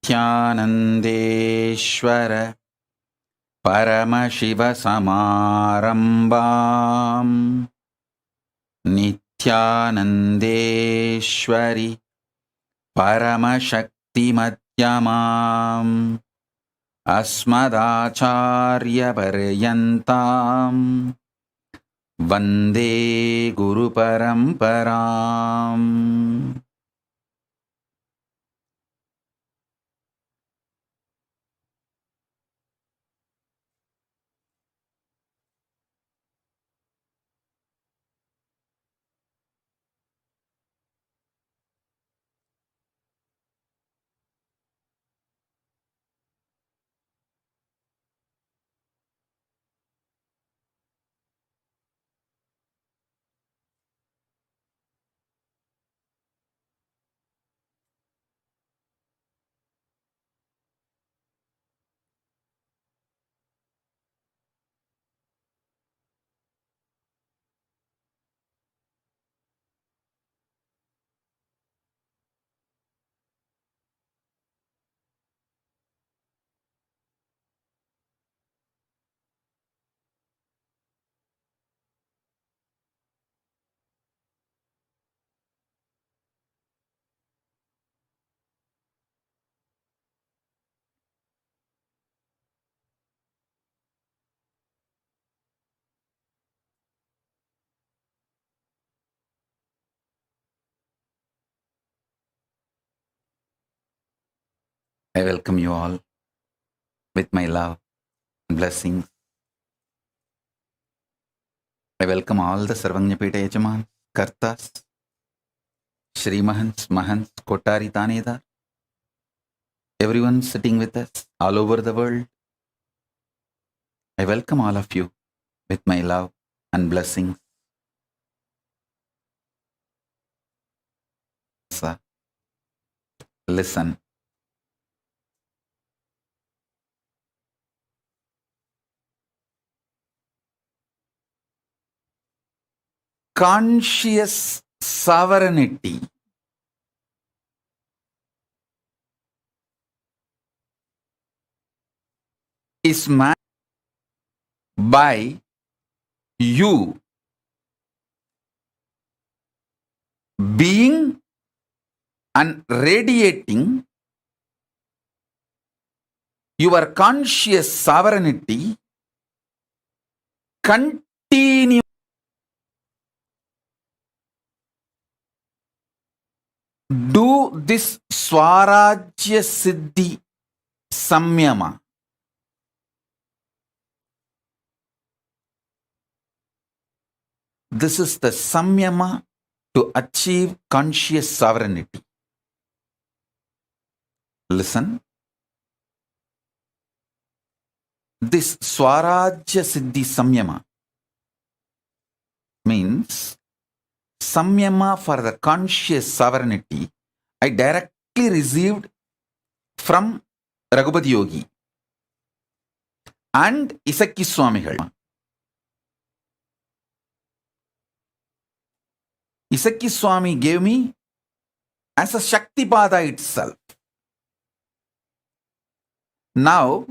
नित्यानन्देश्वर परमशिवसमारम्भाम् नित्यानन्देश्वरि परमशक्तिमध्यमाम् अस्मदाचार्यपर्यन्ताम् वन्दे गुरुपरम्पराम्. I welcome you all with my love and blessings. I welcome all the Sarvanyapeta Yajaman, Kartas, Shri Mahants, Mahants, Kotari Tanedar, everyone sitting with us all over the world. I welcome all of you with my love and blessings. Listen. Conscious sovereignty is managed by you being and radiating your conscious sovereignty continue. Do this Swarajya Siddhi Samyama. This is the Samyama to achieve conscious sovereignty. Listen. This Swarajya Siddhi Samyama means Samyama for the conscious sovereignty I directly received from Raghupati Yogi and Isakki Swamigal. Isakki Swami gave me as a Shaktipada itself. Now,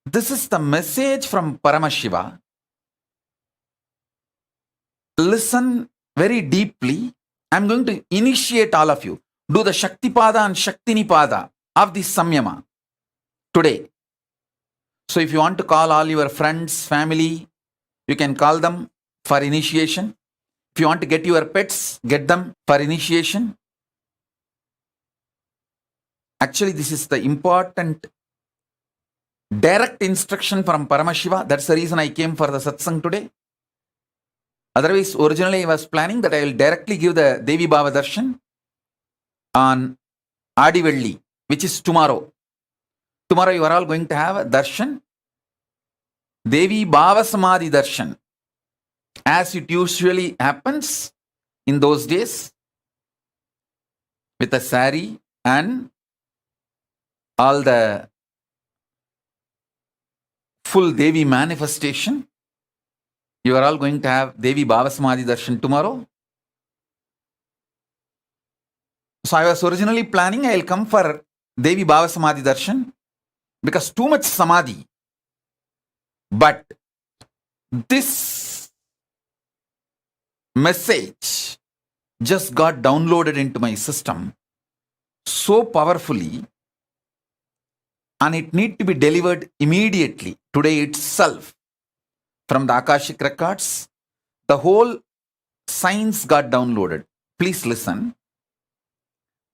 this is the message from Paramashiva. Listen very deeply. I'm going to initiate all of you. Do the Shaktipada and Shaktinipada of this Samyama today. So if you want to call all your friends, family, you can call them for initiation. If you want to get your pets, get them for initiation. Actually, this is the important direct instruction from Paramashiva. That's the reason I came for the satsang today. Otherwise, originally I was planning that I will directly give the Devi Bhava Darshan on Adivelli, which is tomorrow. Tomorrow you are all going to have a darshan, Devi Bhava Samadhi Darshan, as it usually happens in those days, with a sari and all the full Devi manifestation. You are all going to have Devi Bhava Samadhi Darshan tomorrow. So I was originally planning I will come for Devi Bhava Samadhi Darshan, because too much Samadhi. But this message just got downloaded into my system so powerfully, and it need to be delivered immediately, today itself, from the Akashic records. The whole science got downloaded. Please listen.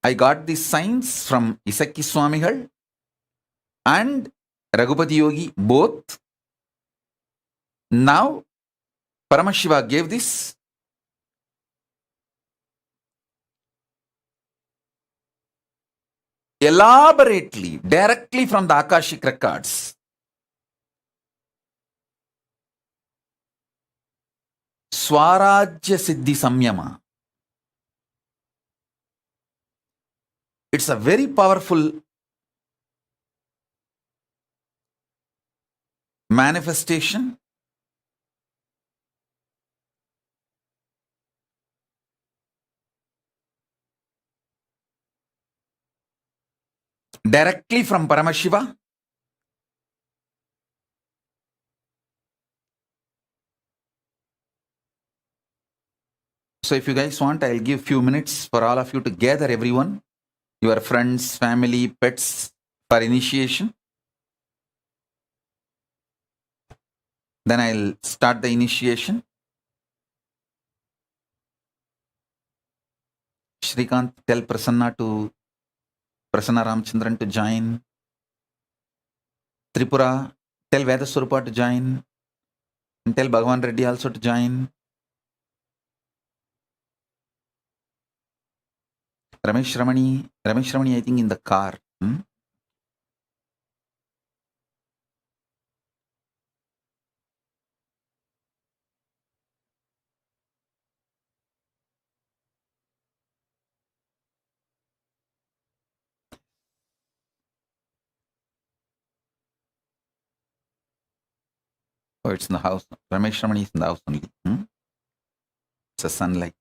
I got this science from Isaki Swamigal and Raghupati Yogi both. Now Paramashiva gave this. Elaborately, directly from the Akashic records. Swarajya Siddhi Samyama. It's a very powerful manifestation. Directly from Paramashiva. So if you guys want, I'll give few minutes for all of you to gather everyone, your friends, family, pets, for initiation. Then I'll start the initiation. Shrikant, tell Prasanna Ramchandran to join. Tripura, tell Vedaswarupa to join. And tell Bhagavan Reddy also to join. Ramesh Ramani, I think in the car. Oh, it's in the house. Ramesh Ramani is in the house only. It's a sunlight.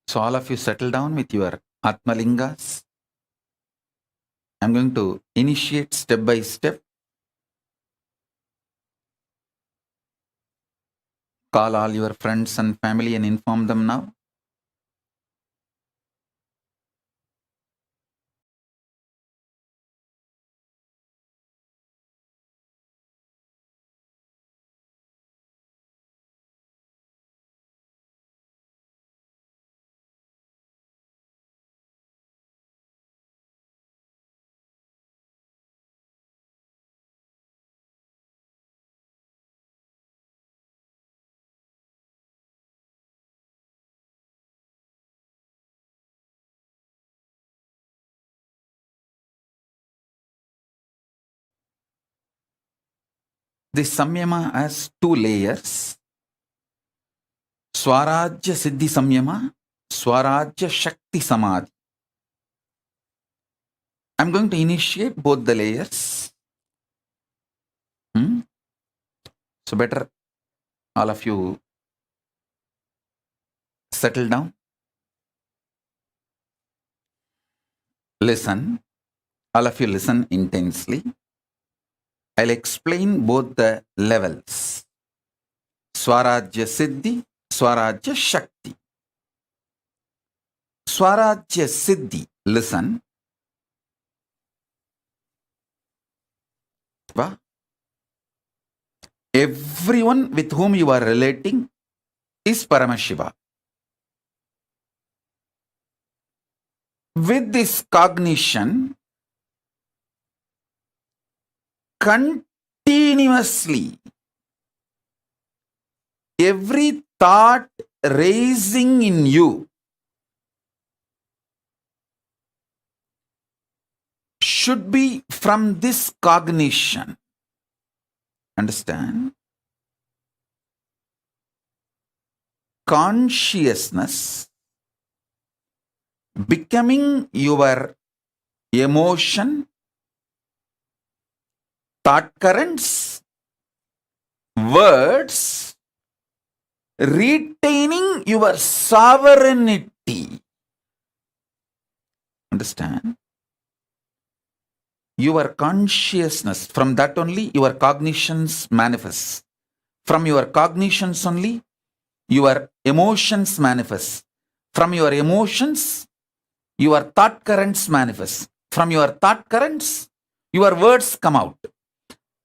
So all of you settle down with your Atmalingas. I'm going to initiate step by step. Call all your friends and family and inform them now. This Samyama has two layers. Swarajya Siddhi Samyama, Swarajya Shakti Samadhi. I'm going to initiate both the layers. So better all of you settle down. Listen. All of you listen intensely. I'll explain both the levels. Swarajya Siddhi, Swarajya Shakti. Swarajya Siddhi, listen. Everyone with whom you are relating is Paramashiva. With this cognition, continuously, every thought raising in you should be from this cognition. Understand? Consciousness becoming your emotion, thought currents, words, retaining your sovereignty. Understand? Your consciousness, from that only your cognitions manifest. From your cognitions only your emotions manifest. From your emotions, your thought currents manifest. From your thought currents, your words come out.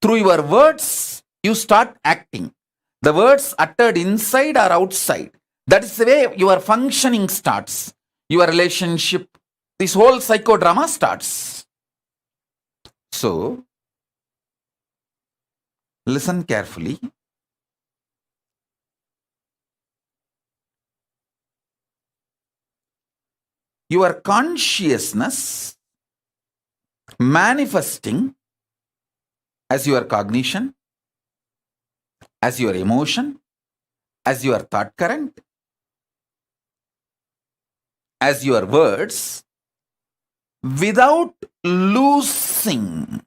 Through your words, you start acting. The words uttered inside or outside. That is the way your functioning starts. Your relationship, this whole psychodrama starts. So, listen carefully. Your consciousness manifesting as your cognition, as your emotion, as your thought current, as your words, without losing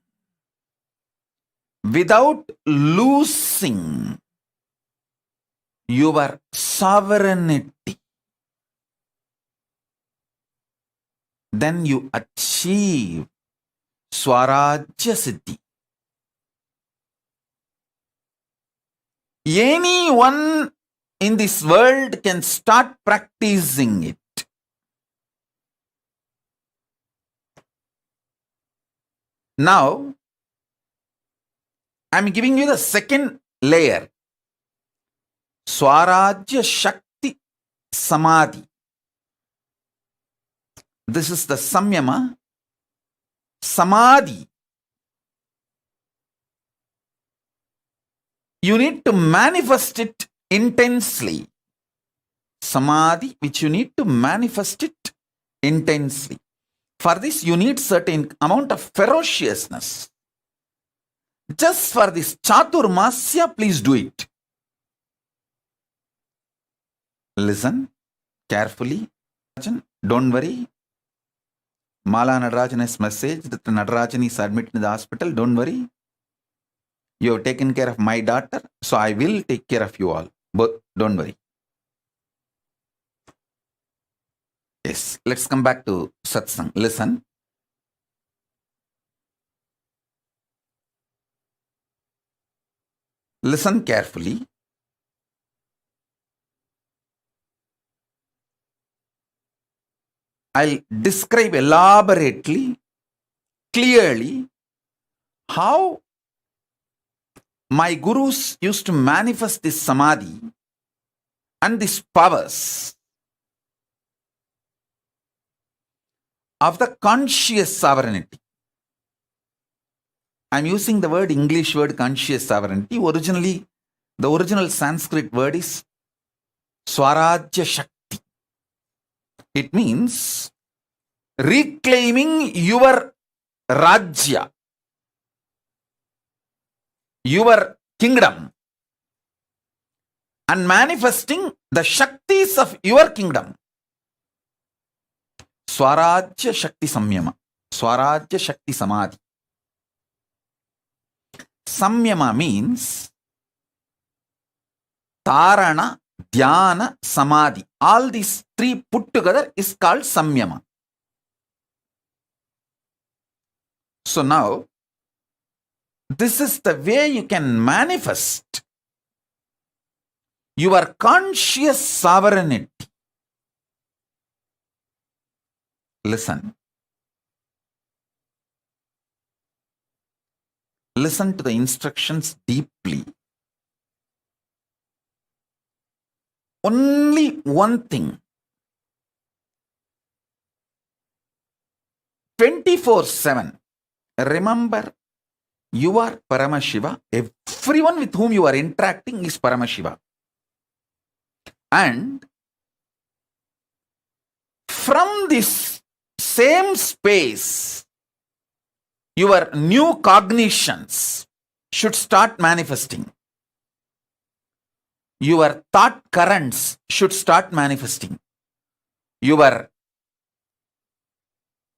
your sovereignty. Then you achieve Swarajya Siddhi. Anyone in this world can start practicing it. Now, I am giving you the second layer. Swarajya Shakti Samadhi. This is the Samyama. Samadhi. You need to manifest it intensely. Samadhi, which you need to manifest it intensely. For this, you need certain amount of ferociousness. Just for this Chaturmasya, please do it. Listen carefully. Don't worry. Mala Nadarajan has messaged that Nadarajan is admitted in the hospital. Don't worry. You have taken care of my daughter, so I will take care of you all. But don't worry. Yes, let's come back to satsang. Listen. Listen carefully. I'll describe elaborately, clearly, how my gurus used to manifest this samadhi and these powers of the conscious sovereignty. I'm using the word English word conscious sovereignty. Originally, the original Sanskrit word is Swarajya Shakti. It means reclaiming your Rajya, your kingdom, and manifesting the Shaktis of your kingdom. Swarajya Shakti Samyama. Swarajya Shakti Samadhi. Samyama means Tarana, Dhyana, Samadhi. All these three put together is called Samyama. So now, this is the way you can manifest your conscious sovereignty. Listen. Listen to the instructions deeply. Only one thing. 24/7. Remember, you are Paramashiva. Everyone with whom you are interacting is Paramashiva. And from this same space, Your new cognitions should start manifesting. Your thought currents should start manifesting. Your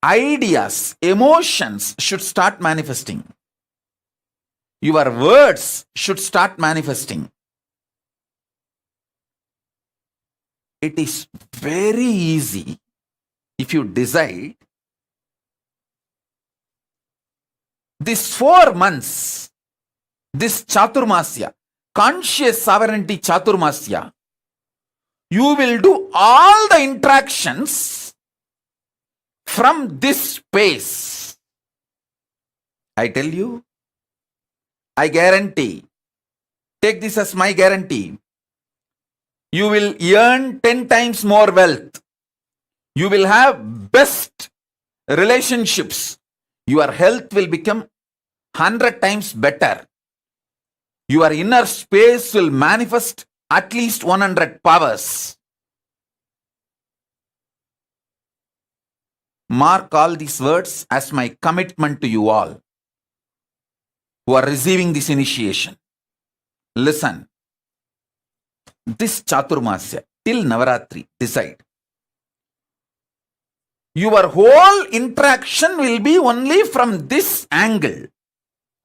ideas, emotions should start manifesting. Your words should start manifesting. It is very easy if you decide. These 4 months, this Chaturmasya, conscious sovereignty Chaturmasya, you will do all the interactions from this space. I tell you, I guarantee, take this as my guarantee, you will earn 10 times more wealth. You will have best relationships. Your health will become 100 times better. Your inner space will manifest at least 100 powers. Mark all these words as my commitment to you all who are receiving this initiation. Listen. This Chaturmasya till Navaratri, decide. Your whole interaction will be only from this angle,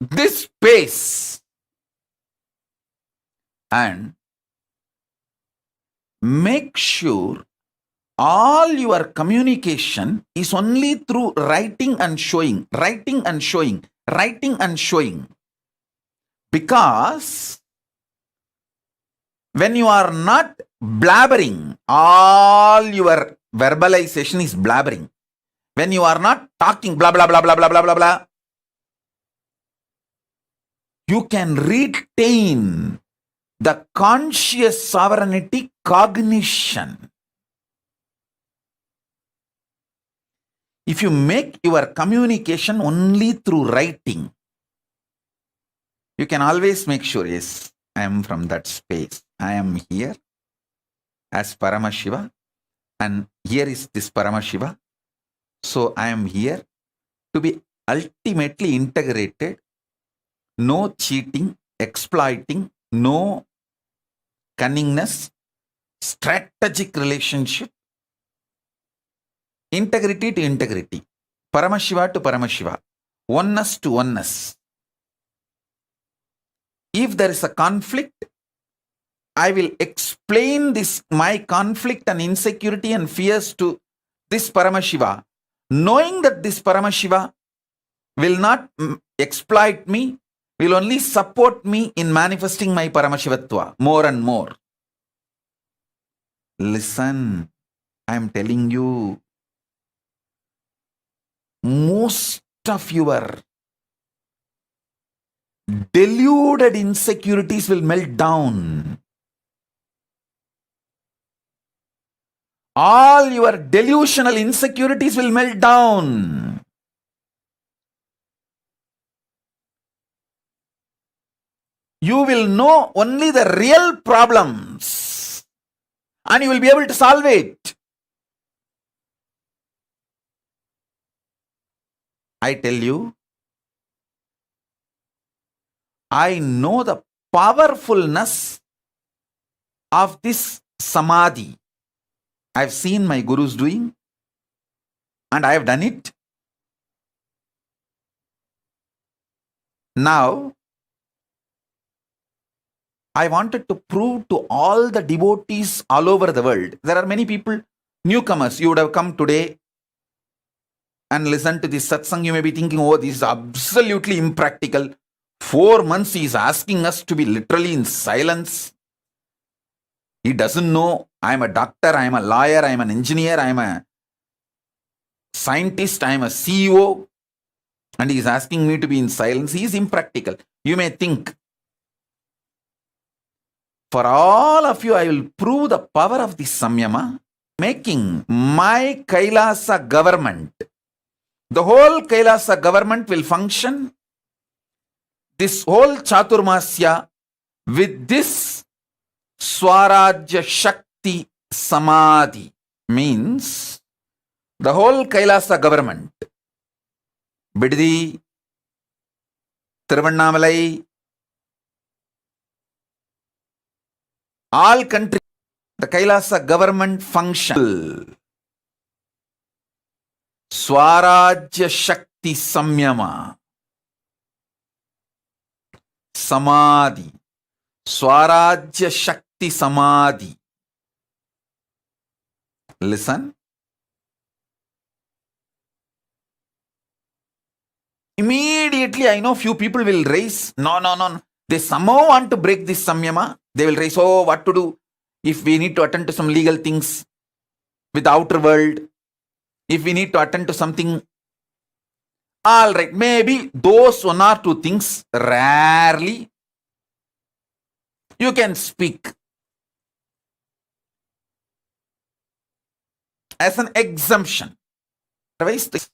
this space. And make sure all your communication is only through writing and showing, writing and showing, writing and showing. Because when you are not blabbering, all your verbalization is blabbering. When you are not talking blah, blah, blah, blah, blah, blah, blah, blah, you can retain the conscious sovereignty cognition. If you make your communication only through writing, you can always make sure, yes, I am from that space. I am here as Paramashiva, and here is this Paramashiva. So I am here to be ultimately integrated. No cheating, exploiting, no cunningness, strategic relationship, integrity to integrity, Paramashiva to Paramashiva, oneness to oneness. If there is a conflict, I will explain this, my conflict and insecurity and fears to this Paramashiva, knowing that this Paramashiva will not exploit me, will only support me in manifesting my Paramashivatva more and more. Listen, I am telling you, most of your deluded insecurities will melt down. All your delusional insecurities will melt down. You will know only the real problems and you will be able to solve it. I tell you, I know the powerfulness of this samadhi. I have seen my gurus doing and I have done it. Now, I wanted to prove to all the devotees all over the world. There are many people, newcomers, you would have come today and listened to this satsang. You may be thinking, oh, this is absolutely impractical. 4 months he is asking us to be literally in silence. He doesn't know I am a doctor, I am a lawyer, I am an engineer, I am a scientist, I am a CEO. And he is asking me to be in silence. He is impractical. You may think. For all of you, I will prove the power of this samyama, making my Kailasa government. The whole Kailasa government will function. This whole Chaturmasya with this Swarajya Shakti Samadhi means the whole Kailasa government. Biddi, Tiruvannamalai, all countries, the Kailasa government function. Swarajya Shakti Samyama. Samadhi. Swarajya Shakti Samadhi. Listen. Immediately, I know few people will raise, no. They somehow want to break this samyama. They will raise, oh, what to do if we need to attend to some legal things with the outer world, if we need to attend to something. All right, maybe those one or two things, rarely you can speak. As an exemption. Otherwise,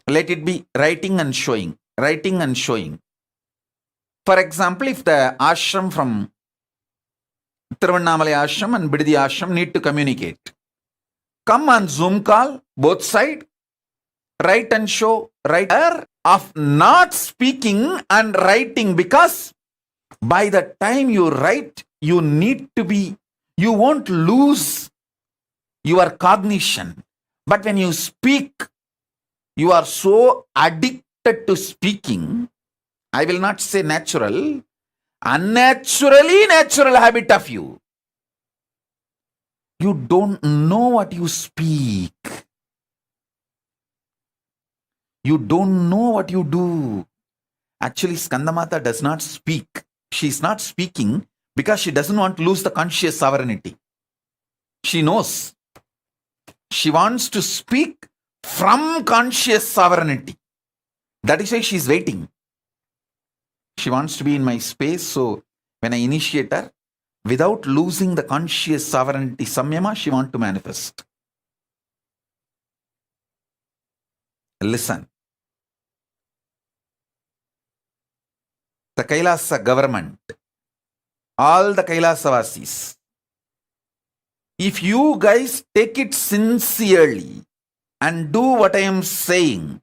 let it be writing and showing. Writing and showing. For example, if the ashram from Tiruvannamalai ashram and Bidadi ashram need to communicate, come on Zoom call, both side, write and show, writer of not speaking and writing, because by the time you write, you need to be, you won't lose your cognition. But when you speak, you are so addicted to speaking. I will not say natural, unnaturally natural habit of you. You don't know what you speak. You don't know what you do. Actually, Skandamata does not speak. She is not speaking because she doesn't want to lose the conscious sovereignty. She knows. She wants to speak from conscious sovereignty. That is why she is waiting. She wants to be in my space, so when I initiate her, without losing the conscious sovereignty, samyama, she wants to manifest. Listen. The Kailasa government, all the Kailasavasis, if you guys take it sincerely and do what I am saying,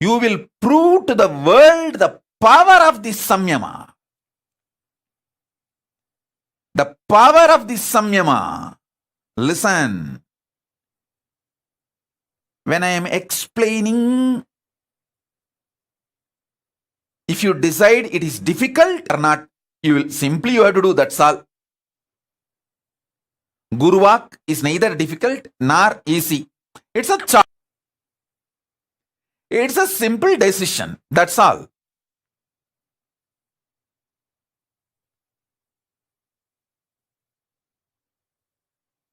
you will prove to the world the power of this samyama. The power of this samyama. Listen. When I am explaining, if you decide it is difficult or not, you will simply you have to do, that's all. Guruvak is neither difficult nor easy. It's a choice. It's a simple decision. That's all.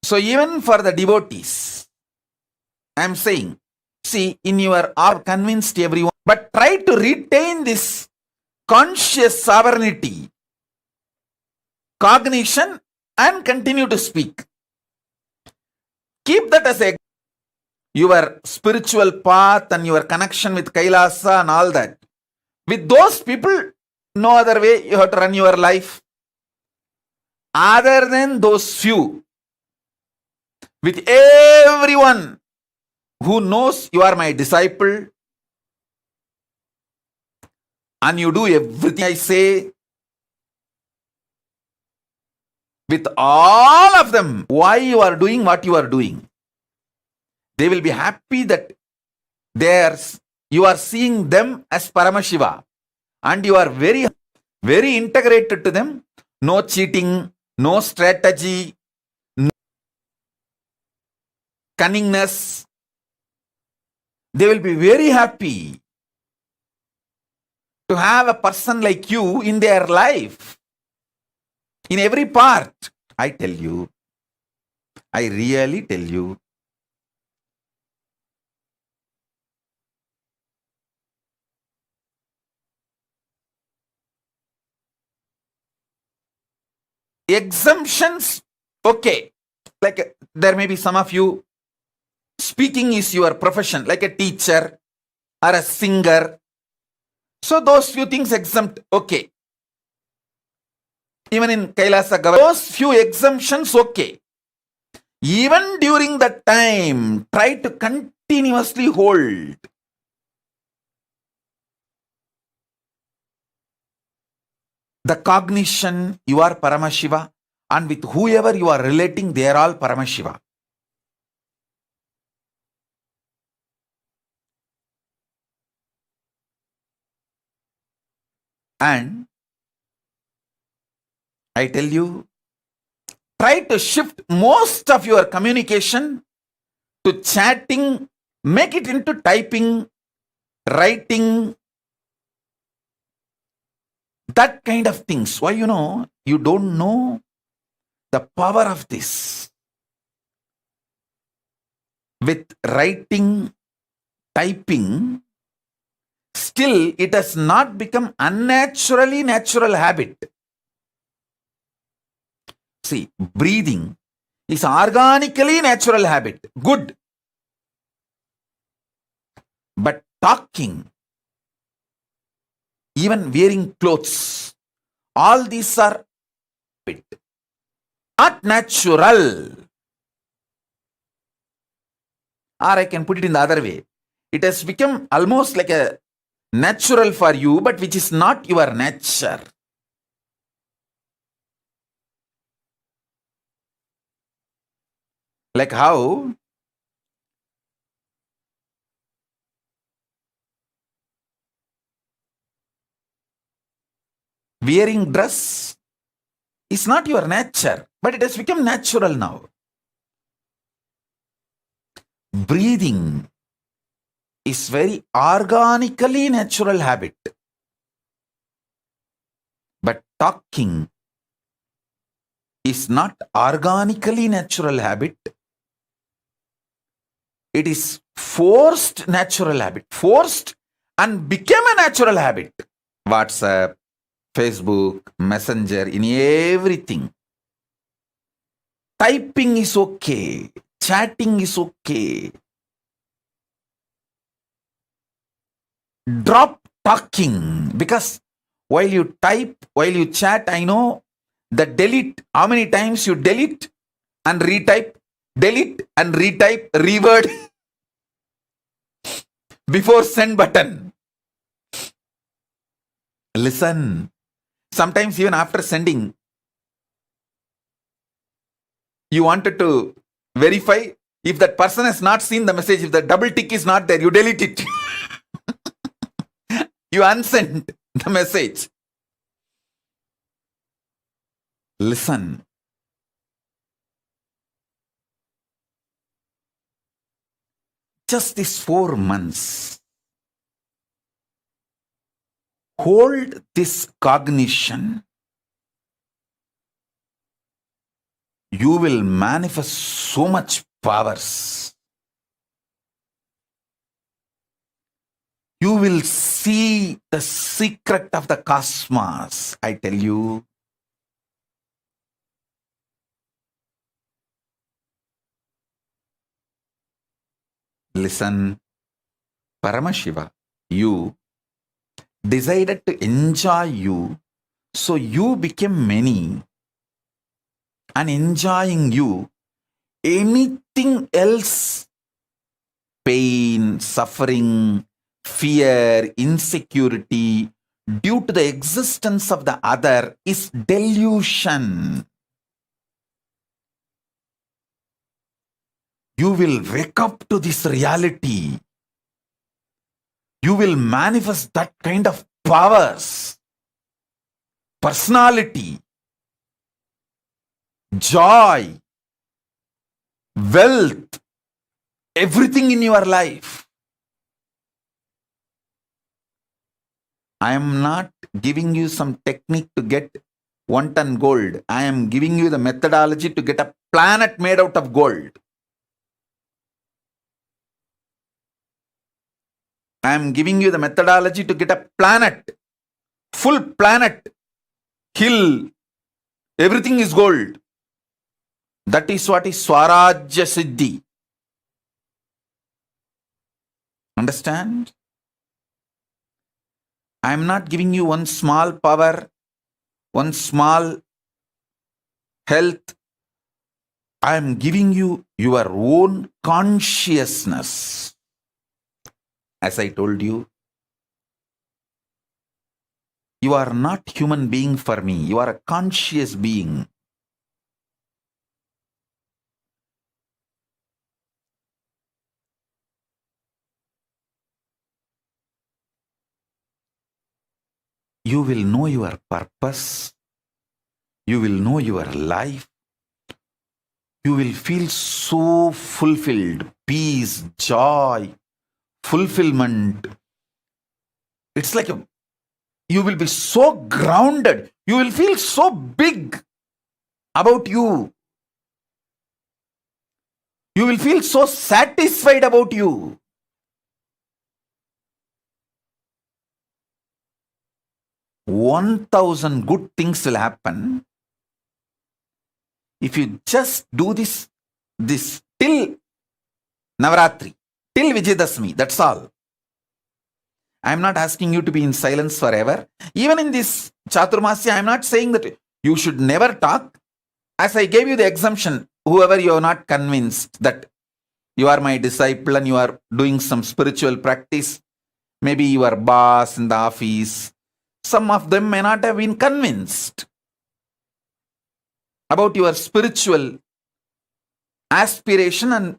So even for the devotees, I am saying, see, in your are convinced everyone, but try to retain this conscious sovereignty, cognition, and continue to speak. Keep that as a your spiritual path and your connection with Kailasa and all that. With those people, no other way you have to run your life. Other than those few, with everyone who knows you are my disciple and you do everything I say, with all of them, why you are doing what you are doing. They will be happy that you are seeing them as Paramashiva and you are very, very integrated to them. No cheating, no strategy, no cunningness. They will be very happy to have a person like you in their life. In every part, I tell you, I really tell you, exemptions, okay. Like there may be some of you, speaking is your profession, like a teacher or a singer. So those few things exempt, okay. Even in Kailasa government, those few exemptions, okay. Even during that time, try to continuously hold the cognition, you are Paramashiva, and with whoever you are relating, they are all Paramashiva. And I tell you, try to shift most of your communication to chatting, make it into typing, writing, that kind of things. Why? You don't know the power of this. With writing, typing, still it has not become unnaturally natural habit. See, breathing is organically natural habit. Good. But talking, even wearing clothes, all these are habit, not natural. Or I can put it in the other way. It has become almost like a natural for you, but which is not your nature. Like how wearing dress is not your nature, but it has become natural now. Breathing is very organically natural habit. But talking is not organically natural habit. It is forced natural habit. Forced and became a natural habit. WhatsApp, Facebook, Messenger, in everything. Typing is okay. Chatting is okay. Drop talking, because while you type, while you chat, I know the delete, how many times you delete and retype, delete and retype, reword before send button. Listen, sometimes even after sending, you wanted to verify if that person has not seen the message, if the double tick is not there, you delete it. You unsend the message. Listen. Just these 4 months, hold this cognition. You will manifest so much powers. You will see the secret of the cosmos, I tell you. Listen, Paramashiva, you decided to enjoy you, so you became many. And enjoying you, anything else, pain, suffering, fear, insecurity, due to the existence of the other, is delusion. You will wake up to this reality. You will manifest that kind of powers, personality, joy, wealth, everything in your life. I am not giving you some technique to get 1 ton gold. I am giving you the methodology to get a planet made out of gold. I am giving you the methodology to get a planet, full planet, hill, everything is gold. That is what is Swarajya Siddhi. Understand? I am not giving you one small power, one small health. I am giving you your own consciousness. As I told you, You are not human being for me. You are a conscious being. You will know your purpose. You will know your life. You will feel so fulfilled, peace, joy, fulfillment. It's like you will be so grounded. You will feel so big about you. You will feel so satisfied about you. $1,000 good things will happen if you just do this till Navaratri, till Vijayadashmi. That's all. I am not asking you to be in silence forever. Even in this Chaturmasya, I am not saying that you should never talk. As I gave you the exemption, whoever you are not convinced that you are my disciple and you are doing some spiritual practice, maybe your boss in the office, some of them may not have been convinced about your spiritual aspiration and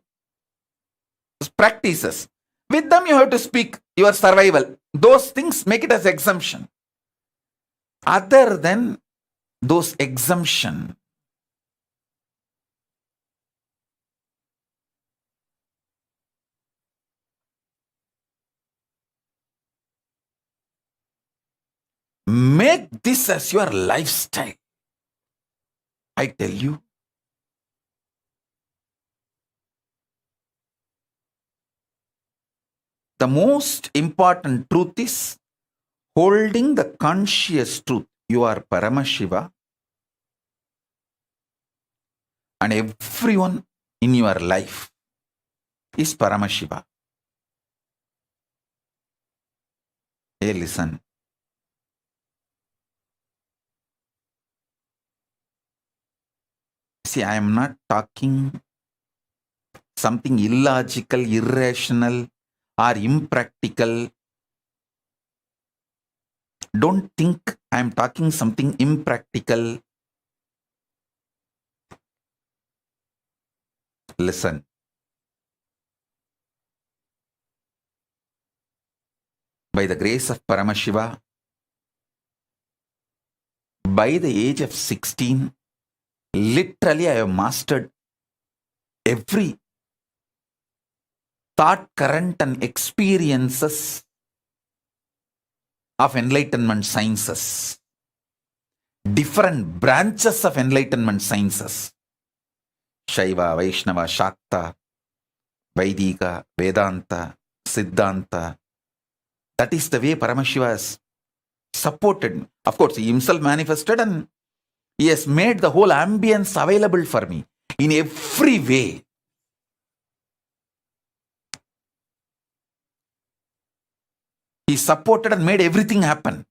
practices. With them, you have to speak your survival. Those things, make it as exemption. Other than those exemption, make this as your lifestyle. I tell you, the most important truth is holding the conscious truth. You are Paramashiva, and everyone in your life is Paramashiva. Hey, listen. See, I am not talking something illogical, irrational, or impractical. Don't think I am talking something impractical. Listen. By the grace of Paramashiva, by the age of 16, literally I have mastered every thought current and experiences of enlightenment sciences. Different branches of enlightenment sciences. Shaiva, Vaishnava, Shakta, Vaidika, Vedanta, Siddhanta. That is the way Paramashiva has supported. Of course, he himself manifested and he has made the whole ambience available for me in every way. He supported and made everything happen.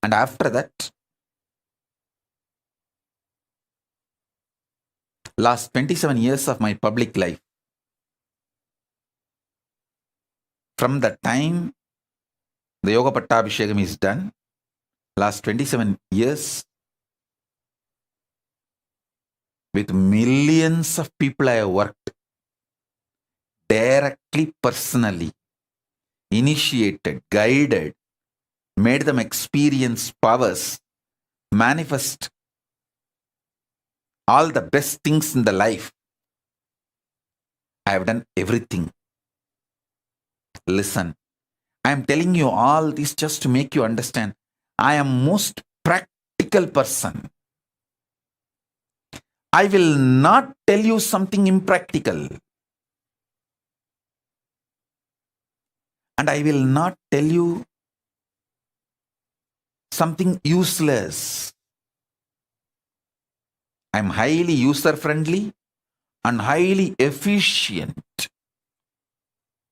And after that, last 27 years of my public life, from the time the Yoga Pattabhishekam is done, last 27 years, with millions of people I have worked, directly, personally, initiated, guided, made them experience powers, manifest all the best things in the life. I have done everything. Listen, I am telling you all this just to make you understand. I am most practical person. I will not tell you something impractical. And I will not tell you something useless. I am highly user-friendly and highly efficient.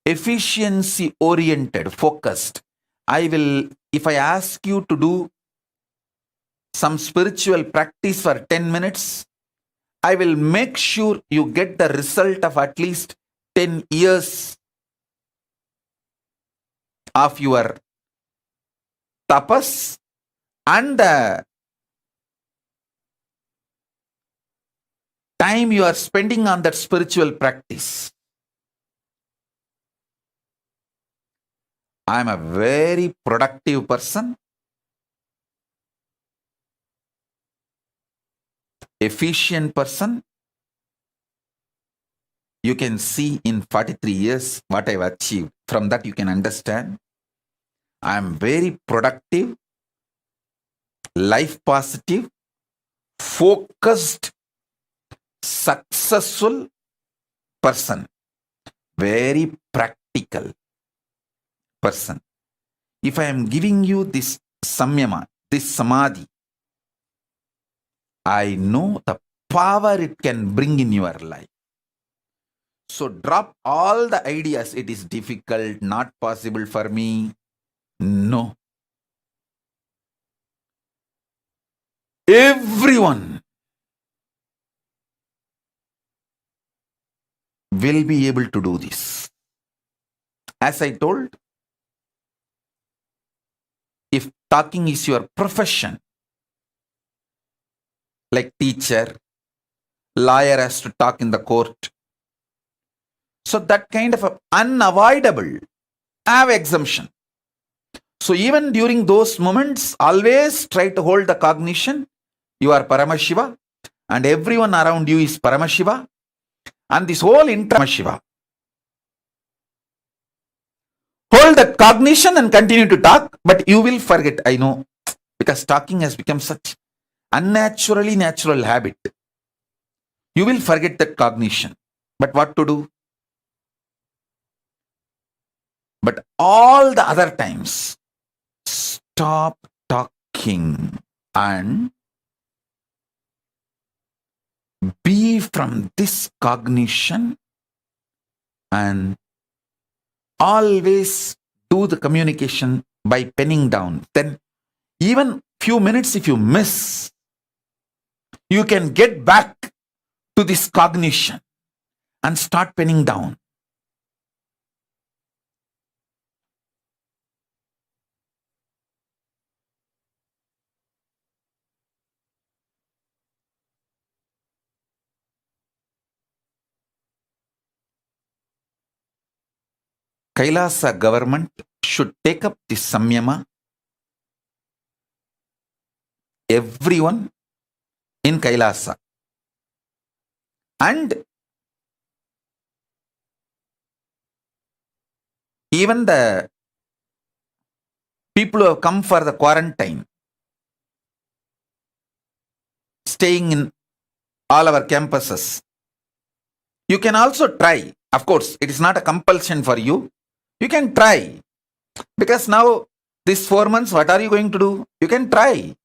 Efficiency-oriented, focused. If I ask you to do some spiritual practice for 10 minutes, I will make sure you get the result of at least 10 years of your tapas and the time you are spending on that spiritual practice. I am a very productive person, efficient person. You can see in 43 years what I've achieved. From that you can understand. I am very productive, life positive, focused, successful person. Very practical person. If I am giving you this samyama, this samadhi, I know the power it can bring in your life. So drop all the ideas. It is difficult, not possible for me. No. Everyone will be able to do this. As I told, if talking is your profession, like teacher, lawyer has to talk in the court. So that kind of unavoidable, have exemption. So even during those moments, always try to hold the cognition, you are Paramashiva and everyone around you is Paramashiva and this whole Paramashiva. Hold that cognition and continue to talk, but you will forget, I know, because talking has become such unnaturally natural habit. You will forget that cognition. But what to do? But all the other times, stop talking and be from this cognition and always do the communication by penning down. Then even few minutes if you miss, you can get back to this cognition and start penning down. Kailasa government should take up this samyama. Everyone in Kailasa. And even the people who have come for the quarantine, staying in all our campuses, you can also try. Of course, it is not a compulsion for you. You can try. Because now, these 4 months, what are you going to do? You can try.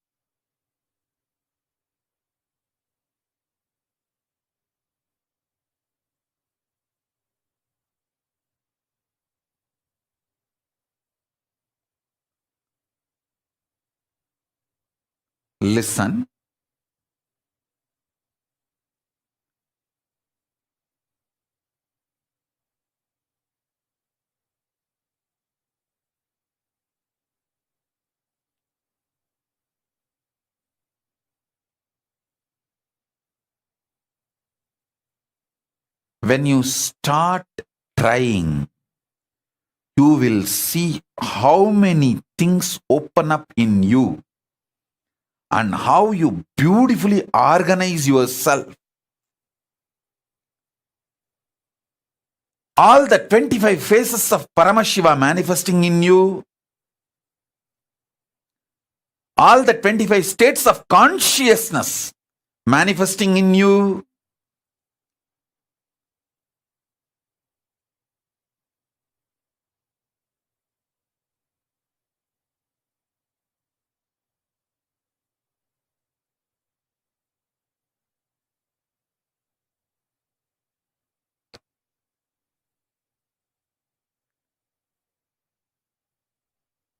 Listen. When you start trying, you will see how many things open up in you and how you beautifully organize yourself. All the 25 faces of Paramashiva manifesting in you, all the 25 states of consciousness manifesting in you,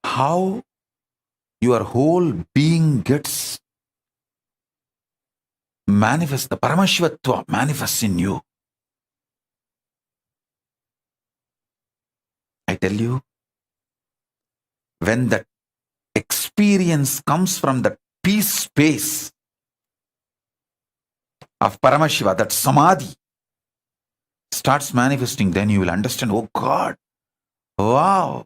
how your whole being gets manifest, the Paramashivatva manifests in you. I tell you, when that experience comes from the peace space of Paramashiva, that samadhi starts manifesting, then you will understand, oh God, wow.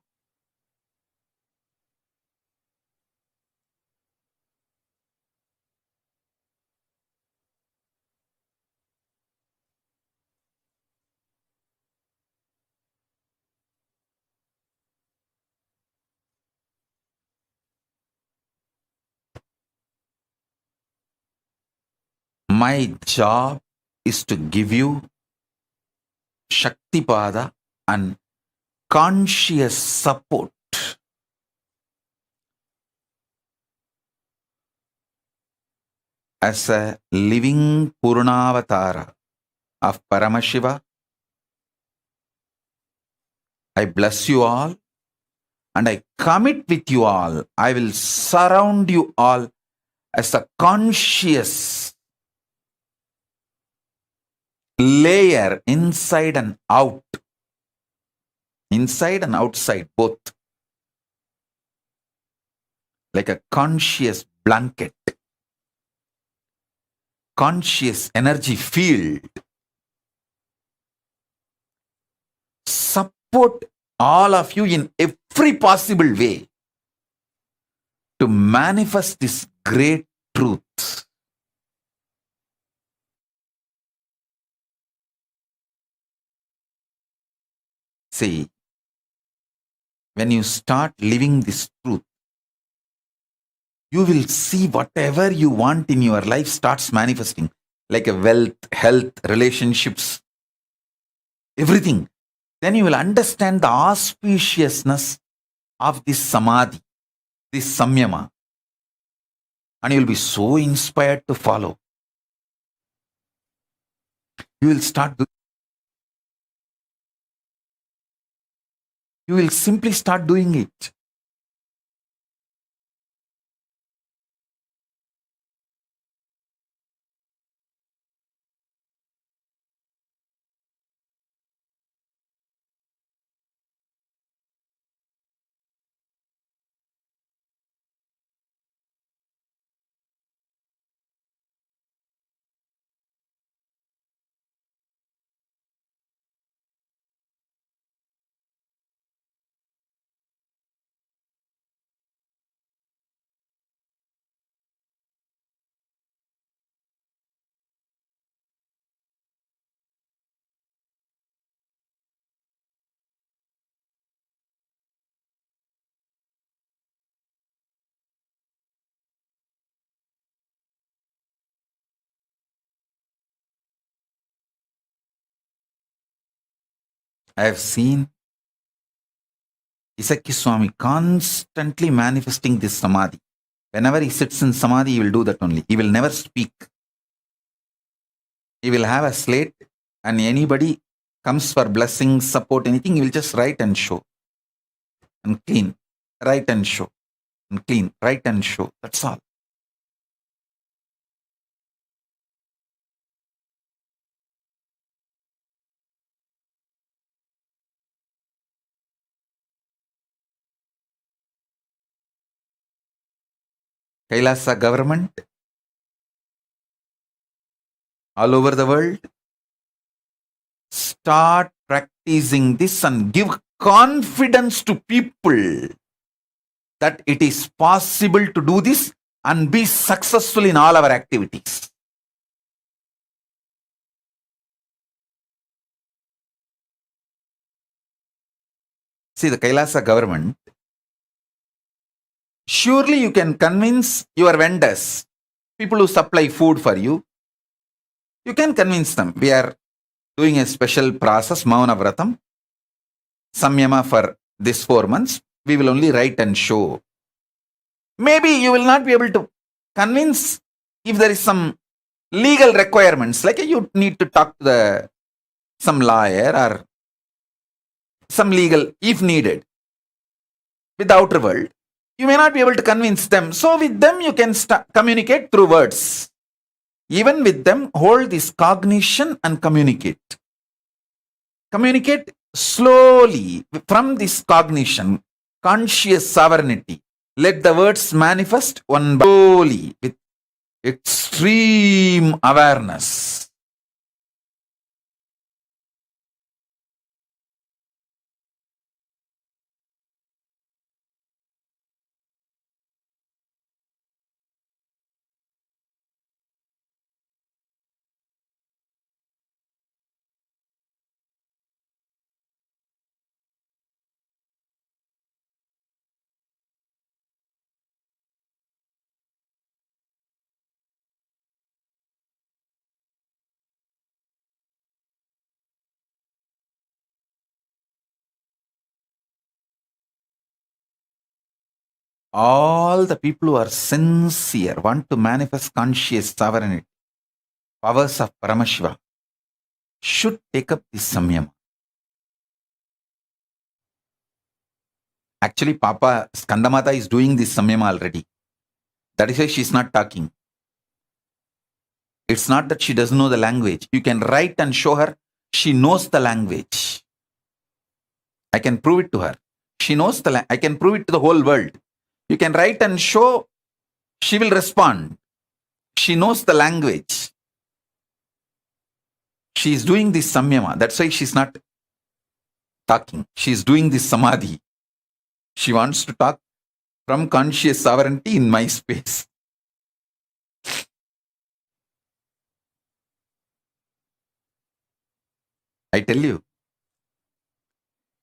My job is to give you Shaktipada and conscious support as a living Purnavatara of Paramashiva. I bless you all and I commit with you all. I will surround you all as a conscious layer inside and out. Inside and outside, both. Like a conscious blanket. Conscious energy field. Support all of you in every possible way to manifest this great truth. See, when you start living this truth, you will see whatever you want in your life starts manifesting, like a wealth, health, relationships, everything. Then you will understand the auspiciousness of this samadhi, this samyama, and you will be so inspired to follow. You will you will simply start doing it. I have seen Isaki Swami constantly manifesting this samadhi. Whenever he sits in samadhi, he will do that only. He will never speak. He will have a slate and anybody comes for blessing, support, anything, he will just write and show. And clean. Write and show. And clean. Write and show. That's all. Kailasa government, all over the world, start practicing this and give confidence to people that it is possible to do this and be successful in all our activities. See, the Kailasa government, surely you can convince your vendors, people who supply food for you, you can convince them. We are doing a special process, Mauna Vratam, Samyama for this 4 months. We will only write and show. Maybe you will not be able to convince if there is some legal requirements, like you need to talk to some lawyer or some legal, if needed, with the outer world. You may not be able to convince them. So with them, you can communicate through words. Even with them, hold this cognition and communicate. Communicate slowly from this cognition, conscious sovereignty. Let the words manifest one by slowly with extreme awareness. All the people who are sincere, want to manifest conscious sovereignty, powers of Paramashiva, should take up this samyama. Actually, Papa Skandamata is doing this samyama already. That is why she's not talking. It's not that she doesn't know the language. You can write and show her. She knows the language. I can prove it to her. She knows the language. I can prove it to the whole world. You can write and show. She will respond. She knows the language. She is doing this samyama. That's why she's not talking. She's doing this samadhi. She wants to talk from conscious sovereignty in my space. I tell you,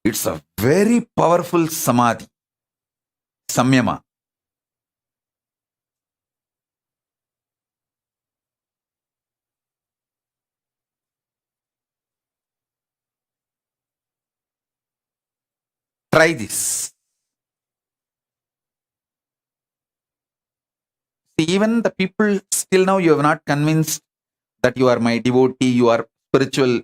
it's a very powerful samadhi, samyama. Try this. See, even the people still now you have not convinced that you are my devotee, you are spiritual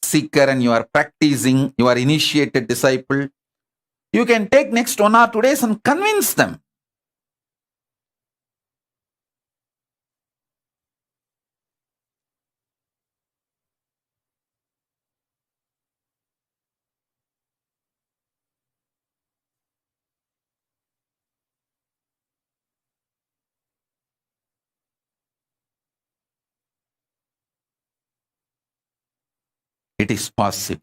seeker and you are practicing, you are initiated disciple. You can take next 1 or 2 days and convince them. It is possible.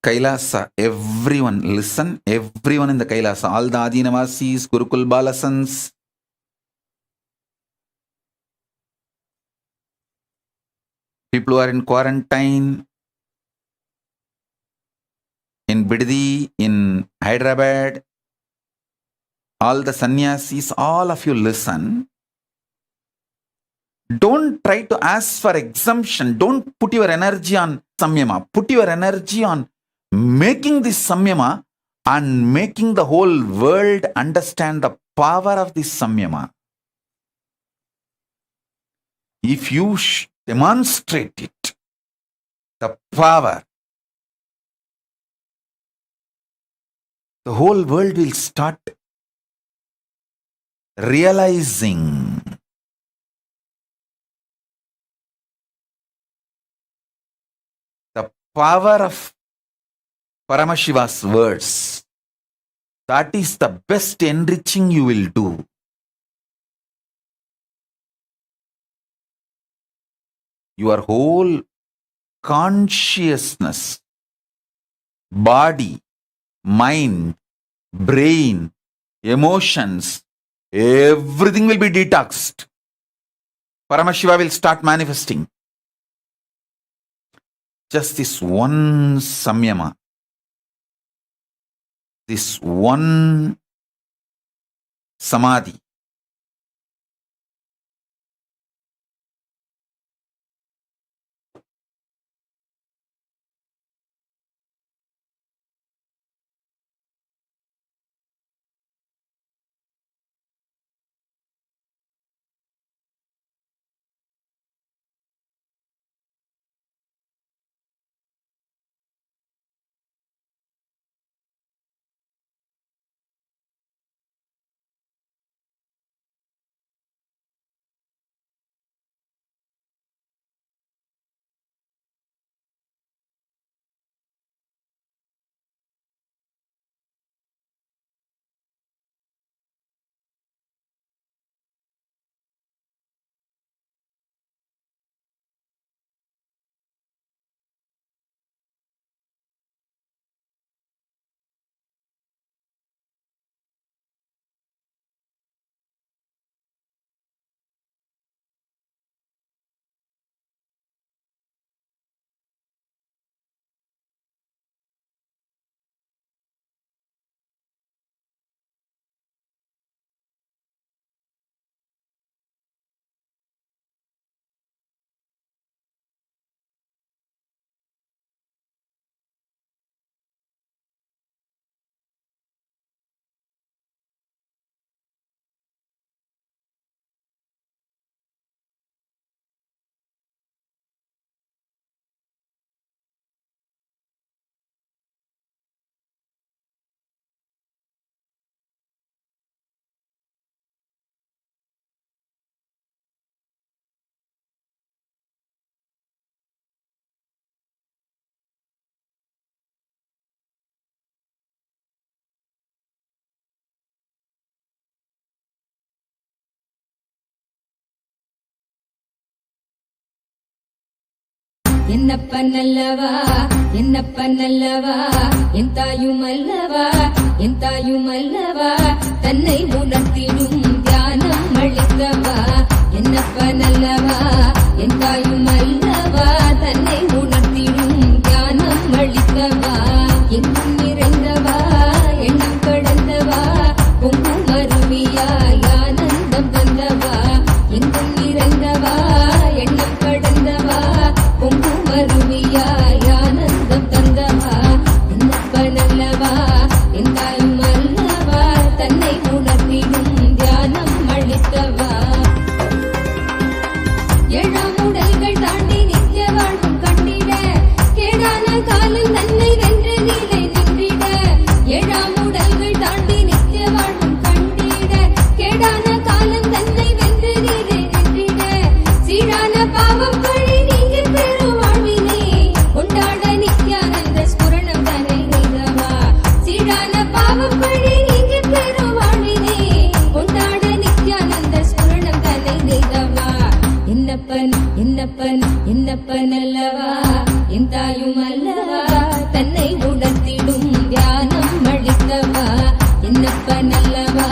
Kailasa, everyone listen, everyone in the Kailasa, all the Adinavasis, Gurukul Balasans, people who are in quarantine, in Biddi, in Hyderabad, all the sannyasis, all of you listen. Don't try to ask for exemption. Don't put your energy on samyama. Put your energy on making this samyama and making the whole world understand the power of this samyama. If you demonstrate it, the power, the whole world will start realizing the power of Paramashiva's words. That is the best enriching you will do. Your whole consciousness, body, mind, brain, emotions, everything will be detoxed. Paramashiva will start manifesting. Just this one samyama, this one samadhi, என்னப்பன் அல்லவா என்னப்பன் அல்லவா என் தாயும் அல்லவா என் தாயும் அல்லவா தன்னை உணர்த்திடும் தியானம் அளித்தவா என்னப்பன் அல்லவா என் தாயும் அல்லவா தன்னை உணர்த்திடும் தியானம் அளித்தவா எங்கும் நிறைந்தவா எண்ணம் கடந்தவா பொங்கும் அருவியாய் ஆனந்தம் தந்தவா எங்கும் நிறைந்தவா எண்ணம் கடந்தவா பொங்கும் அருவியாய் ஆனந்தம் தந்தவா என்னப்பன் அல்லவா என் தாயும் அல்லவா தன்னை உணர்த்திடும் தியானம் அளித்தவா ஏழாம் உடல்கள் தாண்டி நித்திய வாழ்வும் கண்டிட கேடான காலம் தன்னை வென்று நீலை நின்றிட ஏழாம் உடல்கள் தாண்டி நித்திய வாழ்வும் கண்டிட கேடான காலம் தன்னை வென்று நீலை நின்றிட சீரான பாவம் பழி நீங்கி பெறும் வாழ்வினை கொண்டாட நித்யானந்த ஸ்புரணம் தன்னை நெய்தவா சீரான பாவம் பழி நீங்கி பெறும் வாழ்வினை கொண்டாட நித்யானந்த ஸ்புரணம் தன்னை நெய்தவா என்னப்பன் என்னப்பன் என்னப்பன் அல்லவா என் தாயும் அல்லவா தன்னை உணர்த்திடும் தியானம் அளித்தவா என்னப்பன் அல்லவா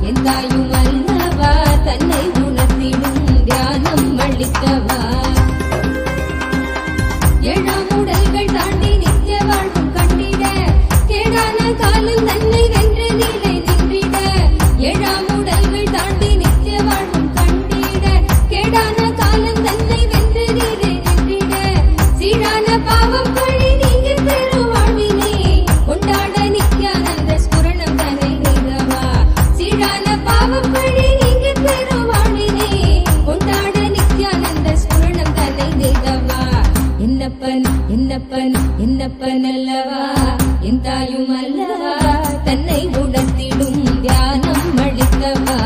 என் தாயும் அல்லவா தன்னை உணர்த்திடும் தியானம் அளித்தவா ஏழாம் உடல்கள் தாண்டி நித்திய வாழ்வும் கண்டிட கேடான காலம் தன்னை வென்று நீலை நின்றிட ஏழாம் உடல்கள் தாண்டி நித்திய வாழ்வும் கண்டிட கேடான காலம் தன்னை வென்று நீலை நின்றிட சீரான பாவம் பழி நீங்கி பெறும் வாழ்வினை கொண்டாட நித்யானந்த ஸ்புரணம் தன்னை நெய்தவா சீரான பாவம் பழி நீங்கி பெறும் வாழ்வினை கொண்டாட நித்யானந்த ஸ்புரணம் தன்னை நெய்தவா என்னப்பன் என்னப்பன் என்னப்பன் அல்லவா என் தாயும் அல்லவா தன்னை உணர்த்திடும் தியானம் அளித்தவா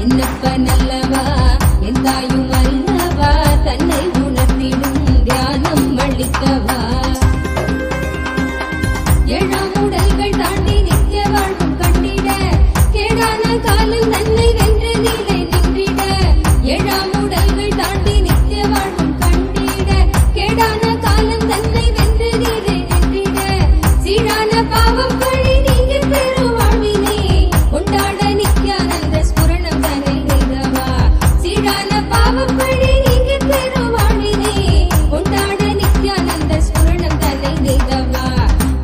என்னப்பன் அல்லவா என் தாயும் அல்லவா தன்னை உணர்த்திடும் தியானம் அளித்தவா ஏழாம் உடல்கள் தாண்டி நித்திய வாழ்வும் கண்டிட கேடான காலம் தன்னை வென்று நீலை நின்றிட ஏழாம் உடல்கள் தாண்டி நித்திய வாழ்வும் கண்டிட கேடான காலம் தன்னை வென்று நீலை நின்றிட சீரான பாவம் பழி நீங்கி பெறும் வாழ்வினை கொண்டாட நித்யானந்த ஸ்புரணம் தன்னை நெய்தவா சீரான பாவம் பழி நீங்கி பெறும் வாழ்வினை கொண்டாட நித்யானந்த ஸ்புரணம் தன்னை நெய்தவா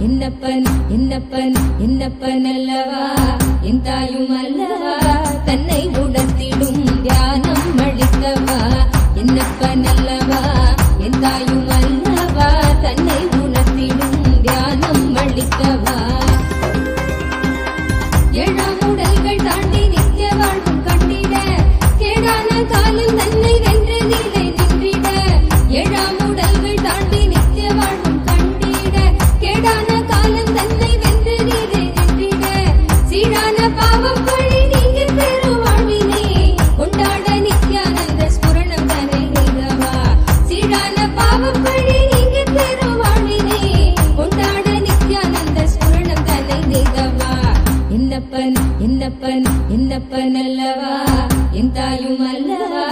என்னப்பன் என்னப்பன் என்னப்பன் அல்லவா என் தாயும் அல்லவா தன்னை உணர்த்திடும் தியானம் அளித்தவா என்னப்பன் அல்லவா என் தாயும் அல்லவா தன்னை உணர்த்திடும் தியானம் அளித்தவா ஏழாம் உடல்கள் தாண்டி நித்திய வாழ்வும் கண்டிட கேடான காலம் தன்னை வென்று நீலை நின்றிட ஏழாம் உடல்கள் தாண்டி நித்திய வாழ்வும் கண்டிட கேடான காலம் தன்னை வென்று நீலை நின்றிட சீரான பாவம் பழி நீங்கி பெறும் வாழ்வினை கொண்டாட நித்யானந்த ஸ்புரணம் தன்னை நெய்தவா சீரான பாவம் பழி நீங்கி பெறும் வாழ்வினை கொண்டாட நித்யானந்த ஸ்புரணம் தன்னை நெய்தவா என்னப்பன் என்னப்பன் என்னப்பன் அல்லவா என் தாயும் அல்லவா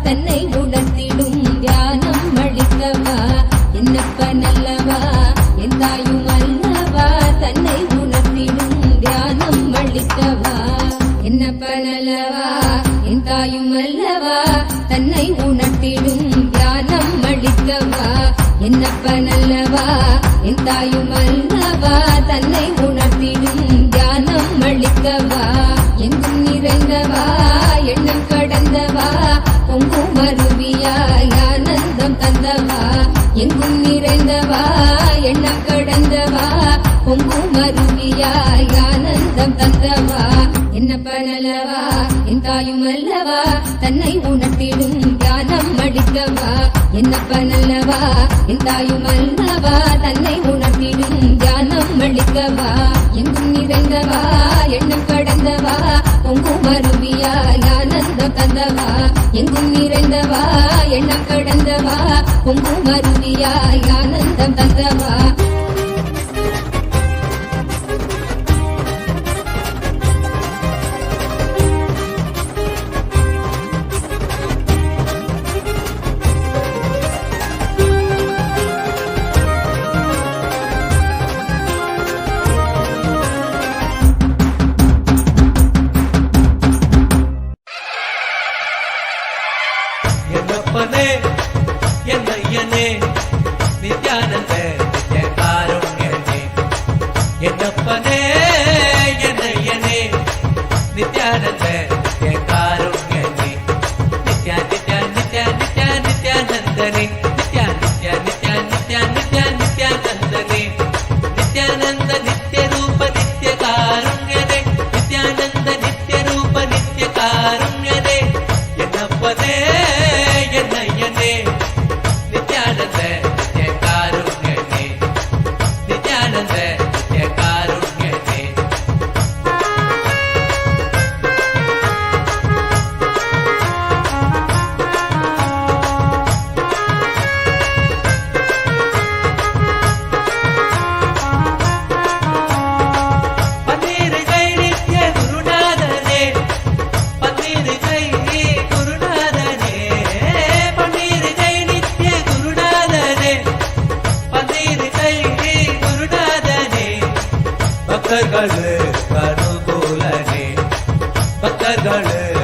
தன்னை உணர்த்திடும் தியானம் அளித்தவா என்னப்பன் அல்லவா என் தாயும் அல்லவா தன்னை உணர்த்திடும் தியானம் அளித்தவா என்னப்பன் அல்லவா என் தாயும் அல்லவா தன்னை உணர்த்திடும் தியானம் அளித்தவா என்னப்பன் அல்லவா என் தாயும் அல்லவா தன்னை உணர்த்திடும் தியானம் அளித்தவா எங்கும் நிறைந்தவா எண்ணம் கடந்தவா பொங்கும் அருவியாய் ஆனந்தம் தந்தவா எங்கும் நிறைந்தவா எண்ணம் கடந்தவா பொங்கும் அருவியாய் ஆனந்தம் தந்தவா என்னப்பன் அல்லவா என் தாயும் அல்லவா தன்னை உணர்த்திடும் தியானம் அளித்தவா என்னப்பன் அல்லவா என் தாயும் அல்லவா தன்னை உணர்த்திடும் தியானம் அளித்தவா எங்கும் நிறைந்தவா எண்ணம் கடந்தவா பொங்கும் அருவியாய் ஆனந்தம் தந்தவா எங்கும் நிறைந்தவா எண்ணம் கடந்தவா பொங்கும் அருவியாய் ஆனந்தம் தந்தவா பக்தர்களுக்கு அனுகூலனே பக்தர்களுக்கு